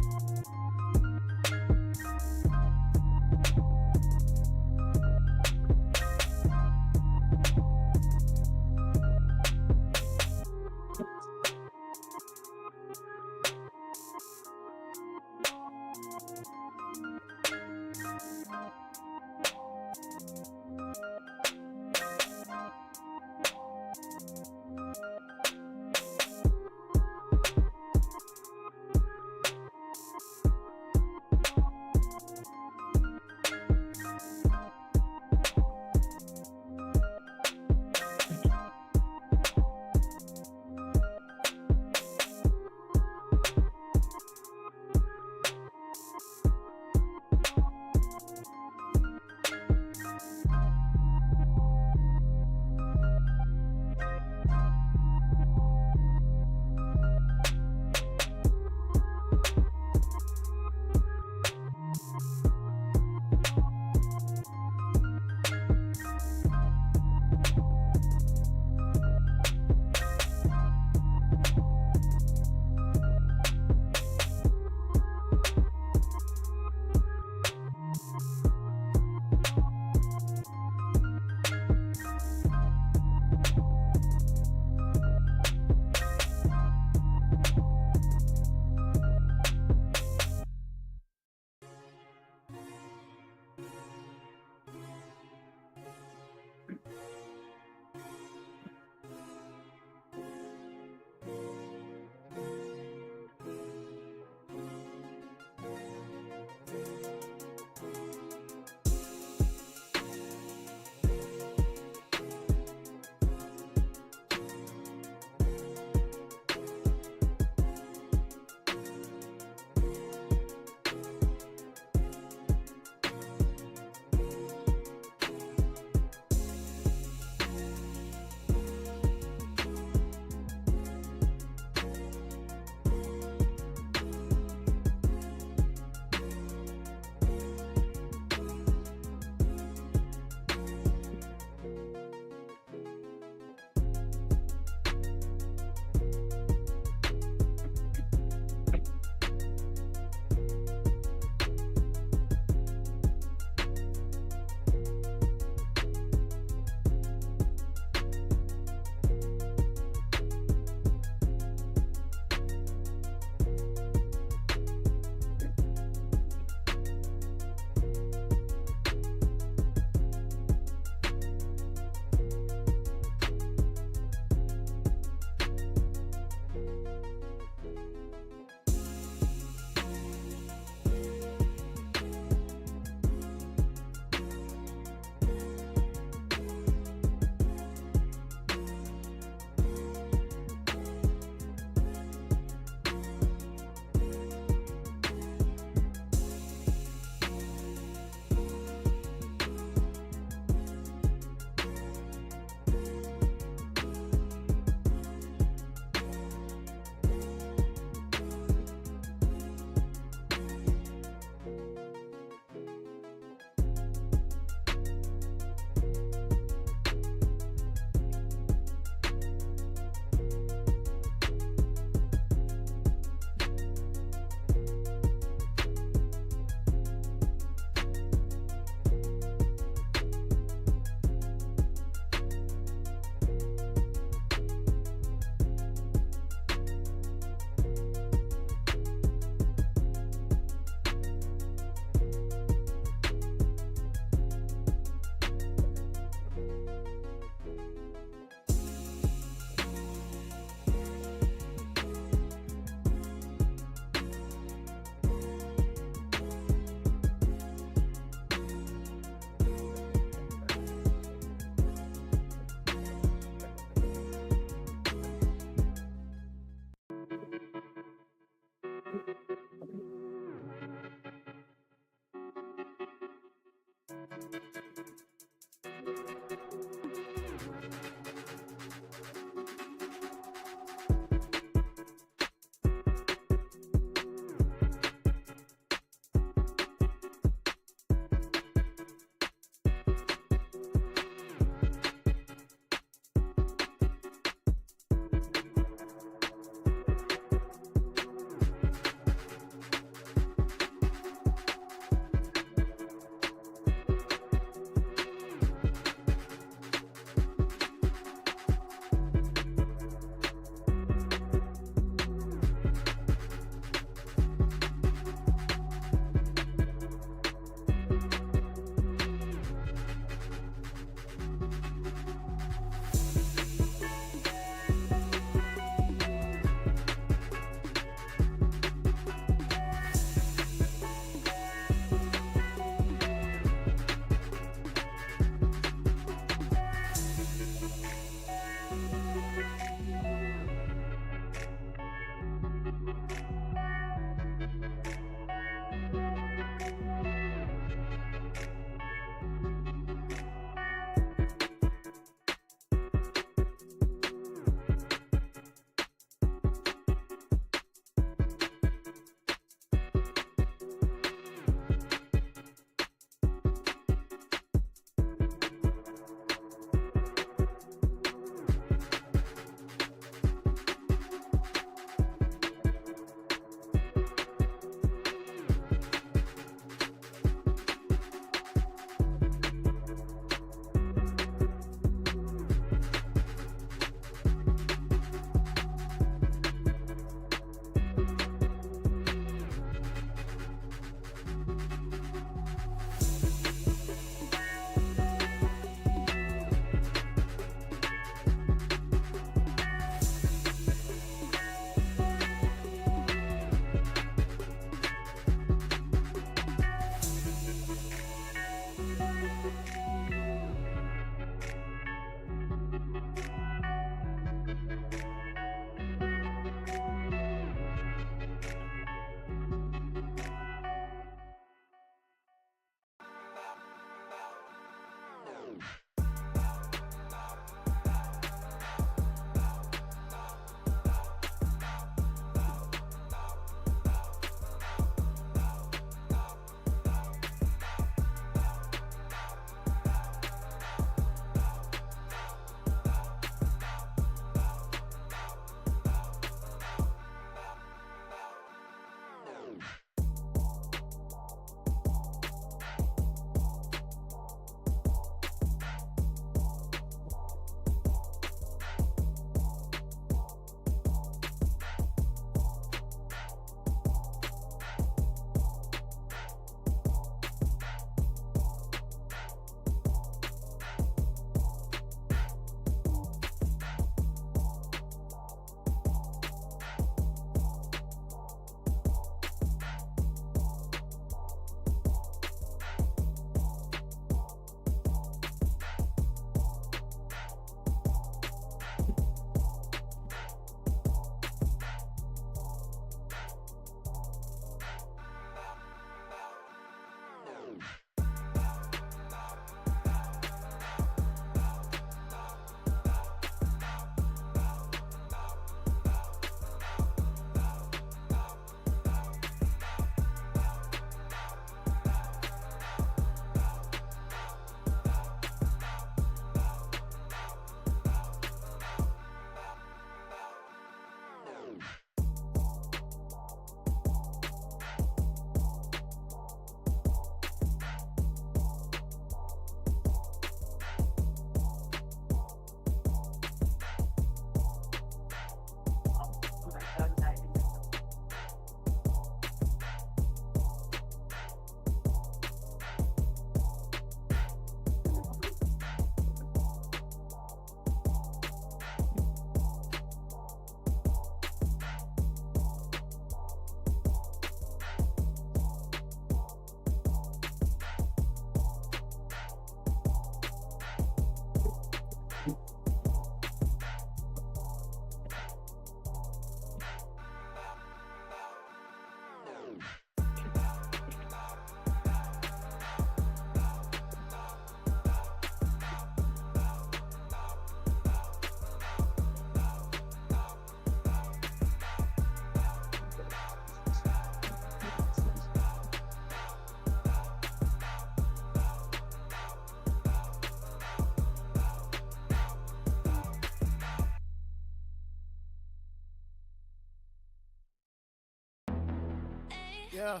Yeah.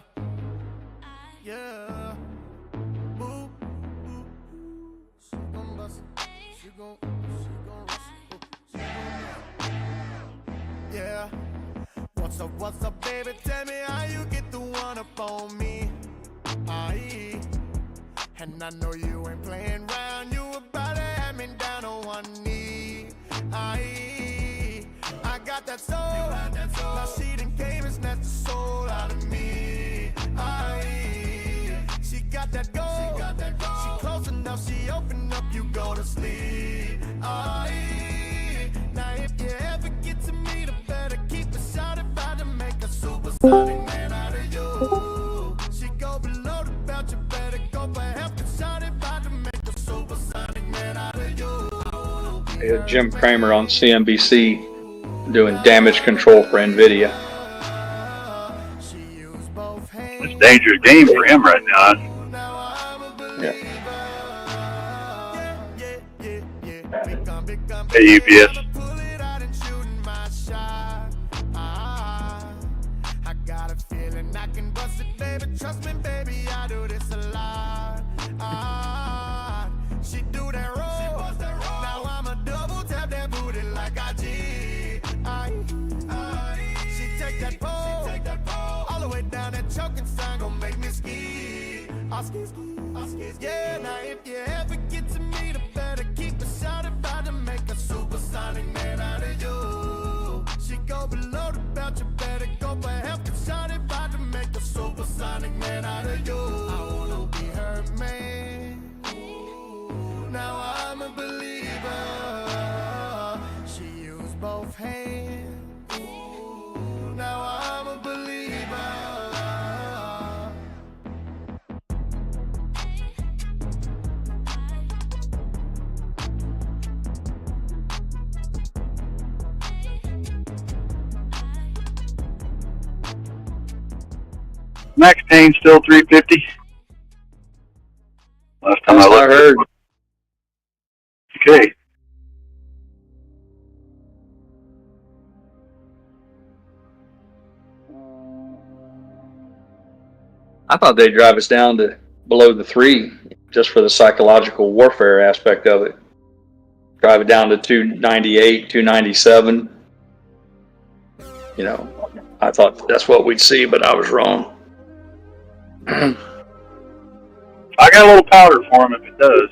Yeah. Ooh, ooh, ooh. She gon' bust it. She gon' rush it. She gon' yeah. What's up, baby? Tell me how you get the one up on me. Aye. And I know you ain't playing round. You about to have me down on one knee. Aye. I got that soul. Now she done came and snatched the soul out of me. Aye. She got that gold. She close enough. She open up. You go to sleep. Aye. Now if you ever get to meet her, better keep it shot about to make a supersonic man out of you. She go below the belt. You better go for help and shot about to make a supersonic man out of you. We had Jim Cramer on CNBC doing damage control for NVIDIA. It's a dangerous game for him right now. Yeah. Hey, UPS. I got a feeling I can bust it, baby. Trust me, baby, I do this a lot. She do that roll. Now I'ma double tap that booty like I did. She take that pole all the way down that choking sign, gon' make me ski. I ski. Yeah, now if you ever get to meet her, better keep it shot about to make a supersonic man out of you. She go below the belt, you better go for help and shot about to make a supersonic man out of you. I wanna be her man. Now I'm a believer. She used both hands. Now I'm a believer. Max Payne still $350? Last time That's I what I looked. heard. Okay. I thought they'd drive us down to below the 3 just for the psychological warfare aspect of it. Drive it down to 298, 297. You know, I thought that's what we'd see, but I was wrong. I got a little powder for him if it does.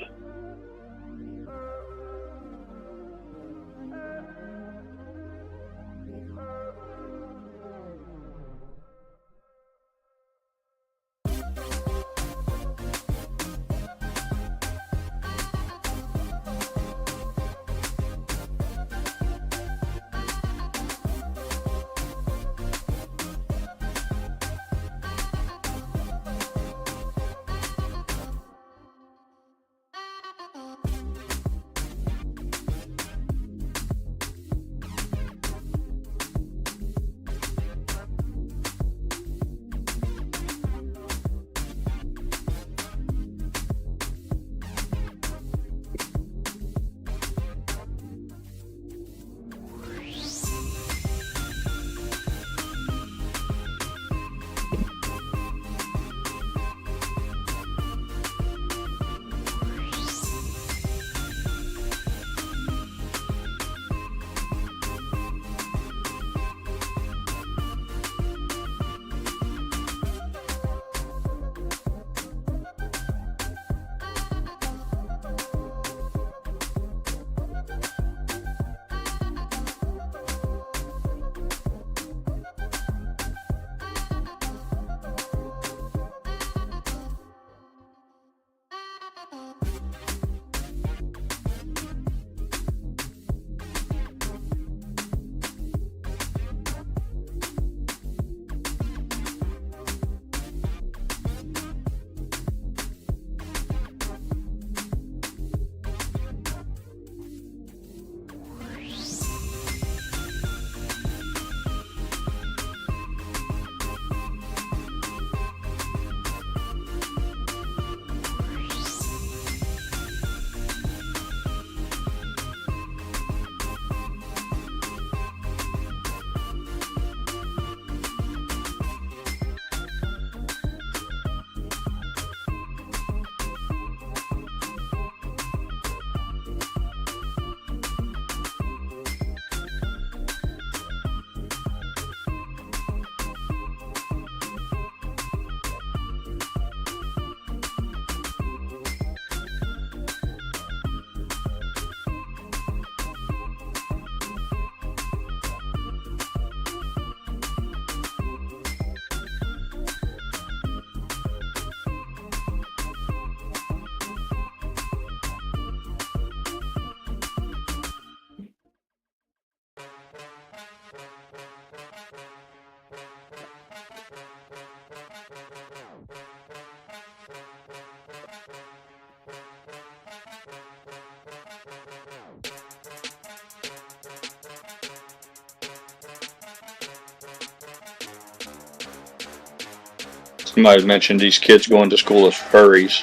Somebody mentioned these kids going to school as furries.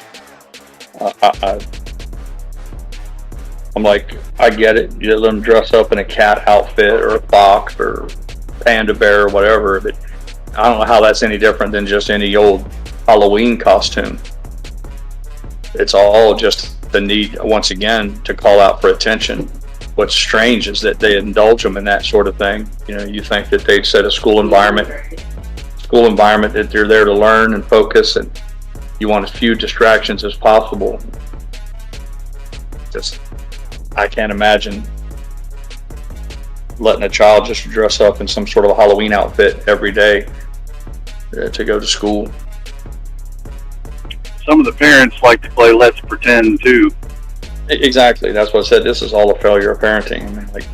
I'm like, I get it. You let them dress up in a cat outfit or a fox or panda bear or whatever, but I don't know how that's any different than just any old Halloween costume. It's all just the need, once again, to call out for attention. What's strange is that they indulge them in that sort of thing. You know, you think that they'd set a school environment that they're there to learn and focus, and you want as few distractions as possible. Just, I can't imagine letting a child just dress up in some sort of a Halloween outfit every day to go to school. Some of the parents like to play Let's Pretend too. Exactly. That's what I said. This is all a failure of parenting. I mean, like,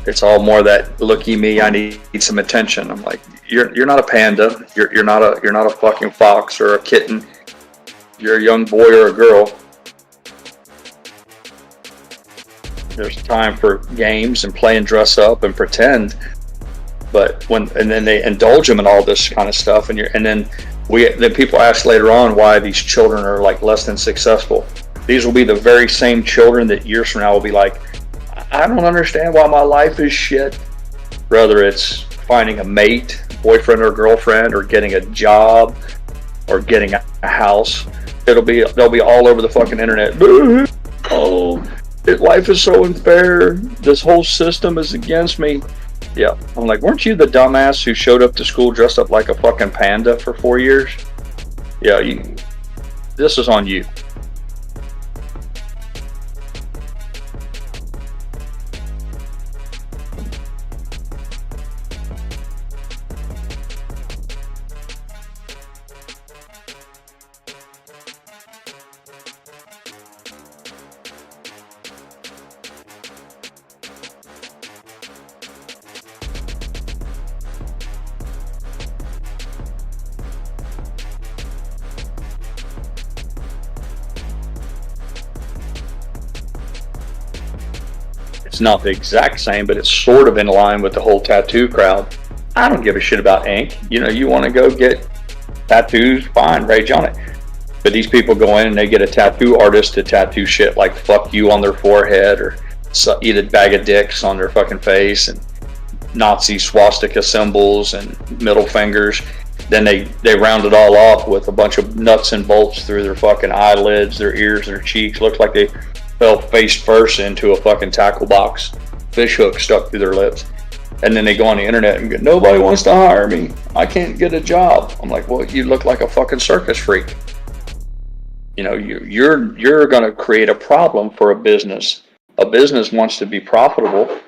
it's all more that looky me, I need some attention. I'm like, you're not a panda. You're not a fucking fox or a kitten. You're a young boy or a girl. There's time for games and play and dress up and pretend. But and then they indulge them in all this kind of stuff, and then people ask later on why these children are like less than successful. These will be the very same children that years from now will be like, I don't understand why my life is shit. Whether it's finding a mate, boyfriend or girlfriend, or getting a job, or getting a house, they'll be all over the fucking internet. Oh, life is so unfair. This whole system is against me. Yeah, I'm like, weren't you the dumbass who showed up to school dressed up like a fucking panda for 4 years? Yeah, this is on you. It's not the exact same, but it's sort of in line with the whole tattoo crowd. I don't give a shit about ink. You want to go get tattoos, fine, rage on it. But these people go in and they get a tattoo artist to tattoo shit like fuck you on their forehead, or eat a bag of dicks on their fucking face, and Nazi swastika symbols and middle fingers. Then they round it all off with a bunch of nuts and bolts through their fucking eyelids, their ears, their cheeks. Looks like they fell face first into a fucking tackle box, fish hook stuck through their lips. And then they go on the internet and go, nobody wants to hire me, I can't get a job. I'm like, well, you look like a fucking circus freak. You're going to create a problem for a business. A business wants to be profitable.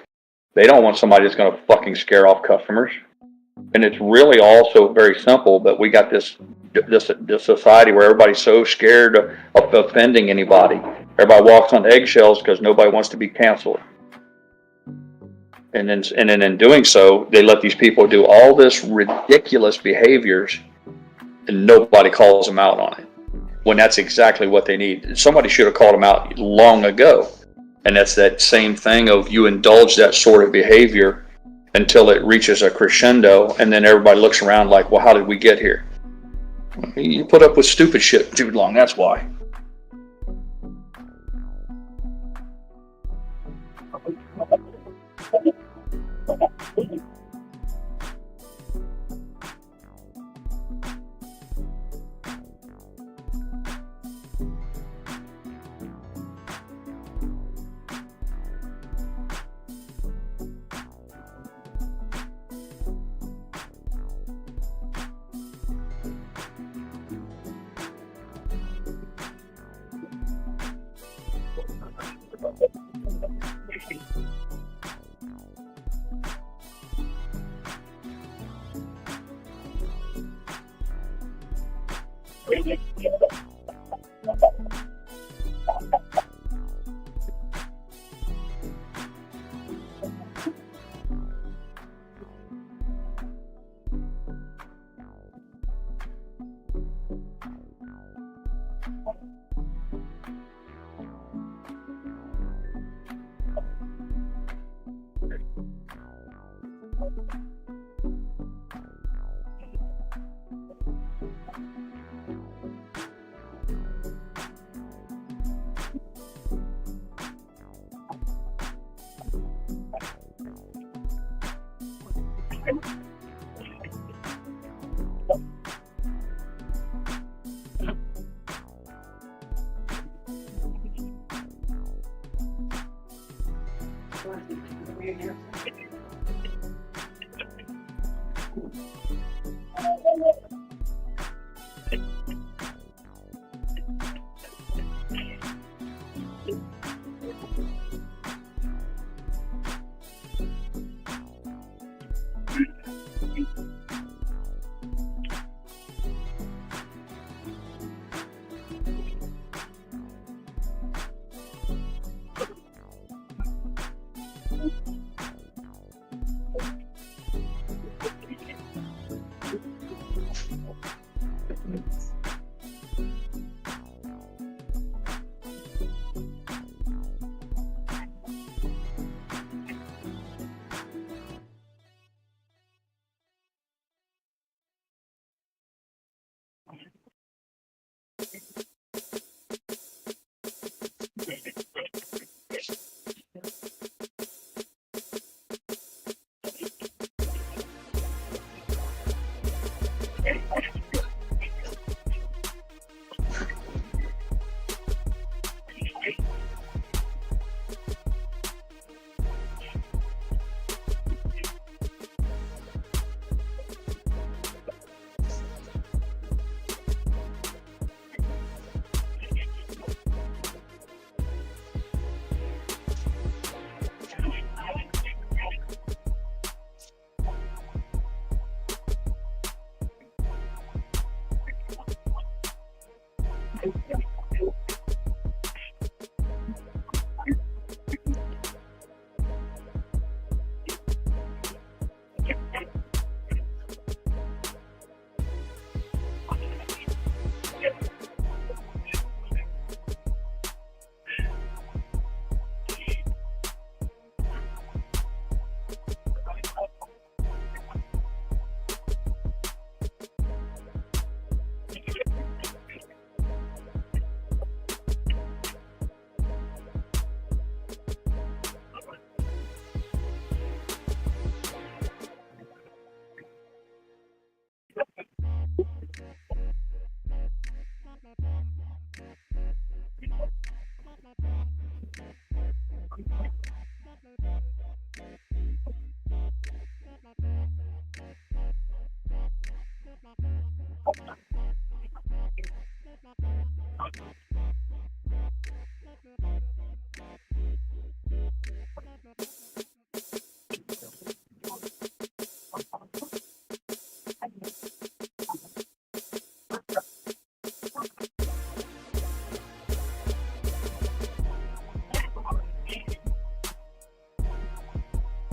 They don't want somebody that's going to fucking scare off customers. And it's really also very simple, but we got this society where everybody's so scared of offending anybody. Everybody walks on eggshells because nobody wants to be canceled. And then in doing so, they let these people do all this ridiculous behaviors, and nobody calls them out on it. When that's exactly what they need. Somebody should have called them out long ago. And that's that same thing of you indulge that sort of behavior until it reaches a crescendo, and then everybody looks around like, well, how did we get here? You put up with stupid shit too long, that's why.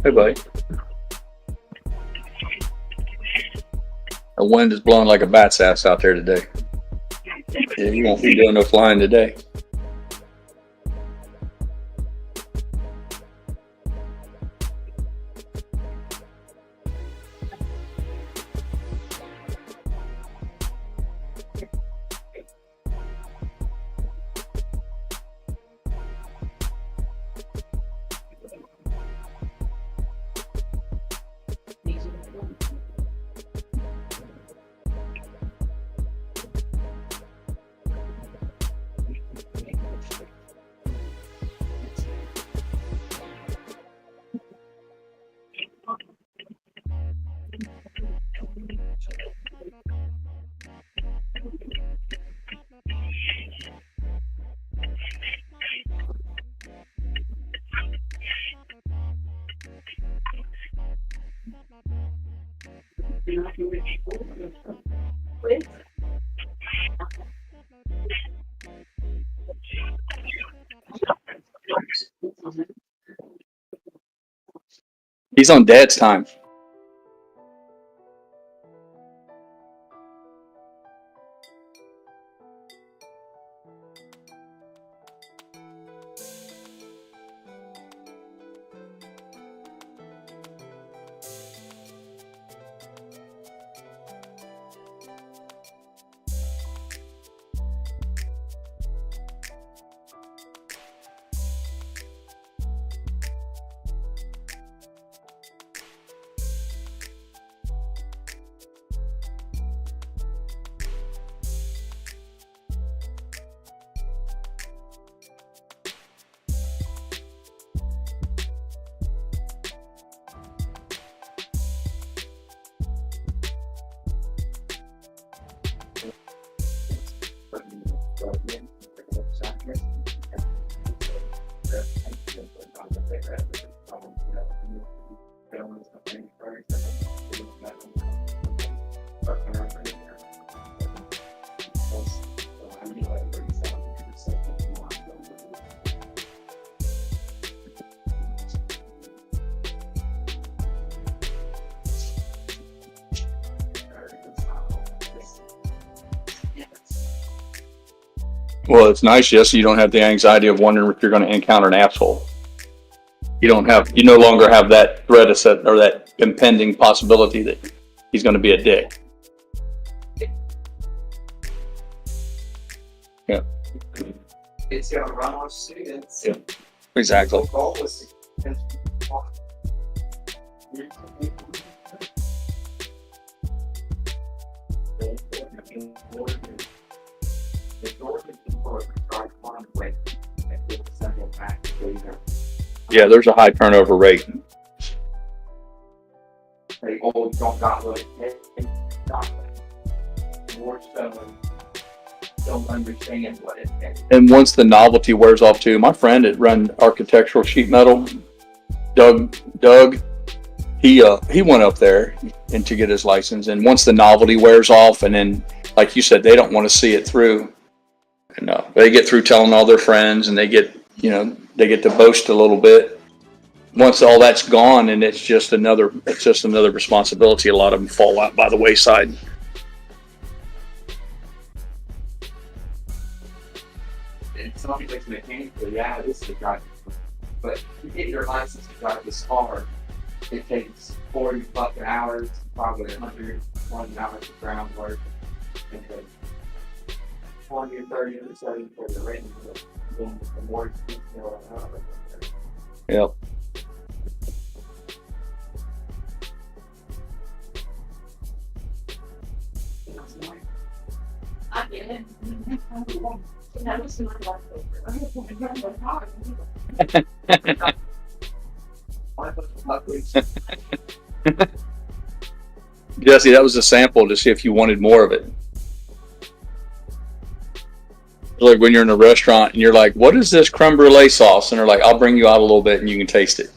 Hey, buddy. The wind is blowing like a bat's ass out there today. Yeah, you won't be doing no flying today. He's on Dad's time. Well, it's nice, Jesse. You don't have the anxiety of wondering if you're going to encounter an asshole. You no longer have that threat or that impending possibility that he's going to be a dick. Yeah. It's going to run off students. Yeah. Exactly. Yeah, there's a high turnover rate. They all don't got what it more so don't understand what it is. And once the novelty wears off too, my friend that run architectural sheet metal, Doug, he went up there and to get his license. And once the novelty wears off, and then like you said, they don't want to see it through. And they get through telling all their friends, and they get to boast a little bit. Once all that's gone, and it's just another responsibility. A lot of them fall out by the wayside. And some people think mechanically, yeah, this is a driving. But to get your license to drive this car, it takes 40 fucking hours, probably 120 hours of groundwork, and 20 or 30 or 70 for the rating. The more Yep. I get it. Jesse, that was a sample to see if you wanted more of it. Like when you're in a restaurant and you're like, what is this creme brulee sauce? And they're like, I'll bring you out a little bit and you can taste it.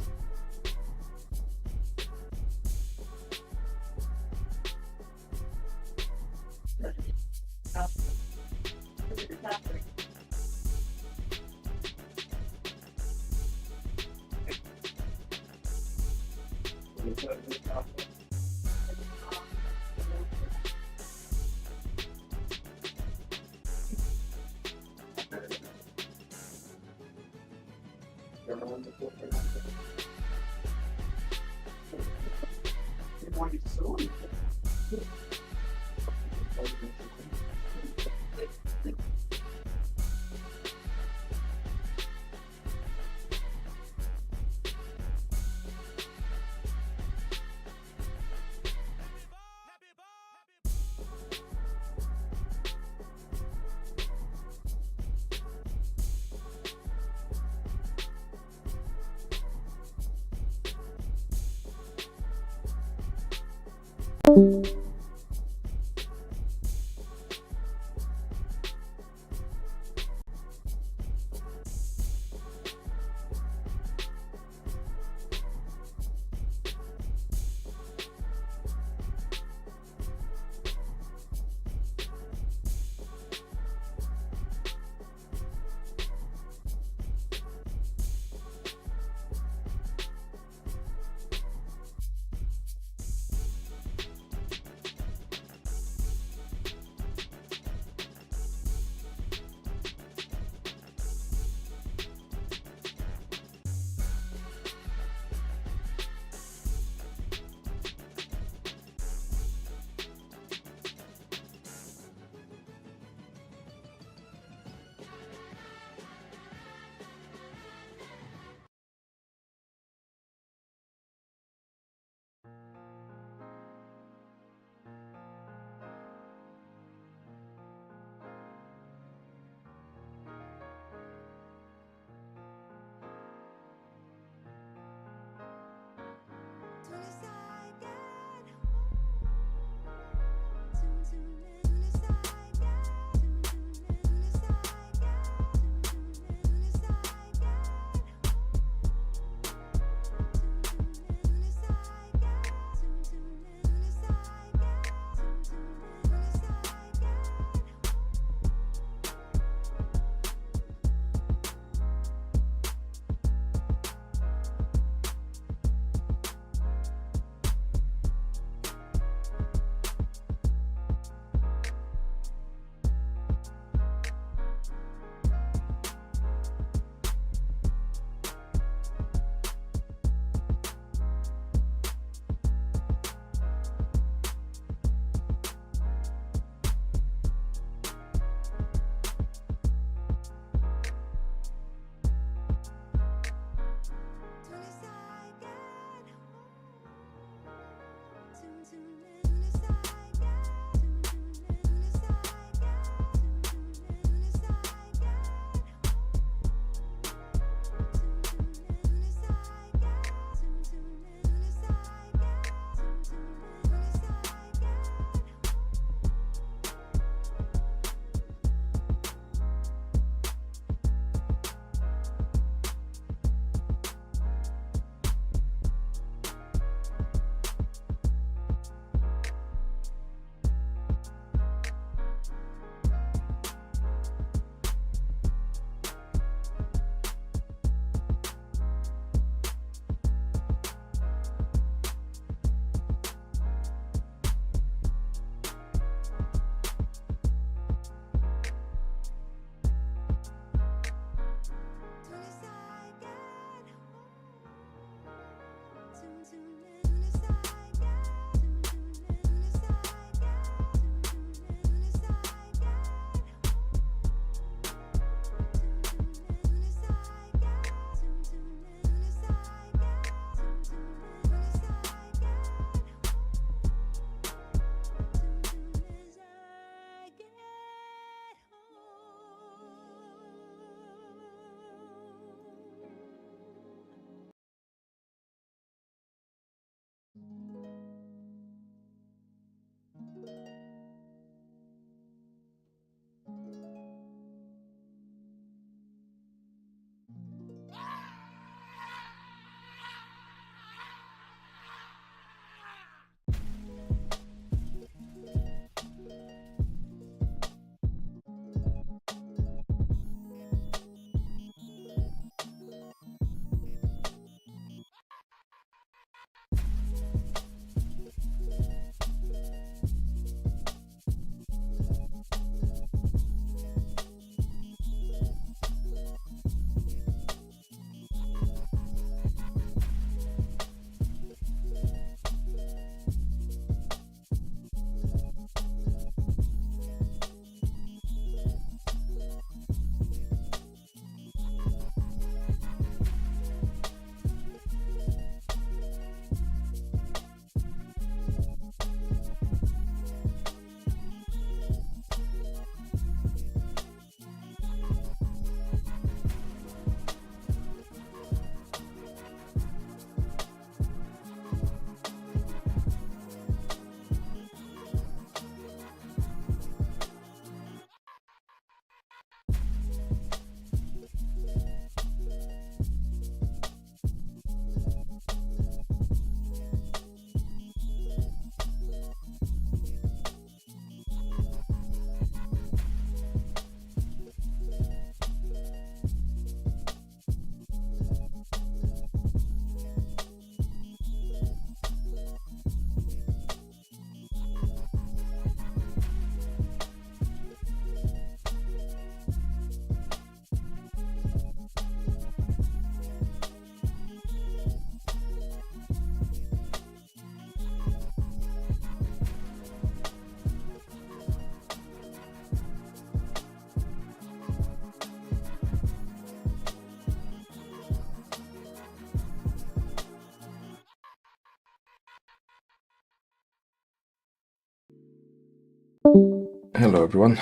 Hello everyone,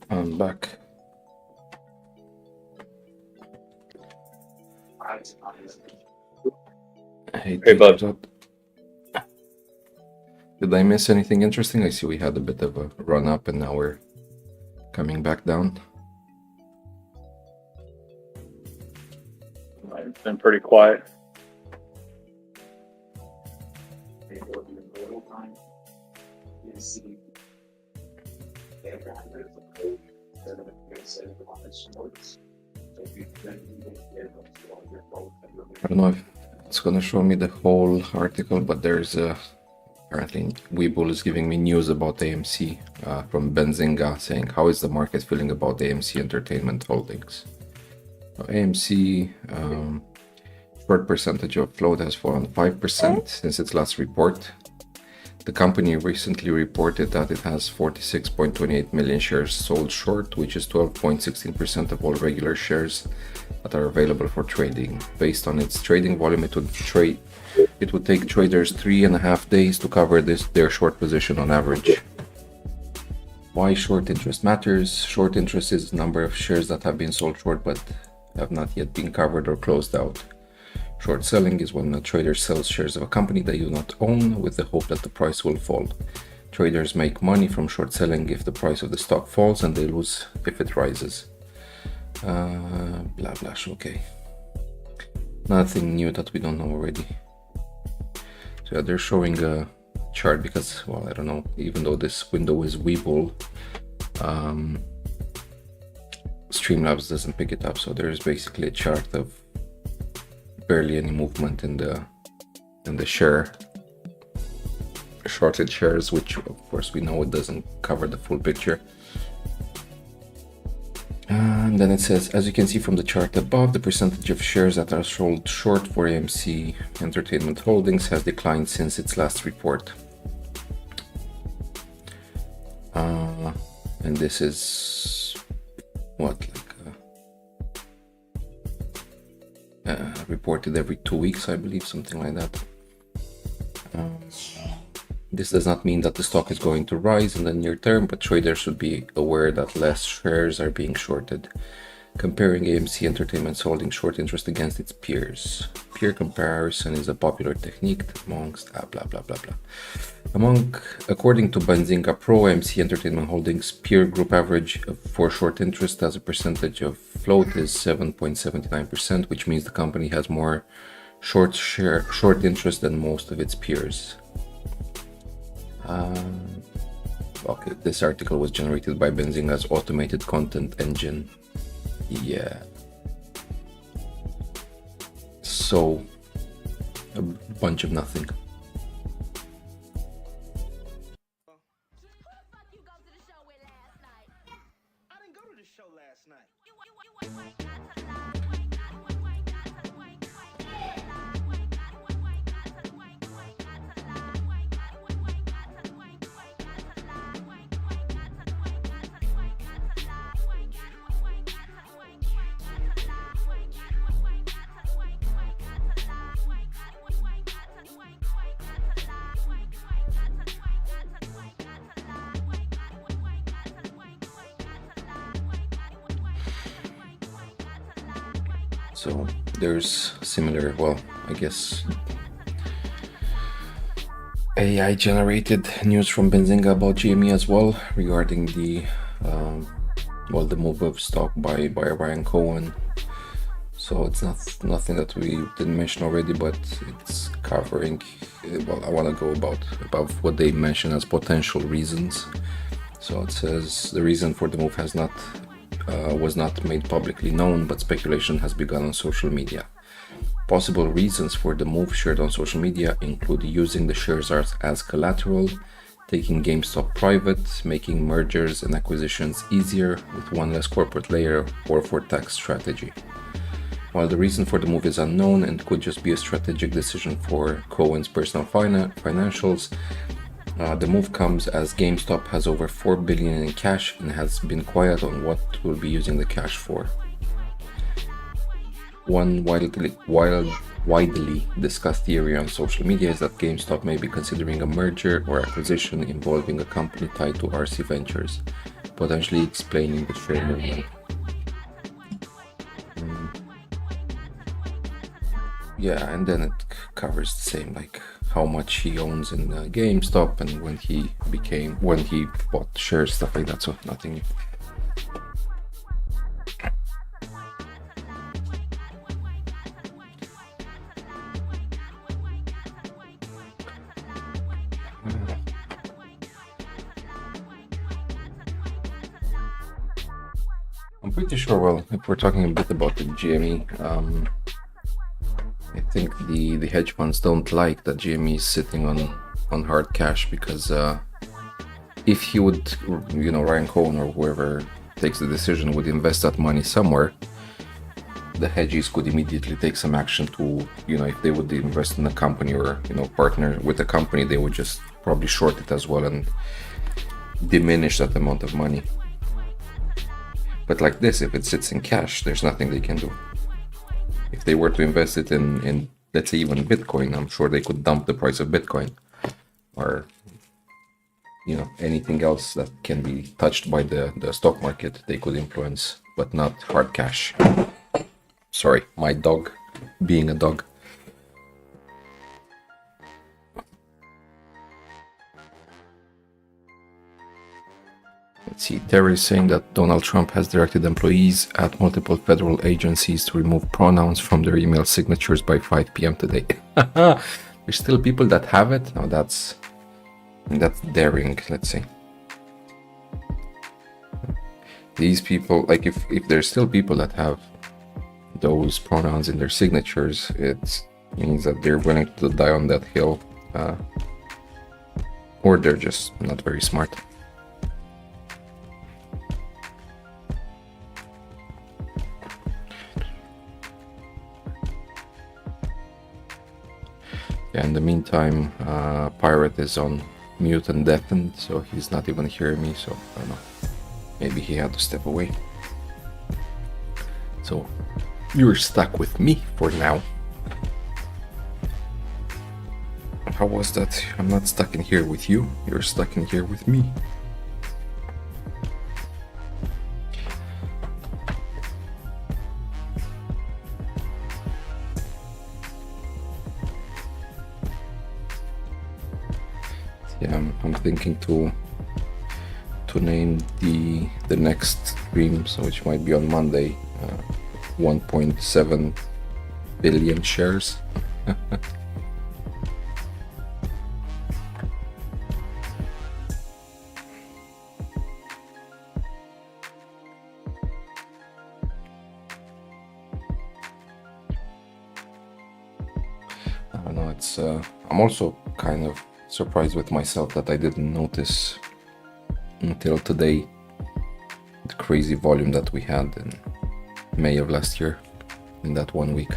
I'm back. Hey bud. Did I miss anything interesting? I see we had a bit of a run up and now we're coming back down. It's been pretty quiet. I don't know if it's gonna show me the whole article, but there's apparently Webull is giving me news about AMC from Benzinga saying, how is the market feeling about AMC Entertainment Holdings? So AMC, short percentage of float has fallen 5% since its last report. The company recently reported that it has 46.28 million shares sold short, which is 12.16% of all regular shares that are available for trading. Based on its trading volume, it would take traders 3.5 days to cover their short position on average. Why short interest matters? Short interest is the number of shares that have been sold short but have not yet been covered or closed out. Short selling is when a trader sells shares of a company they do not own with the hope that the price will fall. Traders make money from short selling if the price of the stock falls, and they lose if it rises. Blah blah, okay. Nothing new that we don't know already. So yeah, they're showing a chart because, well, I don't know, even though this window is Webull, Streamlabs doesn't pick it up, so there's basically a chart of barely any movement in the share, shorted shares, which of course we know it doesn't cover the full picture. And then it says, as you can see from the chart above, the percentage of shares that are sold short for AMC Entertainment Holdings has declined since its last report. And this is what, like reported every 2 weeks, I believe, something like that. This does not mean that the stock is going to rise in the near term, but traders should be aware that less shares are being shorted. Comparing AMC Entertainment's holding short interest against its peers. Peer comparison is a popular technique amongst blah blah blah blah. According to Benzinga Pro, AMC Entertainment Holdings peer group average for short interest as a percentage of float is 7.79%, which means the company has more short interest than most of its peers. Okay, this article was generated by Benzinga's automated content engine. Yeah. So, a bunch of nothing. So there's similar, well, I guess AI generated news from Benzinga about GME as well regarding the the move of stock by Ryan Cohen. So it's nothing that we didn't mention already, but it's covering, well, I want to go about what they mention as potential reasons. So it says the reason for the move was not made publicly known, but speculation has begun on social media. Possible reasons for the move shared on social media include using the shares as collateral, taking GameStop private, making mergers and acquisitions easier with one less corporate layer, or for tax strategy. While the reason for the move is unknown and could just be a strategic decision for Cohen's personal financials, the move comes as GameStop has over $4 billion in cash and has been quiet on what it will be using the cash for. One widely discussed theory on social media is that GameStop may be considering a merger or acquisition involving a company tied to RC Ventures, potentially explaining the share movement. Yeah, and then it covers the same, like how much he owns in GameStop and when he bought shares, stuff like that. So nothing new. I'm pretty sure, well, if we're talking a bit about the GME, I think the hedge funds don't like that GME is sitting on hard cash, because if he would, Ryan Cohen or whoever takes the decision would invest that money somewhere, the hedges could immediately take some action to, if they would invest in a company or, partner with a company, they would just probably short it as well and diminish that amount of money. But like this, if it sits in cash, there's nothing they can do. If they were to invest it in let's say even Bitcoin, I'm sure they could dump the price of Bitcoin or anything else that can be touched by the stock market, they could influence, but not hard cash. Sorry, my dog being a dog. Let's see, Terry is saying that Donald Trump has directed employees at multiple federal agencies to remove pronouns from their email signatures by 5 p.m. today. There's still people that have it. Now that's daring, let's say. These people, like if there's still people that have those pronouns in their signatures, it means that they're willing to die on that hill, or they're just not very smart. Yeah, in the meantime, Pirate is on mute and deafened, so he's not even hearing me, so I don't know. Maybe he had to step away. So you're stuck with me for now. How was that? I'm not stuck in here with you, you're stuck in here with me. Yeah, I'm thinking to name the next stream, so which might be on Monday, 1.7 billion shares. I don't know, it's I'm also kind of surprised with myself that I didn't notice until today the crazy volume that we had in May of last year in that 1 week.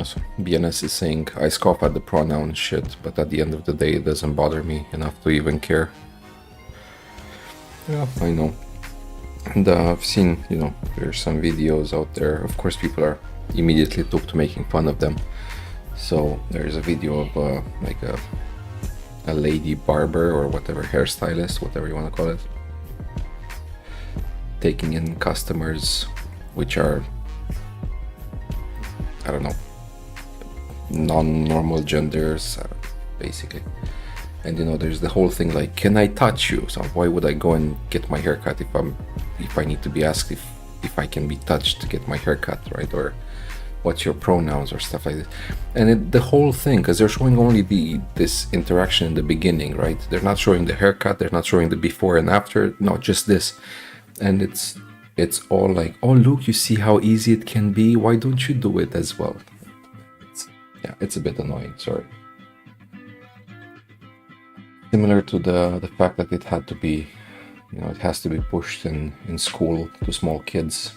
So BNS is saying, I scoff at the pronoun shit, but at the end of the day it doesn't bother me enough to even care. Yeah, I know. And I've seen, there's some videos out there. Of course, people are immediately took to making fun of them. So there's a video of like a lady barber or whatever, hairstylist, whatever you want to call it, taking in customers which are, I don't know, non-normal genders, basically. And there's the whole thing like, can I touch you? So why would I go and get my hair cut if I need to be asked if I can be touched to get my hair cut, right? Or what's your pronouns or stuff like this. And the whole thing, because they're showing only this interaction in the beginning, right? They're not showing the haircut, they're not showing the before and after, no, just this. And it's all like, oh look, you see how easy it can be, why don't you do it as well? It's a bit annoying, sorry. Similar to the fact that it had to be, it has to be pushed in school to small kids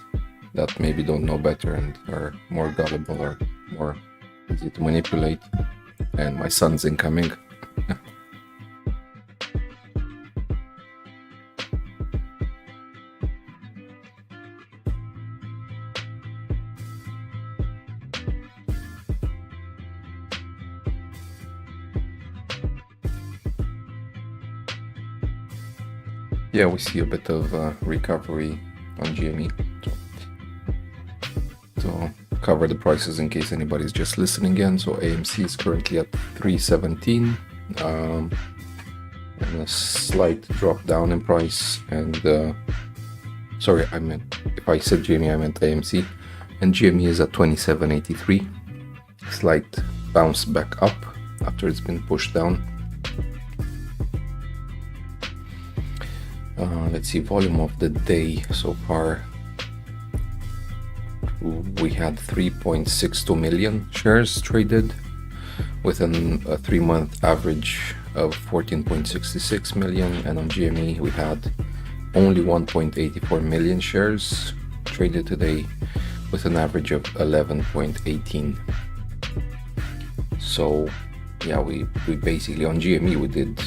that maybe don't know better and are more gullible or more easy to manipulate. And my son's incoming. Yeah, we see a bit of recovery on GME. So cover the prices in case anybody's just listening in. So AMC is currently at 317, and a slight drop down in price. And sorry, I meant, if I said GME, I meant AMC. And GME is at 2783. Slight bounce back up after it's been pushed down. Let's see, volume of the day so far. We had 3.62 million shares traded with a 3-month average of 14.66 million, and on GME we had only 1.84 million shares traded today with an average of 11.18. So yeah, we basically on GME we did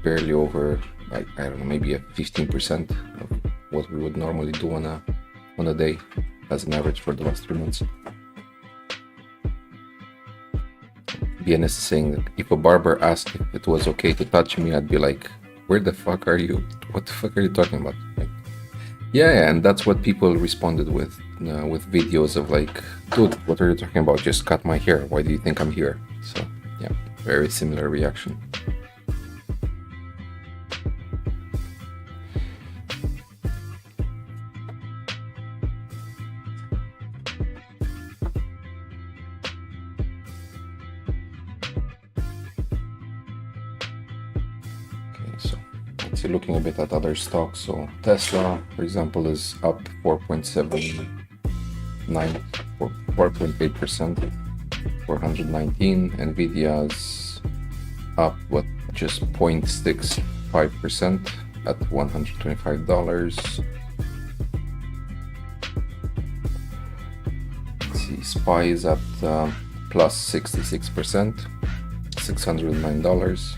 barely over, like, I don't know, maybe a 15% of what we would normally do on a day as an average for the last 3 months. BNS is saying that if a barber asked if it was okay to touch me, I'd be like, where the fuck are you? What the fuck are you talking about? Like, yeah, and that's what people responded with videos of like, dude, what are you talking about? Just cut my hair. Why do you think I'm here? So yeah, very similar reaction. Looking a bit at other stocks, so Tesla, for example, is up 4.8%, 419. Nvidia is up just 0.65% at $125. Let's see, SPY is at plus 66%, $609.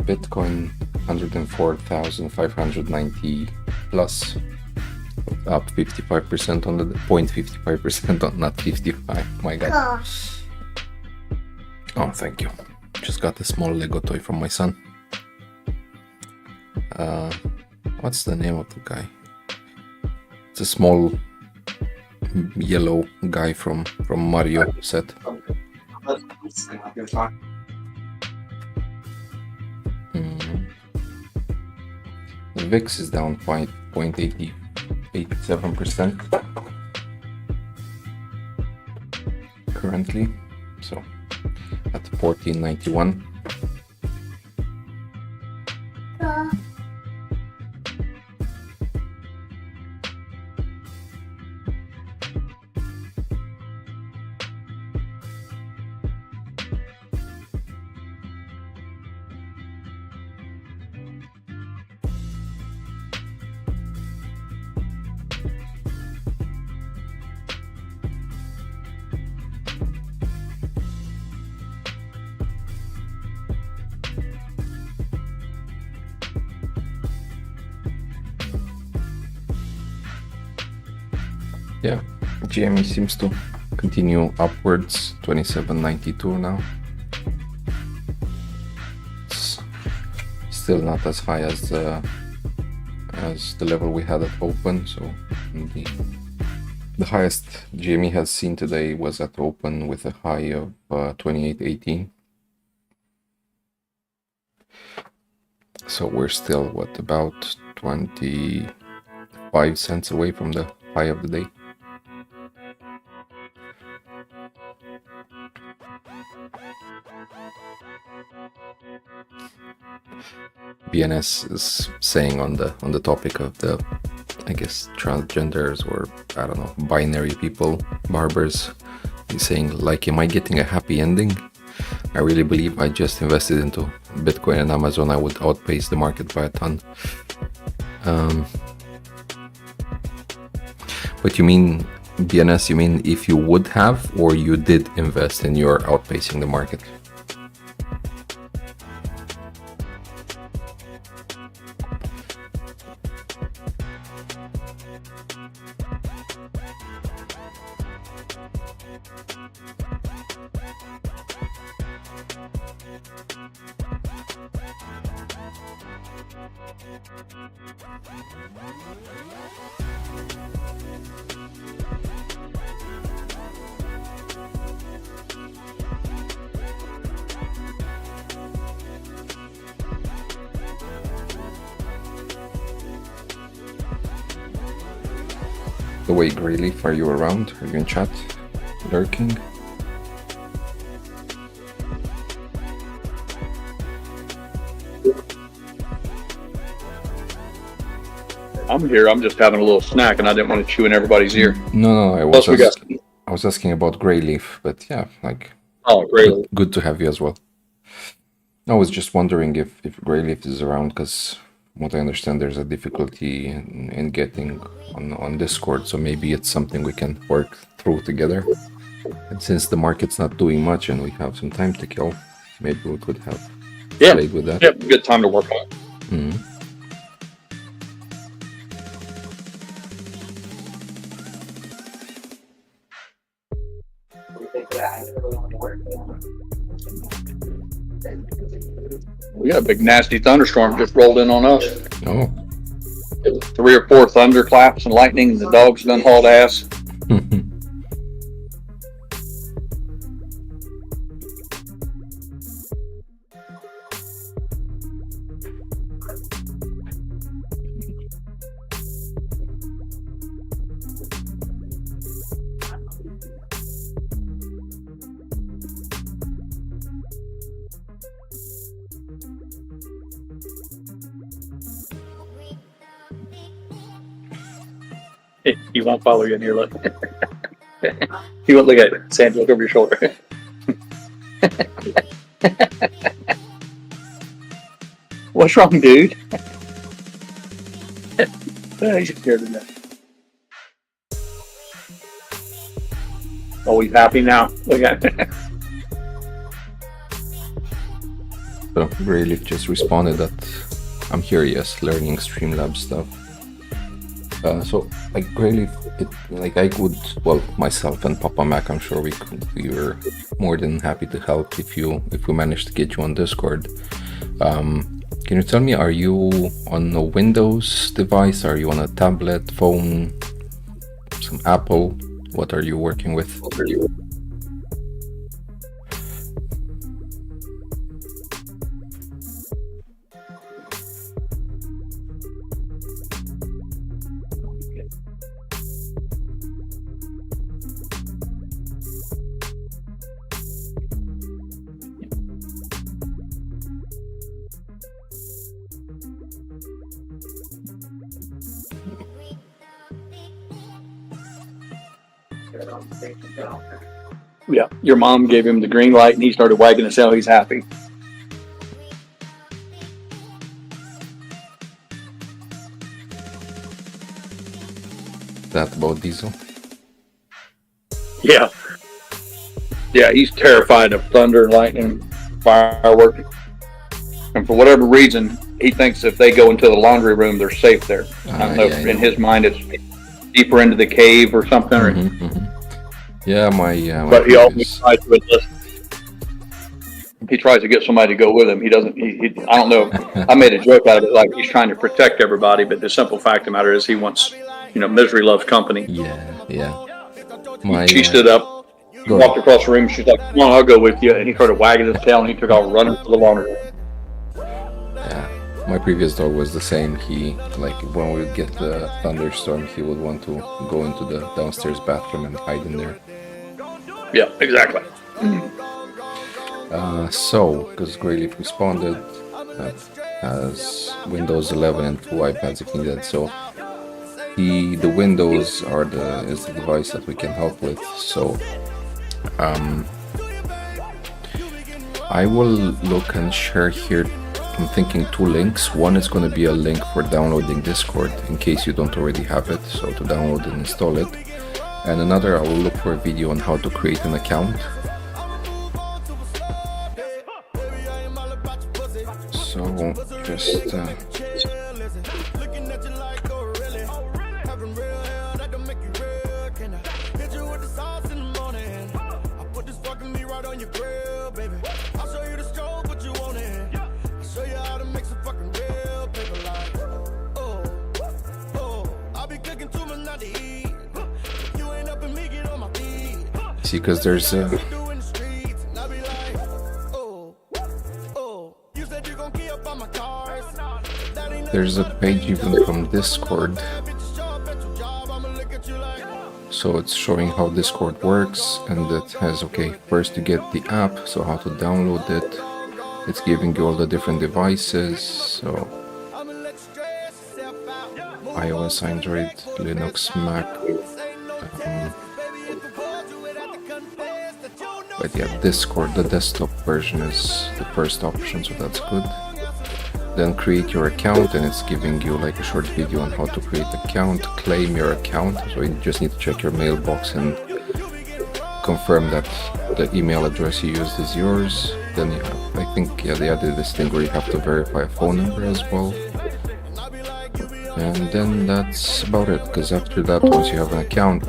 Bitcoin 104,590 plus, up 55% on the 0.55% on, not 55. My God. Oh, thank you. Just got a small Lego toy from my son. What's the name of the guy? It's a small yellow guy from Mario set. The VIX is down 5.87% currently, so at 1491. Yeah, GME seems to continue upwards, 27.92 now. It's still not as high as the level we had at open. So the highest GME has seen today was at open with a high of 28.18. So we're still about 25 cents away from the high of the day. BNS is saying on the topic of the, I guess, transgenders, or I don't know, binary people, barbers. He's saying, like, am I getting a happy ending? I really believe I just invested into Bitcoin and Amazon. I would outpace the market by a ton. But you mean, BNS, you mean if you would have, or you did invest and you're outpacing the market? the way, Greyleaf, are you around? Are you in chat? Lurking? I'm here. I'm just having a little snack, and I didn't want to chew in everybody's ear. No, I was asking about Greyleaf, but yeah, like, good to have you as well. I was just wondering if Greyleaf is around, because what I understand, there's a difficulty in getting on Discord, so maybe it's something we can work through together. And since the market's not doing much and we have some time to kill, maybe we could have played with that. Yeah, good time to work on it. Mm-hmm. We got a big nasty thunderstorm just rolled in on us. Oh. 3 or 4 thunderclaps and lightning, and the dogs done hauled ass. He won't follow you in here. Look. He won't look at it. Sandy, look over your shoulder. What's wrong, dude? He's scared to death. Oh, he's happy now. Look at it. So Greyleaf just responded that I'm here, yes, learning Streamlabs stuff. So like Greyleaf, I would, well, myself and Papa Mac, I'm sure we were more than happy to help if we managed to get you on Discord. Can you tell me, are you on a Windows device? Are you on a tablet, phone, some Apple? What are you working with? Yeah, your mom gave him the green light and he started wagging his tail. He's happy. That about Diesel? Yeah. Yeah, he's terrified of thunder, lightning, fireworks. And for whatever reason, he thinks if they go into the laundry room, they're safe there. I don't know if in his mind it's deeper into the cave or something. Yeah, but he always tries to enlist. He tries to get somebody to go with him. He doesn't. I don't know. I made a joke out of it, like he's trying to protect everybody. But the simple fact of the matter is, he wants. Misery loves company. Yeah. She stood up, walked across the room. She's like, "Come on, I'll go with you." And he started wagging his tail, and he took off running to the laundry room. Yeah, my previous dog was the same. He, like, when we would get the thunderstorm, he would want to go into the downstairs bathroom and hide in there. Yeah, exactly. So, because Greyleaf responded, has Windows 11 and 2 iPads if needed. So, the Windows is the device that we can help with. So, I will look and share here. I'm thinking 2 links. One is going to be a link for downloading Discord in case you don't already have it, so to download and install it. And another, I will look for a video on how to create an account. So just see, because there's a page even from Discord. So it's showing how Discord works, and it has, okay, first you get the app, so how to download it. It's giving you all the different devices, so iOS, Android, Linux, Mac. But yeah, Discord, the desktop version is the first option, so that's good. Then create your account, and it's giving you like a short video on how to create an account, claim your account, so you just need to check your mailbox and confirm that the email address you used is yours. Then you have, I think, yeah, they added this thing where you have to verify a phone number as well. And then that's about it, because after that, once you have an account,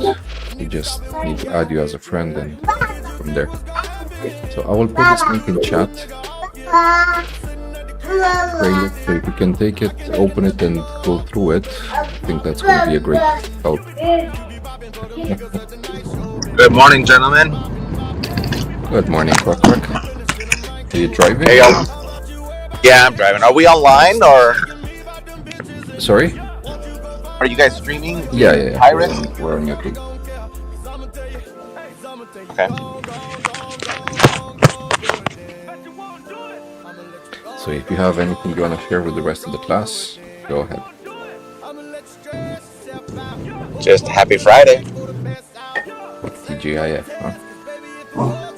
you just need to add you as a friend, and from there. So I will put this link in chat. Trail it, so if you can take it, open it, and go through it, I think that's going to be a great help. Good morning, gentlemen. Good morning, Quack. Are you driving? Hey, yeah, I'm driving. Are we online or? Sorry? Are you guys streaming? Yeah. Pirates? We're on YouTube. Okay. So if you have anything you want to share with the rest of the class, go ahead. Just happy Friday. TGIF, huh?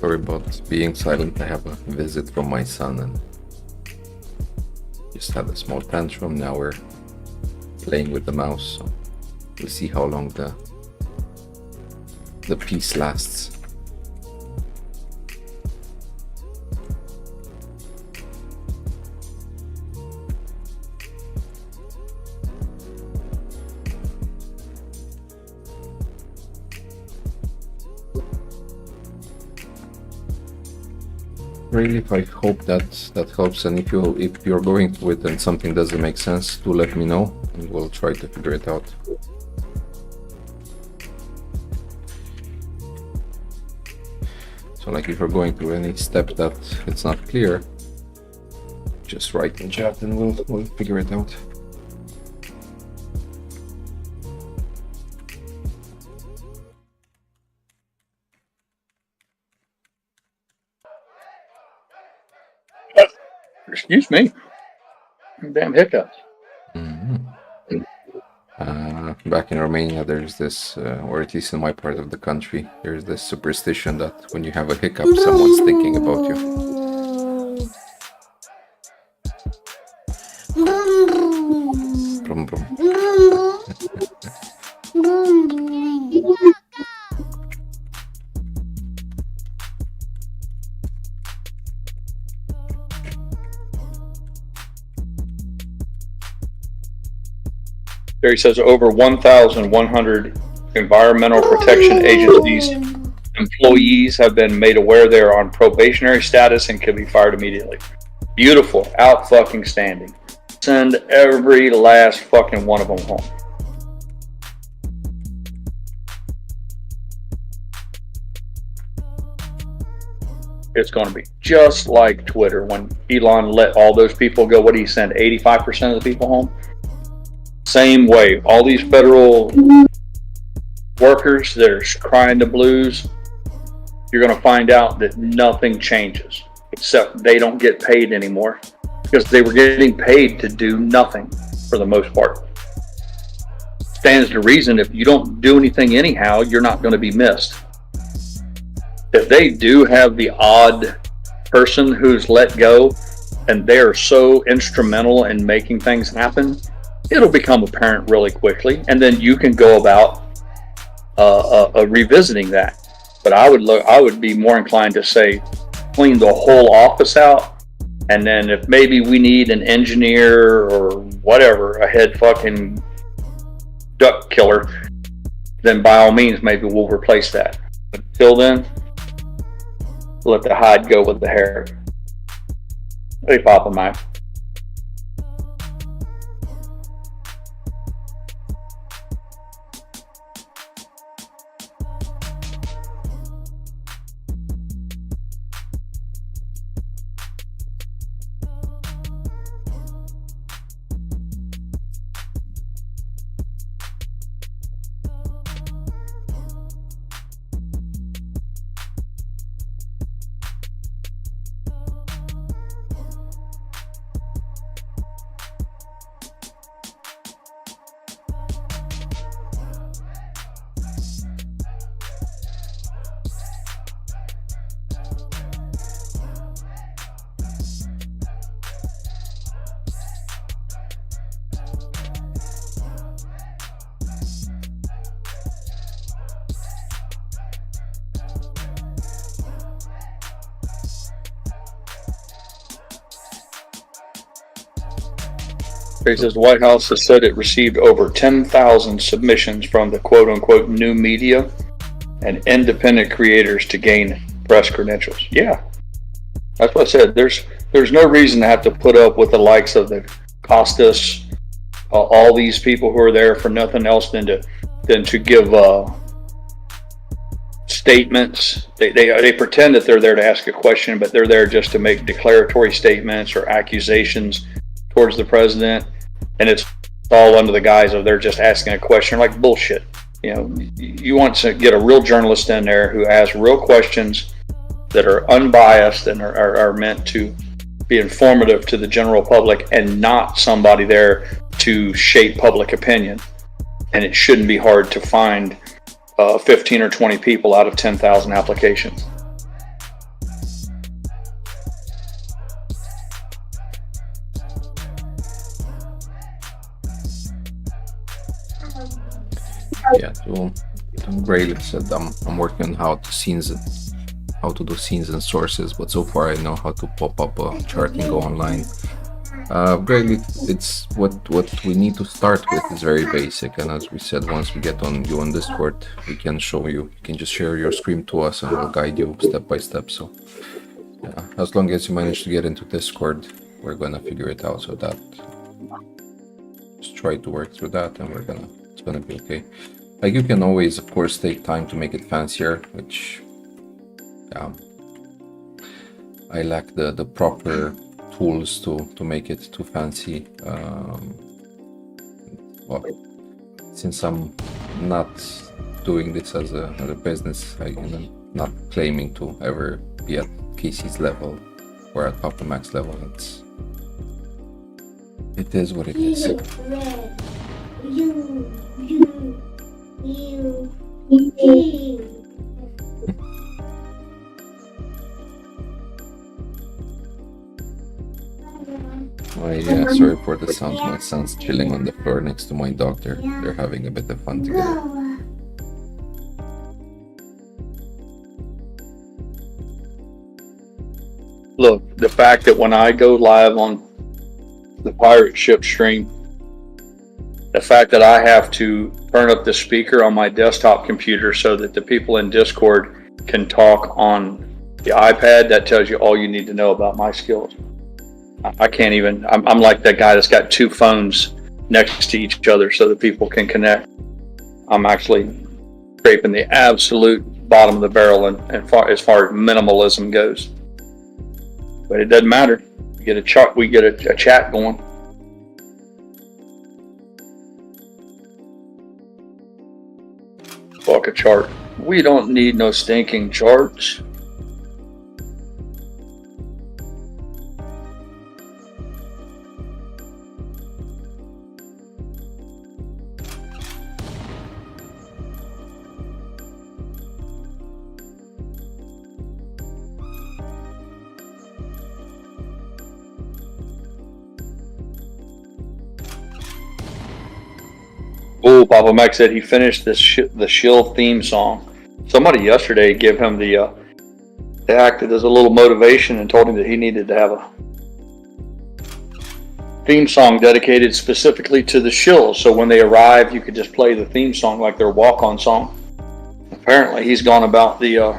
Sorry about being silent. I have a visit from my son and just had a small tantrum. Now we're playing with the mouse, so we'll see how long the peace lasts. Really, I hope that helps, and if you're going through it and something doesn't make sense, do let me know and we'll try to figure it out. So like if you're going through any step that it's not clear, just write in chat and we'll figure it out. Excuse me. Damn hiccups. Back in Romania, there's this, or at least in my part of the country, there's this superstition that when you have a hiccup, someone's thinking about you. Brum, brum. There he says over 1,100 environmental protection agencies employees have been made aware they are on probationary status and can be fired immediately. Beautiful, out fucking standing. Send every last fucking one of them home. It's going to be just like Twitter when Elon let all those people go. What did he send? 85% of the people home? Same way, all these federal workers that are crying the blues, you're going to find out that nothing changes except they don't get paid anymore because they were getting paid to do nothing for the most part. Stands to reason if you don't do anything anyhow, you're not going to be missed. If they do have the odd person who's let go and they are so instrumental in making things happen, it'll become apparent really quickly, and then you can go about revisiting that. But I would be more inclined to say clean the whole office out, and then if maybe we need an engineer or whatever, a head fucking duck killer, then by all means maybe we'll replace that. But until then, let the hide go with the hair. Hey, Papa Mike. He says the White House has said it received over 10,000 submissions from the quote-unquote new media and independent creators to gain press credentials. Yeah, that's what I said. There's no reason to have to put up with the likes of the Costas, all these people who are there for nothing else than to give statements. They pretend that they're there to ask a question, but they're there just to make declaratory statements or accusations towards the president, and it's all under the guise of they're just asking a question. Like bullshit. You know, you want to get a real journalist in there who asks real questions that are unbiased and are meant to be informative to the general public, and not somebody there to shape public opinion. And it shouldn't be hard to find 15 or 20 people out of 10,000 applications. Yeah, to Grayley said I'm working on how to do scenes and sources, but so far I know how to pop up a chart and go online. Grayley, it's what we need to start with is very basic, and as we said, once we get on you on Discord, we can show you. You can just share your screen to us, and we'll guide you step by step. So, yeah, as long as you manage to get into Discord, we're gonna figure it out. So that just try to work through that, and it's gonna be okay. Like, you can always, of course, take time to make it fancier, which I lack the proper tools to make it too fancy. Well, since I'm not doing this as a business, I'm not claiming to ever be at Casey's level or at Papa Mac's level. It is what it is. Sorry for the sound. My son's chilling on the floor next to my doctor. They're having a bit of fun together. Look, the fact that when I go live on the pirate ship stream, the fact that I have to turn up the speaker on my desktop computer so that the people in Discord can talk on the iPad, that tells you all you need to know about my skills. I can't even, I'm like that guy that's got two phones next to each other so that people can connect. I'm actually scraping the absolute bottom of the barrel as far as minimalism goes. But it doesn't matter. We get a chat going. Fuck a chart. We don't need no stinking charts. Oh, Papa Mac said he finished the Shill theme song. Somebody yesterday gave him the acted as a little motivation and told him that he needed to have a theme song dedicated specifically to the Shills. So when they arrive, you could just play the theme song like their walk-on song. Apparently, he's gone about the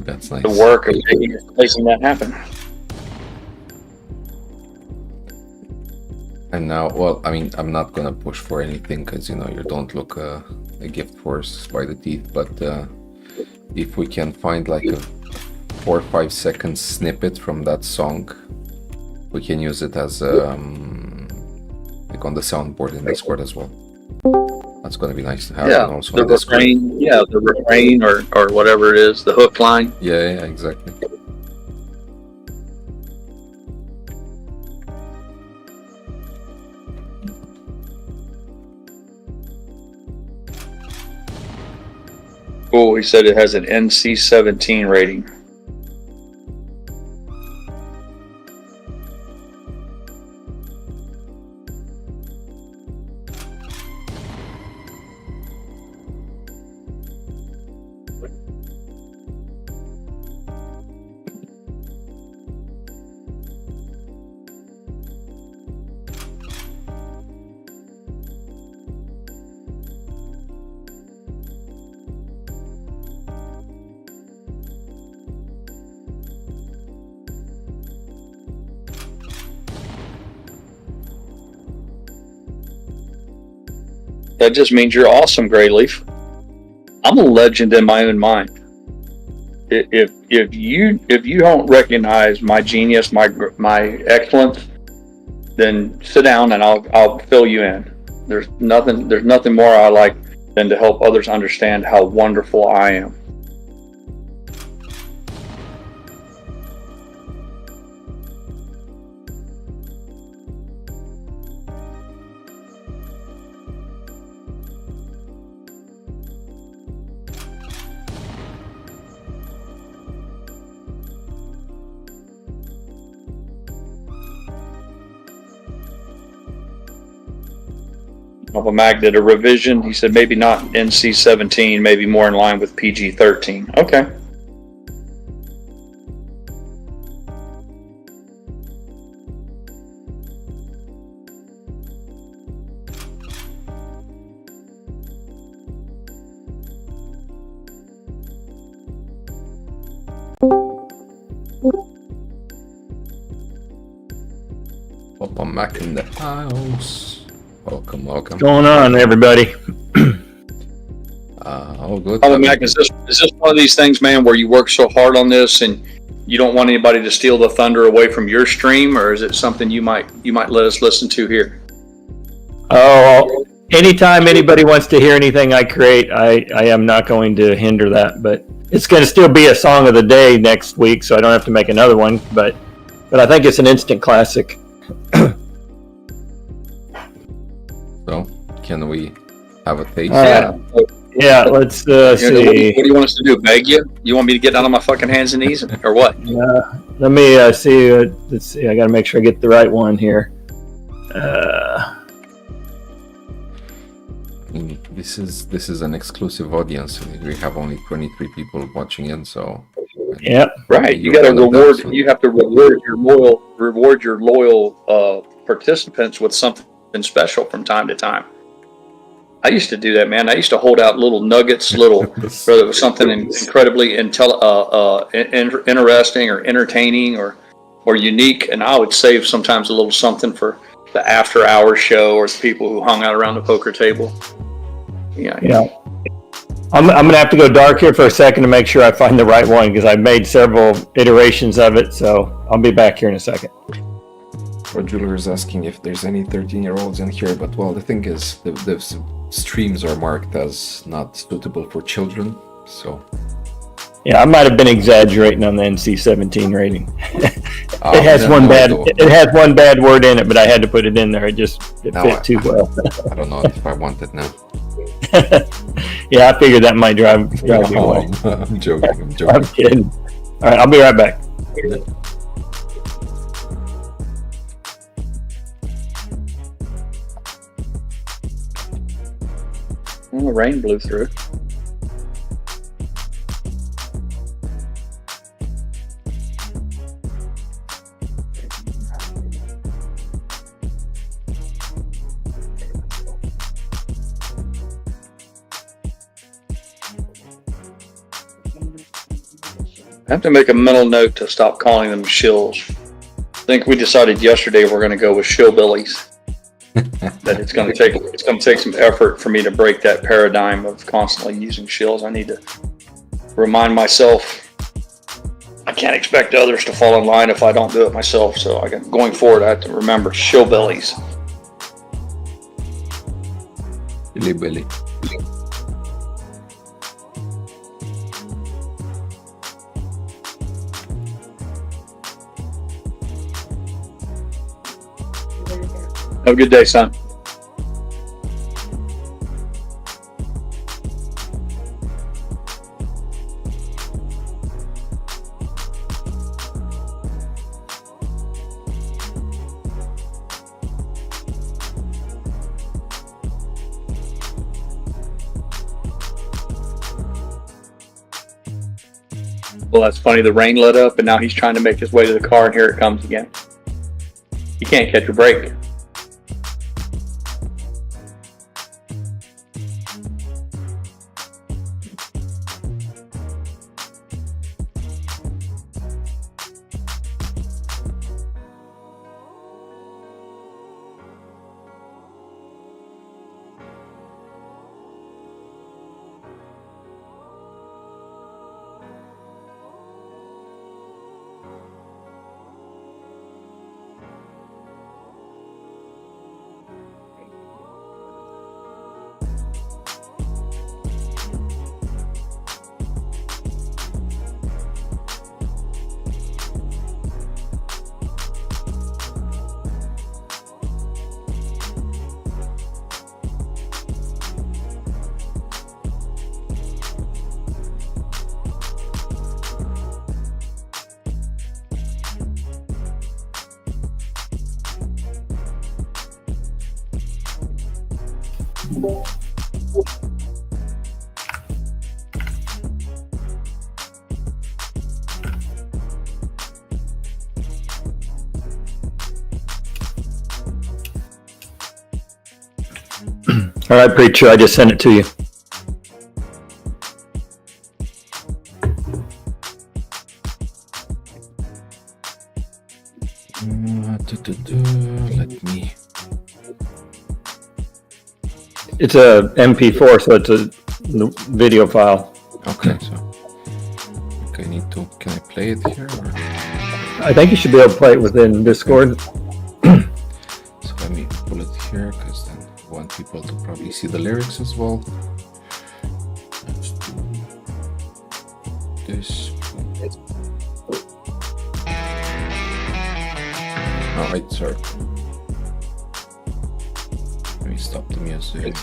that's nice. The work of making that happen. And now, well, I mean, I'm not gonna push for anything because, you don't look a gift horse by the teeth, but if we can find like a 4 or 5 second snippet from that song, we can use it as like on the soundboard in Discord as well. That's gonna be nice to have. Yeah, and also the refrain, the refrain or whatever it is, the hook line. Yeah, exactly. Oh, he said it has an NC-17 rating. That just means you're awesome, Grayleaf. I'm a legend in my own mind. If you don't recognize my genius, my excellence, then sit down and I'll fill you in. There's nothing more I like than to help others understand how wonderful I am. Papa Mac did a revision. He said maybe not NC-17, maybe more in line with PG-13. Okay. Papa Mac in the house. Welcome. What's going on, everybody? All good. Papa Mac, is this one of these things, man, where you work so hard on this and you don't want anybody to steal the thunder away from your stream, or is it something you might let us listen to here? Oh, anytime anybody wants to hear anything I create, I am not going to hinder that. But it's going to still be a song of the day next week, so I don't have to make another one. But I think it's an instant classic. So, can we have a taste? Yeah, let's see. What do you want us to do? Beg you? You want me to get down on my fucking hands and knees, or what? Let me see. Let's see. I got to make sure I get the right one here. This is an exclusive audience. We have only 23 people watching in, so. Yep. Right. You got to reward. You have to reward your loyal participants with something special from time to time. I used to do that, man. I used to hold out little nuggets, whether it was something incredibly interesting or entertaining or unique, and I would save sometimes a little something for the after-hours show or the people who hung out around the poker table. Yeah. I'm gonna have to go dark here for a second to make sure I find the right one because I've made several iterations of it. So I'll be back here in a second. Roger is asking if there's any 13-year-olds in here, but well, the thing is, the streams are marked as not suitable for children, so. Yeah, I might have been exaggerating on the NC-17 rating. It has one bad word in it, but I had to put it in there. It fit too well. I don't know if I want it now. Yeah, I figured that might drive you away. I'm joking. I'm kidding. All right, I'll be right back. Well, the rain blew through. I have to make a mental note to stop calling them shills. I think we decided yesterday we're going to go with shillbillies. That it's going to take some effort for me to break that paradigm of constantly using shills. I need to remind myself I can't expect others to fall in line if I don't do it myself. So going forward, I have to remember shillbillies. Billy. Have a good day, son. Well, that's funny. The rain let up, and now he's trying to make his way to the car, and here it comes again. You can't catch a break. All right, preacher, I just sent it to you. Let me. It's a MP4, so it's a video file. Okay, so okay, can I play it here? Or? I think you should be able to play it within Discord. So let me pull it here, because then I want people to probably see the lyrics as well. Let's do this. Alright, sorry. Let me stop the music.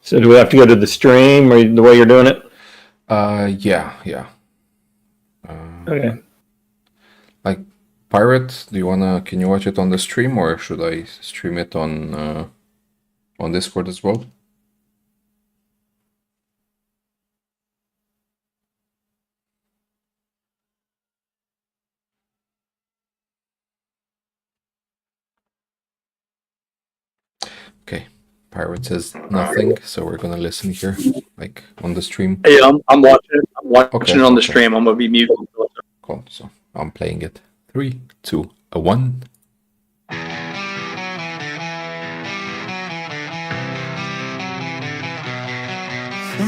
So do we have to go to the stream or the way you're doing it? Yeah. Okay. Like, Pirate, can you watch it on the stream, or should I stream it on Discord as well? Okay, Pirate says nothing, so we're gonna listen here, like on the stream. Yeah, I'm watching. I'm watching Okay, it on the okay. stream. I'm gonna be muted. Cool. So I'm playing it. 3, 2, 1.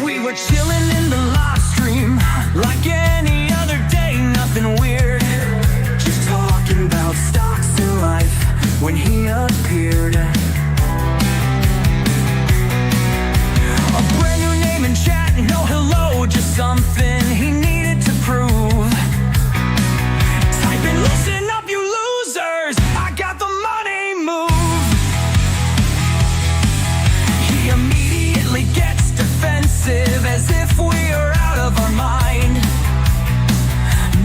We were chilling in the live stream like any other day, nothing weird. Just talking about stocks and life when he appeared. A brand new name in chat, no hello, just something he needed to prove. Type in, listen up you losers, I got the money move. He immediately gets defensive as if we are out of our mind.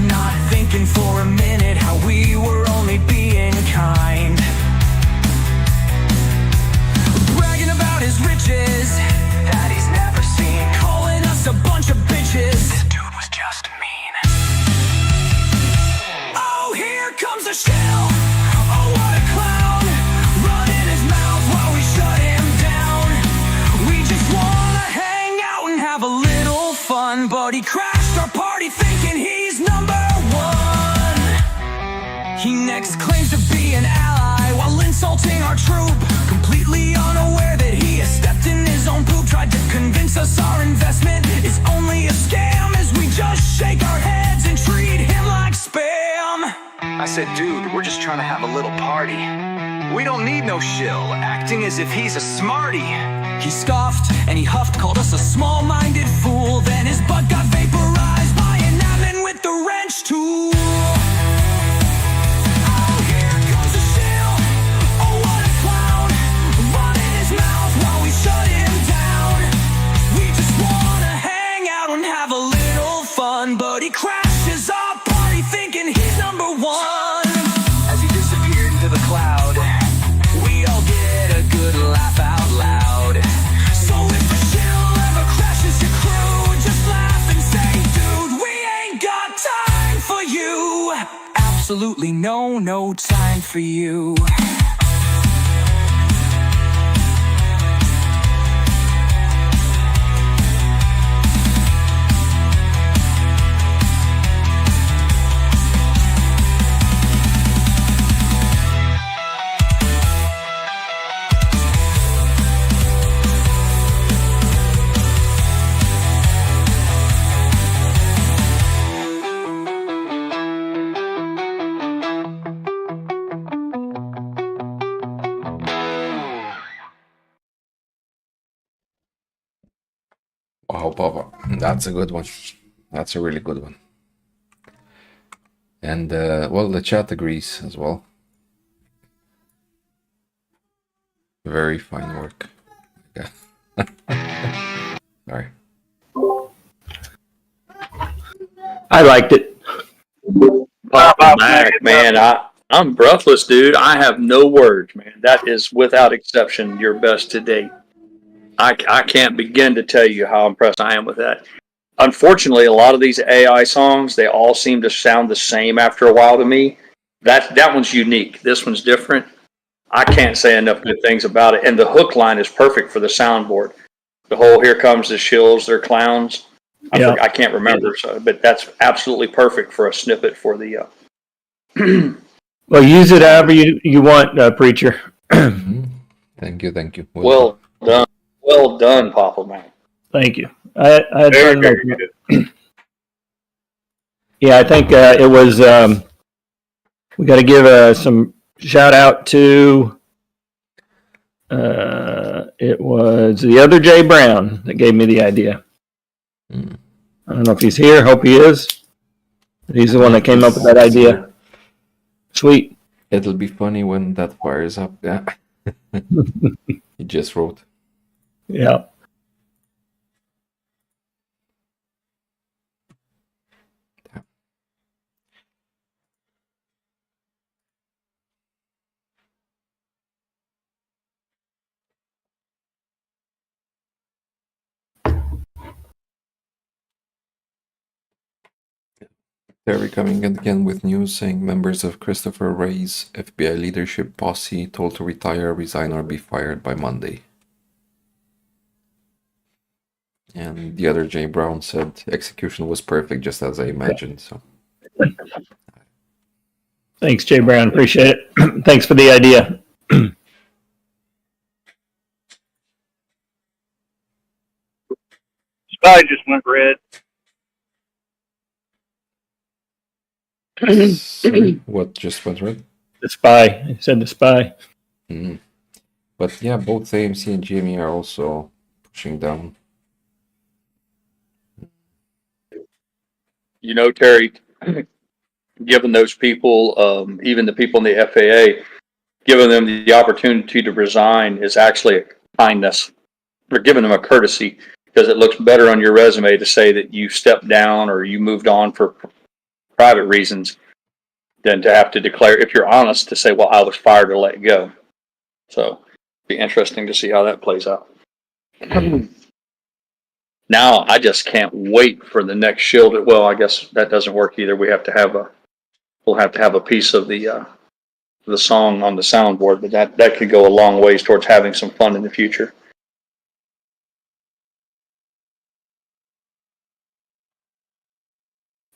Not thinking for a minute how we were only being kind. Bragging about his riches that he's never seen, calling us a bunch of bitches. This dude was just mean. Oh, here comes a shill. Oh, what a clown. Running his mouth while we shut him down. We just wanna hang out and have a little fun, but he crashed our party thinking he's number one. He next claims to be an ally while insulting our troop, completely unaware that he has stepped in his own poop. Tried to convince us our investment is only a scam, as we just shake our heads and treat him like spam. I said, dude, we're just trying to have a little party. We don't need no shill, acting as if he's a smarty. He scoffed and he huffed, called us a small-minded fool. Then his butt got vaporized by an admin with the wrench tool. Oh, here comes a shill. Oh, what a clown. Running his mouth while we shut him down. We just wanna hang out and have a little fun, but he crashes our party thinking he's number one. As he disappeared into the cloud, we all get a good laugh out loud. So if a shill ever crashes your crew, just laugh and say, dude, we ain't got time for you. Absolutely no time for you. Wow, Papa, that's a good one. That's a really good one. And well, the chat agrees as well. Very fine work. Yeah. Sorry. I liked it. Papa Mac, man, I'm breathless, dude. I have no words, man. That is without exception your best to date. I can't begin to tell you how impressed I am with that. Unfortunately, a lot of these AI songs, they all seem to sound the same after a while to me. That one's unique. This one's different. I can't say enough good things about it. And the hook line is perfect for the soundboard. The whole "Here comes the shills, they're clowns." I can't remember, but that's absolutely perfect for a snippet for the. Well, use it however you want, preacher. Thank you. Well done, Papa Man. Thank you. I had fun making it. Yeah, I think it was. We got to give some shout out to. It was the other Jay Brown that gave me the idea. I don't know if he's here. Hope he is. He's the one that came up with that idea. Sweet. It'll be funny when that fires up. Yeah. He just wrote. Yeah. Terry coming in again with news saying members of Christopher Wray's FBI leadership posse told to retire, resign, or be fired by Monday. And the other Jay Brown said execution was perfect, just as I imagined. So, thanks, Jay Brown. Appreciate it. Thanks for the idea. Sky just went red. Sorry, what just went red? The spy. I said the spy. But yeah, both AMC and GME are also pushing down. You know, Terry, giving those people, even the people in the FAA, giving them the opportunity to resign is actually a kindness. We're giving them a courtesy because it looks better on your resume to say that you stepped down or you moved on for private reasons than to have to declare, if you're honest, to say, well, I was fired or let go. So it'll be interesting to see how that plays out. Now I just can't wait for the next shield. Well, I guess that doesn't work either. We'll have to have a piece of the song on the soundboard, but that could go a long ways towards having some fun in the future.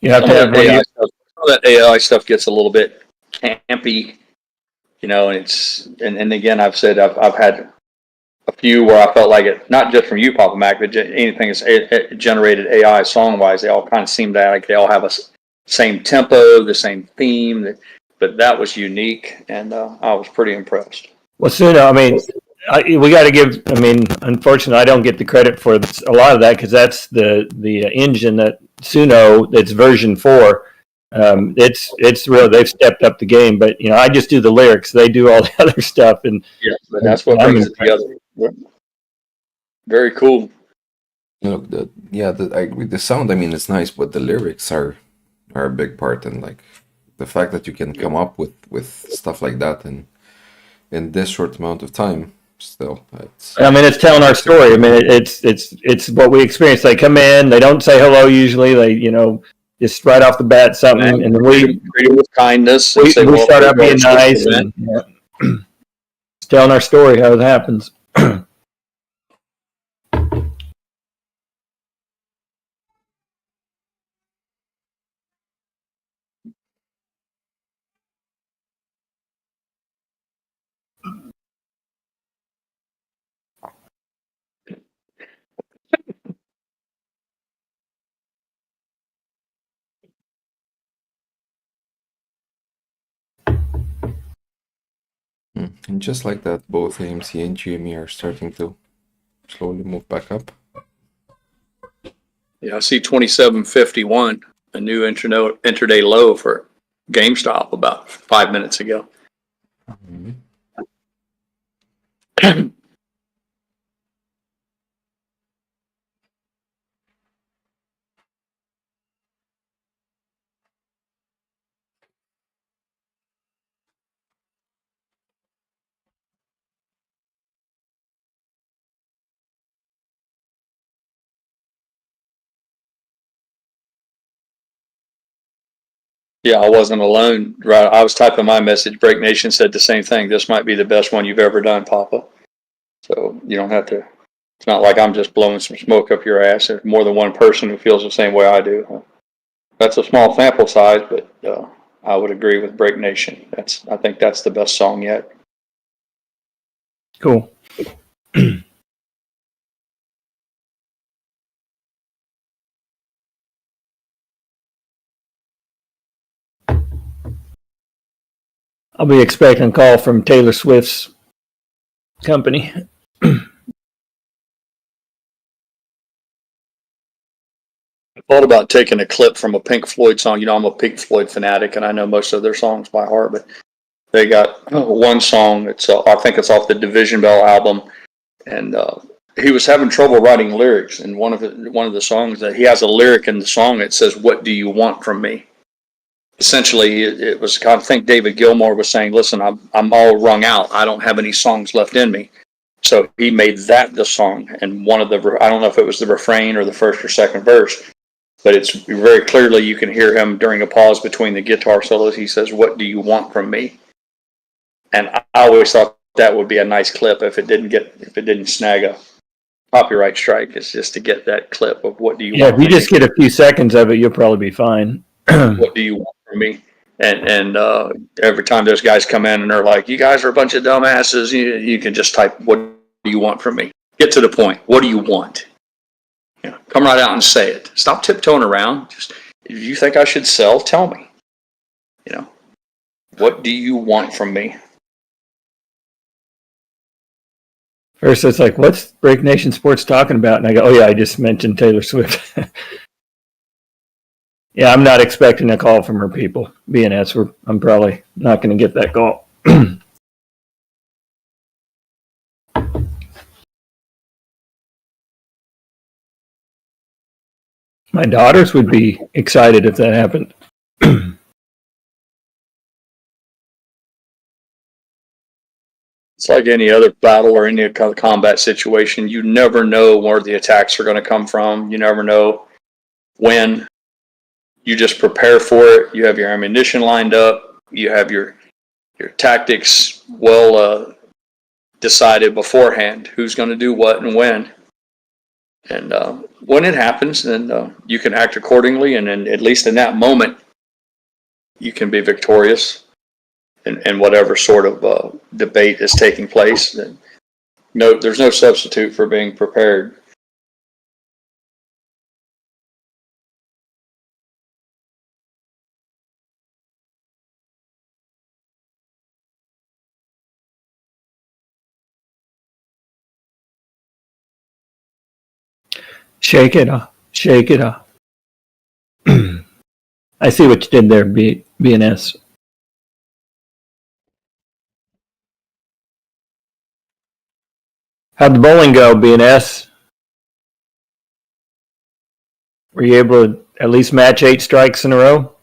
You have to have some of that AI stuff gets a little bit campy, you know, and again, I've said I've had a few where I felt like it, not just from you, Papa Mac, but anything that's generated AI song wise, they all kind of seem to like they all have a same tempo, the same theme, but that was unique, and I was pretty impressed. Well, Suno, I mean, we got to give. I mean, unfortunately, I don't get the credit for a lot of that because that's the engine that Suno, that's version 4. It's real. They've stepped up the game, but you know, I just do the lyrics. They do all the other stuff, and yeah, but that's what brings it together. Very cool. Look, I agree. The sound, I mean, it's nice, but the lyrics are a big part, and like the fact that you can come up with stuff like that and in this short amount of time, still, I mean, it's telling our story. I mean, it's what we experience. They come in, they don't say hello usually. They, you know, just right off the bat something, and then we treat them with kindness. We start out being nice, and it's telling our story how it happens. And just like that, both AMC and GME are starting to slowly move back up. Yeah, I see 2751, a new intraday low for GameStop about 5 minutes ago. Yeah, I wasn't alone. Right, I was typing my message. Break Nation said the same thing. This might be the best one you've ever done, Papa. So you don't have to. It's not like I'm just blowing some smoke up your ass. There's more than one person who feels the same way I do. That's a small sample size, but I would agree with Break Nation. I think that's the best song yet. Cool. I'll be expecting a call from Taylor Swift's company. I thought about taking a clip from a Pink Floyd song. You know, I'm a Pink Floyd fanatic, and I know most of their songs by heart. But they got one song. It's I think it's off the Division Bell album, and he was having trouble writing lyrics. And one of the songs that he has a lyric in the song. It says, "What do you want from me?" Essentially, it was. I think David Gilmour was saying, "Listen, I'm all wrung out. I don't have any songs left in me." So he made that the song, and one of the I don't know if it was the refrain or the first or second verse, but it's very clearly you can hear him during a pause between the guitar solos. He says, "What do you want from me?" And I always thought that would be a nice clip if it didn't snag a copyright strike. It's just to get that clip of what do you want. Yeah, if you just get a few seconds of it, you'll probably be fine. What do you want from me? And every time those guys come in and they're like, "You guys are a bunch of dumbasses," you can just type, "What do you want from me?" Get to the point. What do you want? Come right out and say it. Stop tiptoeing around. Just, if you think I should sell, tell me. What do you want from me? First, it's like, what's Break Nation Sports talking about? And I go, oh, yeah, I just mentioned Taylor Swift. Yeah, I'm not expecting a call from her people. BNS, I'm probably not going to get that call. My daughters would be excited if that happened. It's like any other battle or any kind of combat situation. You never know where the attacks are going to come from. You never know when. You just prepare for it. You have your ammunition lined up. You have your tactics well decided beforehand. Who's going to do what and when. And when it happens, then you can act accordingly. And then, at least in that moment, you can be victorious in whatever sort of debate is taking place. And there's no substitute for being prepared. Shake it off. Shake it off. I see what you did there, BNS. How'd the bowling go, BNS? Were you able to at least match 8 strikes in a row?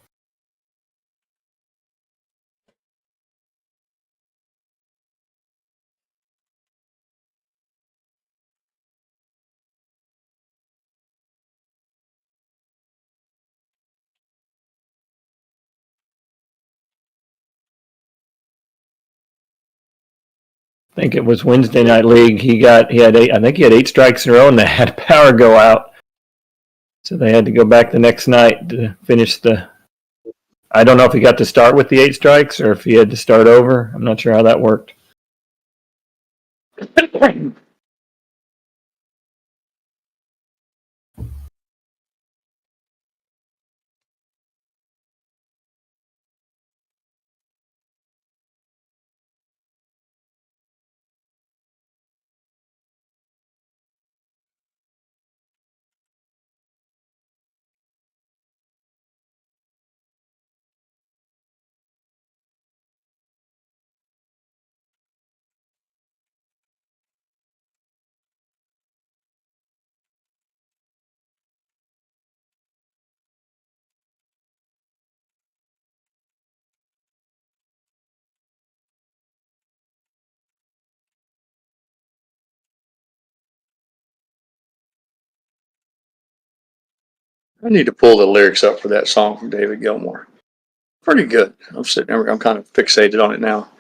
I think it was Wednesday Night League. He had 8. I think he had 8 strikes in a row, and they had power go out. So they had to go back the next night to finish the. I don't know if he got to start with the 8 strikes or if he had to start over. I'm not sure how that worked. I need to pull the lyrics up for that song from David Gilmour. pretty good. I'm kind of fixated on it now.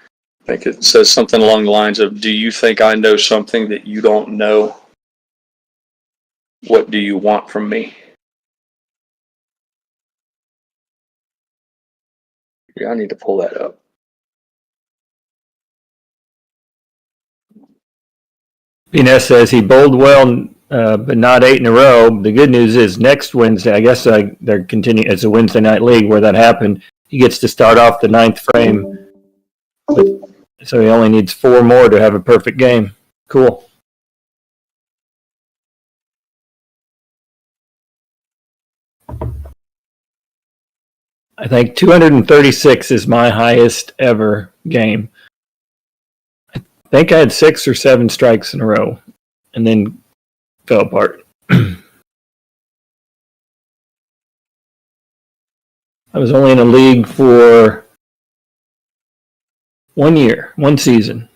I think it says something along the lines of, do you think I know something that you don't know? What do you want from me? Yeah, I need to pull that up. Ines says he bowled well, but not 8 in a row. The good news is next Wednesday, I guess they're continuing. It's a Wednesday night league where that happened. He gets to start off the 9th frame, so he only needs 4 more to have a perfect game. Cool. I think 236 is my highest ever game. I think I had 6 or 7 strikes in a row, and then fell apart. I was only in a league for 1 year, 1 season.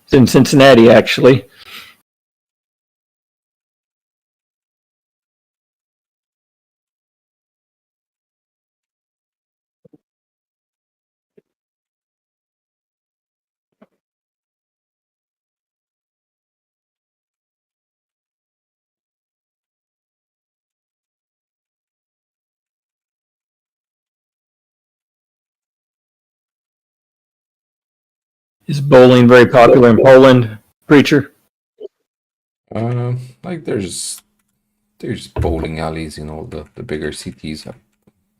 It's in Cincinnati, actually. Is bowling very popular in Poland, Preacher? Like there's bowling alleys in all the bigger cities. I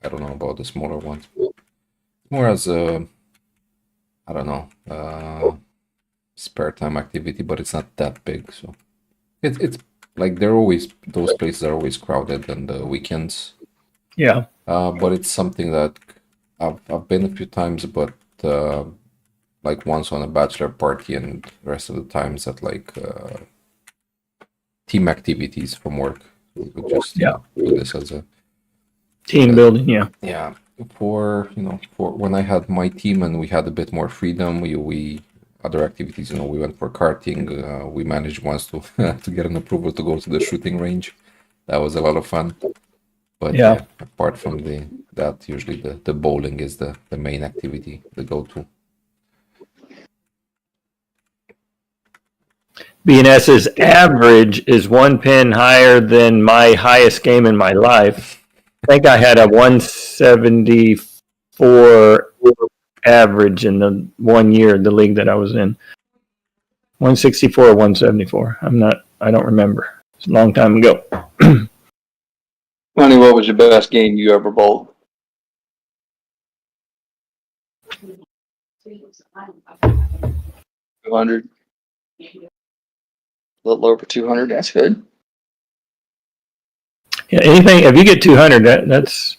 don't know about the smaller ones. More as a, I don't know, spare time activity, but it's not that big. So it's like those places are always crowded on the weekends. Yeah. But it's something that I've been a few times, but like once on a bachelor party, and the rest of the times at like team activities from work. We would just do this as a team building. Yeah, for when I had my team and we had a bit more freedom, we other activities. We went for karting. We managed once to to get an approval to go to the shooting range. That was a lot of fun. But yeah, apart from that, usually the bowling is the main activity, the go-to. BNS's average is 1 pin higher than my highest game in my life. I think I had a 174 average in the 1 year, the league that I was in. 164 or 174. I don't remember. It's a long time ago. Money, what was your best game you ever bowled? 200. A little over 200. That's good. Yeah, anything. If you get 200, that's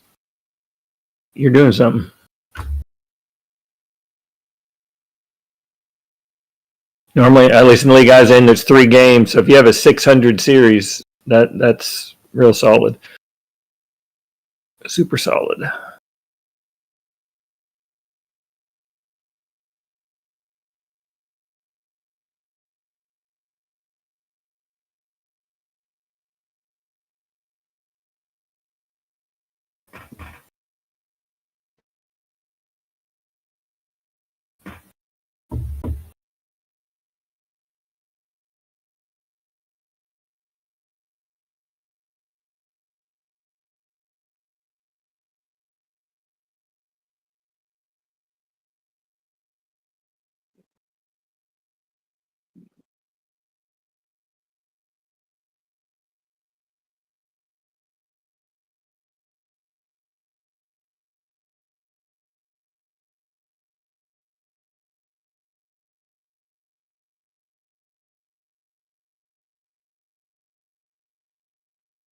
you're doing something. Normally, at least in the league I was in, there's 3 games. So if you have a 600 series, that's real solid. Super solid.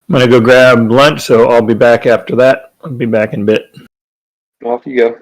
I'm going to go grab lunch, so I'll be back after that. I'll be back in a bit. Off you go.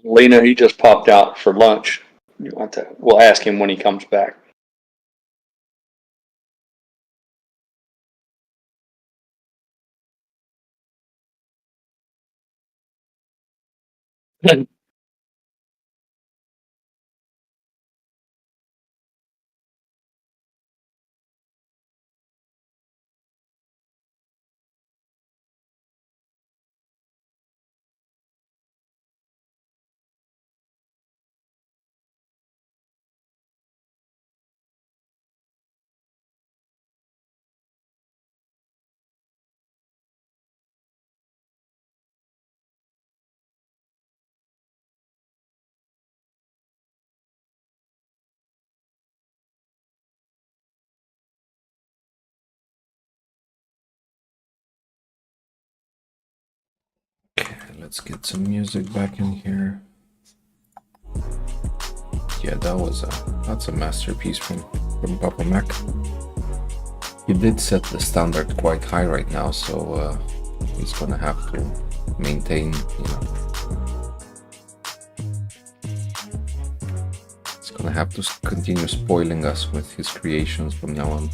Lena, he just popped out for lunch. You want to? We'll ask him when he comes back. Okay, let's get some music back in here. Yeah, that's a masterpiece from Papa Mac. He did set the standard quite high right now, so he's gonna have to maintain, he's gonna have to continue spoiling us with his creations from now on.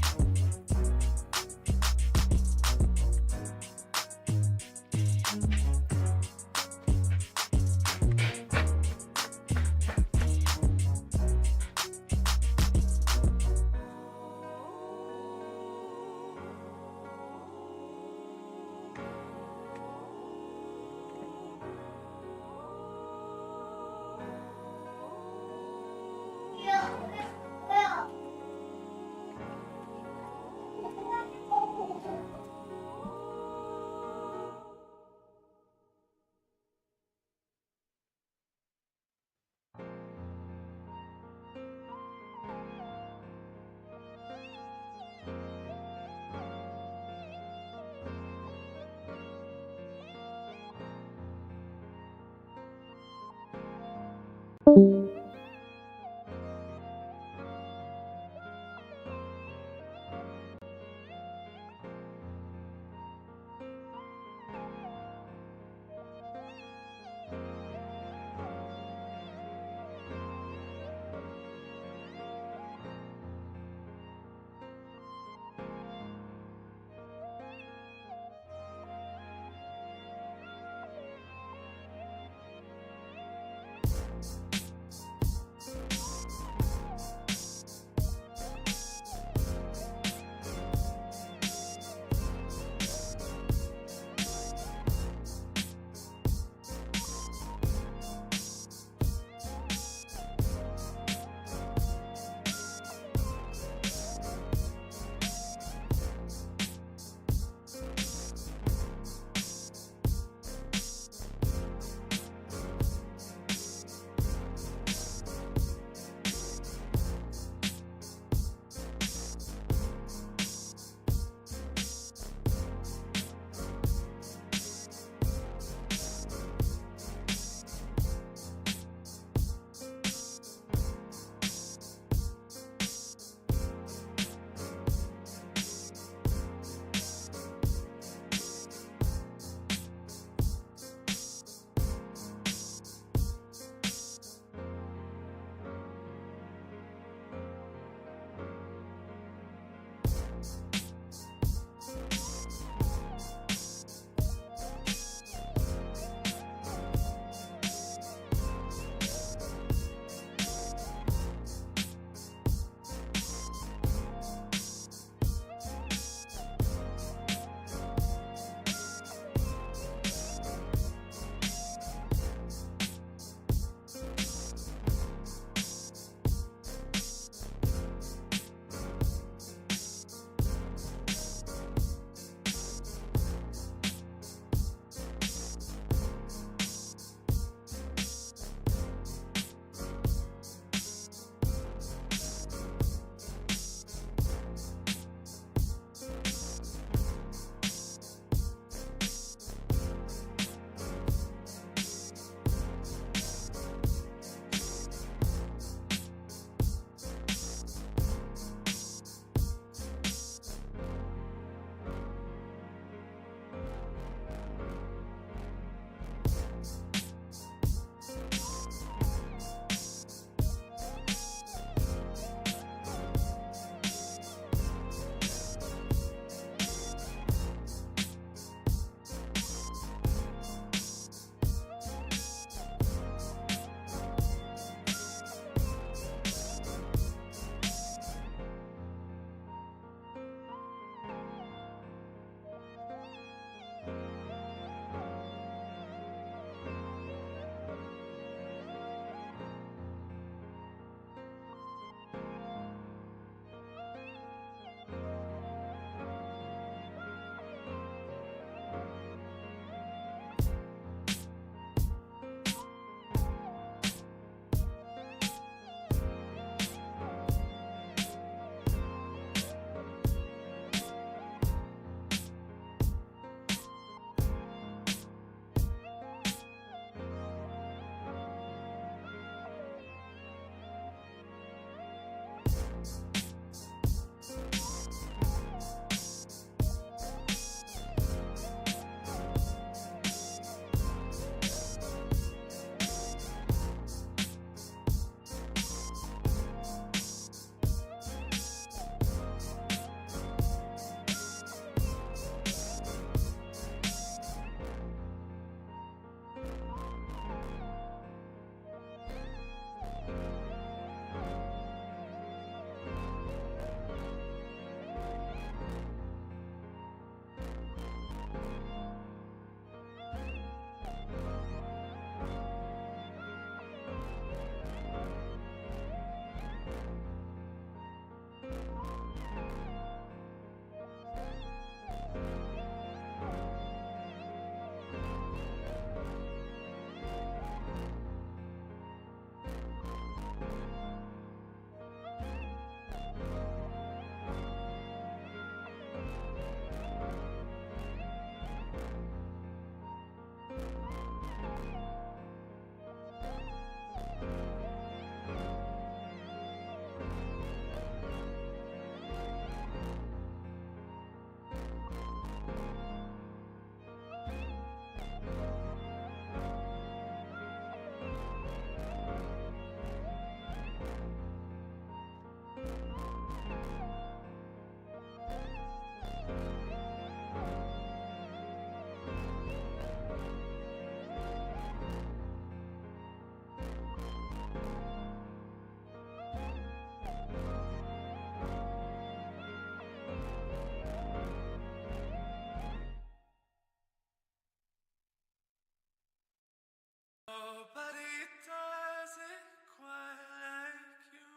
Nobody does it quite like you.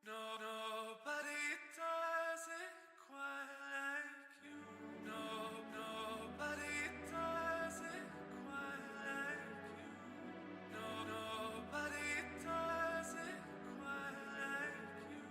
No, nobody does it quite like you. No, nobody does it quite like you. No, nobody does it quite like you.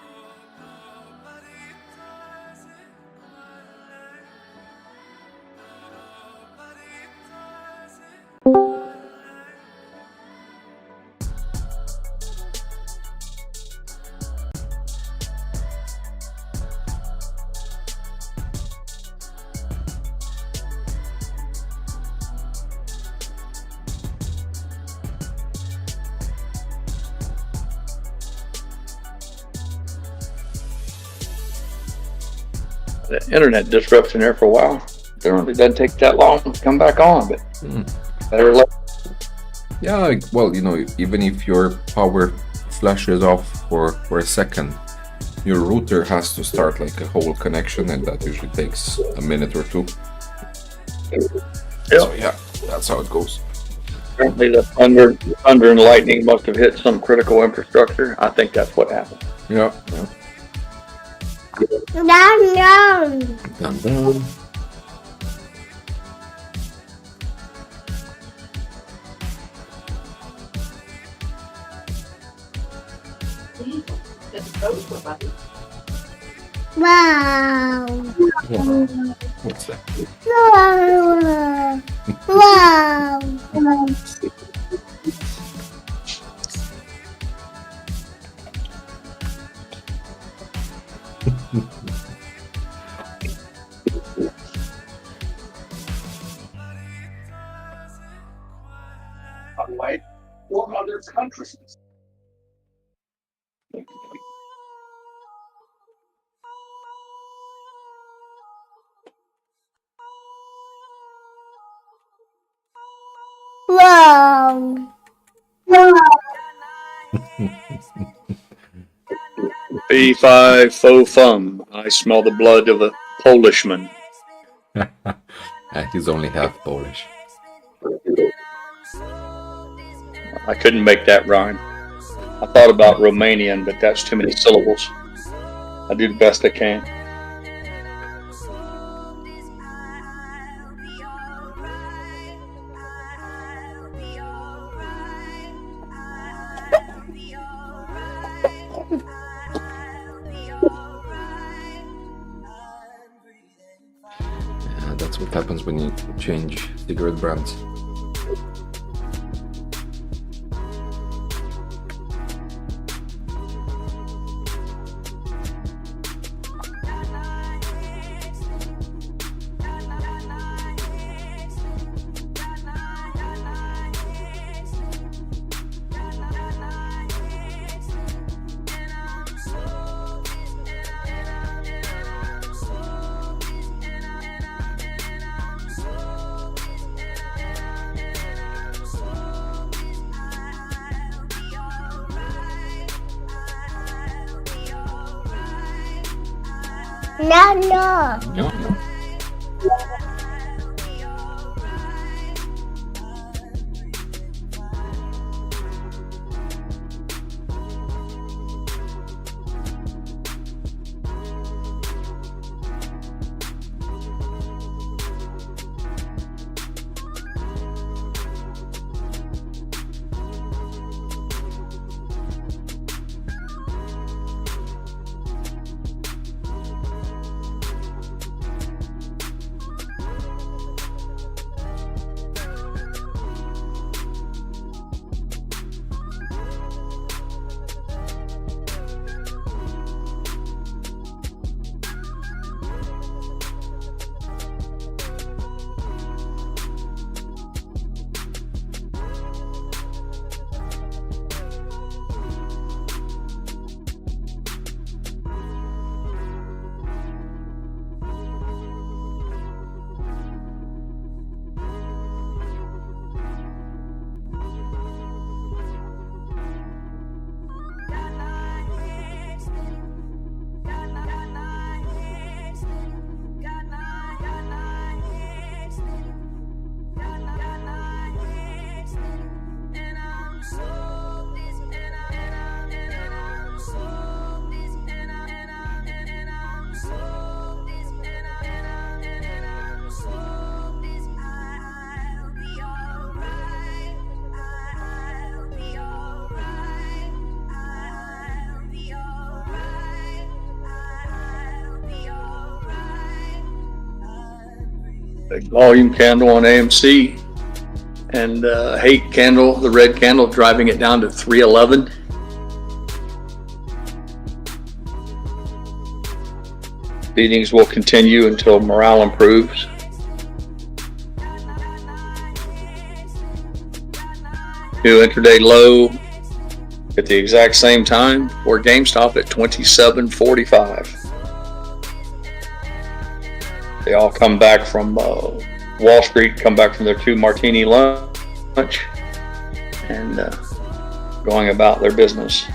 No, nobody does it quite like you. The internet disruption there for a while. It doesn't take that long to come back on, but better luck. Yeah, well, you know, even if your power flashes off for a second, your router has to start like a whole connection, and that usually takes a minute or two. So yeah, that's how it goes. Apparently the thunder and lightning must have hit some critical infrastructure. I think that's what happened. Yeah, yeah. Dum dum. Dum dum. Wow. What's that? Wow. Wow. Unlike 400 countries. Wow. Fee-fi fo fum. I smell the blood of a Polishman. He's only half Polish. I couldn't make that rhyme. I thought about Romanian, but that's too many syllables. I do the best I can. That's what happens when you change cigarette brands. No, no. No. Big volume candle on AMC, and hate candle, the red candle, driving it down to 311. Meetings will continue until morale improves. New intraday low at the exact same time for GameStop at 27.45. They all come back from Wall Street, come back from their 2 martini lunch, and going about their business.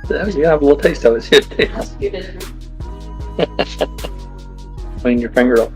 That was, you have a little taste of it. Clean your finger up.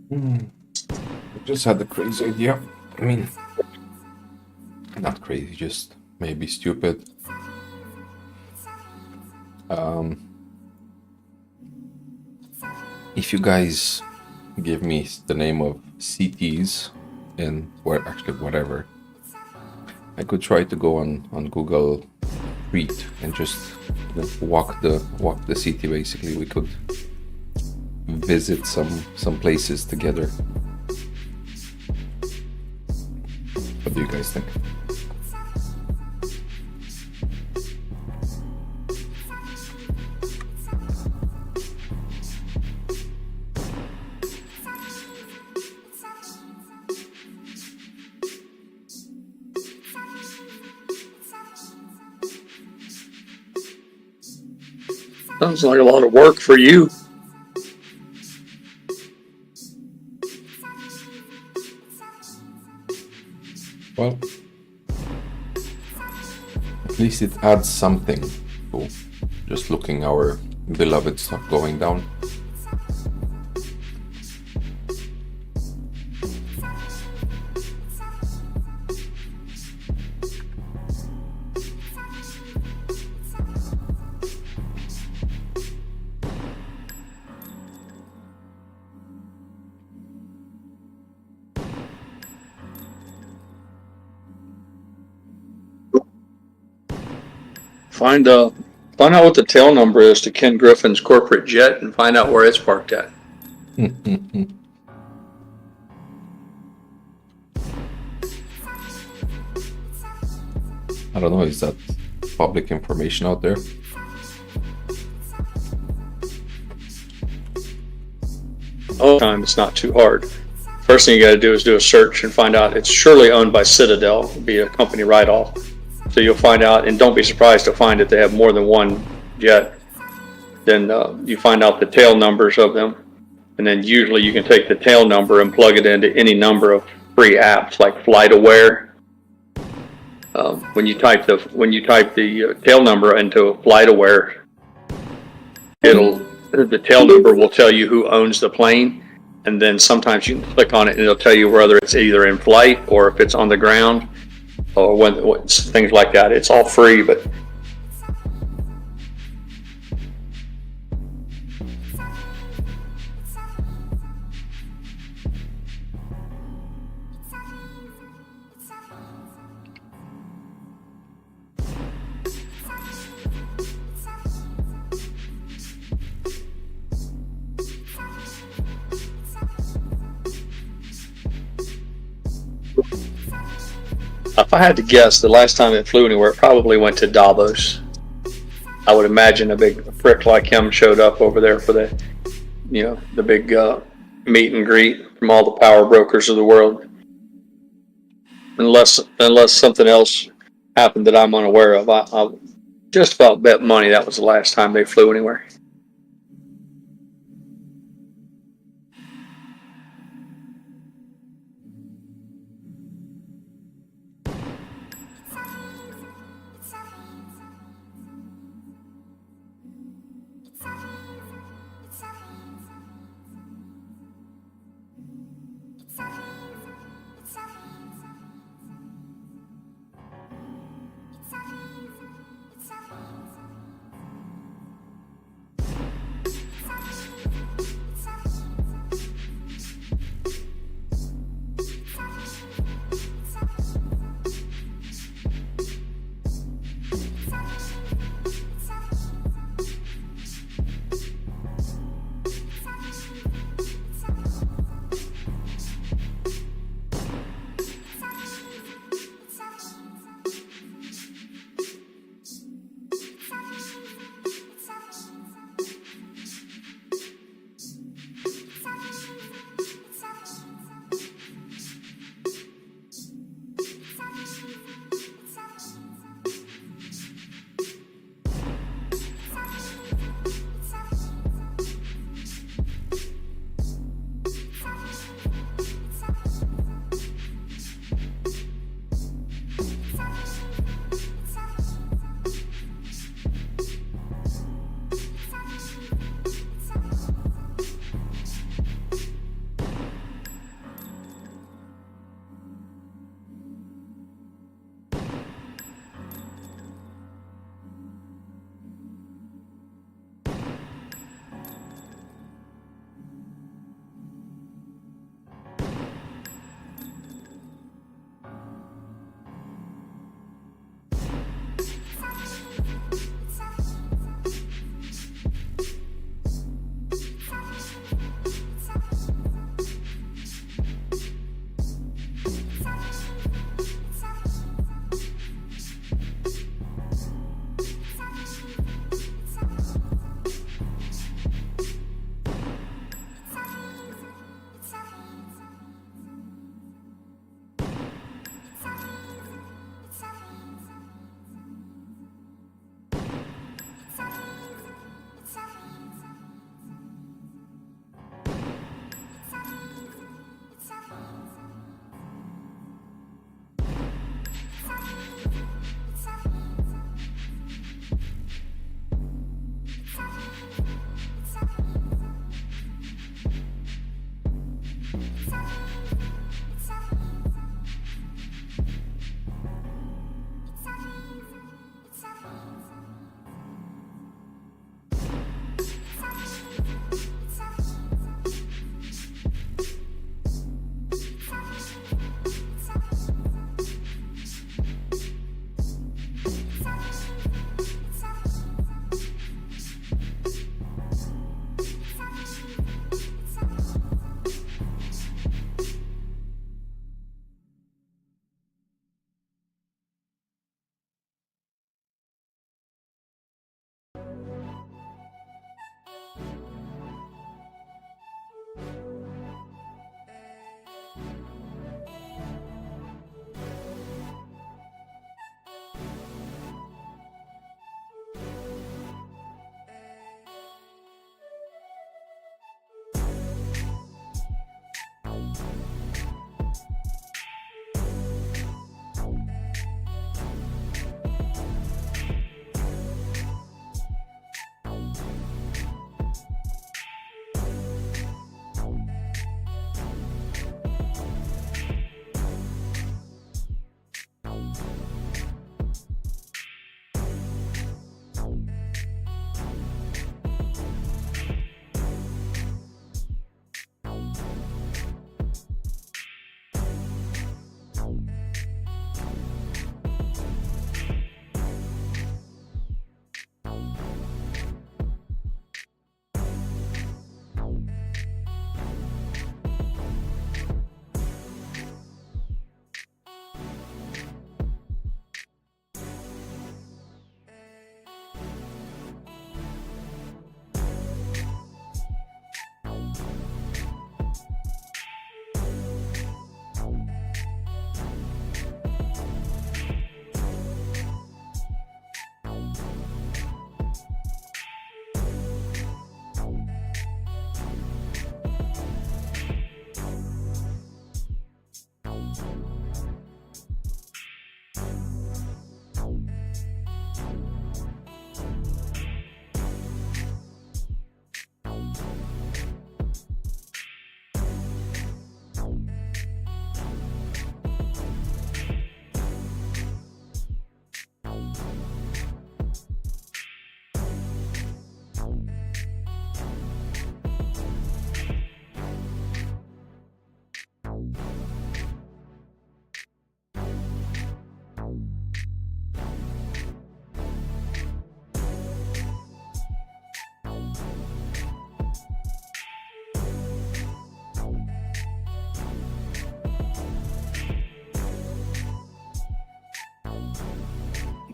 I just had a crazy idea. I mean, not crazy, just maybe stupid. If you guys give me the name of cities and whatever, I could try to go on Google Street and just walk the city. Basically, we could visit some places together. What do you guys think? Sounds like a lot of work for you. Well, at least it adds something to just looking our beloved stuff going down. Find out what the tail number is to Ken Griffin's corporate jet and find out where it's parked at. I don't know, is that public information out there? All the time, it's not too hard. First thing you got to do is do a search and find out it's surely owned by Citadel. It'll be a company write-off. So you'll find out, and don't be surprised to find that they have more than one jet. Then you find out the tail numbers of them, and then usually you can take the tail number and plug it into any number of free apps like FlightAware. When you type the tail number into FlightAware, the tail number will tell you who owns the plane, and then sometimes you can click on it and it'll tell you whether it's either in flight or if it's on the ground. Or things like that. It's all free, but if I had to guess, the last time it flew anywhere, it probably went to Davos. I would imagine a big prick like him showed up over there for the big meet and greet from all the power brokers of the world. Unless something else happened that I'm unaware of, I just about bet money that was the last time they flew anywhere.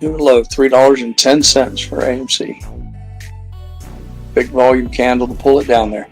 New low, $3.10 for AMC. Big volume candle to pull it down there.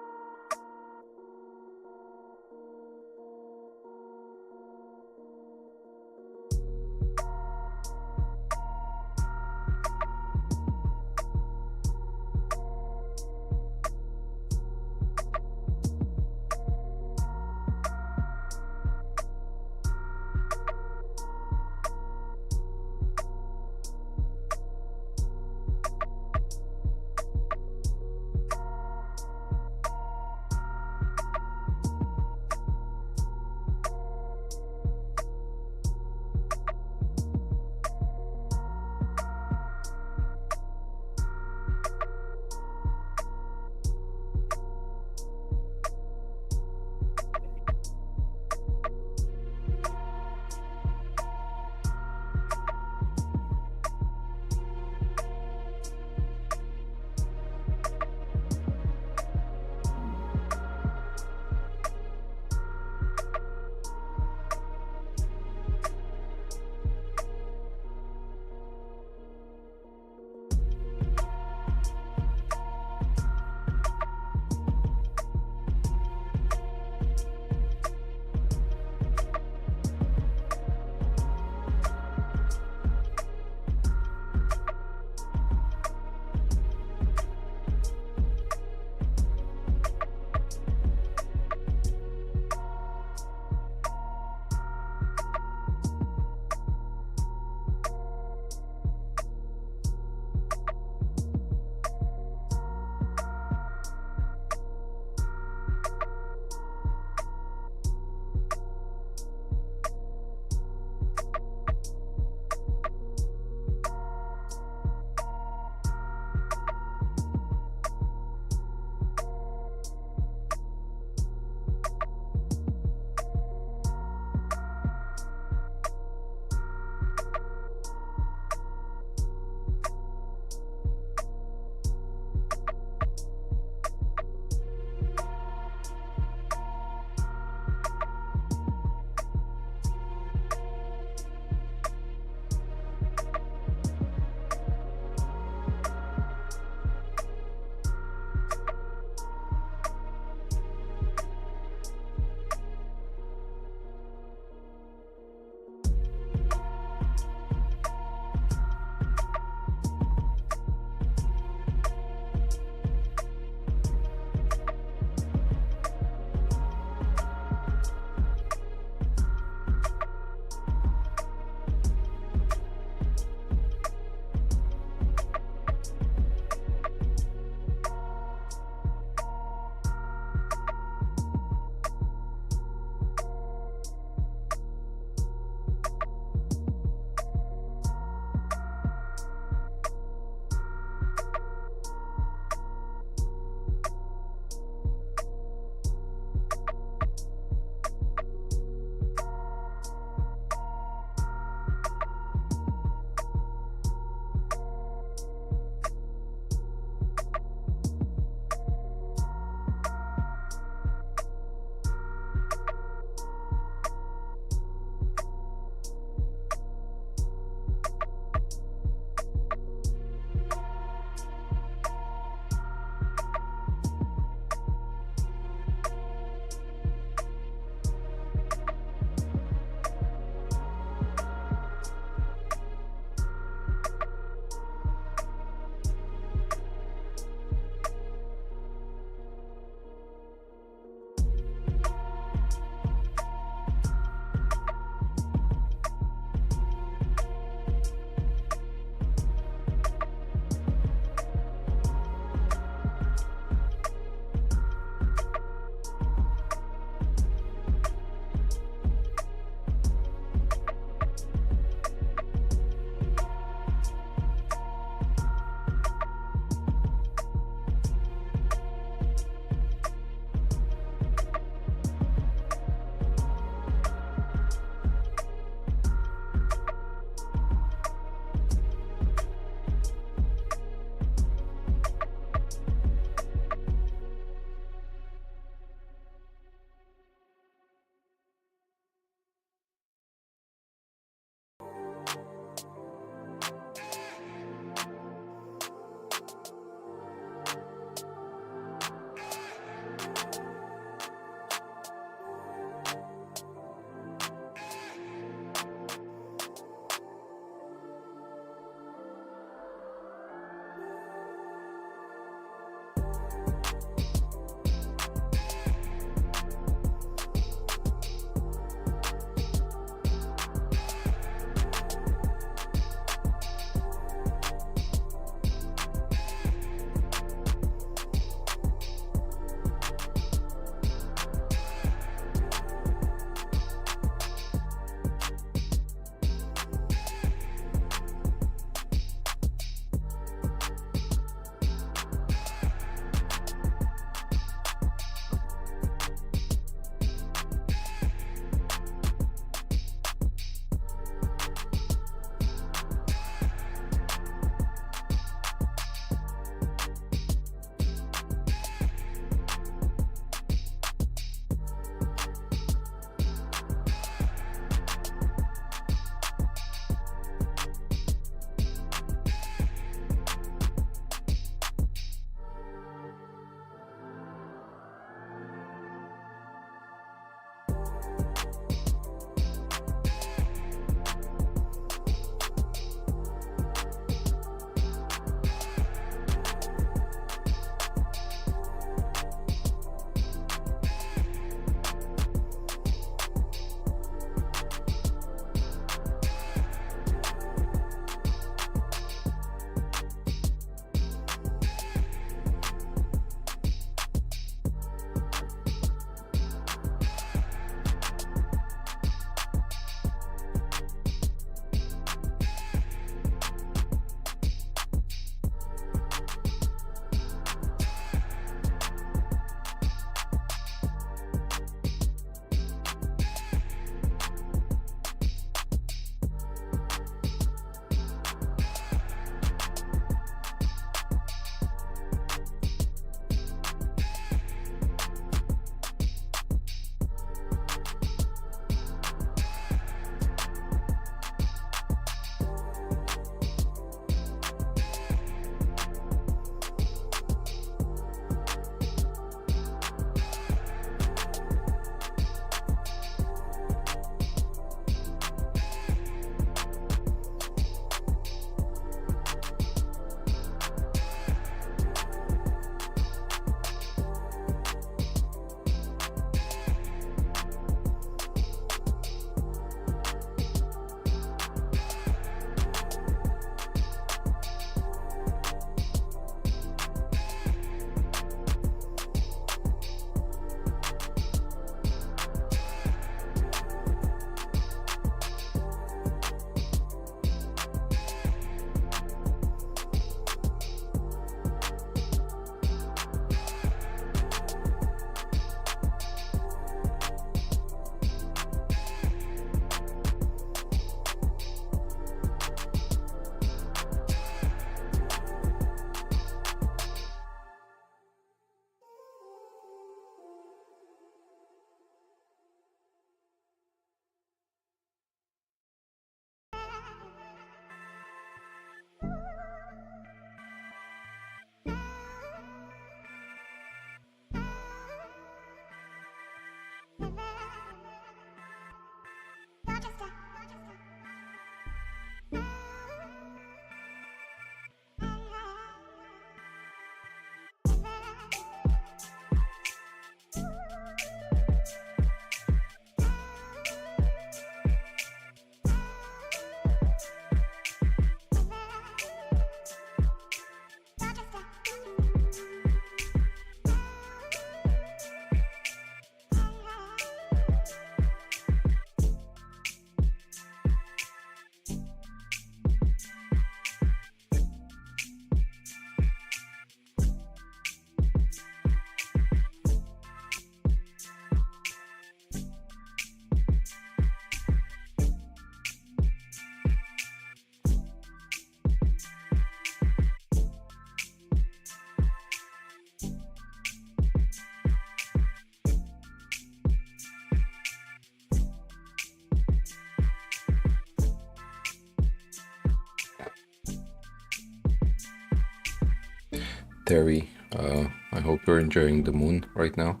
Terry, I hope you're enjoying the moon right now.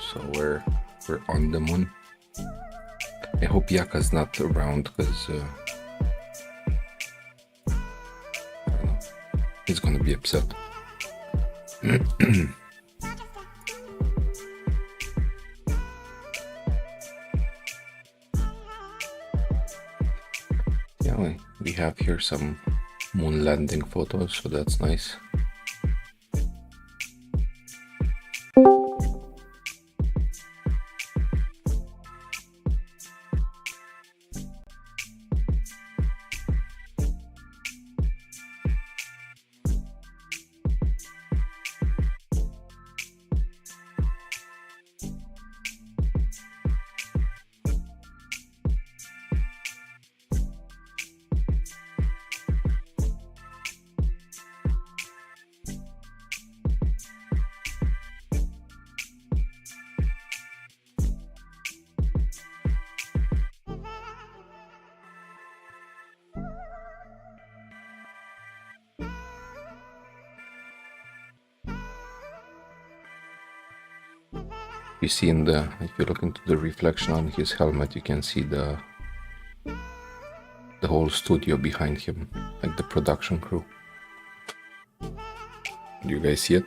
So we're on the moon. I hope Yaka's not around because he's gonna be upset. Yeah, we have here some moon landing photos, so that's nice. You see if you look into the reflection on his helmet, you can see the whole studio behind him, like the production crew. Do you guys see it?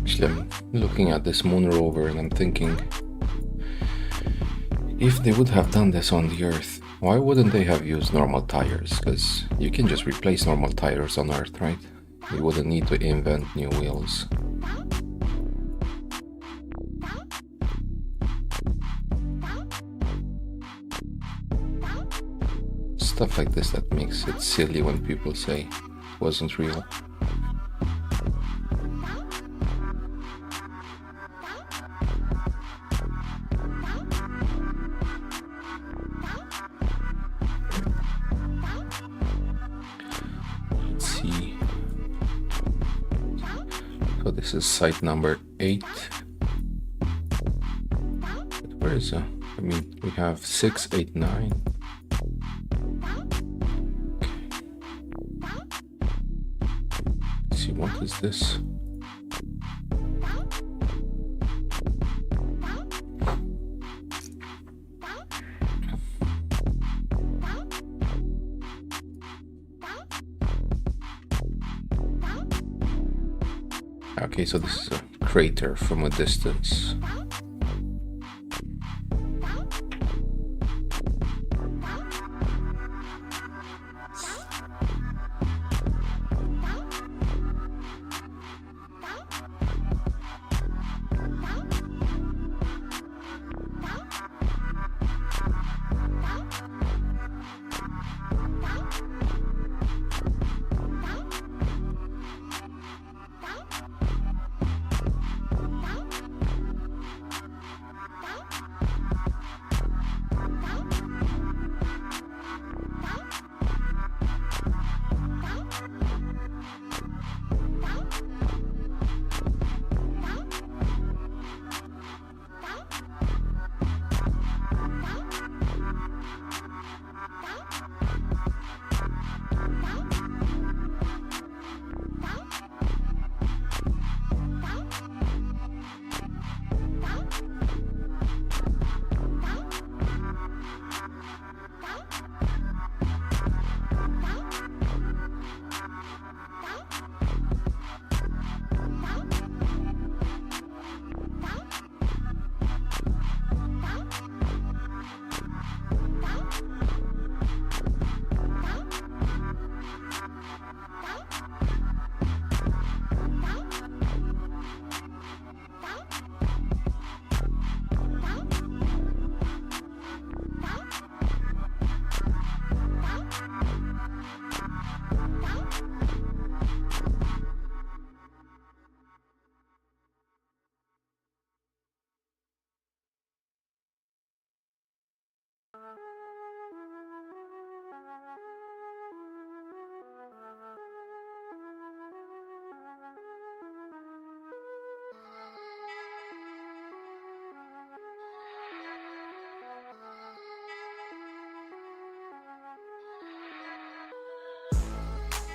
Actually, I'm looking at this moon rover and I'm thinking, if they would have done this on the Earth, why wouldn't they have used normal tires? Because you can just replace normal tires on Earth, right? You wouldn't need to invent new wheels. Stuff like this that makes it silly when people say it wasn't real. Let's see. So this is site number 8. But where is I mean, we have 6, 8, 9. What is this? Okay, so this is a crater from a distance.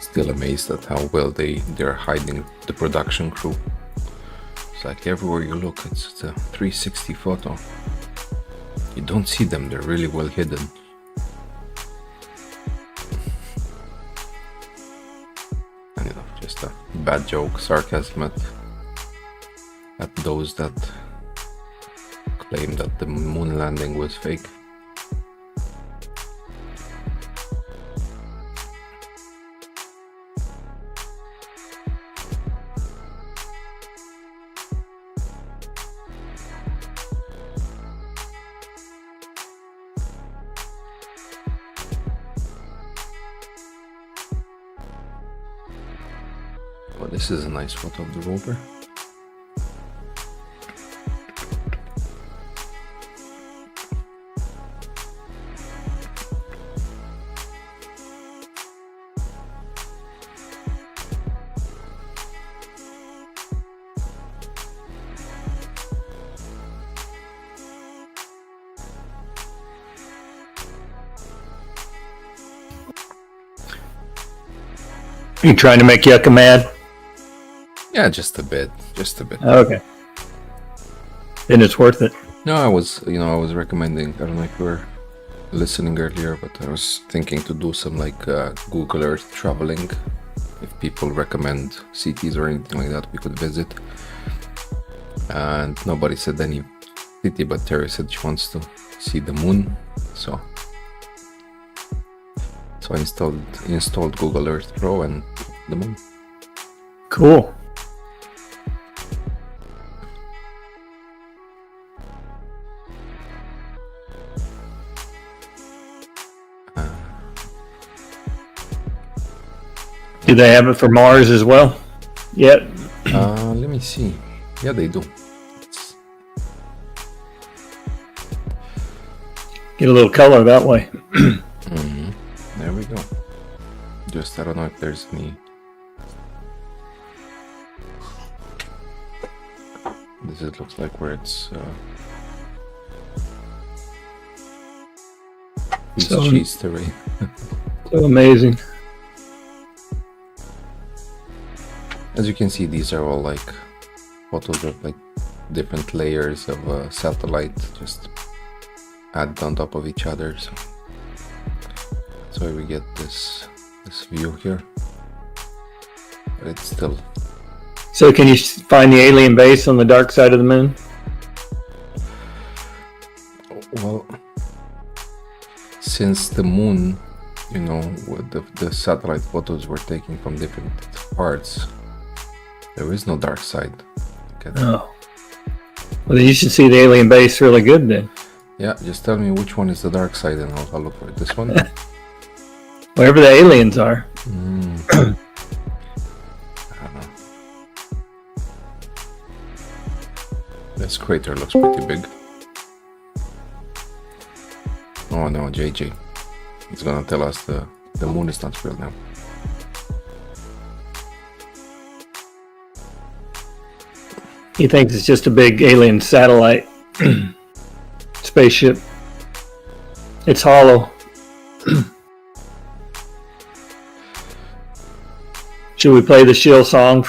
Still amazed at how well they're hiding the production crew. It's like everywhere you look, it's a 360 photo. You don't see them, they're really well hidden. And you know, just a bad joke, sarcasm at those that claim that the moon landing was fake. Oh, this is a nice photo of the rover. You trying to make Yucca mad? Yeah, just a bit, Okay. Then it's worth it. No, I was recommending, I don't know if you were listening earlier, but I was thinking to do some like Google Earth traveling. If people recommend cities or anything like that, we could visit. And nobody said any city, but Terry said she wants to see the moon. So I installed Google Earth Pro and the moon. Cool. Do they have it for Mars as well? Yep. Let me see. Yeah, they do. Get a little color that way. Mm-hmm. There we go. Just, I don't know if there's any... This looks like where it's... cheese terrain. So amazing. As you can see, these are all like photos of like different layers of a satellite just added on top of each other. So that's why we get this view here. But it's still... So can you find the alien base on the dark side of the moon? Well, since the moon, you know, the satellite photos were taken from different parts, there is no dark side. Oh. Well, then you should see the alien base really good then. Yeah, just tell me which one is the dark side and I'll look for it. This one? Wherever the aliens are. I don't know. This crater looks pretty big. Oh no, JJ. He's gonna tell us the moon is not real now. He thinks it's just a big alien satellite spaceship. It's hollow. Should we play the shill song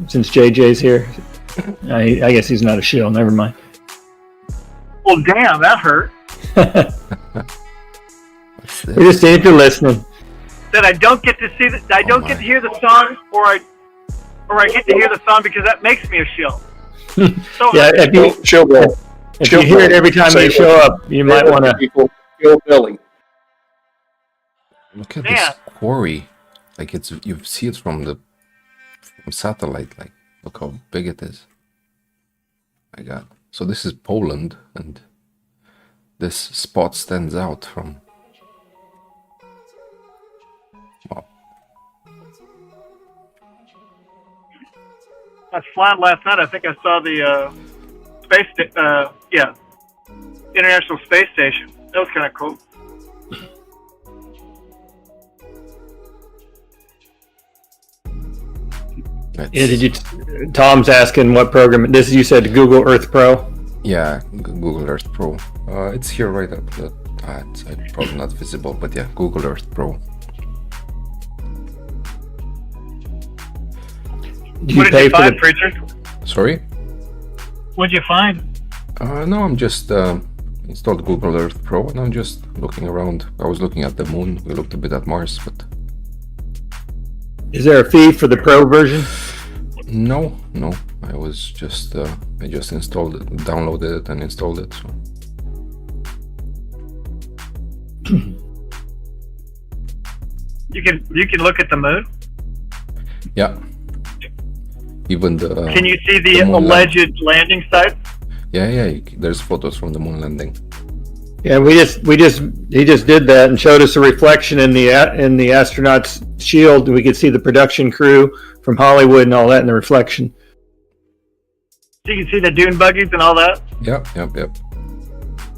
since JJ's here? I guess he's not a shill. Never mind. Well, damn, that hurt. We're just if you're listening. That I don't get to see I don't get to hear the song, or I get to hear the song because that makes me a shill. So yeah, if you hear it every time you show up, you might want to. Shill Billy. Look at this quarry. Like you see it from satellite. Like look how big it is. My God. So this is Poland, and this spot stands out from. Wow. I was flying last night. I think I saw the International Space Station. That was kind of cool. Yeah, Tom's asking what program. You said Google Earth Pro? Yeah, Google Earth Pro. It's here right at the... it's probably not visible, but yeah, Google Earth Pro. What did you find, Preacher? Sorry? What did you find? No, I'm just installed Google Earth Pro and I'm just looking around. I was looking at the moon. We looked a bit at Mars, but... Is there a fee for the Pro version? No. I was just I just installed it, downloaded it and installed it. So. You can look at the moon. Yeah. Even the. Can you see the alleged landing site? Yeah. There's photos from the moon landing. Yeah, he just did that and showed us a reflection in the astronaut's shield. We could see the production crew from Hollywood and all that in the reflection. So you can see the dune buggies and all that. Yep.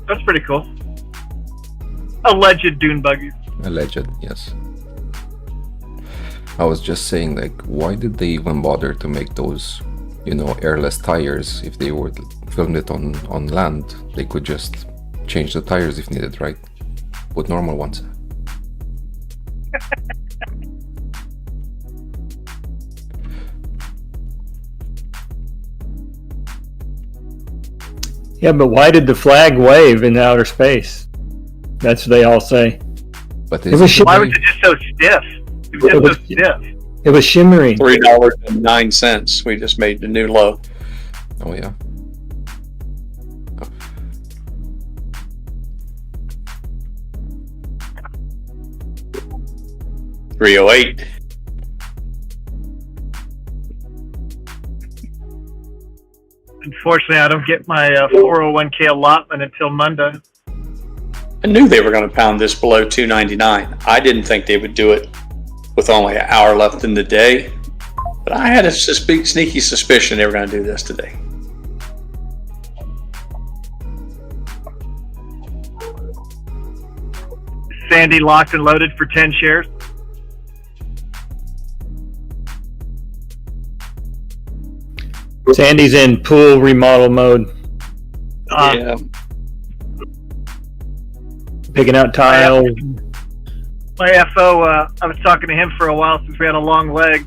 That's pretty cool. Alleged dune buggies. Alleged, yes. I was just saying, like, why did they even bother to make those, airless tires? If they would film it on land, they could just change the tires if needed, right? Put normal ones. Yeah, but why did the flag wave in outer space? That's what they all say. But why was it just so stiff? It was shimmering. $3.09. We just made the new low. Oh yeah. 308. Unfortunately, I don't get my 401k allotment until Monday. I knew they were going to pound this below 299. I didn't think they would do it with only an hour left in the day, but I had a sneaky suspicion they were going to do this today. Sandy locked and loaded for 10 shares. Sandy's in pool remodel mode. Yeah. Picking out tile. My FO, I was talking to him for a while since we had a long leg.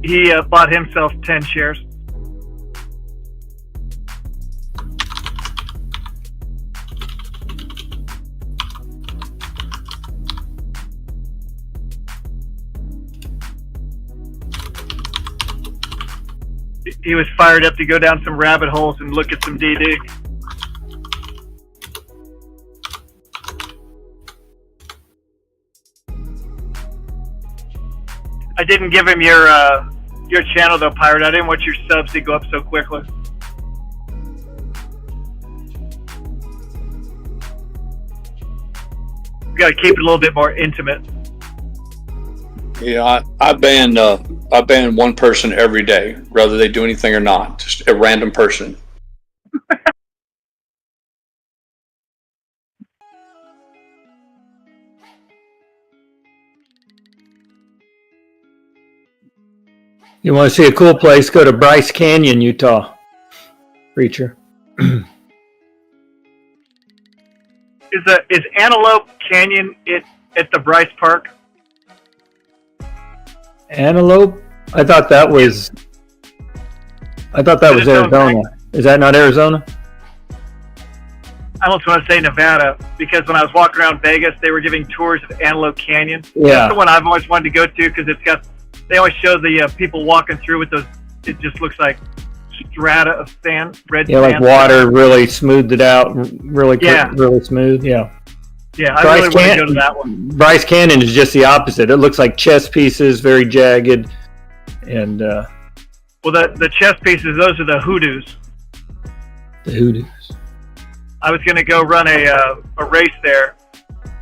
He bought himself 10 shares. He was fired up to go down some rabbit holes and look at some DD. I didn't give him your channel though, Pirate. I didn't want your subs to go up so quickly. We got to keep it a little bit more intimate. Yeah, I ban one person every day, whether they do anything or not. Just a random person. You want to see a cool place? Go to Bryce Canyon, Utah. Preacher. Is Antelope Canyon at the Bryce Park? Antelope? I thought that was Arizona. Is that not Arizona? I almost want to say Nevada, because when I was walking around Vegas, they were giving tours of Antelope Canyon. Yeah. That's the one I've always wanted to go to, because they always show the people walking through with those, it just looks like strata of sand, red Yeah, sand. like water really smoothed it out, really smooth, yeah. Yeah, I really want to go to that one. Bryce Canyon is just the opposite. It looks like chess pieces, very jagged, and well, the chess pieces, those are the hoodoos. The hoodoos. I was going to go run a race there,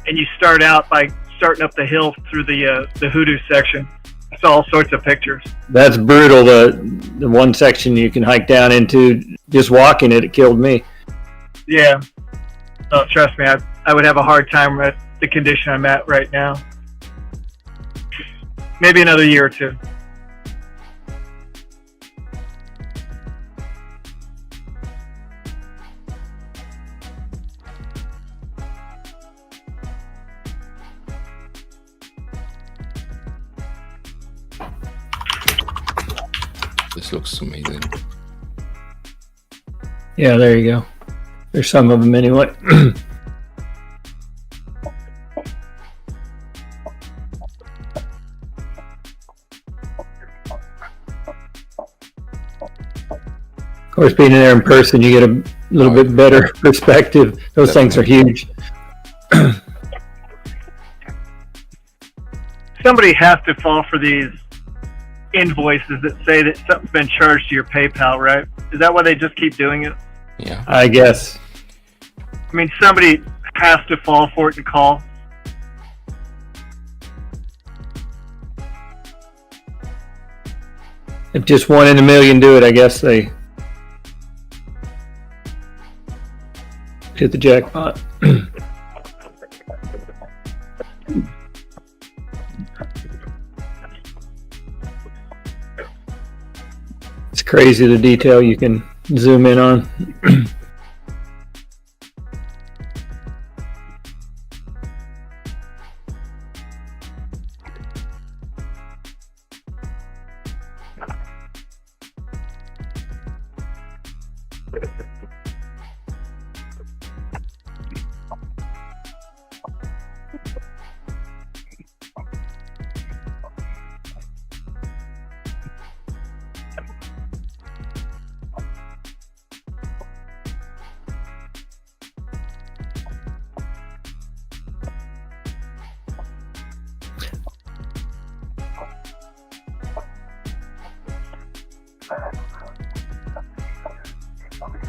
and you start out by starting up the hill through the hoodoo section. I saw all sorts of pictures. That's brutal. The one section you can hike down into, just walking it killed me. Yeah. Oh, trust me, I would have a hard time at the condition I'm at right now. Maybe another year or two. This looks amazing. Yeah, there you go. There's some of them anyway. Of course, being there in person, you get a little bit better perspective. Those things are huge. Somebody has to fall for these invoices that say that something's been charged to your PayPal, right? Is that why they just keep doing it? Yeah. I guess. I mean, somebody has to fall for it and call. If just 1 in a million do it, I guess they hit the jackpot. It's crazy the detail you can zoom in on.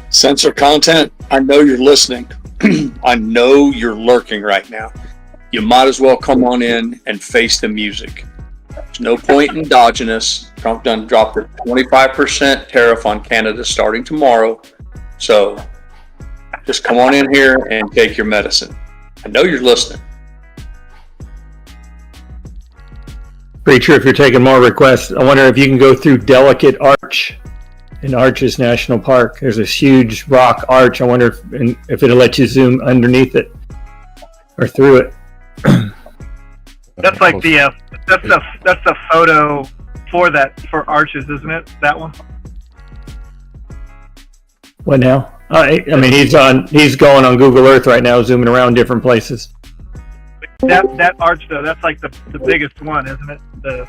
Censor content, I know you're listening. I know you're lurking right now. You might as well come on in and face the music. There's no point in dodging us. Trump done dropped a 25% tariff on Canada starting tomorrow. So just come on in here and take your medicine. I know you're listening. Preacher, if you're taking more requests, I wonder if you can go through Delicate Arch in Arches National Park. There's this huge rock arch. I wonder if it'll let you zoom underneath it or through it. That's like that's the photo for Arches, isn't it? That one. What now? I mean, he's going on Google Earth right now, zooming around different places. That arch though, that's like the biggest one, isn't it? The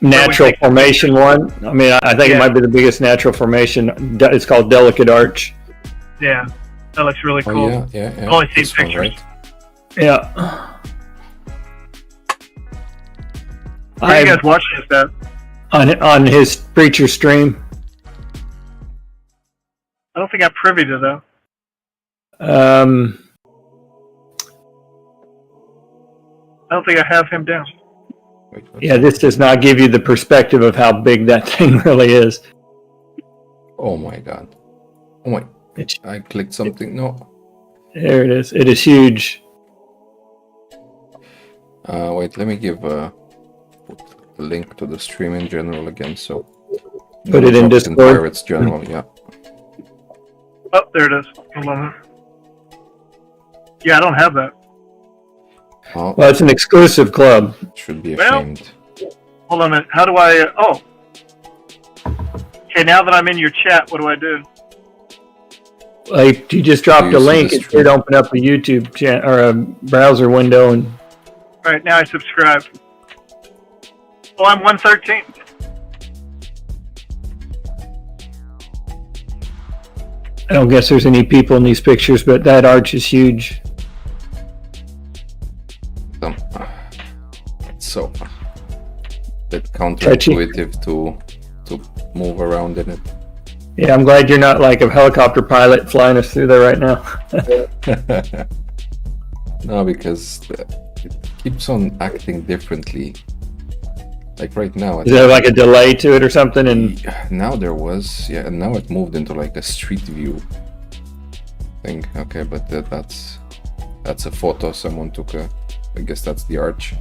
natural formation one. I mean, I think it might be the biggest natural formation. It's called Delicate Arch. Yeah, that looks really cool. Yeah. I've only seen pictures. One, right? Yeah. Where are you guys watching this at? On his Preacher stream. I don't think I'm privy to that. I don't think I have him down. Yeah, this does not give you the perspective of how big that thing really is. Oh my god. Oh my. I clicked something. No. There it is. It is huge. Wait, let me give put the link to the stream in general again. So put it in Discord. Pirates general, yeah. Oh, there it is. Hold on. Yeah, I don't have that. Oh. Well, it's an exclusive club. Should be ashamed. Hold on a minute. How do I? Okay, now that I'm in your chat, what do I do? Like, you just dropped a link. It should open up a YouTube channel or a browser window, and. All right, now I subscribed. Oh, I'm 113. I don't guess there's any people in these pictures, but that arch is huge. It's so bit counterintuitive to move around in it. Yeah, I'm glad you're not like a helicopter pilot flying us through there right now. No, because it keeps on acting differently. Like right now. Is there like a delay to it or something? And now there was, yeah, and now it moved into like a street view thing. Okay, but that's a photo someone took. I guess that's the arch.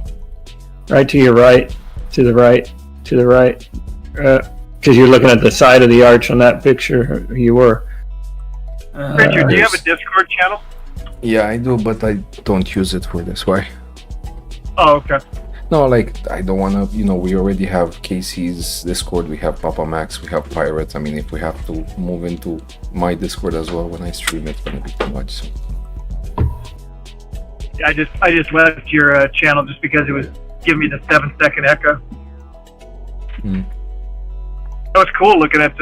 Right to your right, to the right, to the right. Because you're looking at the side of the arch on that picture. You were. Richard, do you have a Discord channel? Yeah, I do, but I don't use it for this. Why? Oh, okay. No, like I don't want to. We already have Casey's Discord. We have Papa Max. We have Pirates. I mean, if we have to move into my Discord as well when I stream, it's gonna be too much. So. I just left your channel just because it was giving me the 7-second echo. That was cool looking at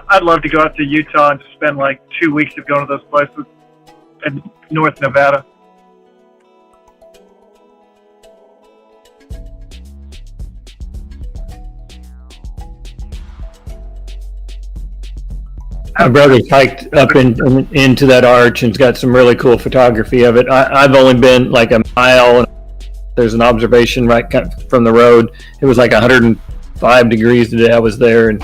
I'd love to go out to Utah and just spend like 2 weeks of going to those places in North Nevada. My brother's hiked up into that arch and's got some really cool photography of it. I've only been like a mile. There's an observation right from the road. It was like 105 degrees the day I was there, and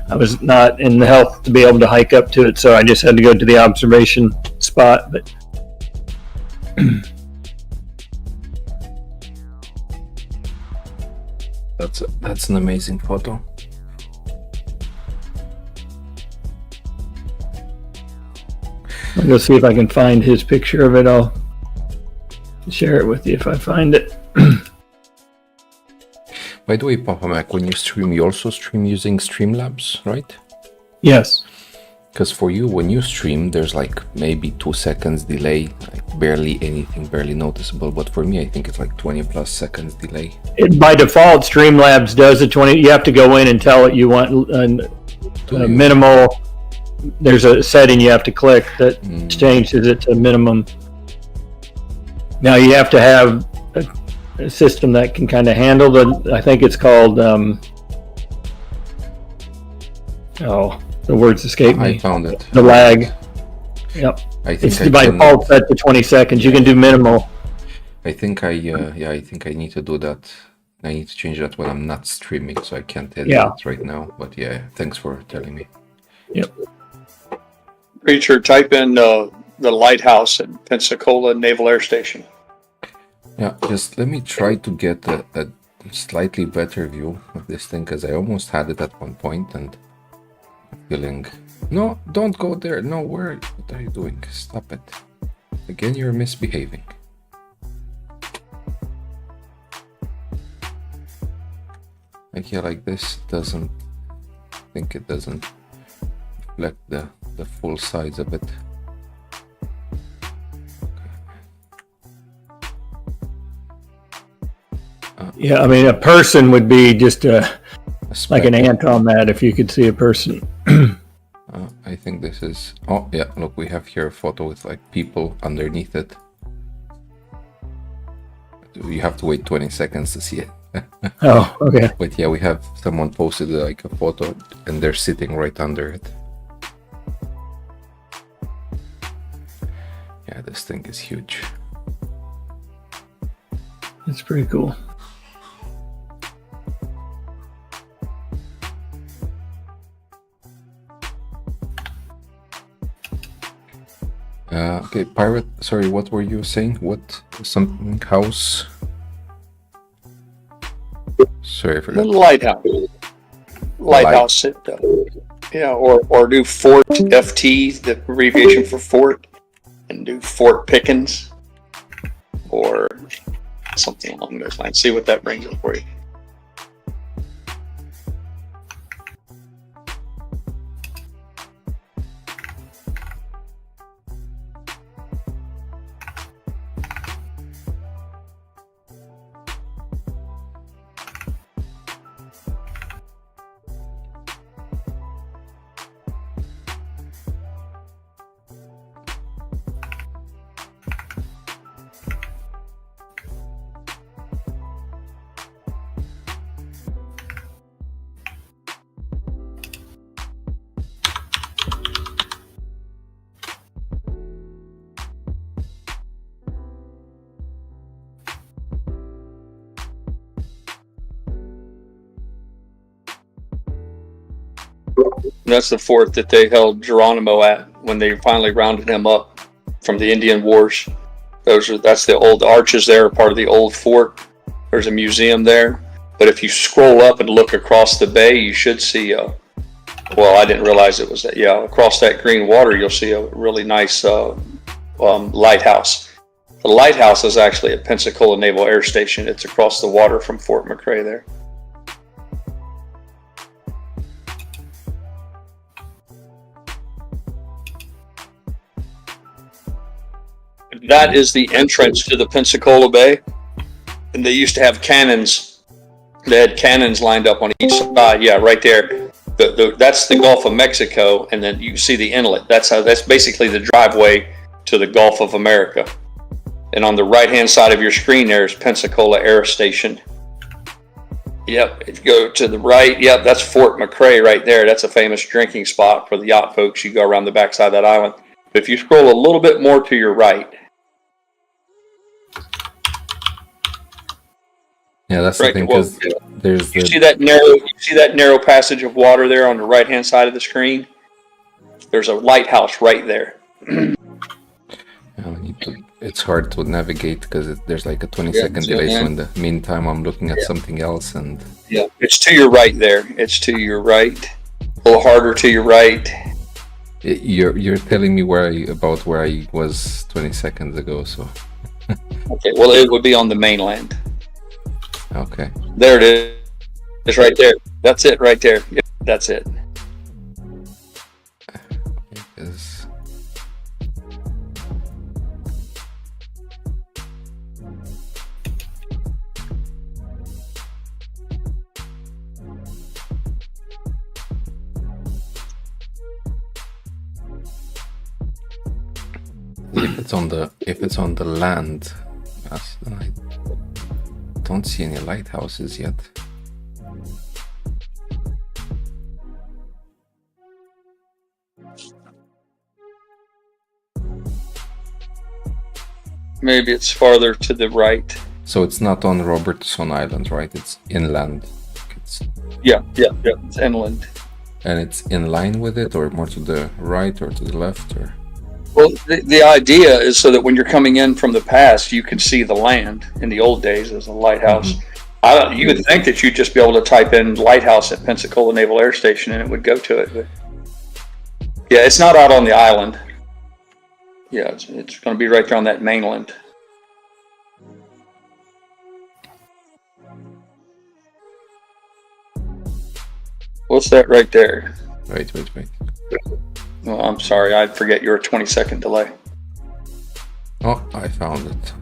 I was not in the health to be able to hike up to it, so I just had to go to the observation spot. But that's an amazing photo. I'll go see if I can find his picture of it. I'll share it with you if I find it. By the way, Papa Mac, when you stream, you also stream using Streamlabs, right? Yes. Because for you, when you stream, there's like maybe 2 seconds delay, like barely anything, barely noticeable. But for me, I think it's like 20 plus seconds delay. By default, Streamlabs does a 20. You have to go in and tell it you want a minimal. There's a setting you have to click that changes it to minimum. Now you have to have a system that can kind of handle I think it's called, the words escape me. I found it. The lag. Yep. It's by default set to 20 seconds. You can do minimal. I think I think I need to do that. I need to change that when I'm not streaming, so I can't edit it right now. But yeah, thanks for telling me. Yep. Preacher, type in the lighthouse at Pensacola Naval Air Station. Yeah, just let me try to get a slightly better view of this thing, because I almost had it at one point and I'm feeling... No, don't go there. No, what are you doing? Stop it. Again, you're misbehaving. Like, yeah, like this doesn't... I think it doesn't reflect the full size of it. Yeah, I mean, a person would be just like an ant on that if you could see a person. I think this is... Oh, yeah, look, we have here a photo with like people underneath it. You have to wait 20 seconds to see it. Oh, okay. But yeah, we have someone posted like a photo and they're sitting right under it. Yeah, this thing is huge. It's pretty cool. Okay, Pirate, sorry, what were you saying? Something house? Sorry, I forgot. The lighthouse. Lighthouse. Or do Fort FT, the abbreviation for Fort, and do Fort Pickens, or something along those lines. See what that brings up for you. That's the fort that they held Geronimo at when they finally rounded him up from the Indian Wars. That's the old arches there, part of the old fort. There's a museum there. But if you scroll up and look across the bay, you should see well, I didn't realize it was that. Yeah, across that green water, you'll see a really nice lighthouse. The lighthouse is actually at Pensacola Naval Air Station. It's across the water from Fort McRae there. That is the entrance to the Pensacola Bay. And they used to have cannons. They had cannons lined up on each side. Yeah, right there. That's the Gulf of Mexico, and then you see the inlet. That's basically the driveway to the Gulf of America. And on the right-hand side of your screen, there's Pensacola Air Station. Yep, if you go to the right, yep, that's Fort McRae right there. That's a famous drinking spot for the yacht folks. You go around the backside of that island. But if you scroll a little bit more to your right. Yeah, that's the thing, because there's you see that narrow passage of water there on the right-hand side of the screen? There's a lighthouse right there. It's hard to navigate because there's like a 20-second delay. So in the meantime, I'm looking at something else, and yeah, it's to your right there. It's to your right, a little harder to your right. You're telling me where I was 20 seconds ago. So okay, well, it would be on the mainland. Okay, there it is. It's right there. That's it, right there. Yep, that's it. If it's on the land, I don't see any lighthouses yet. Maybe it's farther to the right. So it's not on Robertson Island, right? It's inland. Yeah, it's inland. And it's in line with it, or more to the right or to the left, or? Well, the idea is so that when you're coming in from the past, you can see the land. In the old days, as a lighthouse. Mm-hmm. You would think that you'd just be able to type in lighthouse at Pensacola Naval Air Station and it would go to it. But yeah, it's not out on the island. Yeah, it's going to be right there on that mainland. What's that right there? Wait. Well, I'm sorry, I forget your 20-second delay. Oh, I found it.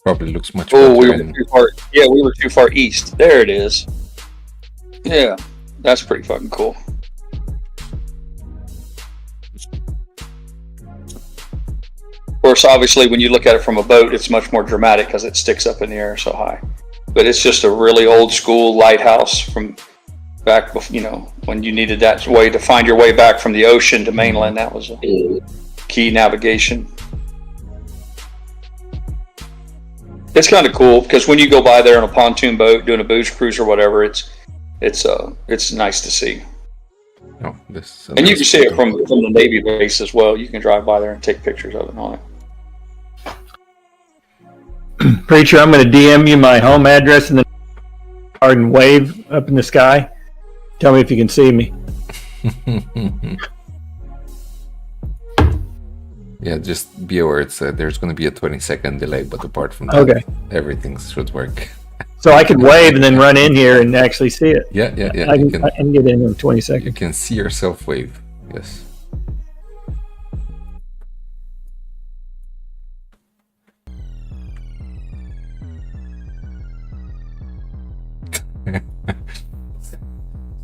Probably looks much better. Oh, we were too far. Yeah, we were too far east. There it is. Yeah, that's pretty fucking cool. Of course, obviously, when you look at it from a boat, it's much more dramatic because it sticks up in the air so high. But it's just a really old school lighthouse from back, when you needed that way to find your way back from the ocean to mainland. That was a key navigation. It's kind of cool because when you go by there on a pontoon boat doing a booze cruise or whatever, it's nice to see. Oh, and you can see it from the Navy base as well. You can drive by there and take pictures of it and all that. Preacher, I'm going to DM you my home address and then and wave up in the sky. Tell me if you can see me. Yeah, just be aware. There's going to be a 20-second delay, but apart from that, everything should work. So I could wave and then run in here and actually see it. Yeah. I can get in 20 seconds. You can see yourself wave. Yes.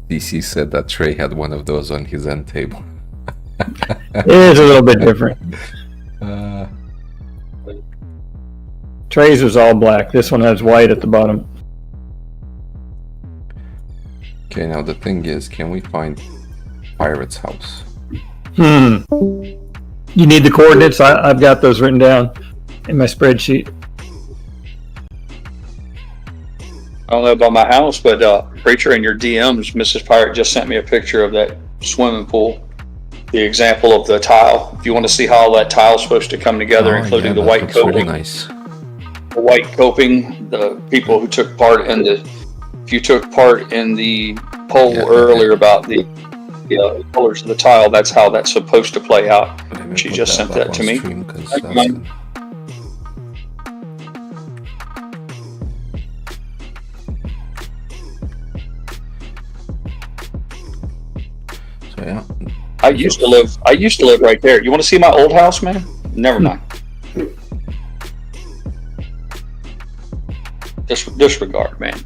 DC said that Trey had one of those on his end table. It is a little bit different. Trey's was all black. This one has white at the bottom. Okay, now the thing is, can we find Pirate's house? You need the coordinates? I've got those written down in my spreadsheet. I don't know about my house, but Preacher, in your DMs, Mrs. Pirate just sent me a picture of that swimming pool. the example of the tile. If you want to see how all that tile is supposed to come together, including the white coping. Really nice. The white coping, the people who took part in if you took part in the poll earlier about the colors of the tile, that's how that's supposed to play out. She just sent that to me. So yeah. I used to live right there. You want to see my old house, man? Never mind. Disregard, man.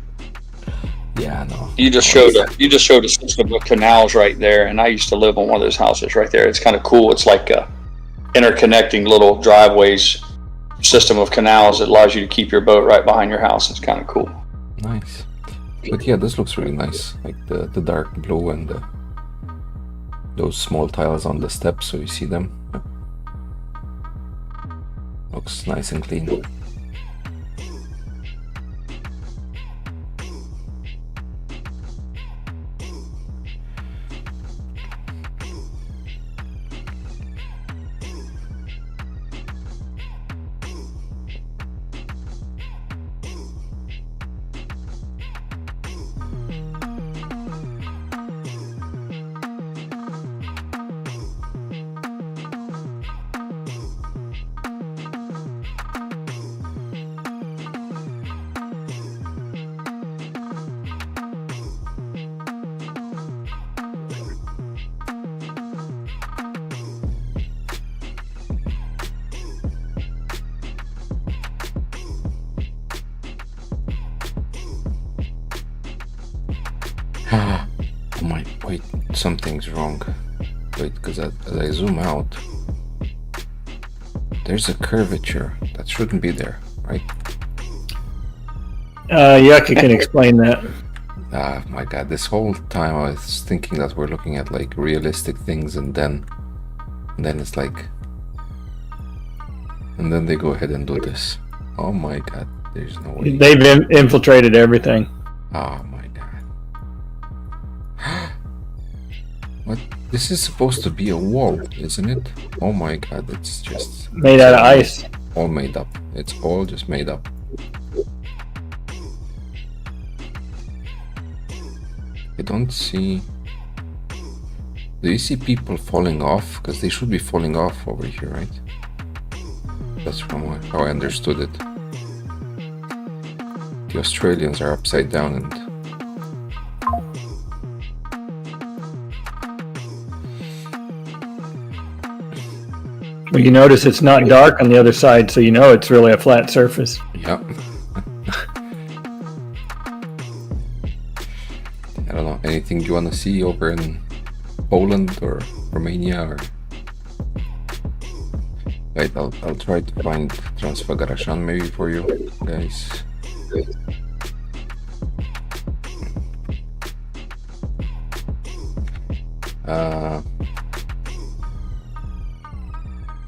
Yeah, no. You just showed a system of canals right there, and I used to live on one of those houses right there. It's kind of cool. It's like a interconnecting little driveways system of canals that allows you to keep your boat right behind your house. It's kind of cool. Nice. But yeah, this looks really nice. Like the dark blue and those small tiles on the steps, so you see them. Looks nice and clean. Oh my, wait, something's wrong. Wait, because as I zoom out, there's a curvature that shouldn't be there, right? Yucca can explain that. Ah, my god, this whole time I was thinking that we're looking at like realistic things, and then it's like, and then they go ahead and do this. Oh my god, there's no way. They've infiltrated everything. Oh my god. What? This is supposed to be a wall, isn't it? Oh my god, it's just made out of ice. All made up. It's all just made up. I don't see... Do you see people falling off? Because they should be falling off over here, right? That's from how I understood it. The Australians are upside down and... Well, you notice it's not dark on the other side, so you know it's really a flat surface. Yep. I don't know, anything you want to see over in Poland or Romania or... Wait, I'll try to find Transfagarasan maybe for you guys.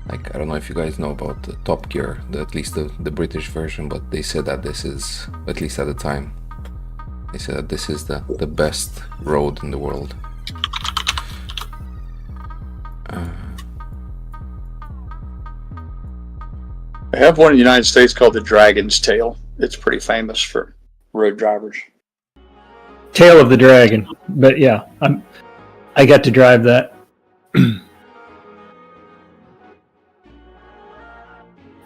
Like, I don't know if you guys know about the Top Gear, at least the British version, but they said that this is, at least at the time, they said that this is the best road in the world. I have one in the United States called the Dragon's Tail. It's pretty famous for road drivers. Tail of the Dragon, but yeah, I got to drive that.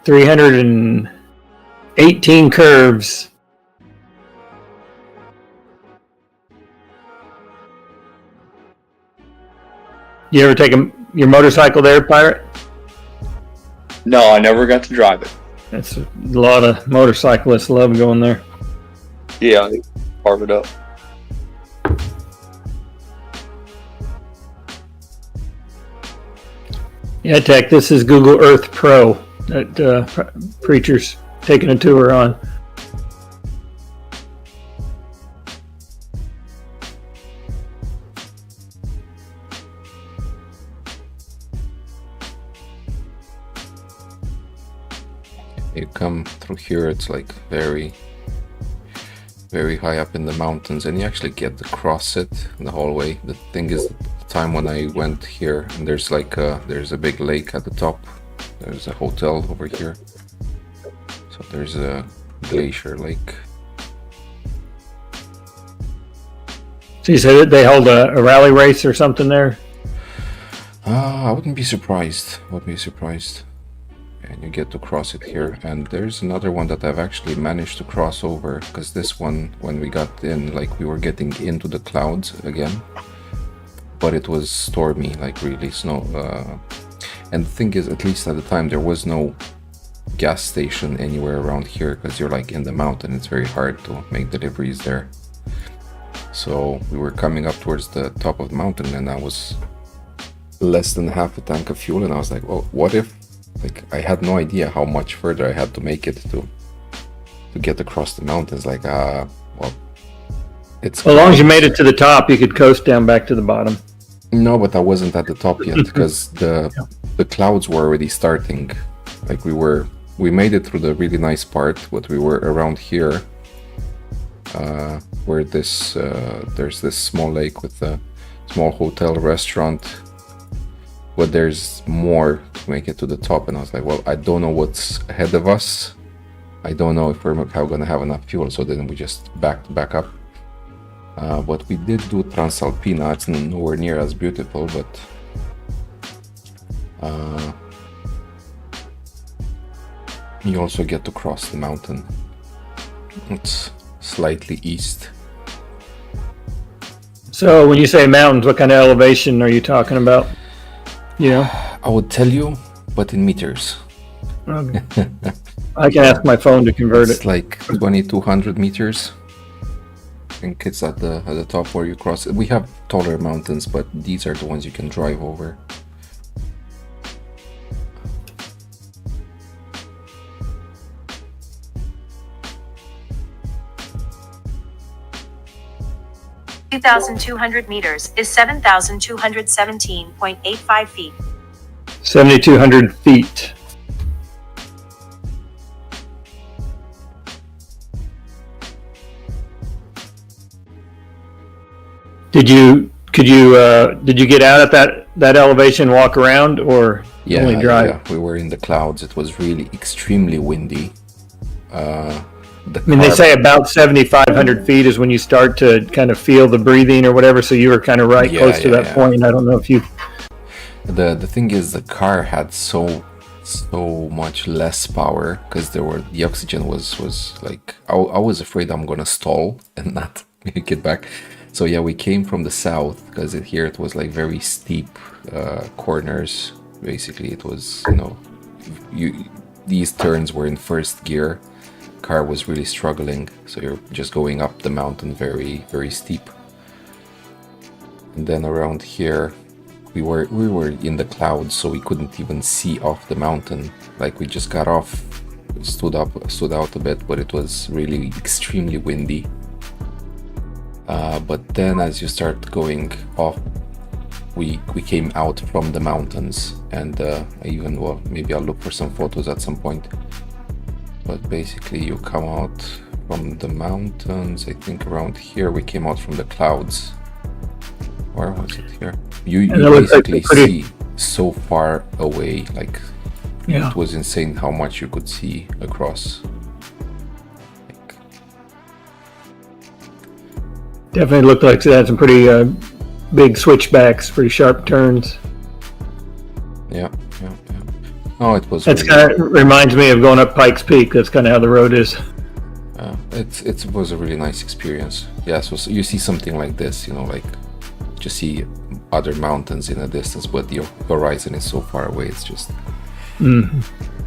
318 curves. You ever take your motorcycle there, Pirate? No, I never got to drive it. That's a lot of motorcyclists love going there. Yeah, they carve it up. Yeah, Tech, this is Google Earth Pro that Preacher's taking a tour on. You come through here, it's like very high up in the mountains, and you actually get to cross it in the whole way. The thing is, the time when I went here, and there's like there's a big lake at the top. There's a hotel over here. So there's a glacier lake. So you said that they hold a rally race or something there? I wouldn't be surprised. And you get to cross it here. And there's another one that I've actually managed to cross over, because this one, when we got in, like we were getting into the clouds again, but it was stormy, like really snow. And the thing is, at least at the time, there was no gas station anywhere around here, because you're like in the mountain. It's very hard to make deliveries there. So we were coming up towards the top of the mountain, and I was less than half a tank of fuel, and I was like, well, what if, like, I had no idea how much further I had to make it to get across the mountains. Like, well, it's as long as you made it to the top, you could coast down back to the bottom. No, but I wasn't at the top yet, because the clouds were already starting. Like we made it through the really nice part, but we were around here, where this there's this small lake with a small hotel restaurant, but there's more to make it to the top. And I was like, well, I don't know what's ahead of us. I don't know if we're gonna have enough fuel. So then we just back up. But we did do Transalpina. It's nowhere near as beautiful, but you also get to cross the mountain. It's slightly east. So when you say mountains, what kind of elevation are you talking about? I would tell you, but in meters. Okay. I can ask my phone to convert It's it. like 2,200 meters. I think it's at the top where you cross it. We have taller mountains, but these are the ones you can drive over. (2,200 meters) is 7,217.85 feet. 7,200 feet. Did you get out at that elevation, walk around, or only drive? Yeah, we were in the clouds. It was really extremely windy. They say about 7,500 feet is when you start to kind of feel the breathing or whatever. So you were kind of close to that point. I don't know if you. The thing is, the car had so much less power, because the oxygen was like, I was afraid I'm gonna stall and not make it back. So yeah, we came from the south, because here it was like very steep corners. Basically, it was these turns were in first gear. Car was really struggling, so you're just going up the mountain very, very steep. And then around here, we were in the clouds, so we couldn't even see off the mountain. Like, we just got off, stood out a bit, but it was really extremely windy. But then as you start going off, we came out from the mountains, and maybe I'll look for some photos at some point. But basically you come out from the mountains. I think around here we came out from the clouds. Where was it here? You basically see so far away, like it was insane how much you could see across. Definitely looked like it had some pretty big switchbacks, pretty sharp turns. Yeah. Oh, it was. That's kind of reminds me of going up Pikes Peak. That's kind of how the road is. It was a really nice experience. Yeah, so you see something like this, like just see other mountains in the distance, but the horizon is so far away. It's just. Mm-hmm.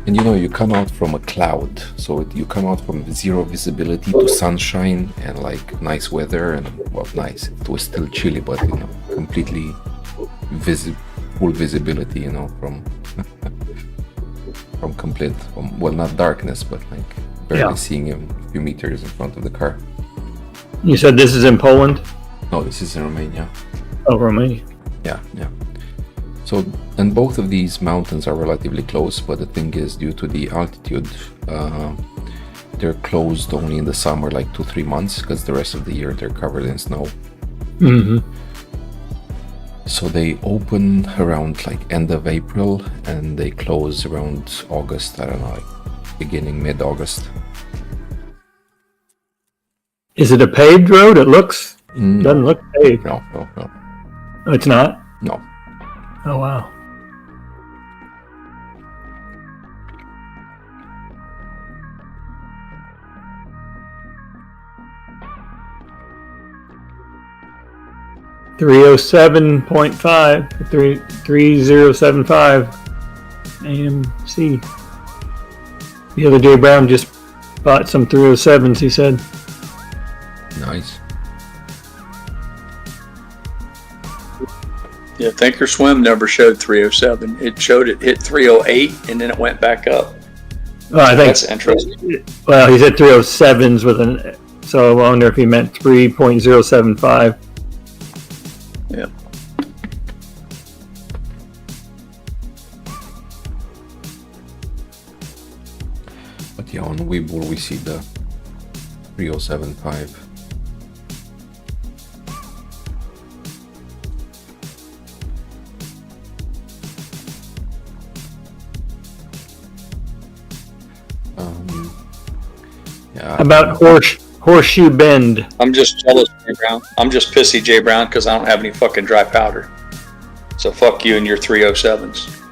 And you come out from a cloud, so you come out from zero visibility to sunshine and like nice weather, and nice. It was still chilly, but completely full visibility, from. From complete, not darkness, but like barely seeing a few meters in front of the car. You said this is in Poland? No, this is in Romania. Oh, Romania. Yeah. So, and both of these mountains are relatively close, but the thing is, due to the altitude, they're closed only in the summer, like 2-3 months, because the rest of the year they're covered in snow. Mm-hmm. So they open around like end of April and they close around August. I don't know, like beginning mid-August. Is it a paved road? It looks doesn't look paved. No. Oh, it's not? No. Oh wow. $307.5 3075 AMC. The other day Brown just bought some 307s, he said. Nice. Yeah, Thinkorswim never showed 307. It showed it hit 308 and then it went back up. Oh, I think That's interesting. Well, he said 307s with an, so I wonder if he meant 3.075. Yeah. But yeah, on Webull we see the 3075. Yeah. About Horseshoe Bend. I'm just jealous, Jay Brown. I'm just pissy, Jay Brown, because I don't have any fucking dry powder. So fuck you and your 307s.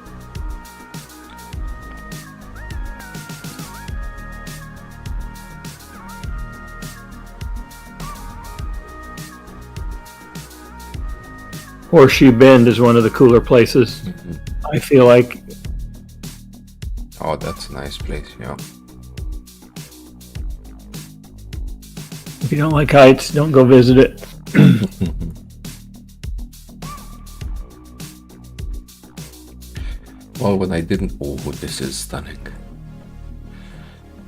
Horseshoe Bend is one of the cooler places. I feel like. Oh, that's a nice place, yeah. If you don't like heights, don't go visit it. Well, when I didn't, oh, this is stunning.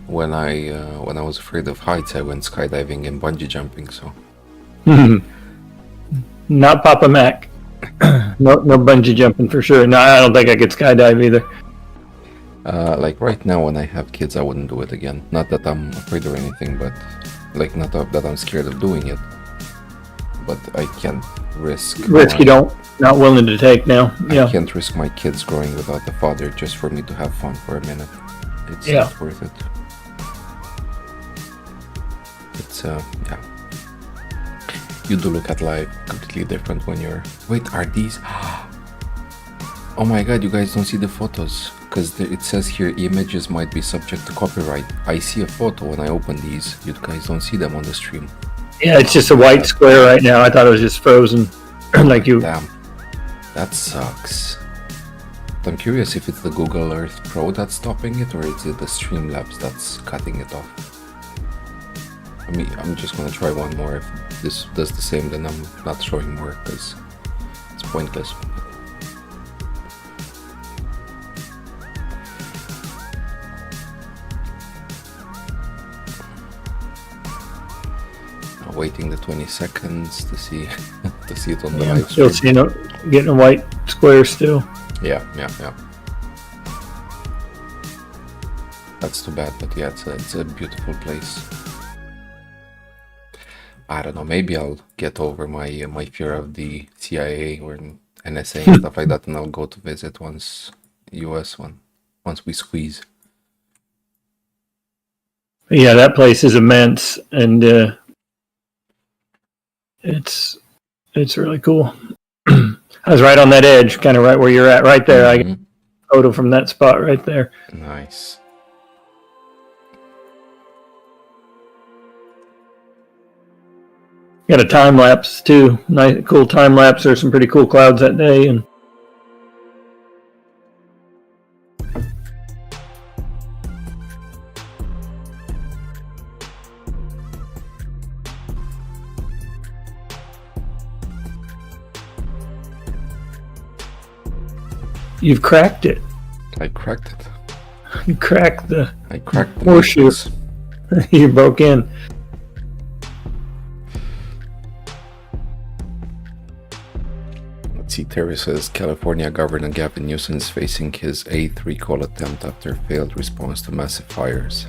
When I was afraid of heights, I went skydiving and bungee jumping. So, not Papa Mac. No bungee jumping for sure. No, I don't think I could skydive either. Like right now, when I have kids, I wouldn't do it again. Not that I'm afraid or anything, but like not that I'm scared of doing it. But I can't risk. Risk you don't, not willing to take now. Yeah. I can't risk my kids growing without a father just for me to have fun for a minute. It's not worth it. It's yeah. You do look at life completely different when you're. Wait, are these? Oh my god, you guys don't see the photos because it says here images might be subject to copyright. I see a photo when I open these. You guys don't see them on the stream. Yeah, it's just a white square right now. I thought it was just frozen. Like you. Damn. That sucks. I'm curious if it's the Google Earth Pro that's stopping it or is it the Streamlabs that's cutting it off. I mean, I'm just gonna try one more. If this does the same, then I'm not showing more because it's pointless. Waiting the 20 seconds to see it on the live stream. Still seeing getting a white square still. Yeah. That's too bad, but yeah, it's a beautiful place. I don't know, maybe I'll get over my fear of the CIA or NSA and stuff like that, and I'll go to visit once we squeeze. Yeah, that place is immense, and it's really cool. I was right on that edge, kind of right where you're at, right there. I got a photo from that spot right there. Nice. Got a time lapse too. Nice, cool time lapse. There's some pretty cool clouds that day, and you've cracked it. I cracked it. You cracked the. I cracked the horseshoe. You broke in. Let's see, Terry says California Governor Gavin Newsom is facing his 8th recall attempt after failed response to massive fires.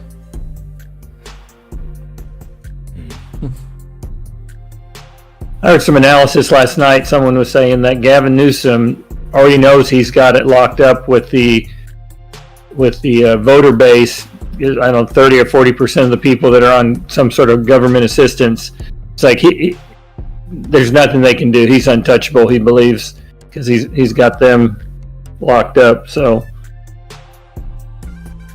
I heard some analysis last night. Someone was saying that Gavin Newsom already knows he's got it locked up with the voter base. I don't know, 30 or 40% of the people that are on some sort of government assistance. It's like there's nothing they can do. He's untouchable, he believes, because he's got them locked up. So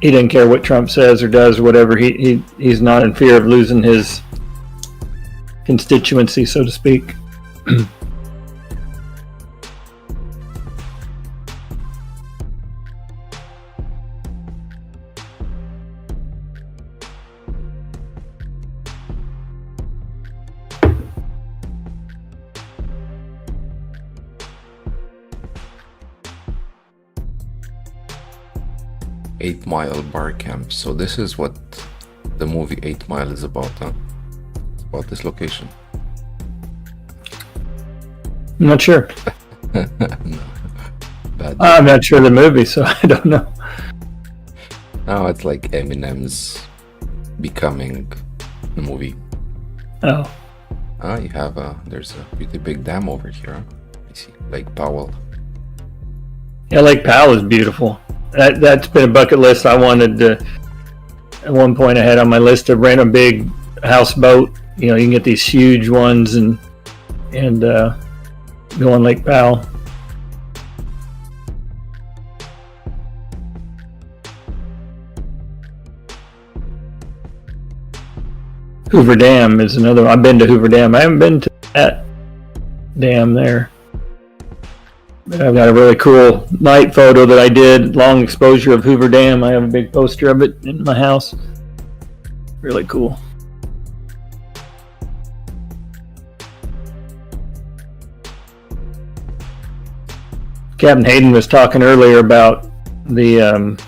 he didn't care what Trump says or does or whatever. He's not in fear of losing his constituency, so to speak. Eight Mile Bar Camp. So this is what the movie 8 Mile is about, huh? About this location. I'm not sure. No. Bad. I'm not sure of the movie, so I don't know. No, it's like Eminem's Becoming the movie. Oh. You have there's a pretty big dam over here. Huh? I see Lake Powell. Yeah, Lake Powell is beautiful. That's been a bucket list I wanted to. At one point, I had on my list to rent a big houseboat. You know, you can get these huge ones and go on Lake Powell. Hoover Dam is another one. I've been to Hoover Dam. I haven't been to that dam there. But I've got a really cool night photo that I did, long exposure of Hoover Dam. I have a big poster of it in my house. Really cool. Captain Hayden was talking earlier about the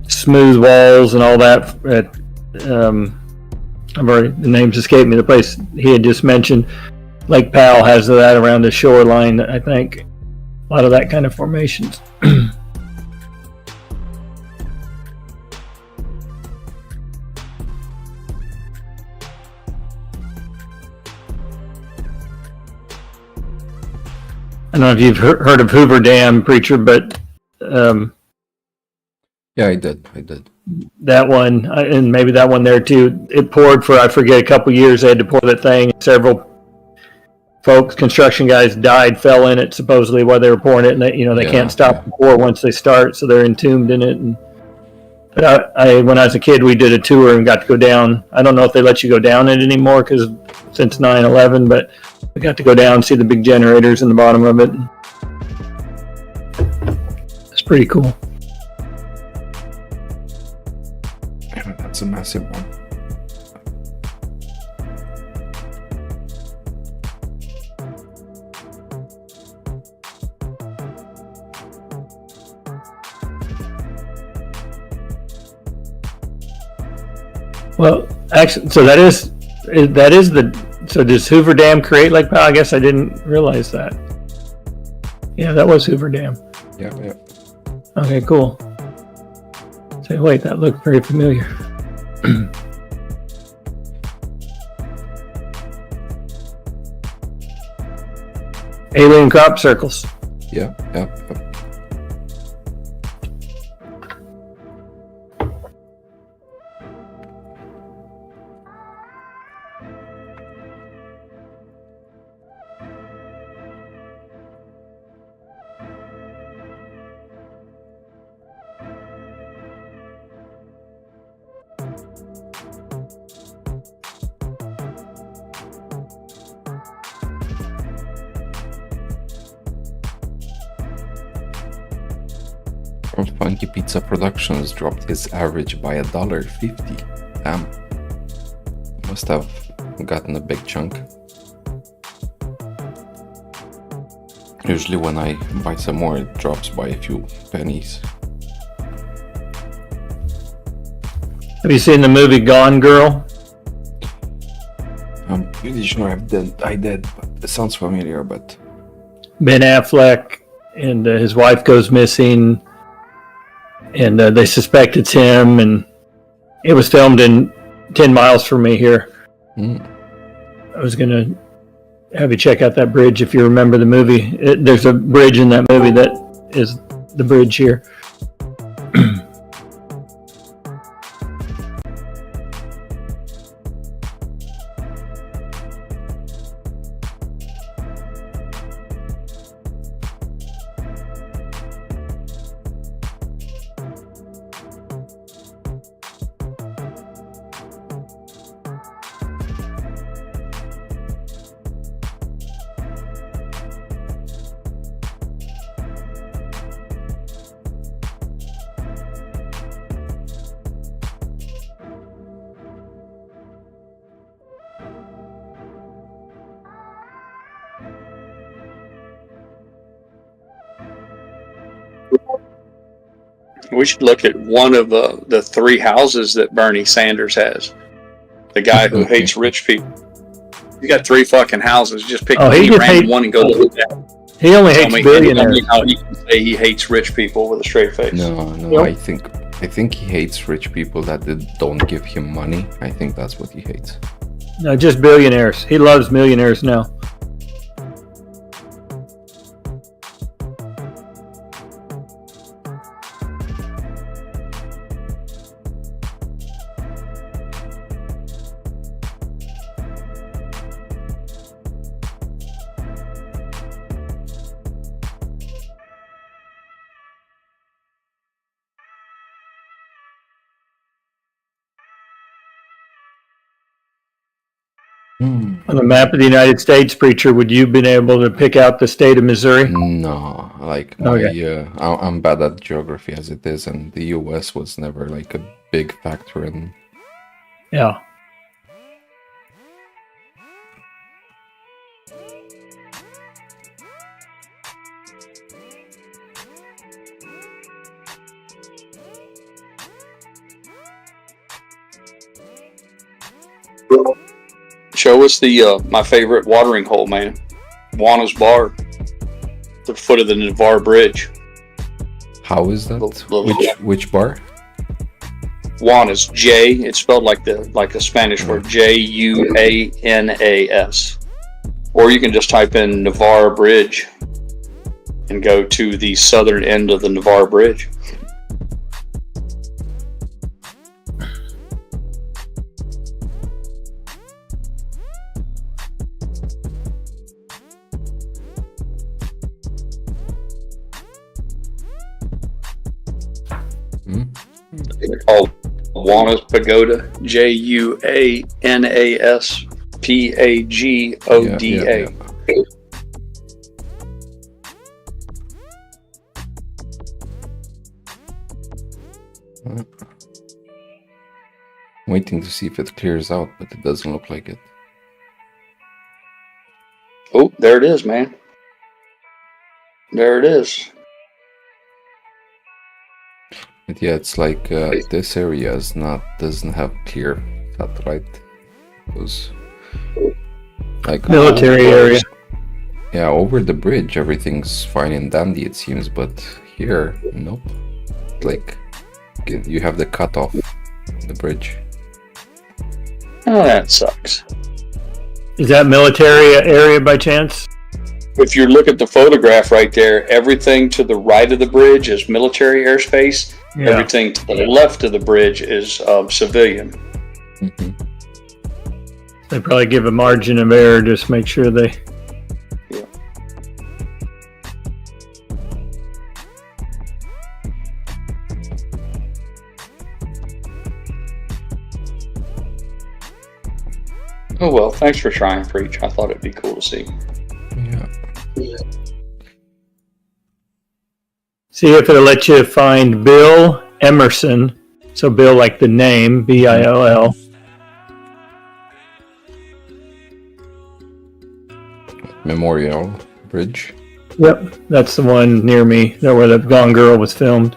smooth walls and all that. The names escaped me. The place he had just mentioned, Lake Powell, has that around the shoreline, I think. A lot of that kind of formations. I don't know if you've heard of Hoover Dam, Preacher, but yeah, I did. That one, and maybe that one there too. It poured for, I forget, a couple years. They had to pour that thing. Several folks, construction guys, died, fell in it supposedly while they were pouring it, and they can't stop the pour once they start, so they're entombed in it. But when I was a kid, we did a tour and got to go down. I don't know if they let you go down it anymore because since 9/11, but we got to go down and see the big generators in the bottom of it. It's pretty cool. That's a massive one. Well, actually, so so does Hoover Dam create Lake Powell? I guess I didn't realize that. Yeah, that was Hoover Dam. Yeah. Okay, cool. Say, wait, that looked very familiar. Alien crop circles. Yeah. Funky Pizza Productions dropped his average by $1.50. Damn. Must have gotten a big chunk. Usually when I buy some more, it drops by a few pennies. Have you seen the movie Gone Girl? I'm pretty sure I did, but it sounds familiar, but... Ben Affleck and his wife goes missing, and they suspect it's him, and it was filmed in 10 miles from me here. I was gonna have you check out that bridge if you remember the movie. There's a bridge in that movie that is the bridge here. We should look at one of the three houses that Bernie Sanders has. The guy who hates rich people. You got three fucking houses. Just pick any random one and go look at it. He only hates billionaires. How he can say he hates rich people with a straight face. No, yep. I think he hates rich people that don't give him money. I think that's what he hates. No, just billionaires. He loves millionaires now. On the map of the United States, preacher, would you have been able to pick out the state of Missouri? No, like I'm bad at geography as it is, and the U.S. was never like a big factor in. Yeah. Show us my favorite watering hole, man. Juana's Bar, the foot of the Navarre Bridge. How is that? Which bar? Juana's, J. It's spelled like a Spanish word, Juanas. Or you can just type in Navarre Bridge and go to the southern end of the Navarre Bridge. It's called Juana's Pagoda. Juanas Pagoda. Yeah. Waiting to see if it clears out, but it doesn't look like it. Oh, there it is, man. There it is. But yeah, it's like this area doesn't have clear satellite. Those like military area. Yeah, over the bridge everything's fine and dandy it seems, but here, nope. Like you have the cutoff on the bridge. Oh, that sucks. Is that military area by chance? If you look at the photograph right there, everything to the right of the bridge is military airspace. Yeah. Everything to the left of the bridge is civilian. Mm-hmm. They probably give a margin of error, just make sure they... Yeah. Oh well, thanks for trying, Preach. I thought it'd be cool to see. Yeah. See if it'll let you find Bill Emerson. So Bill like the name, Bill. Memorial Bridge. Yep, that's the one near me. There where the Gone Girl was filmed.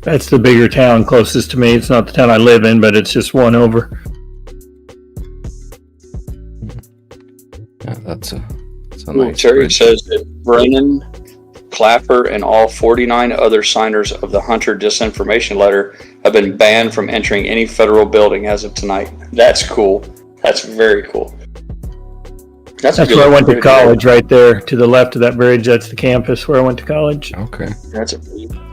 That's the bigger town closest to me. It's not the town I live in, but it's just one over. Yeah, that's a nice Terry bridge. says that Brennan Clapper and all 49 other signers of the Hunter disinformation letter have been banned from entering any federal building as of tonight. That's cool. That's very cool. That's where I went to college, right there to the left of that bridge. That's the campus where I went to college. Okay. That's a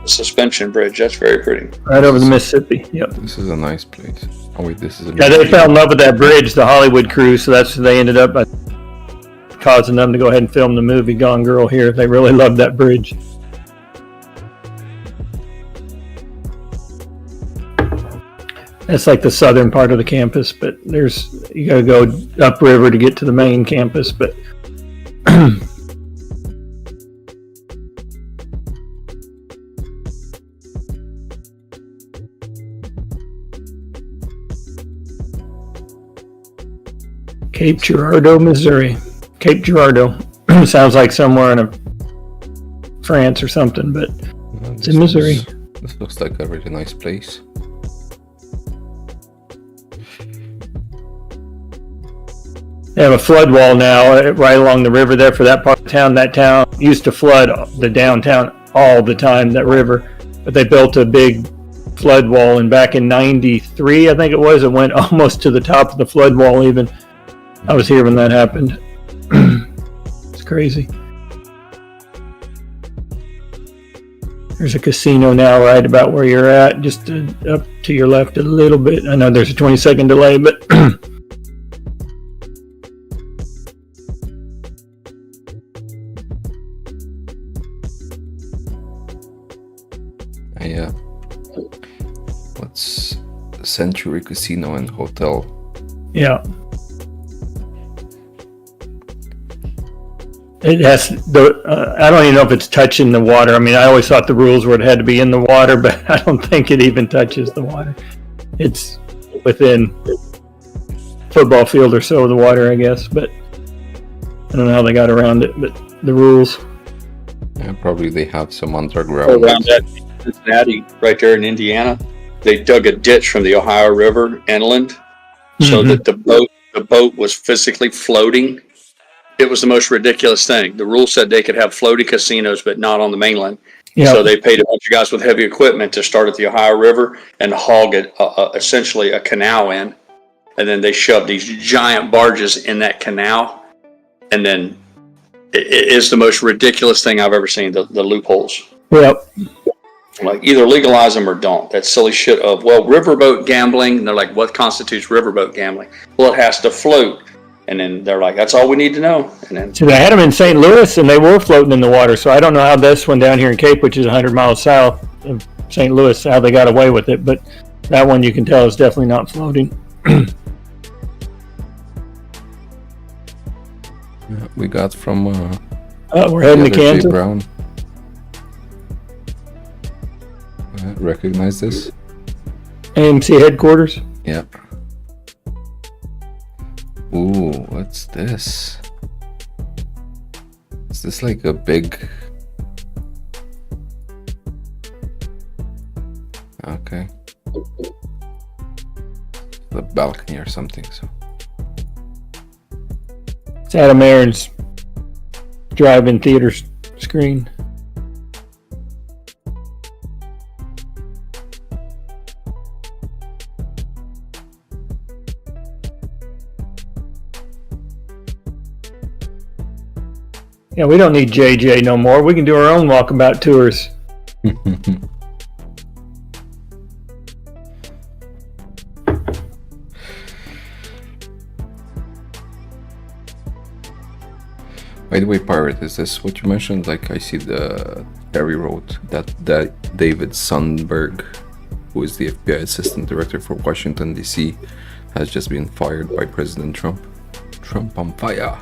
suspension bridge. That's very pretty. Right over the Mississippi. Yep. This is a nice place. Oh wait, this is a. Yeah, they fell in love with that bridge, the Hollywood crew. So that's they ended up causing them to go ahead and film the movie Gone Girl here. They really loved that bridge. That's like the southern part of the campus, but you got to go upriver to get to the main campus. But Cape Girardeau, Missouri. Cape Girardeau sounds like somewhere in France or something, but it's in Missouri. This looks like a really nice place. They have a flood wall now right along the river there for that part of town. That town used to flood the downtown all the time, that river. But they built a big flood wall, and back in 93, I think it was, it went almost to the top of the flood wall even. I was here when that happened. It's crazy. There's a casino now right about where you're at, just up to your left a little bit. I know there's a 20-second delay, but... Yeah. What's Century Casino and Hotel? Yeah. It has the. I don't even know if it's touching the water. I mean, I always thought the rules were it had to be in the water, but I don't think it even touches the water. It's within football field or so of the water, I guess. But I don't know how they got around it. But the rules. Yeah, probably they have some underground. Around that Cincinnati, right there in Indiana, they dug a ditch from the Ohio River inland, so that the boat was physically floating. It was the most ridiculous thing. The rule said they could have floating casinos, but not on the mainland. Yep. So they paid a bunch of guys with heavy equipment to start at the Ohio River and hog it, essentially a canal in. And then they shoved these giant barges in that canal. And then it is the most ridiculous thing I've ever seen, the loopholes. Yep. Like, either legalize them or don't. That silly shit of, well, riverboat gambling. And they're like, what constitutes riverboat gambling? Well, it has to float. And then they're like, that's all we need to know. And then, so they had them in St. Louis, and they were floating in the water. So I don't know how this one down here in Cape, which is 100 miles south of St. Louis, how they got away with it. But that one you can tell is definitely not floating. We got from... we're heading to Kansas. Brown. Recognize this? AMC headquarters? Yep. Ooh, what's this? Is this like a big... Okay. The balcony or something, so... It's Adam Aaron's drive-in theater screen. Yeah, we don't need JJ no more. We can do our own walkabout tours. By the way, Pirate, is this what you mentioned? Like, I see the Terry wrote that David Sundberg, who is the FBI Assistant Director for Washington, D.C., has just been fired by President Trump. Trump on fire.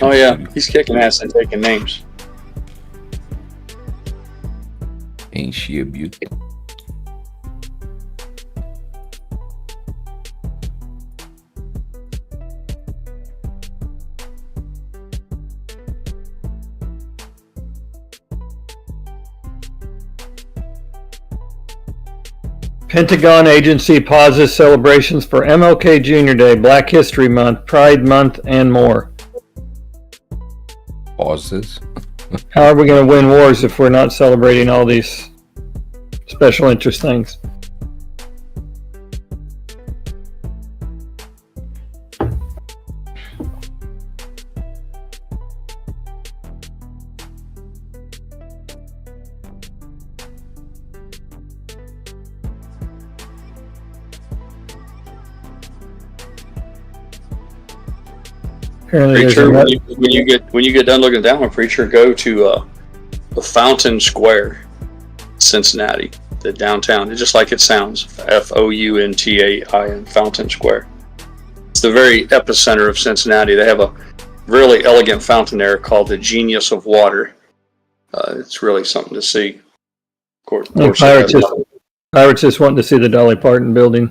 Oh yeah, he's kicking ass and taking names. Ain't she a beauty? Pentagon agency pauses celebrations for MLK Jr. Day, Black History Month, Pride Month, and more. pauses. How are we going to win wars if we're not celebrating all these special interest things? Preacher, when you get done looking down, Preacher, go to the Fountain Square, Cincinnati, the downtown. It's just like it sounds, Fountain, Fountain Square. It's the very epicenter of Cincinnati. They have a really elegant fountain there called the Genius of Water. It's really something to see. Of course, Pirates just wanting to see the Dolly Parton building.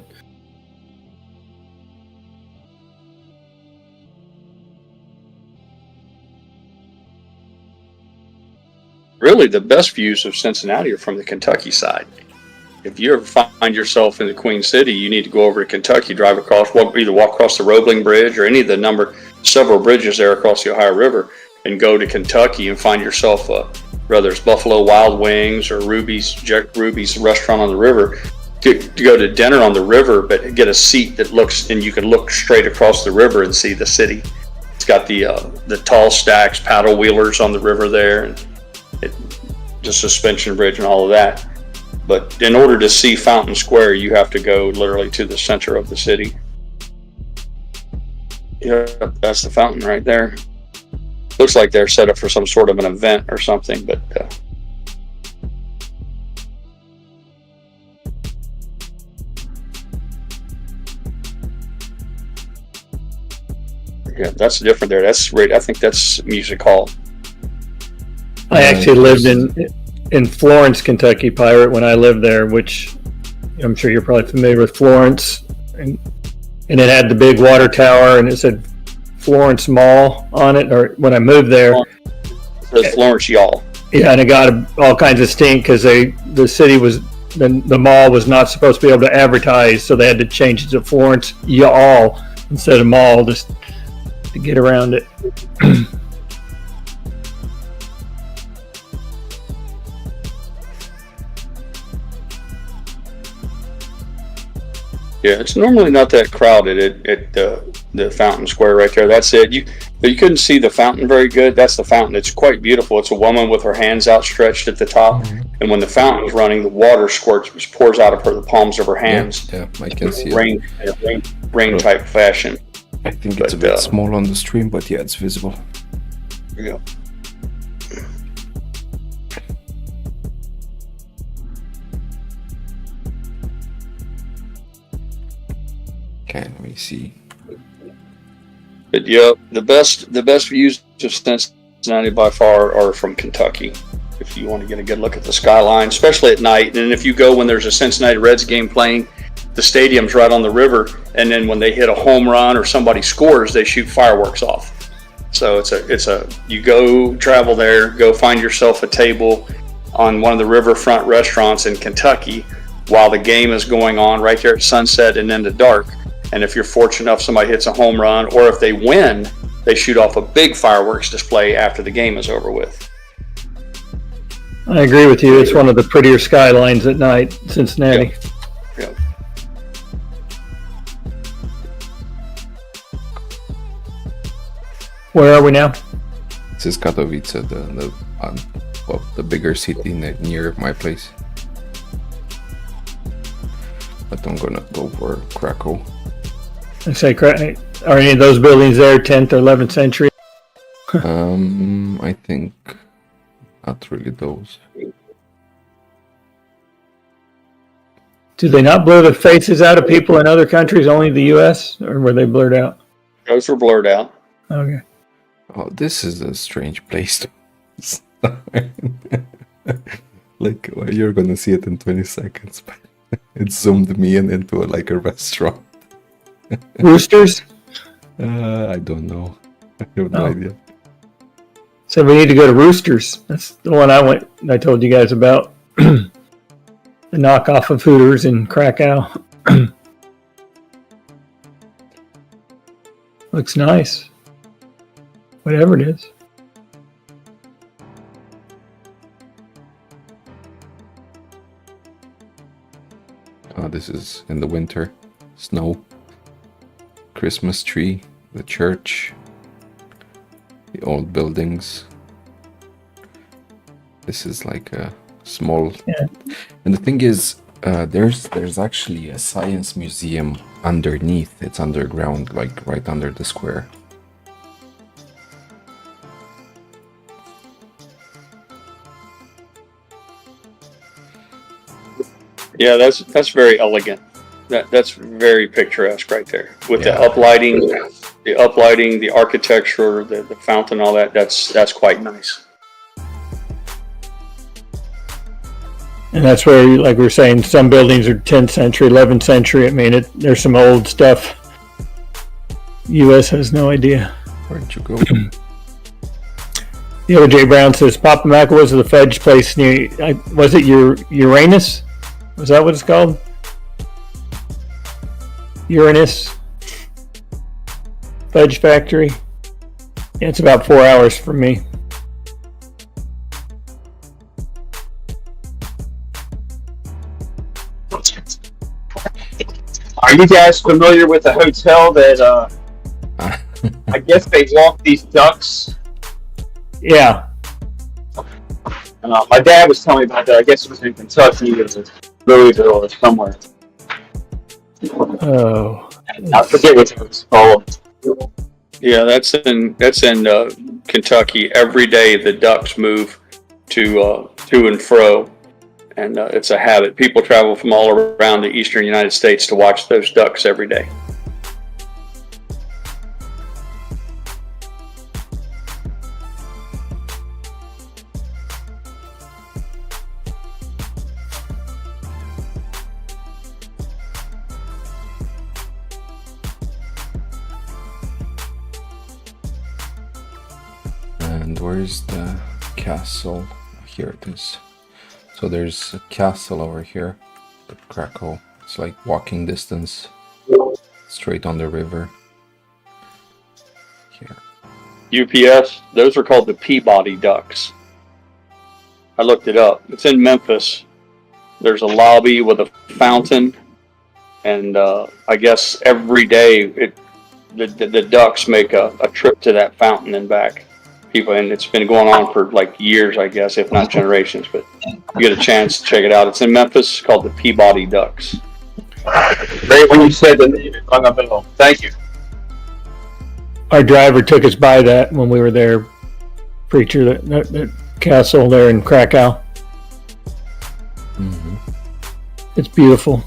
Really, the best views of Cincinnati are from the Kentucky side. If you ever find yourself in the Queen City, you need to go over to Kentucky, drive across, either walk across the Roebling Bridge or any of the several bridges there across the Ohio River, and go to Kentucky and find yourself, whether it's Buffalo Wild Wings or Jack Ruby's restaurant on the river, to go to dinner on the river, but get a seat that looks, and you can look straight across the river and see the city. It's got the tall stacks, paddle wheelers on the river there, and the suspension bridge and all of that. But in order to see Fountain Square, you have to go literally to the center of the city. Yeah, that's the fountain right there. Looks like they're set up for some sort of an event or something, but yeah, that's different there. That's right. I think that's Music Hall. I actually lived in Florence, Kentucky, Pirate, when I lived there, which I'm sure you're probably familiar with Florence. And it had the big water tower, and it said Florence Mall on it. Or when I moved there, the Florence Y'all. Yeah, and it got all kinds of stink because the city was the mall was not supposed to be able to advertise, so they had to change it to Florence Y'all instead of mall just to get around it. Yeah, it's normally not that crowded at the Fountain Square right there. That's it. But you couldn't see the fountain very good. That's the fountain. It's quite beautiful. It's a woman with her hands outstretched at the top, and when the fountain's running, the water pours out of the palms of her hands. Yeah, I can see it. Rain type fashion. I think it's a bit small on the stream, but yeah, it's visible. Yeah. Okay, let me see. But yeah, the best views of Cincinnati by far are from Kentucky. If you want to get a good look at the skyline, especially at night, and if you go when there's a Cincinnati Reds game playing, the stadium's right on the river, and then when they hit a home run or somebody scores, they shoot fireworks off. So you go travel there, go find yourself a table on one of the riverfront restaurants in Kentucky while the game is going on right there at sunset and into dark. And if you're fortunate enough somebody hits a home run, or if they win, they shoot off a big fireworks display after the game is over with. I agree with you. It's one of the prettier skylines at night, Cincinnati. Yep. Where are we now? This is Katowice, the bigger city near my place. But I'm gonna go for Krakow. I say, are any of those buildings there 10th or 11th century? I think not really those. Do they not blur the faces out of people in other countries, only the U.S., or were they blurred out? Those were blurred out. Okay. Oh, this is a strange place to start. Like, well, you're gonna see it in 20 seconds, but it zoomed me into a restaurant. Roosters? I don't know. I have no idea. So we need to go to Roosters. That's the one I told you guys about. The knockoff of Hooters in Krakow. Looks nice. Whatever it is. This is in the winter. Snow. Christmas tree. The church. The old buildings. This is like a small... Yeah. And the thing is, there's actually a science museum underneath. It's underground, like right under the square. Yeah, that's very elegant. That's very picturesque right there with Yeah. the uplighting, the architecture, the fountain, all that. That's quite nice. And that's where, like we were saying, some buildings are 10th century, 11th century. I mean, there's some old stuff. U.S. has no idea. Where'd you go? The O.J. Brown says, Papa Mac was the fudge place near, was it Uranus? Was that what it's called? Uranus Fudge Factory. Yeah, it's about 4 hours from me. Are you guys familiar with a hotel that I guess they walk these ducks? Yeah. My dad was telling me about that. I guess it was in Kentucky or Louisville or somewhere. Oh. I forget what it was called. Yeah, that's in Kentucky. Every day the ducks move to and fro, and it's a habit. People travel from all around the eastern United States to watch those ducks every day. And where's the castle? Here it is. So there's a castle over here, the Krakow. It's like walking distance, straight on the river. Here. UPS, those are called the Peabody ducks. I looked it up. It's in Memphis. There's a lobby with a fountain, and I guess every day the ducks make a trip to that fountain and back. And it's been going on for like years, I guess, if not generations. But you get a chance to check it out. It's in Memphis, called the Peabody Ducks. Great when you said the name, it rung a bell. Thank you. Our driver took us by that when we were there, Preacher, that castle there in Krakow. Mm-hmm. It's beautiful.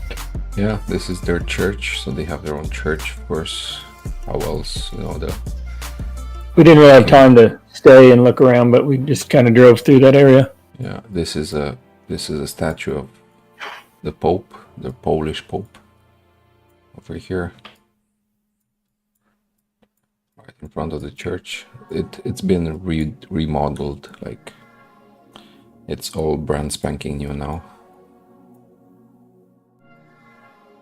Yeah, this is their church, so they have their own church, of course. How else, We didn't really have time to stay and look around, but we just kind of drove through that area. Yeah, this is a statue of the Pope, the Polish Pope, over here, right in front of the church. It's been remodeled, like it's all brand spanking new now,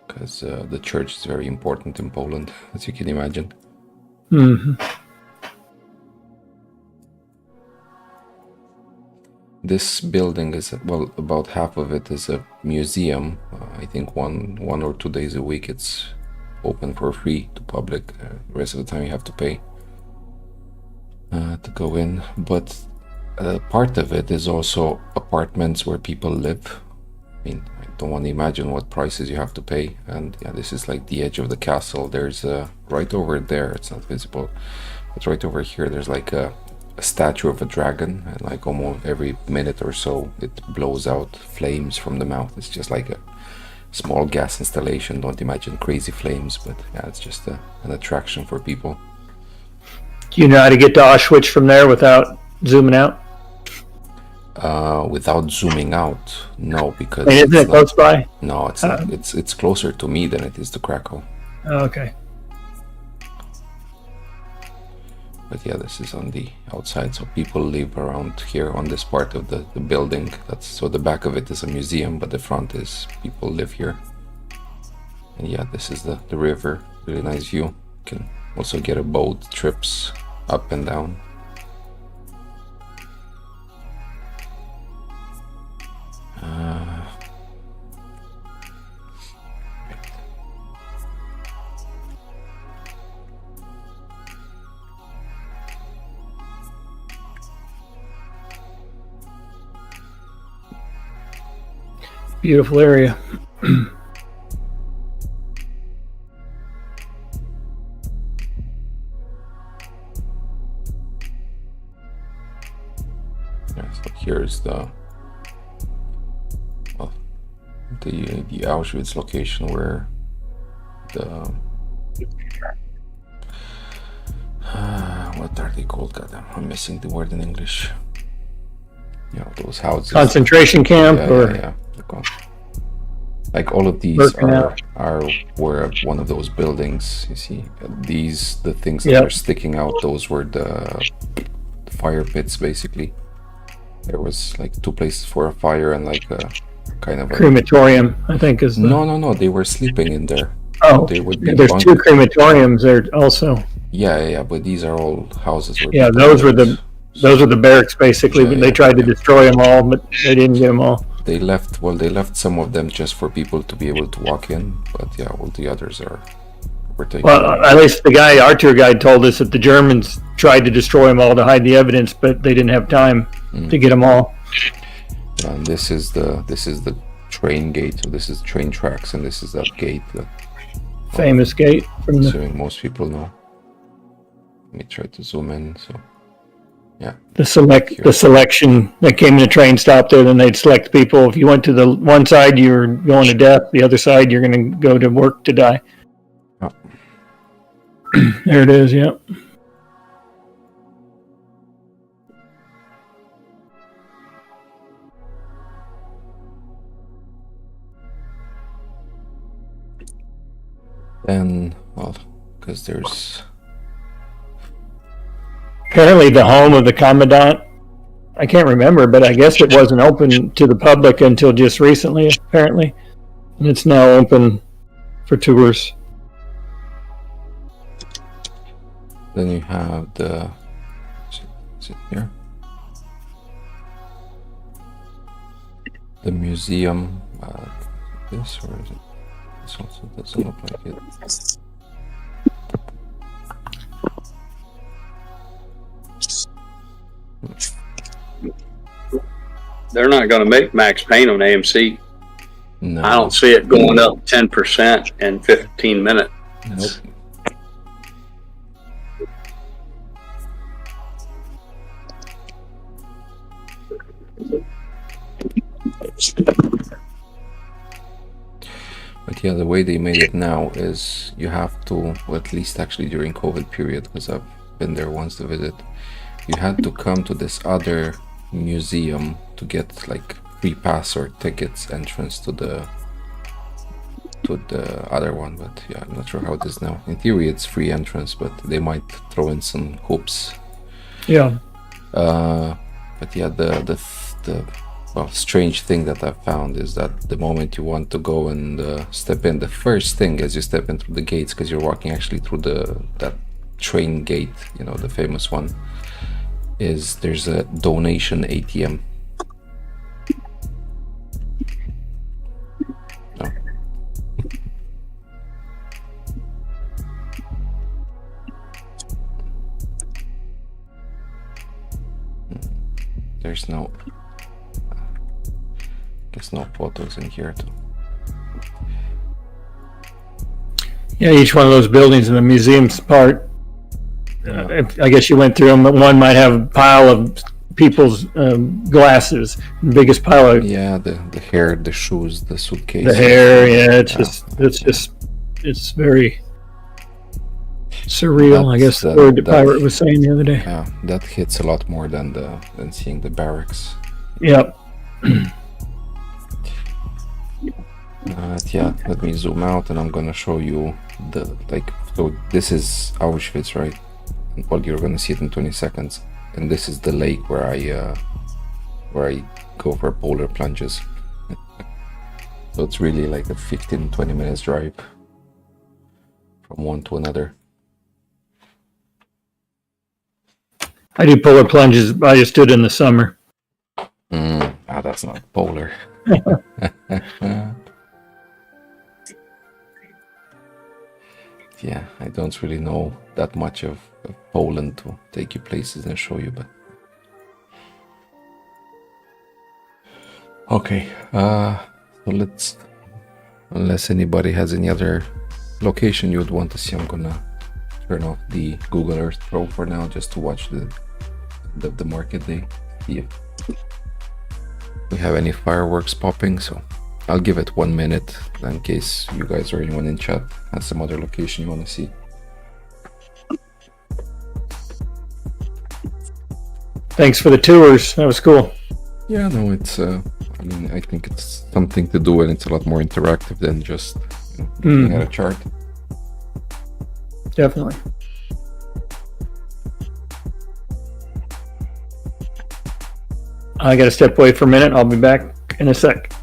because the church is very important in Poland, as you can imagine. Mm-hmm. This building is, well, about half of it is a museum. I think one or 2 days a week it's open for free to public. The rest of the time you have to pay to go in. But part of it is also apartments where people live. I mean, I don't want to imagine what prices you have to pay. And yeah, this is like the edge of the castle. There's right over there, it's not visible, but right over here there's like a statue of a dragon, and like almost every minute or so it blows out flames from the mouth. It's just like a small gas installation. Don't imagine crazy flames, but yeah, it's just an attraction for people. Do you know how to get to Auschwitz from there without zooming out? Without zooming out, no, because isn't it close by? No, it's not. It's closer to me than it is to Krakow. Oh, okay. But yeah, this is on the outside, so people live around here on this part of the building. So the back of it is a museum, but the front is people live here. And yeah, this is the river. Really nice view. You can also get a boat, trips up and down. Beautiful area. Yeah, so here's the the Auschwitz location where the what are they called? God, I'm missing the word in English. You know, those houses. Concentration camp, yeah. Like all of these were one of those buildings. You see, the things that are sticking out. Those were the fire pits, basically. There was like 2 places for a fire and like a kind of crematorium, I think is the... No, they were sleeping in there. Oh, they would be there's 2 crematoriums there also. Yeah, but these are all houses where those were the barracks basically, but they tried to destroy them all, but they didn't get them all. They left some of them just for people to be able to walk in, but yeah, all the others were taken. Well, at least our tour guide told us that the Germans tried to destroy them all to hide the evidence, but they didn't have time to get them all. And this is the train gate, so this is train tracks, and this is that gate. Famous gate from assuming most people know. Let me try to zoom in. So, yeah. The selection that came in the train stop there. Then they'd select people. If you went to the one side, you're going to death. The other side, you're going to go to work to die. Oh. There it is. Yep. Then, well, because there's apparently the home of the commandant. I can't remember, but I guess it wasn't open to the public until just recently, apparently, and it's now open for tours. Then you have the. Is it here? The museum. This or is it? This also doesn't look like it. They're not going to make Max Payne on AMC. No. I don't see it going up 10% in 15 minutes. Nope. But yeah, the way they made it now is you have to, well, at least actually during COVID period, because I've been there once to visit, you had to come to this other museum to get like free pass or tickets entrance to the other one. But yeah, I'm not sure how it is now. In theory it's free entrance, but they might throw in some hoops. Yeah. But yeah, the well, strange thing that I found is that the moment you want to go and step in, the first thing as you step in through the gates, because you're walking actually through that train gate, you know, the famous one, is there's a donation ATM. No. There's no, guess no photos in here too. Yeah, each one of those buildings in the museum's part. I guess you went through them, but one might have a pile of people's glasses. The biggest pile of the hair, the shoes, the suitcase. The hair, yeah, it's very surreal. I guess the word the pirate was saying the other day. Yeah, that hits a lot more than seeing the barracks. Yep. Yeah, let me zoom out and I'm gonna show you so this is Auschwitz, right? Well, you're gonna see it in 20 seconds, and this is the lake where I go for polar plunges. So it's really like a 15-20 minutes drive from one to another. I do polar plunges. I just do it in the summer. That's not polar. Yeah, I don't really know that much of Poland to take you places and show you, but okay. So let's, unless anybody has any other location you would want to see, I'm gonna turn off the Google Earth Pro for now, just to watch the market day, see if we have any fireworks popping. So I'll give it 1 minute in case you guys or anyone in chat has some other location you want to see. Thanks for the tours. That was cool. Yeah, no, it's I mean, I think it's something to do, and it's a lot more interactive than just looking at a chart. Definitely. I gotta step away for a minute. I'll be back in a sec.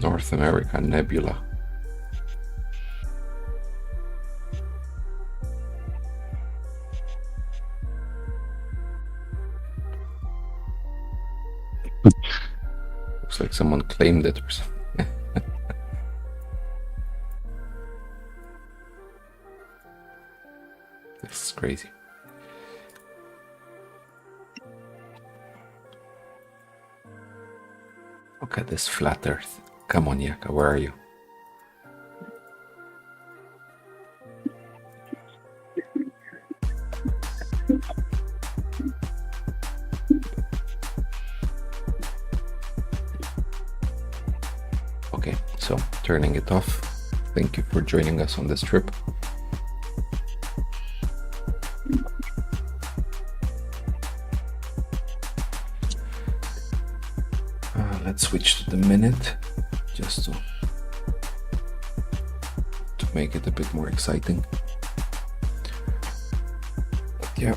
North America Nebula. Looks like someone claimed it or something. This is crazy. Look at this flat earth. Come on, Yaka, where are you? Okay, so turning it off. Thank you for joining us on this trip. Let's switch to the minute, just to make it a bit more exciting. Yeah.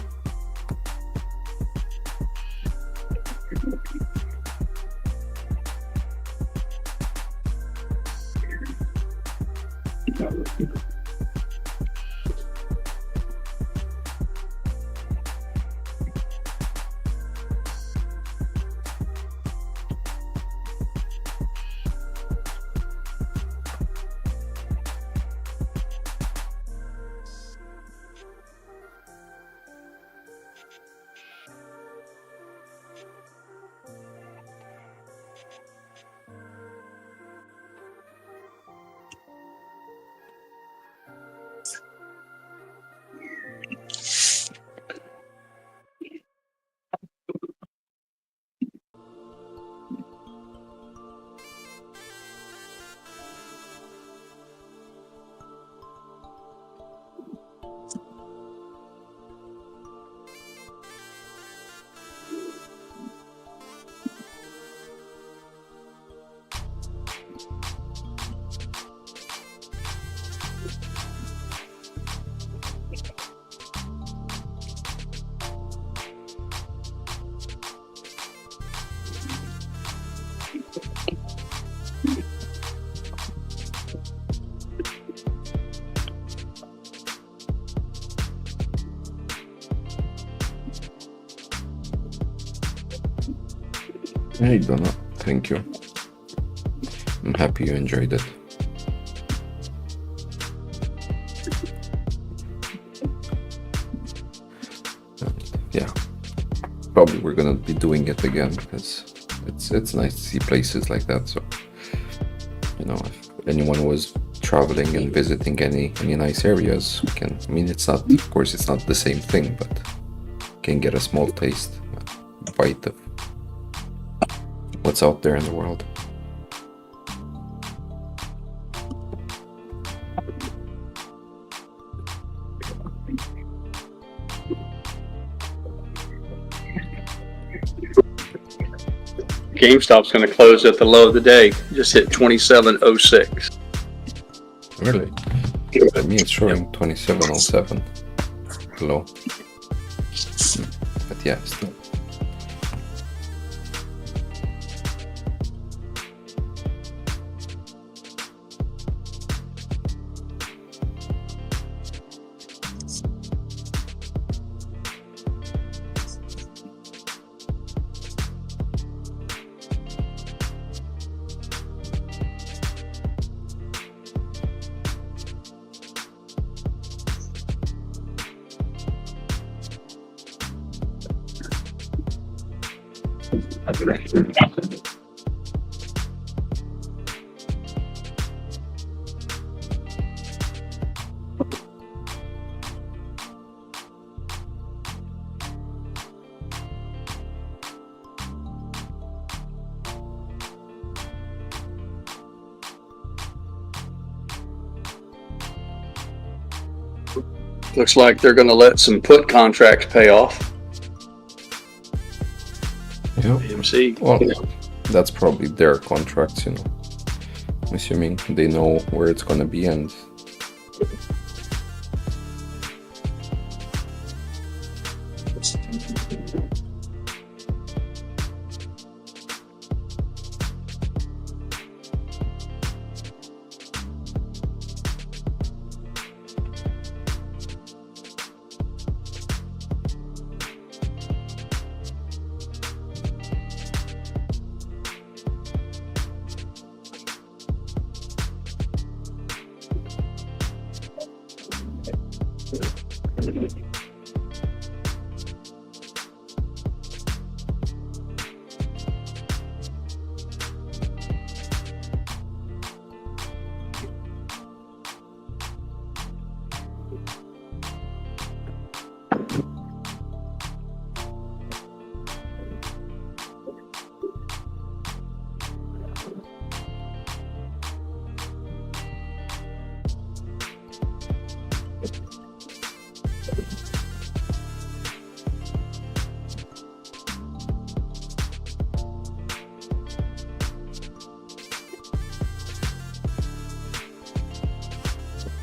I don't know. Thank you. I'm happy you enjoyed it. Yeah, probably we're gonna be doing it again because it's nice to see places like that. So, you know, if anyone was traveling and visiting any nice areas, we can. I mean, it's not, of course, it's not the same thing, but can get a small taste, a bite of what's out there in the world. GameStop's going to close at the low of the day. Just hit 2706. Really? For me, it's showing 2707 low. But yeah, still. Looks like they're going to let some put contracts pay off. Yeah. AMC. Well, that's probably their contracts, you know. I'm assuming they know where it's gonna be and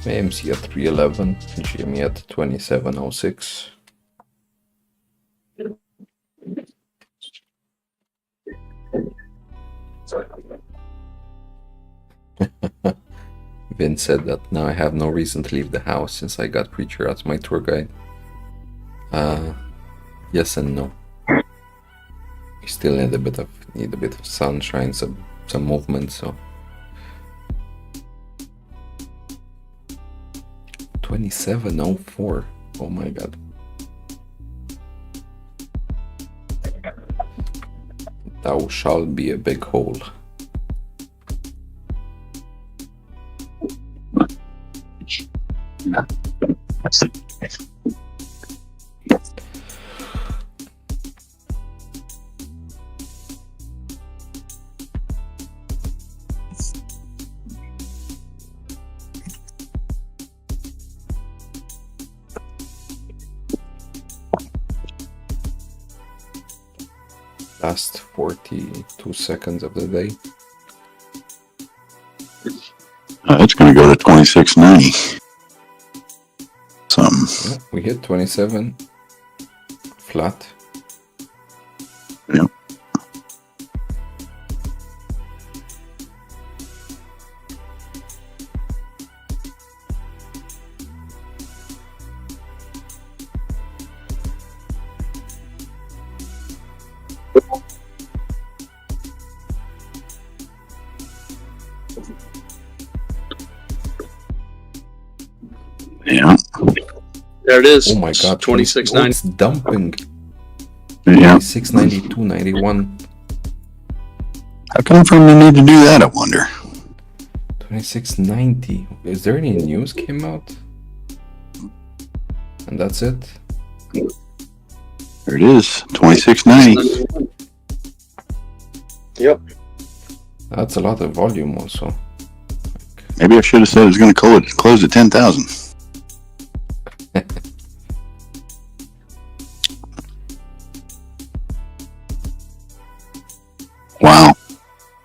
AMC at 311, GME at 2706. Vince said that now I have no reason to leave the house since I got Preacher as my tour guide. Yes and no. You still need a bit of sunshine, some movement, so 2704. Oh my god. Thou shalt be a big hole. Last 42 seconds of the day. It's going to go to 2690. Yeah, we hit 27 flat. Yep. There it is. Oh my god, 26.90. it's dumping. Yeah. 692.91. How come from they need to do that, I wonder? 26.90. Is there any news came out? And that's it? There it is, 26.90. Yep. That's a lot of volume also. Maybe I should have said it was going to close at 10,000. Wow.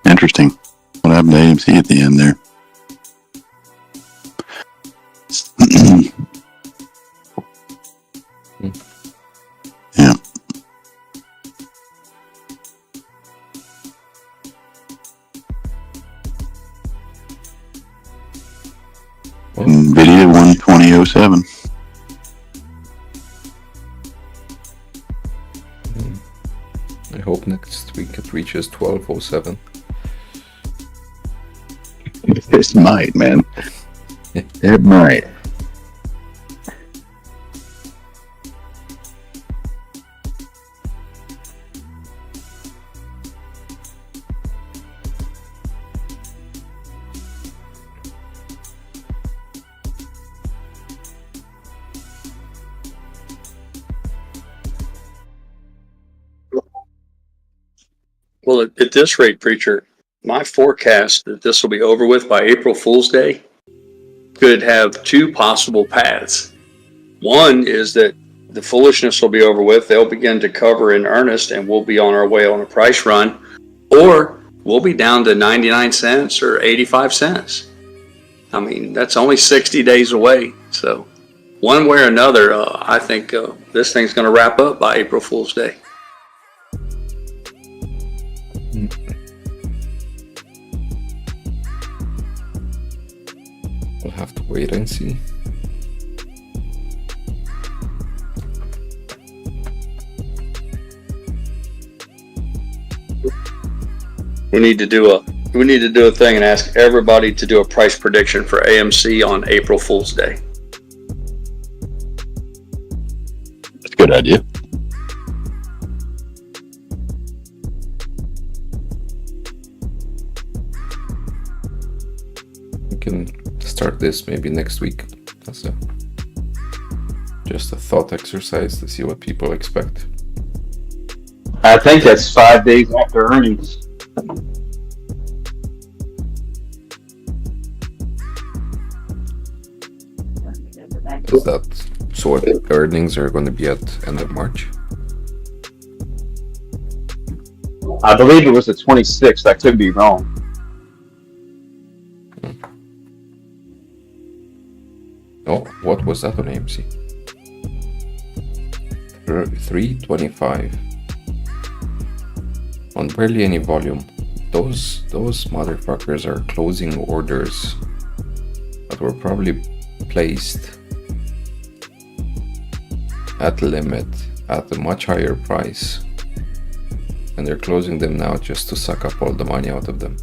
Interesting. What happened to AMC at the end there? Yeah. NVIDIA 120.07. I hope next week it reaches 12.07. It might, man. It might. Well, at this rate, Preacher, my forecast that this will be over with by April Fool's Day could have two possible paths. One is that the foolishness will be over with. They'll begin to cover in earnest and we'll be on our way on a price run. Or we'll be down to 99 cents or 85 cents. I mean, that's only 60 days away. So one way or another, I think this thing's going to wrap up by April Fool's Day. We'll have to wait and see. We need to do a thing and ask everybody to do a price prediction for AMC on April Fool's Day. That's a good idea. We can start this maybe next week. That's just a thought exercise to see what people expect. I think that's 5 days after earnings. Is that so? What earnings are going to be at end of March? I believe it was the 26th. I could be wrong. Oh, what was that on AMC? 325 on barely any volume. Those motherfuckers are closing orders that were probably placed at limit at a much higher price, and they're closing them now just to suck up all the money out of them,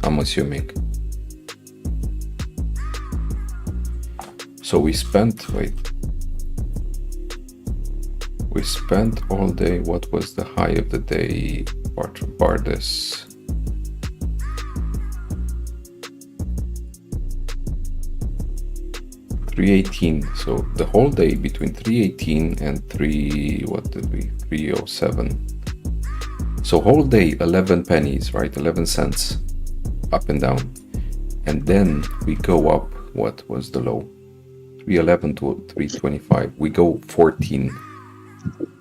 I'm assuming. So we spent all day. What was the high of the day? Bar this. $318. So the whole day between 318 and 307. So whole day 11 pennies, right? 11 cents up and down. And then we go up. What was the low? 311 to 325. We go 14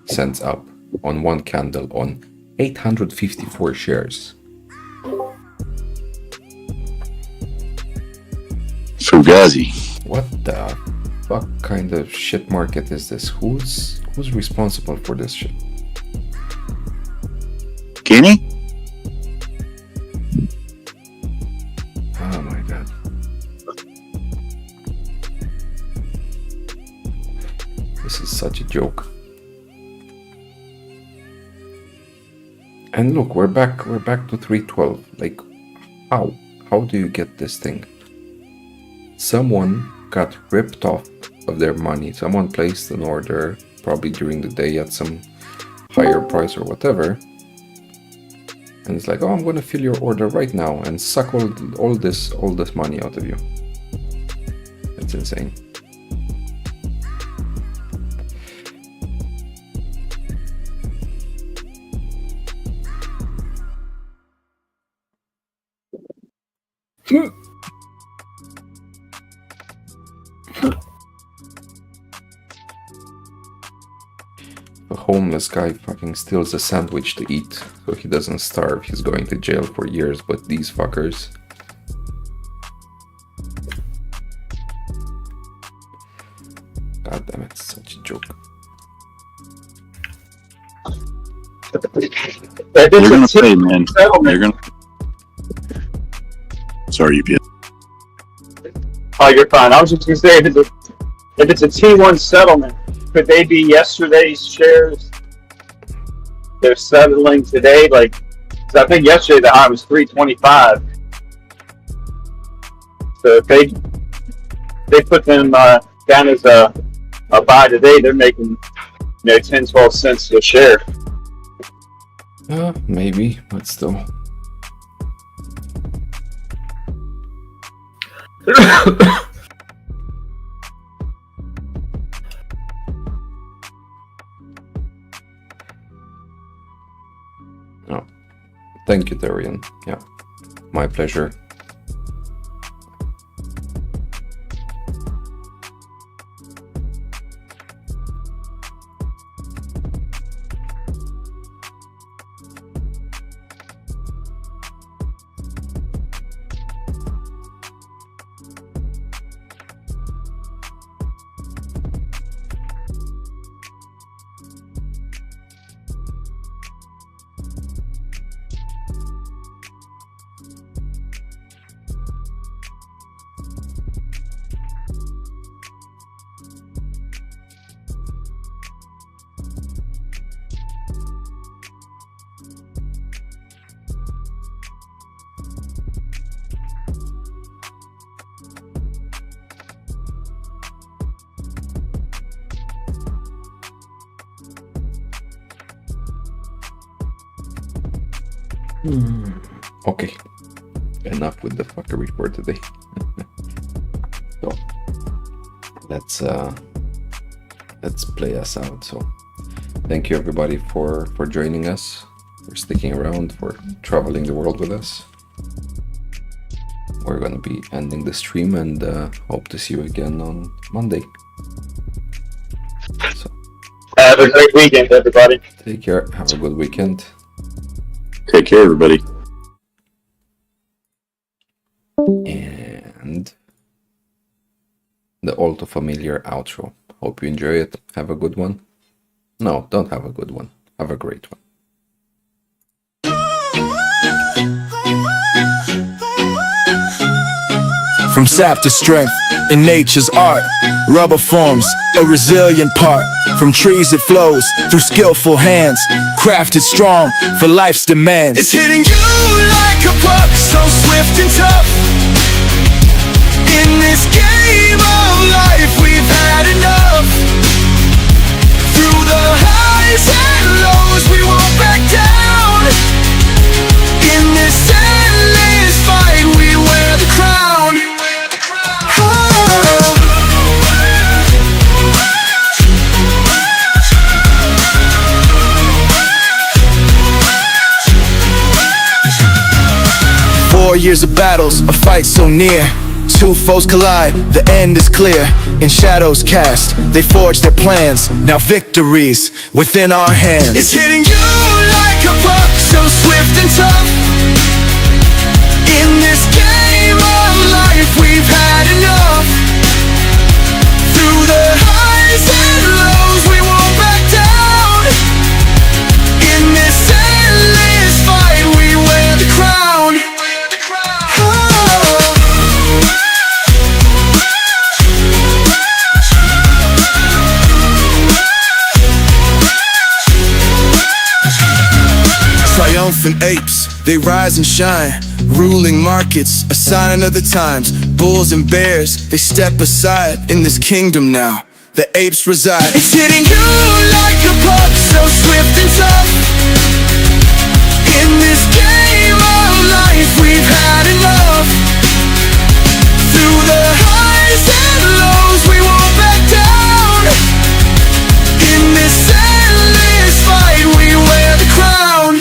cents up on one candle on 854 shares. Fugazi. What the fuck kind of shit market is this? Who's responsible for this shit? Kenny? Oh my god. This is such a joke. And look, we're back to 312. Like, how do you get this thing? Someone got ripped off of their money. Someone placed an order probably during the day at some higher price or whatever, and it's like, oh, I'm gonna fill your order right now and suck all this money out of you. It's insane. A homeless guy fucking steals a sandwich to eat so he doesn't starve. He's going to jail for years, but these fuckers. God damn it, it's such a joke. You're gonna pay, man. You're gonna. Sorry, UPS. Oh, you're fine. I was just gonna say, if it's a T1 settlement, could they be yesterday's shares? They're settling today, like, 'cause I think yesterday the high was 325. So if they put them down as a buy today, they're making 10, 12 cents a share. Maybe, but still. Oh, thank you, Darian. Yeah, my pleasure. Okay, enough with the fuckery for today. So let's play us out. So thank you everybody for joining us, for sticking around, for traveling the world with us. We're gonna be ending the stream and hope to see you again on Monday. So have a great weekend, everybody. Take care. Have a good weekend. Take care, everybody. And the all too familiar outro. Hope you enjoy it. Have a good one. No, don't have a good one. Have a great one. From sap to strength, in nature's art, rubber forms a resilient part. From trees it flows, through skillful hands, crafted strong for life's demands. It's hitting you like a puck, so swift and tough. In this game of life we've had enough. Through the highs and lows we won't back down. In this endless fight we wear the crown. Years of battles, a fight so near. Two foes collide, the end is clear. In shadows cast, they forge their plans. Now victory's within our hands. It's hitting you like a puck, so swift and tough. In this game of life we've had enough. Through the highs and lows we won't back down. In this endless fight we wear the crown. Triumphant apes, they rise and shine, ruling markets, a sign of the times. Bulls and bears, they step aside. In this kingdom now, the apes reside. It's hitting you like a puck, so swift and tough. In this game of life, we've had enough. Through the highs and lows, we won't back down. In this endless fight, we wear the crown.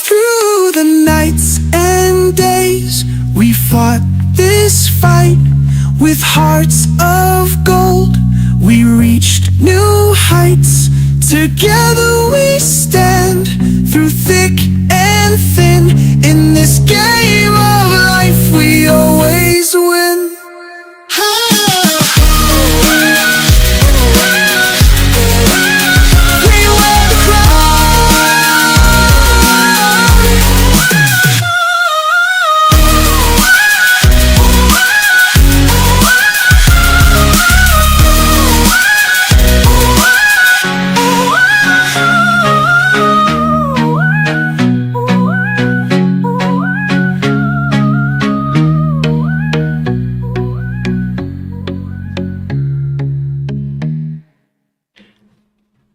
Through the nights and days, we fought this fight. With hearts of gold, we reached new heights. Together we stand, through thick and thin. In this game of life, we always win.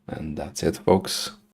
And that's it, folks.